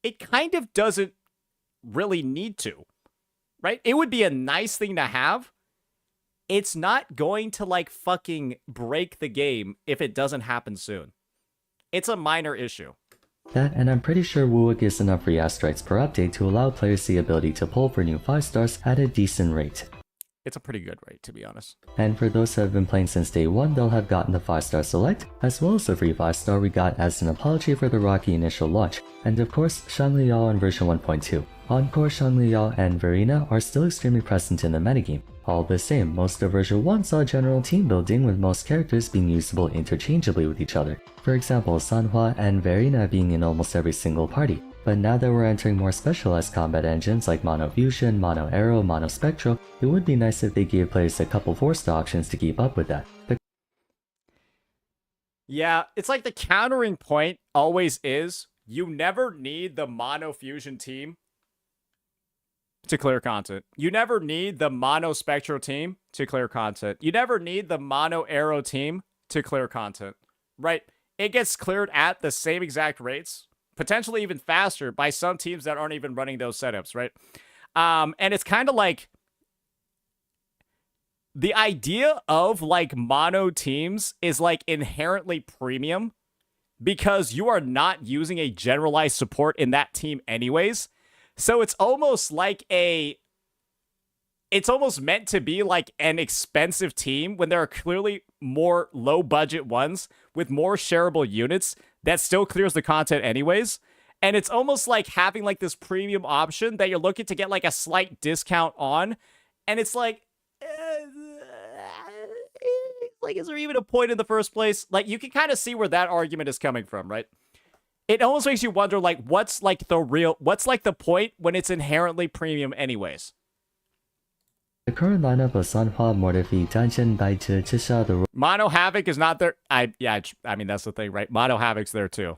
it kind of doesn't really need to, right? It would be a nice thing to have. It's not going to, like, fucking break the game if it doesn't happen soon. It's a minor issue. That, and I'm pretty sure Wuwa gives enough free asteroids per update to allow players the ability to pull for new 5-stars at a decent rate. It's a pretty good rate, to be honest. And for those who have been playing since day 1, they'll have gotten the 5-star select, as well as the free 5-star we got as an apology for the rocky initial launch, and of course, Shangliao in version 1.2. Encore, Shangliao, and Verena are still extremely present in the metagame. All the same, most of version 1 saw general team building with most characters being usable interchangeably with each other. For example, Sanhua and Verena being in almost every single party. But now that we're entering more specialized combat engines like Mono Fusion, Mono Arrow, Mono Spectral, it would be nice if they gave players a couple 4-star options to keep up with that. Yeah, it's like the countering point always is, you never need the Mono Fusion team to clear content. You never need the Mono Spectral team to clear content. You never need the Mono Arrow team to clear content, right? it gets cleared at the same exact rates, potentially even faster by some teams that aren't even running those setups, right? And it's kind of like the idea of like mono teams is like inherently premium because you are not using a generalized support in that team anyways. So it's almost like it's almost meant to be like an expensive team when there are clearly more low budget ones with more shareable units that still clears the content anyways. And it's almost like having like this premium option that you're looking to get like a slight discount on. And it's like, is there even a point in the first place? Like, you can kind of see where that argument is coming from, right? It almost makes you wonder, like, what's like the point when it's inherently premium anyways? The current lineup of Sanhua, Mordefi, Danchin, Baizhi, Chisha, the Mono Havoc is not there. I mean, that's the thing, right? Mono Havoc's there too.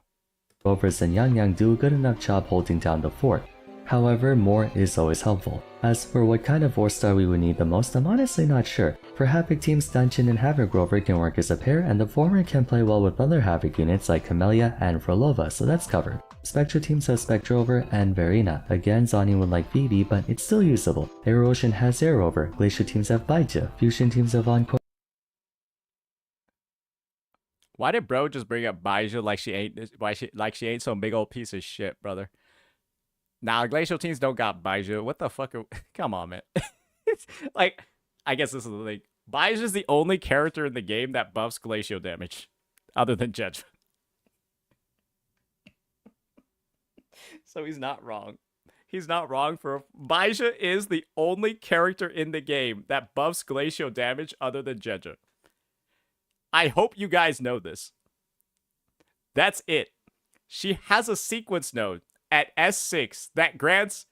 Rovers and Yang Yang do a good enough job holding down the fort. However, more is always helpful. As for what kind of 4-star we would need the most, I'm honestly not sure. For Havoc teams, Danchin and Havoc Rover can work as a pair, and the former can play well with other Havoc units like Camellia and Frolova, so that's covered. Spectra teams have Spectra Rover and Verena. Again, Zani would like Vivi, but it's still usable. Air Ocean has Air Rover. Glacier teams have Baizhi. Fusion teams have Encore. Why did bro just bring up Baizhi like she ain't some big old piece of shit, brother? Nah, glacial teams don't got Baizhi. What the fuck? Come on, man. It's like, I guess this is the thing. Baizhi is the only character in the game that buffs glacial damage, other than Jedge. So he's not wrong. He's not wrong for Baizhi is the only character in the game that buffs glacial damage other than Jedge. I hope you guys know this. That's it. She has a sequence node at S6 that grants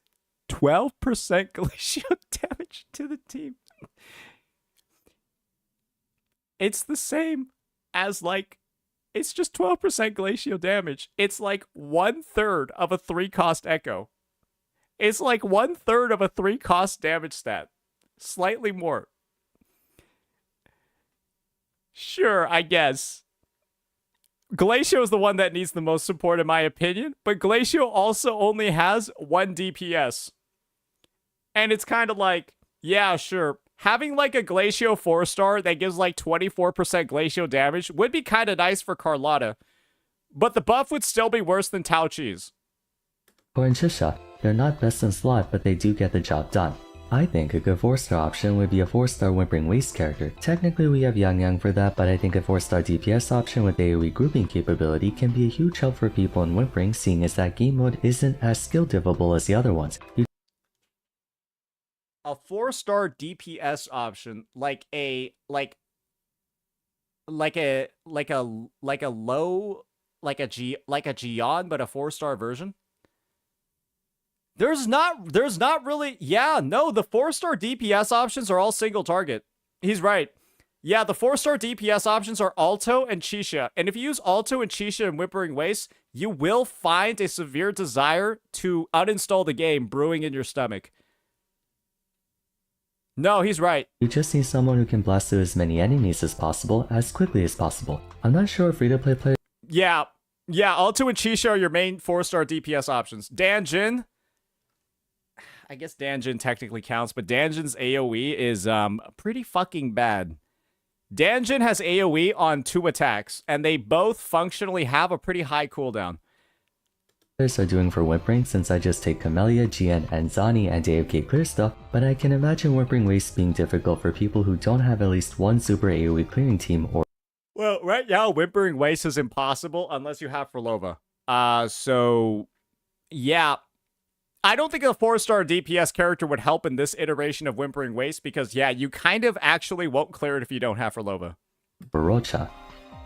12% glacial damage to the team. It's the same as like, it's just 12% glacial damage. It's like 1/3 of a 3-cost echo. It's like 1/3 of a 3-cost damage stat. Slightly more. Sure, I guess. Glacio is the one that needs the most support in my opinion, but Glacio also only has 1 DPS. And it's kind of like, yeah, sure. Having like a Glacio 4-star that gives like 24% Glacio damage would be kind of nice for Carlotta, but the buff would still be worse than Tao Chi's. Or in Chisha, they're not best in slot, but they do get the job done. I think a good 4-star option would be a 4-star Whimpering Waste character. Technically we have Yang Yang for that, but I think a 4-star DPS option with AoE grouping capability can be a huge help for people in Whimpering, seeing as that game mode isn't as skill dippable as the other ones. A 4-star DPS option, like a Gion, but a 4-star version. There's not really, yeah, no, the 4-star DPS options are all single target. He's right. Yeah, the 4-star DPS options are Alto and Chisha. And if you use Alto and Chisha in Whimpering Waste, you will find a severe desire to uninstall the game brewing in your stomach. No, he's right. You just need someone who can blast through as many enemies as possible, as quickly as possible. I'm not sure if free-to-play players... Yeah, Alto and Chisha are your main 4-star DPS options. Danjin... I guess Danjin technically counts, but Danjin's AoE is pretty fucking bad. Danjin has AoE on 2 attacks, and they both functionally have a pretty high cooldown. Are doing for Whimpering, since I just take Camellia, GN, and Zani and AFK clear stuff, but I can imagine Whimpering Waste being difficult for people who don't have at least one super AoE clearing team or... Well, right now, Whimpering Waste is impossible unless you have Frolova. So, yeah. I don't think a 4-star DPS character would help in this iteration of Whimpering Waste because, yeah, you kind of actually won't clear it if you don't have Frolova. Barocha.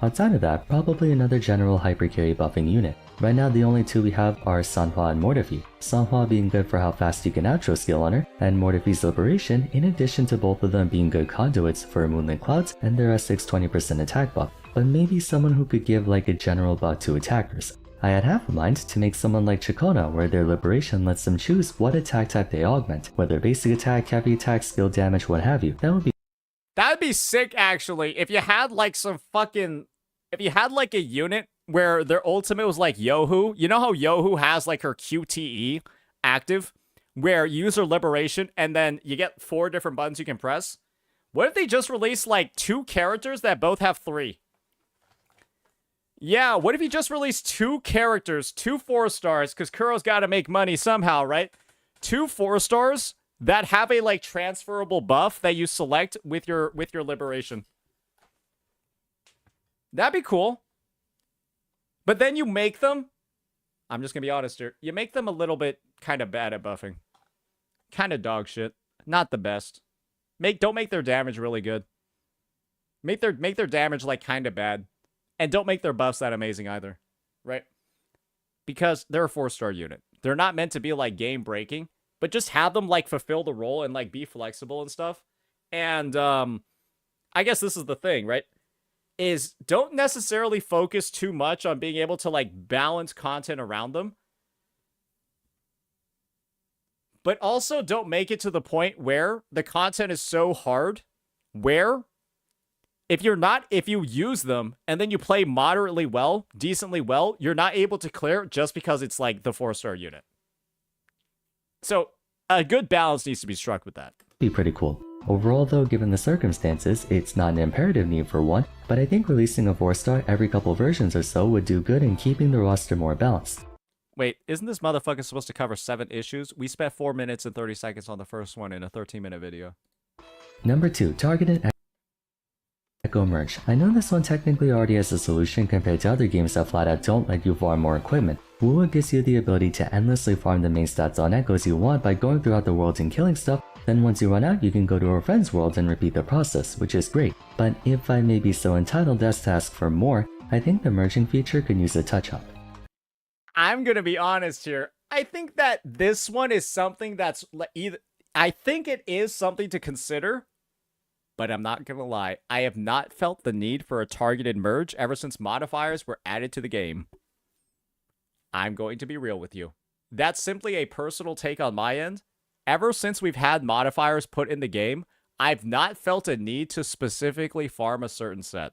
Outside of that, probably another general hypercarry buffing unit. Right now the only 2 we have are Sanhua and Mordefi. Sanhua being good for how fast you can outro skill on her, and Mordefi's Liberation in addition to both of them being good conduits for Moonlit Clouds and their S6 20% attack buff, but maybe someone who could give like a general buff to attackers. I had half a mind to make someone like Chikona, where their Liberation lets them choose what attack type they augment, whether basic attack, heavy attack, skill damage, what have you. That would be sick, actually, if you had like some fucking if you had like a unit where their ultimate was like Yohu, you know how Yohu has like her QTE active, where you use her liberation and then you get 4 different buttons you can press? What if they just released like 2 characters that both have 3? Yeah, what if you just released 2 characters, 2 4-stars, because Kuro's got to make money somehow, right? 2 4-stars that have a like transferable buff that you select with your liberation. That'd be cool. But then you make them, I'm just gonna be honest here, you make them a little bit kind of bad at buffing. Kind of dog shit. Not the best. Don't make their damage really good. Make their damage like kind of bad. And don't make their buffs that amazing either. Right? Because they're a 4-star unit. They're not meant to be like game breaking, but just have them like fulfill the role and like be flexible and stuff. And I guess this is the thing, right? Is don't necessarily focus too much on being able to like balance content around them. But also don't make it to the point where the content is so hard where if you use them and then you play moderately well, decently well, you're not able to clear just because it's like the 4-star unit. So a good balance needs to be struck with that. Be pretty cool. Overall though, given the circumstances, it's not an imperative need for one, but I think releasing a 4-star every couple versions or so would do good in keeping the roster more balanced. Wait, isn't this motherfucker supposed to cover 7 issues? We spent 4 minutes and 30 seconds on the first one in a 13-minute video. Number 2, targeted Echo Merge. I know this one technically already has a solution compared to other games that flat out don't let you farm more equipment. Wuwa gives you the ability to endlessly farm the main stats on echoes you want by going throughout the world and killing stuff, then once you run out you can go to a friend's world and repeat the process, which is great. But if I may be so entitled as to ask for more, I think the merging feature could use a touch-up. I'm gonna be honest here. I think that this one is something that's I think it is something to consider, but I'm not gonna lie. I have not felt the need for a targeted merge ever since modifiers were added to the game. I'm going to be real with you. That's simply a personal take on my end. Ever since we've had modifiers put in the game, I've not felt a need to specifically farm a certain set.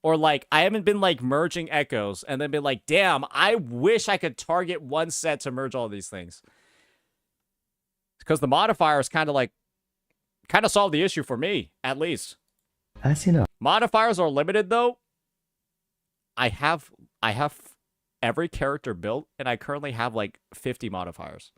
Or like, I haven't been like merging echoes and then been like, damn, I wish I could target one set to merge all these things. Because the modifiers kind of solved the issue for me, at least. As you know, modifiers are limited though. I have every character built and I currently have like 50 modifiers.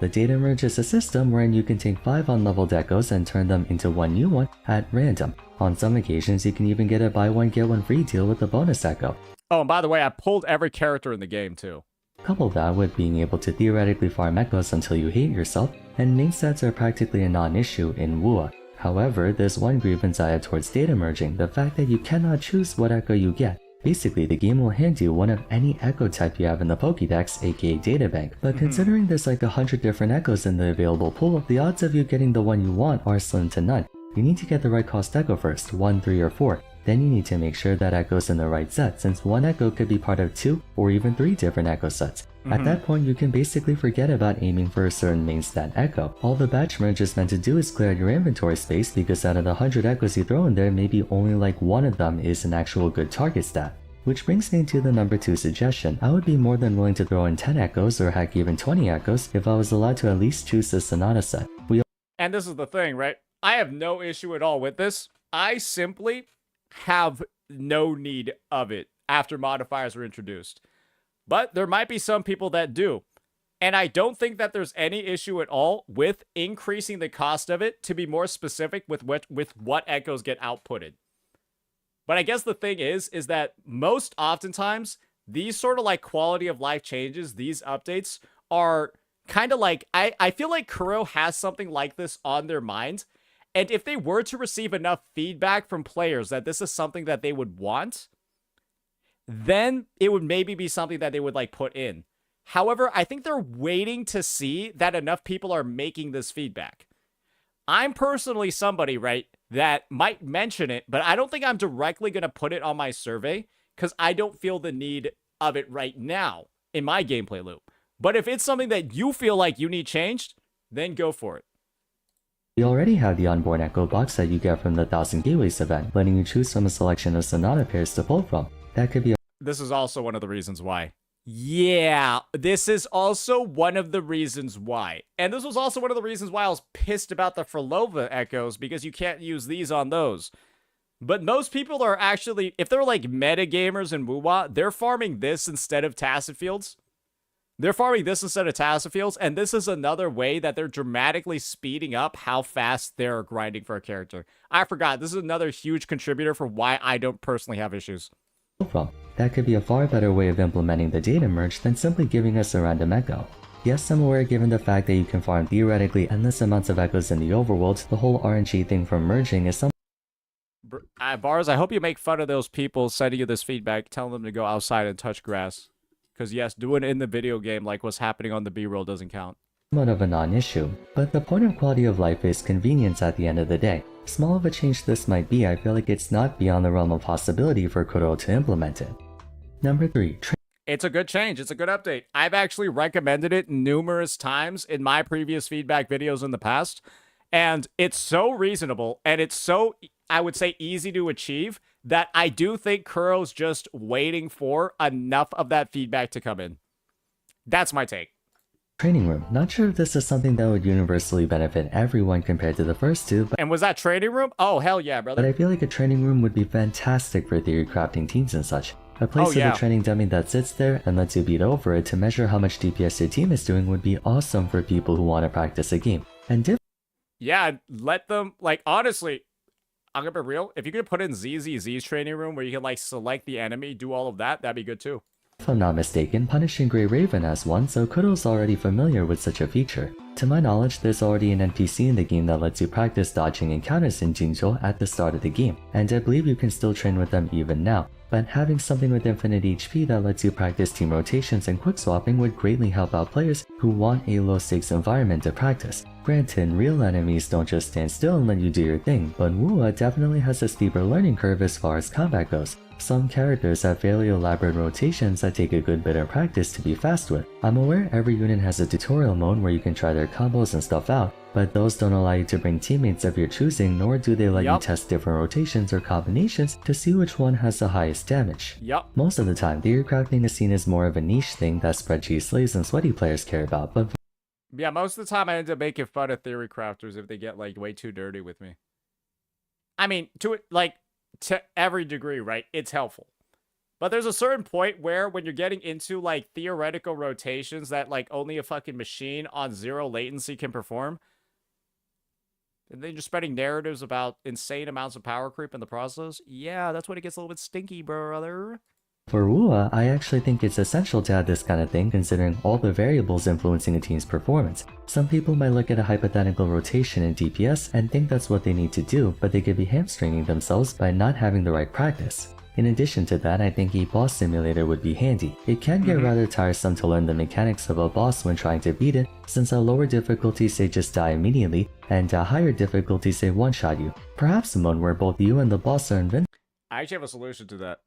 The data merge is a system wherein you can take 5 unleveled echoes and turn them into one new one at random. On some occasions, you can even get a buy one get one free deal with a bonus echo. Oh, and by the way, I pulled every character in the game too. Couple that with being able to theoretically farm echoes until you hate yourself, and main stats are practically a non-issue in Wuwa. However, there's one grievance I have towards data merging, the fact that you cannot choose what echo you get. Basically, the game will hand you one of any echo type you have in the Pokédex, aka databank, but considering there's like 100 different echoes in the available pool, the odds of you getting the one you want are slim to none. You need to get the right cost echo first, 1, 3, or 4. Then you need to make sure that echo's in the right set, since one echo could be part of 2 or even 3 different echo sets. At that point, you can basically forget about aiming for a certain main stat echo. All the batch merge is meant to do is clear out your inventory space, because out of the 100 echoes you throw in there, maybe only like one of them is an actual good target stat. Which brings me to the number 2 suggestion. I would be more than willing to throw in 10 echoes or heck even 20 echoes if I was allowed to at least choose the Sonata set. And this is the thing, right? I have no issue at all with this. I simply have no need of it after modifiers were introduced. But there might be some people that do. And I don't think that there's any issue at all with increasing the cost of it to be more specific with what echoes get outputted. But I guess the thing is that most oftentimes, these sort of like quality of life changes, these updates are kind of like, I feel like Kuro has something like this on their mind. And if they were to receive enough feedback from players that this is something that they would want, then it would maybe be something that they would like put in. However, I think they're waiting to see that enough people are making this feedback. I'm personally somebody, right, that might mention it, but I don't think I'm directly going to put it on my survey because I don't feel the need of it right now in my gameplay loop. But if it's something that you feel like you need changed, then go for it. We already have the onboard Echo box that you get from the 1000 Gateways event, letting you choose from a selection of Sonata pairs to pull from. That could be a This is also one of the reasons why. Yeah, this is also one of the reasons why. And this was also one of the reasons why I was pissed about the Frolova echoes, because you can't use these on those. But most people are actually, if they're like meta gamers in Wuwa, they're farming this instead of Tacit Fields. They're farming this instead of Tacit Fields, and this is another way that they're dramatically speeding up how fast they're grinding for a character. I forgot, this is another huge contributor for why I don't personally have issues. from. That could be a far better way of implementing the data merge than simply giving us a random echo. Yes, I'm aware given the fact that you can farm theoretically endless amounts of echoes in the overworld, the whole RNG thing from merging is something. Bars, I hope you make fun of those people sending you this feedback, telling them to go outside and touch grass. Because yes, doing it in the video game like what's happening on the B-roll doesn't count. Somewhat of a non-issue, but the point of quality of life is convenience at the end of the day. Small of a change this might be, I feel like it's not beyond the realm of possibility for Kuro to implement it. Number 3. It's a good change. It's a good update. I've actually recommended it numerous times in my previous feedback videos in the past. And it's so reasonable and it's so, I would say, easy to achieve that I do think Kuro's just waiting for enough of that feedback to come in. That's my take. Training room. Not sure if this is something that would universally benefit everyone compared to the first two, but And was that training room? Oh, hell yeah, brother. I feel like a training room would be fantastic for theory crafting teams and such. A place with a training dummy that sits there and lets you beat over it to measure how much DPS your team is doing would be awesome for people who want to practice a game. And yeah, let them, like, honestly, I'm gonna be real. If you could put in ZZZ's training room where you can, like, select the enemy, do all of that, that'd be good too. if I'm not mistaken, Punishing Grey Raven has one, so Kuro's already familiar with such a feature. To my knowledge, there's already an NPC in the game that lets you practice dodging encounters in Jinzhou at the start of the game, and I believe you can still train with them even now. But having something with infinite HP that lets you practice team rotations and quick swapping would greatly help out players who want a low stakes environment to practice. Granted, real enemies don't just stand still and let you do your thing, but Wuwa definitely has a steeper learning curve as far as combat goes. Some characters have fairly elaborate rotations that take a good bit of practice to be fast with. I'm aware every unit has a tutorial mode where you can try their combos and stuff out, but those don't allow you to bring teammates of your choosing, nor do they let you test different rotations or combinations to see which one has the highest damage. Most of the time, theory crafting is seen as more of a niche thing that spreadsheet slaves and sweaty players care about, but Yeah, most of the time I end up making fun of theory crafters if they get, like, way too dirty with me. I mean, to every degree, right? It's helpful. But there's a certain point where when you're getting into, like, theoretical rotations that, like, only a fucking machine on 0 latency can perform, and then you're spreading narratives about insane amounts of power creep in the process, yeah, that's when it gets a little bit stinky, brother. for Wuwa, I actually think it's essential to have this kind of thing considering all the variables influencing a team's performance. Some people might look at a hypothetical rotation in DPS and think that's what they need to do, but they could be hamstringing themselves by not having the right practice. In addition to that, I think a boss simulator would be handy. It can get rather tiresome to learn the mechanics of a boss when trying to beat it, since at lower difficulties they just die immediately, and at higher difficulties they one-shot you. Perhaps a mode where both you and the boss are invincible. I actually have a solution to that.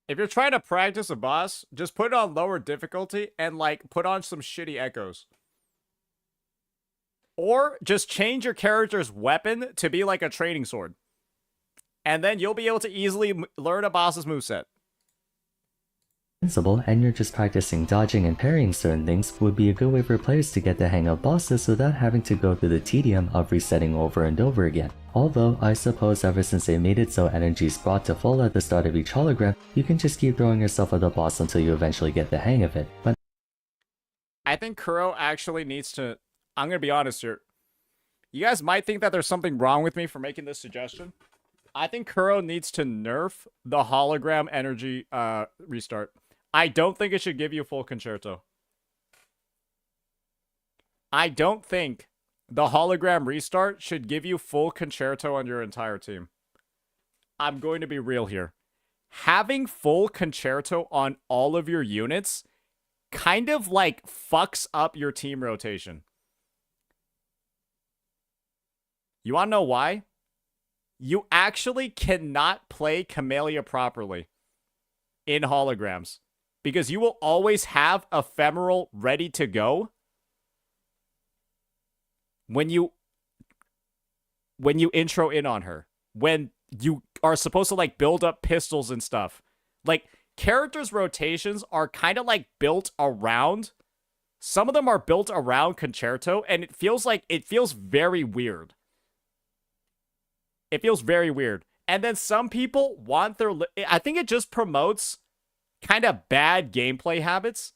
If you're trying to practice a boss, just put it on lower difficulty and, like, put on some shitty echoes. Or just change your character's weapon to be like a training sword. And then you'll be able to easily learn a boss's moveset. And you're just practicing dodging and parrying certain things would be a good way for players to get the hang of bosses without having to go through the tedium of resetting over and over again. Although, I suppose ever since they made it so energy is brought to full at the start of each hologram, you can just keep throwing yourself at the boss until you eventually get the hang of it. But I think Kuro actually needs to... I'm going to be honest here. You guys might think that there's something wrong with me for making this suggestion. I think Kuro needs to nerf the hologram energy restart. I don't think it should give you full concerto. I don't think the hologram restart should give you full concerto on your entire team. I'm going to be real here. Having full concerto on all of your units kind of, like, fucks up your team rotation. You want to know why? You actually cannot play Camellia properly in holograms because you will always have Ephemeral ready to go when you when you intro in on her, when you are supposed to like build up pistols and stuff. Like characters' rotations are kind of like built around. Some of them are built around Concerto, and it feels very weird. It feels very weird. And then some people want their... I think it just promotes kind of bad gameplay habits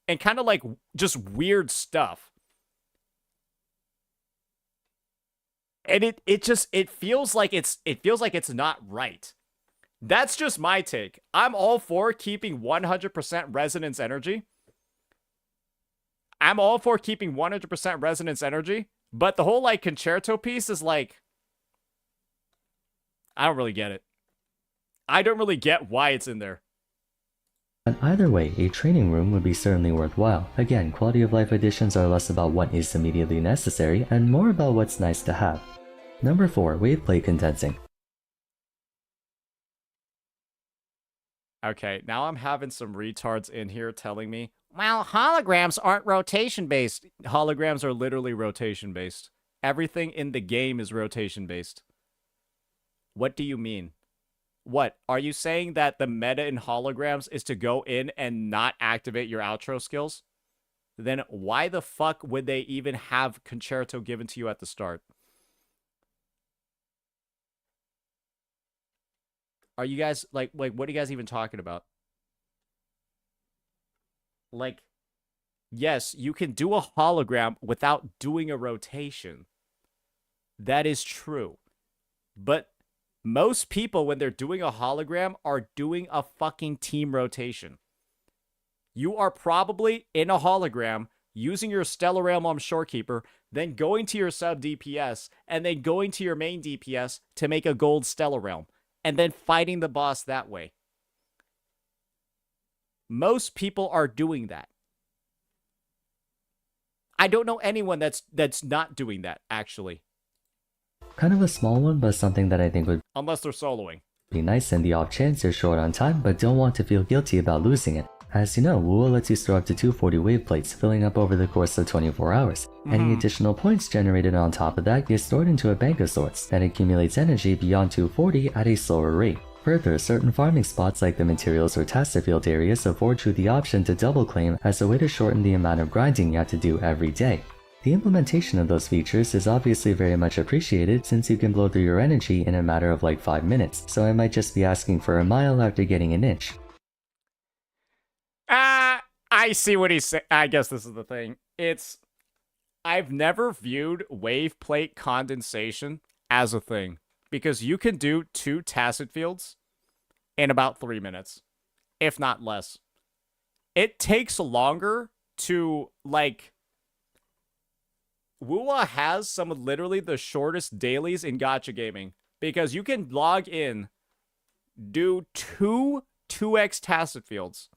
and kind of like just weird stuff. And it feels like it's not right. That's just my take. I'm all for keeping 100% resonance energy. I'm all for keeping 100% resonance energy, but the whole like concerto piece is like, I don't really get it. I don't really get why it's in there. But either way, a training room would be certainly worthwhile. Again, quality of life additions are less about what is immediately necessary and more about what's nice to have. Number 4, wave plate condensing. Okay, now I'm having some retards in here telling me, well, holograms aren't rotation-based. Holograms are literally rotation-based. Everything in the game is rotation-based. What do you mean? What? Are you saying that the meta in holograms is to go in and not activate your outro skills? Then why the fuck would they even have Concerto given to you at the start? Are you guys, like, what are you guys even talking about? Like, yes, you can do a hologram without doing a rotation. That is true. But most people, when they're doing a hologram, are doing a fucking team rotation. You are probably in a hologram, using your Stellar Realm on Shorekeeper, then going to your sub DPS, and then going to your main DPS to make a gold Stellar Realm, and then fighting the boss that way. Most people are doing that. I don't know anyone that's not doing that, actually. Kind of a small one, but something that I think would Unless they're soloing. be nice in the off chance you're short on time but don't want to feel guilty about losing it. As you know, Wuwa lets you store up to 240 wave plates, filling up over the course of 24 hours. Any additional points generated on top of that get stored into a bank of sorts that accumulates energy beyond 240 at a slower rate. Further, certain farming spots like the materials or taster field areas afford you the option to double claim as a way to shorten the amount of grinding you have to do every day. The implementation of those features is obviously very much appreciated since you can blow through your energy in a matter of like 5 minutes, so I might just be asking for a mile after getting an inch. I see what he's saying. I guess this is the thing. I've never viewed wave plate condensation as a thing, because you can do 2 tacit fields in about 3 minutes, if not less. It takes longer to, like... Wuwa has some of literally the shortest dailies in gacha gaming, because you can log in, do 2x tacit fields,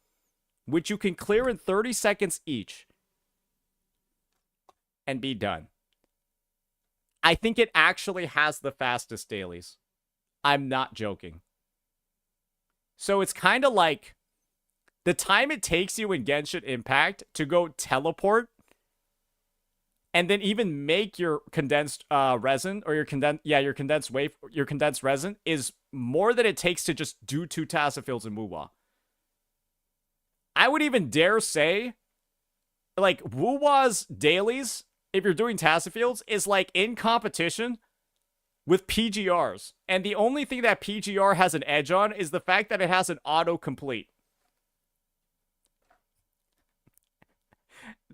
which you can clear in 30 seconds each, and be done. I think it actually has the fastest dailies. I'm not joking. So it's kind of like the time it takes you in Genshin Impact to go teleport and then even make your condensed resin, or your condensed resin is more than it takes to just do 2 tacit fields in Wuwa. I would even dare say, like, Wuwa's dailies, if you're doing tacit fields, is like in competition with PGRs. And the only thing that PGR has an edge on is the fact that it has an autocomplete.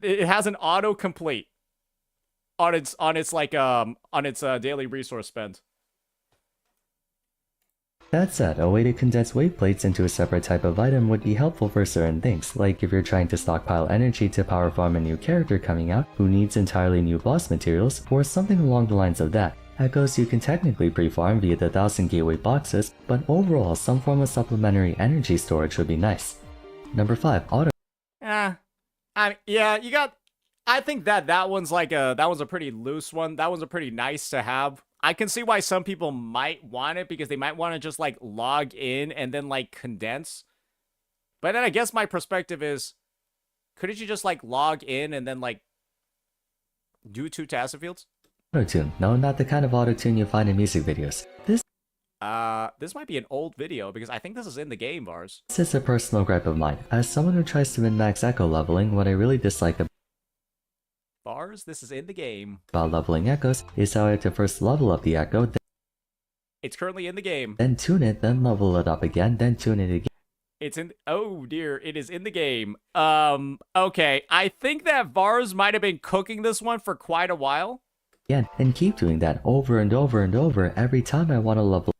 It has an autocomplete on its daily resource spend. That said, a way to condense wave plates into a separate type of item would be helpful for certain things, like if you're trying to stockpile energy to power farm a new character coming out who needs entirely new boss materials, or something along the lines of that. Echoes you can technically pre-farm via the 1000 gateway boxes, but overall some form of supplementary energy storage would be nice. Number 5, auto. I think that one's a pretty loose one. That one's a pretty nice to have. I can see why some people might want it, because they might want to just like log in and then like condense. But then I guess my perspective is, couldn't you just like log in and then like do 2 tacit fields? Auto-tune. No, not the kind of auto-tune you find in music videos. This might be an old video because I think this is in the game, Vars. This is a personal gripe of mine. As someone who tries to min-max echo leveling, what I really dislike Vars, this is in the game. about leveling echoes is how I have to first level up the echo, It's currently in the game. then tune it, then level it up again, then tune it again. It's in. Oh dear, it is in the game. Okay. I think that Vars might have been cooking this one for quite a while. And keep doing that over and over and over every time I want to level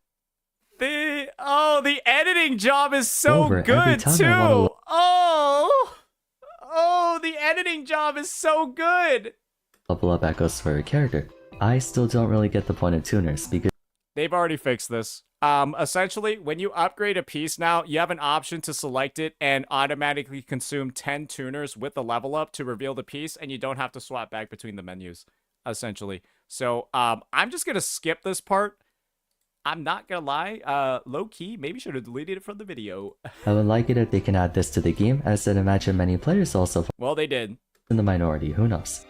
The editing job is so over every good time too. I want to Oh, the editing job is so good. level up echoes for a character. I still don't really get the point of tuners because They've already fixed this. Essentially, when you upgrade a piece now, you have an option to select it and automatically consume 10 tuners with the level up to reveal the piece, and you don't have to swap back between the menus, essentially. So, I'm just gonna skip this part. I'm not gonna lie, low-key, maybe should have deleted it from the video. I would like it if they can add this to the game, as I'd imagine many players also Well, they did. in the minority, who knows.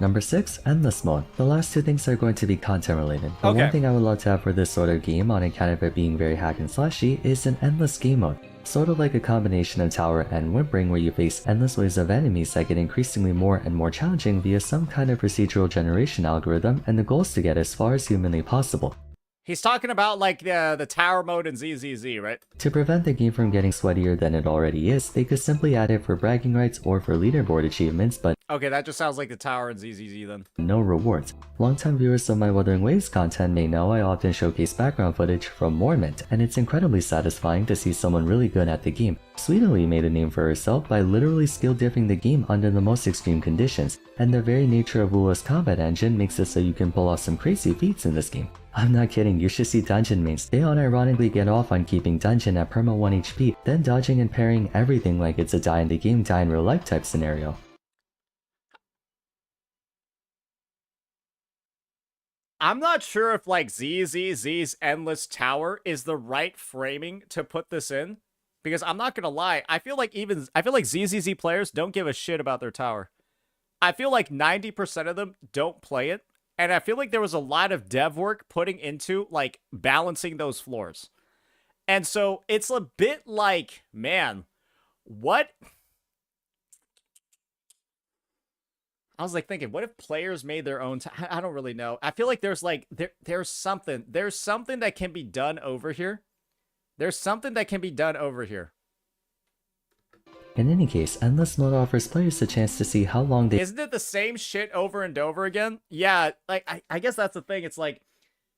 Number 6, Endless Mode. The last two things are going to be content related, but Okay. one thing I would love to have for this sort of game, on account of it being very hack and slashy, is an endless game mode. Sort of like a combination of Tower and Whimpering, where you face endless waves of enemies that get increasingly more and more challenging via some kind of procedural generation algorithm, and the goal is to get as far as humanly possible. He's talking about, like, the tower mode in ZZZ, right? To prevent the game from getting sweatier than it already is, they could simply add it for bragging rights or for leaderboard achievements, but Okay, that just sounds like the tower in ZZZ then. no rewards. Longtime viewers of my Wuthering Waves content may know I often showcase background footage from Mormont, and it's incredibly satisfying to see someone really good at the game. Sweetly made a name for herself by literally skill diffing the game under the most extreme conditions, and the very nature of Wuwa's combat engine makes it so you can pull off some crazy feats in this game. I'm not kidding, you should see dungeon mains. They unironically get off on keeping dungeon at perma 1 HP, then dodging and parrying everything like it's a die in the game, die in real life type scenario. I'm not sure if, like, ZZZ's Endless Tower is the right framing to put this in. Because I'm not gonna lie, I feel like ZZZ players don't give a shit about their tower. I feel like 90% of them don't play it. And I feel like there was a lot of dev work putting into, like, balancing those floors. And so it's a bit like, man, what? I was like thinking, what if players made their own? I don't really know. I feel like there's like there's something that can be done over here. There's something that can be done over here. In any case, Endless Mode offers players a chance to see how long they Isn't it the same shit over and over again? Yeah, like I guess that's the thing. It's like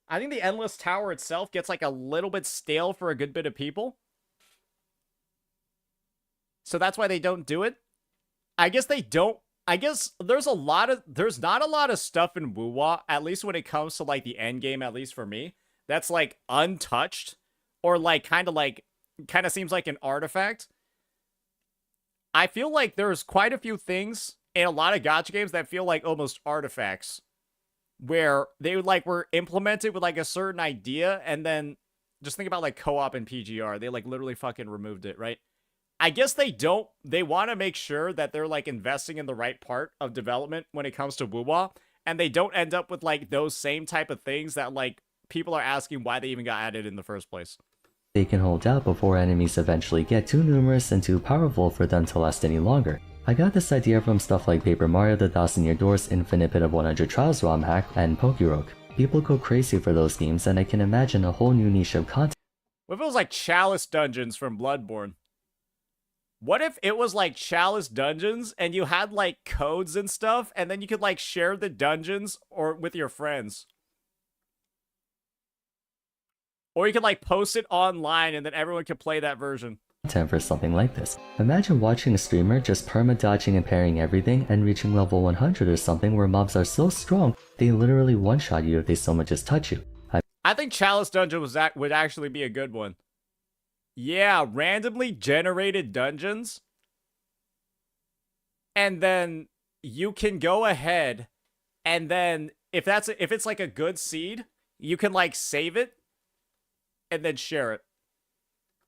I think the Endless Tower itself gets like a little bit stale for a good bit of people. So that's why they don't do it. I guess they don't. I guess there's not a lot of stuff in Wuwa, at least when it comes to like the end game, at least for me, that's like untouched or like kind of seems like an artifact. I feel like there's quite a few things in a lot of gacha games that feel like almost artifacts where they like were implemented with like a certain idea, and then just think about like co-op and PGR, they like literally fucking removed it, right? I guess they want to make sure that they're like investing in the right part of development when it comes to Wuwa, and they don't end up with like those same type of things that like people are asking why they even got added in the first place. They can hold out before enemies eventually get too numerous and too powerful for them to last any longer. I got this idea from stuff like Paper Mario The 1000-Year Door's Infinite Pit of 100 Trials ROM hack and Pokerogue. People go crazy for those games, and I can imagine a whole new niche of content. What if it was like Chalice Dungeons from Bloodborne? What if it was like Chalice Dungeons and you had like codes and stuff, and then you could like share the dungeons or with your friends? Or you could like post it online and then everyone could play that version. For something like this. Imagine watching a streamer just perma-dodging and parrying everything and reaching level 100 or something where mobs are so strong they literally one-shot you if they so much as touch you. I think Chalice Dungeon would actually be a good one. Yeah, randomly generated dungeons. And then you can go ahead and then if it's like a good seed, you can like save it and then share it.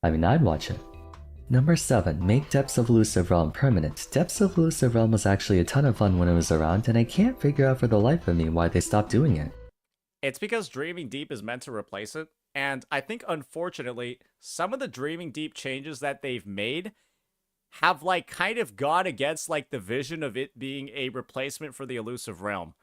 I mean, I'd watch it. Number 7. Make Depths of Elusive Realm permanent. Depths of Elusive Realm was actually a ton of fun when it was around, and I can't figure out for the life of me why they stopped doing it. It's because Dreaming Deep is meant to replace it, and I think, unfortunately, some of the Dreaming Deep changes that they've made have, like, kind of gone against, like, the vision of it being a replacement for the Elusive Realm.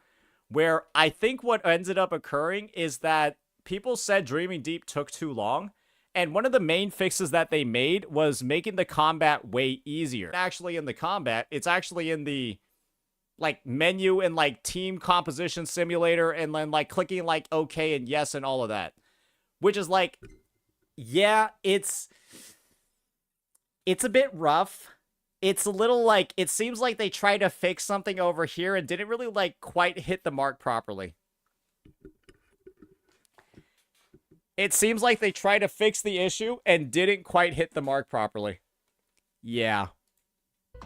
Where I think what ended up occurring is that people said Dreaming Deep took too long, and one of the main fixes that they made was making the combat way easier. Actually, in the combat, it's actually in the, like, menu and, like, team composition simulator, and then, like, clicking, like, okay and yes and all of that. Which is, like, yeah, it's a bit rough. It's a little, like, it seems like they tried to fix something over here and didn't really, like, quite hit the mark properly. It seems like they tried to fix the issue and didn't quite hit the mark properly. Yeah.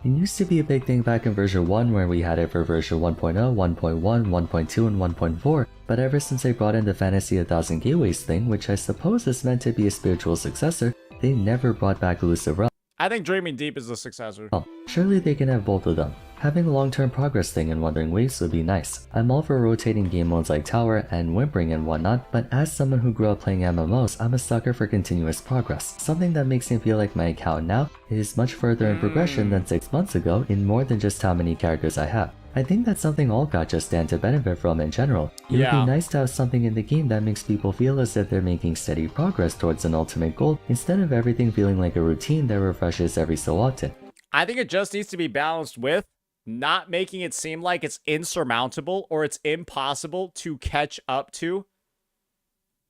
It used to be a big thing back in version 1 where we had it for version 1.0, 1.1, 1.2, and 1.4, but ever since they brought in the Fantasy 1000 Gateways thing, which I suppose is meant to be a spiritual successor, they never brought back Elusive Realm. I think Dreaming Deep is the successor. Well, surely they can have both of them. Having a long-term progress thing in Wuthering Waves would be nice. I'm all for rotating game modes like Tower and Whimpering and whatnot, but as someone who grew up playing MMOs, I'm a sucker for continuous progress. Something that makes me feel like my account now is much further in progression than 6 months ago in more than just how many characters I have. I think that's something all gachas stand to benefit from in general. It would be nice to have something in the game that makes people feel as if they're making steady progress towards an ultimate goal, instead of everything feeling like a routine that refreshes every so often. I think it just needs to be balanced with not making it seem like it's insurmountable or it's impossible to catch up to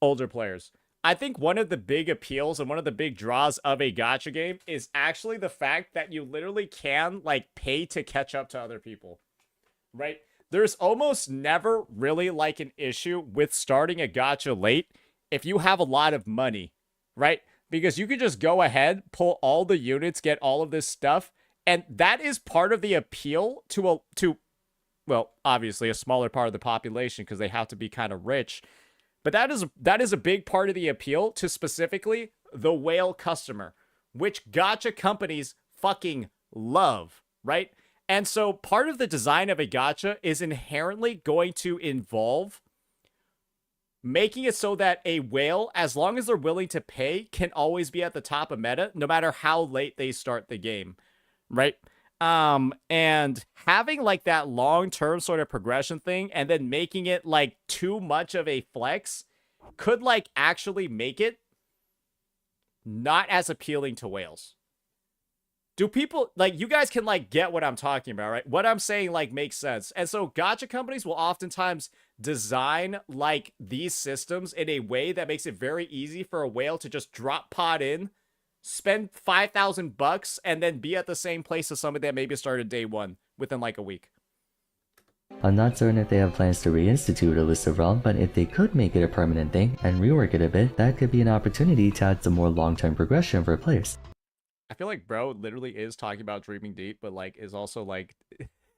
older players. I think one of the big appeals and one of the big draws of a gacha game is actually the fact that you literally can, like, pay to catch up to other people. Right? There's almost never really, like, an issue with starting a gacha late if you have a lot of money, right? Because you can just go ahead, pull all the units, get all of this stuff, and that is part of the appeal to well, obviously a smaller part of the population because they have to be kind of rich. But that is a big part of the appeal to specifically the whale customer, which gacha companies fucking love, right? And so part of the design of a gacha is inherently going to involve making it so that a whale, as long as they're willing to pay, can always be at the top of meta, no matter how late they start the game, right? And having, like, that long-term sort of progression thing and then making it, like, too much of a flex could, like, actually make it not as appealing to whales. Do people, like, you guys can, like, get what I'm talking about, right? What I'm saying, like, makes sense. And so gacha companies will oftentimes design, like, these systems in a way that makes it very easy for a whale to just drop pod in, spend $5,000 and then be at the same place as somebody that maybe started day one within, like, a week. I'm not certain if they have plans to reinstitute Elusive Realm, but if they could make it a permanent thing and rework it a bit, that could be an opportunity to add some more long-term progression for players. I feel like bro literally is talking about Dreaming Deep, but, like, is also, like,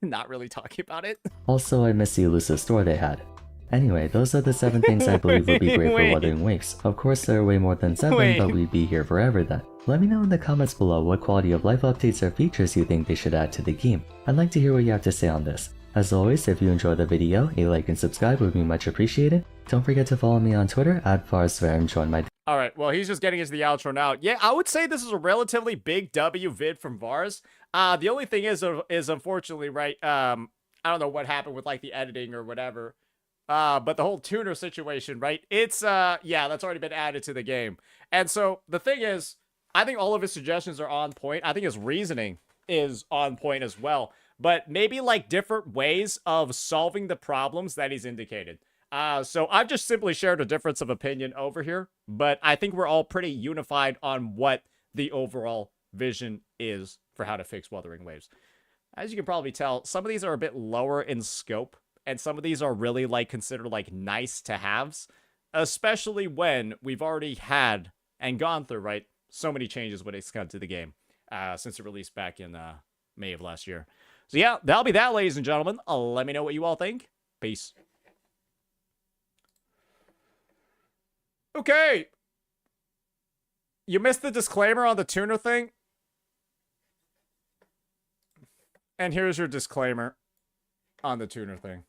not really talking about it. Also, I miss the elusive store they had. Anyway, those are the 7 things I believe would be great for Wuthering Waves. Of course, there are way more than 7, but we'd be here forever then. Let me know in the comments below what quality of life updates or features you think they should add to the game. I'd like to hear what you have to say on this. As always, if you enjoyed the video, a like and subscribe would be much appreciated. Don't forget to follow me on Twitter @FarsVer, join my All right, well, he's just getting into the outro now. Yeah, I would say this is a relatively big W vid from Vars. The only thing is unfortunately, right, I don't know what happened with, like, the editing or whatever, but the whole tuner situation, right, it's, yeah, that's already been added to the game. And so, the thing is, I think all of his suggestions are on point. I think his reasoning is on point as well. But maybe, like, different ways of solving the problems that he's indicated. So I've just simply shared a difference of opinion over here, but I think we're all pretty unified on what the overall vision is for how to fix Wuthering Waves. As you can probably tell, some of these are a bit lower in scope, and some of these are really, like, considered, like, nice to haves, especially when we've already had and gone through, right, so many changes when it's come to the game since it released back in May of last year. So yeah, that'll be that, ladies and gentlemen. Let me know what you all think. Peace. Okay. You missed the disclaimer on the tuner thing? And here's your disclaimer on the tuner thing.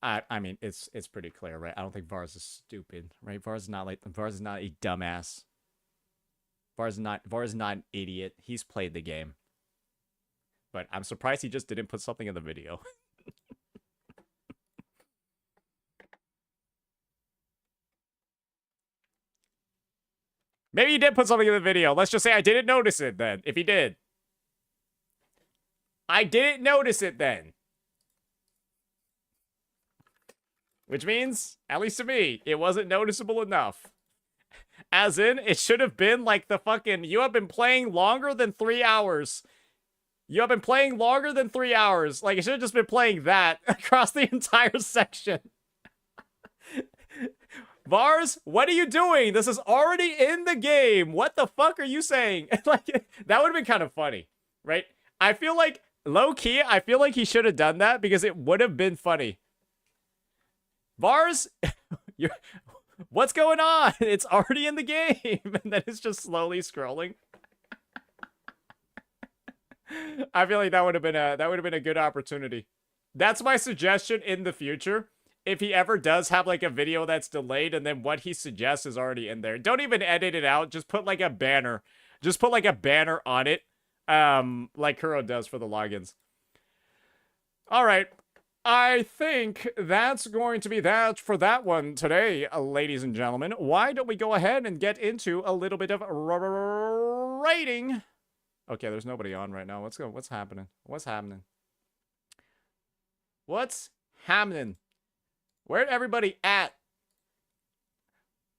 I mean, it's pretty clear, right? I don't think Vars is stupid, right? Vars is not a dumbass. Vars is not an idiot. He's played the game. But I'm surprised he just didn't put something in the video. Maybe he did put something in the video. Let's just say I didn't notice it then, if he did. I didn't notice it then. Which means, at least to me, it wasn't noticeable enough. As in, it should have been like the fucking, you have been playing longer than 3 hours. You have been playing longer than 3 hours. Like, it should have just been playing that across the entire section. Vars, what are you doing? This is already in the game. What the fuck are you saying? Like, that would have been kind of funny, right? I feel like, low-key, I feel like he should have done that because it would have been funny. Vars, what's going on? It's already in the game, and then it's just slowly scrolling. I feel like that would have been a good opportunity. That's my suggestion in the future. If he ever does have like a video that's delayed, and then what he suggests is already in there, don't even edit it out. Just put like a banner. Just put like a banner on it, like Kuro does for the logins. All right. I think that's going to be that for that one today, ladies and gentlemen. Why don't we go ahead and get into a little bit of rating? Okay, there's nobody on right now. Let's go. What's happening? What's happening? What's happening? Where'd everybody at?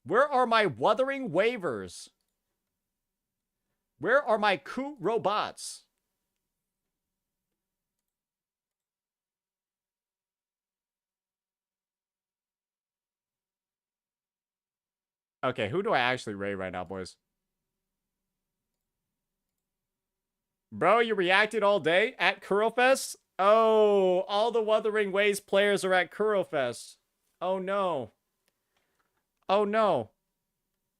Where are my wuthering waivers? Where are my coup robots? Okay, who do I actually raid right now, boys? Bro, you reacted all day at Kurofest? Oh, all the Wuthering Ways players are at Kurofest. Oh, no. Oh, no.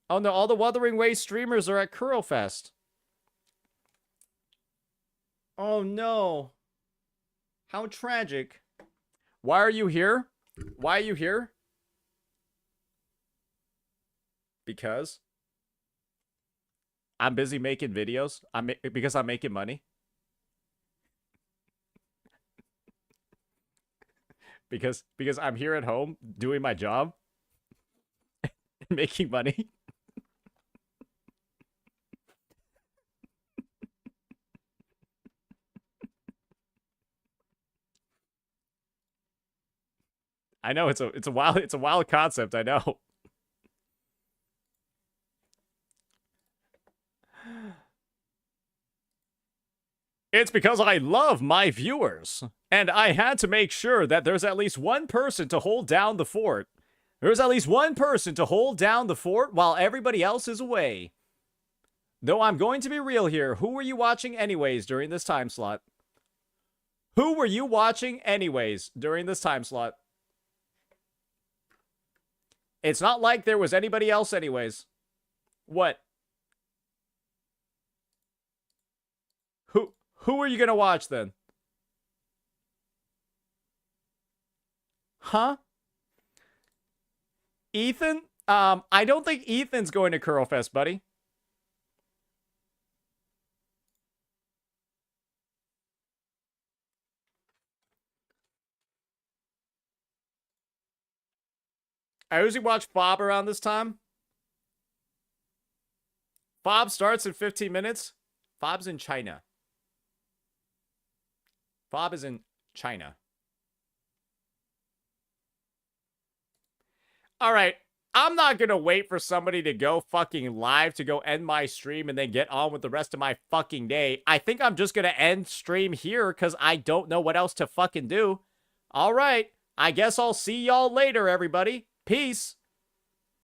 Oh, no, all the Wuthering Ways streamers are at Kurofest. Oh, no. How tragic. Why are you here? Why are you here? Because I'm busy making videos. Because I'm making money. because I'm here at home doing my job. Making money. I know it's a wild concept, I know. It's because I love my viewers, and I had to make sure that there's at least one person to hold down the fort. There's at least one person to hold down the fort while everybody else is away. Though I'm going to be real here, who were you watching anyways during this time slot? Who were you watching anyways during this time slot? It's not like there was anybody else anyways. What? Who are you gonna watch then? Huh? Ethan? I don't think Ethan's going to Kurofest, buddy. I usually watch Fob around this time. Fob starts in 15 minutes. Fob's in China. Fob is in China. Alright, I'm not gonna wait for somebody to go fucking live to go end my stream and then get on with the rest of my fucking day. I think I'm just gonna end stream here because I don't know what else to fucking do. Alright, I guess I'll see y'all later, everybody. Peace.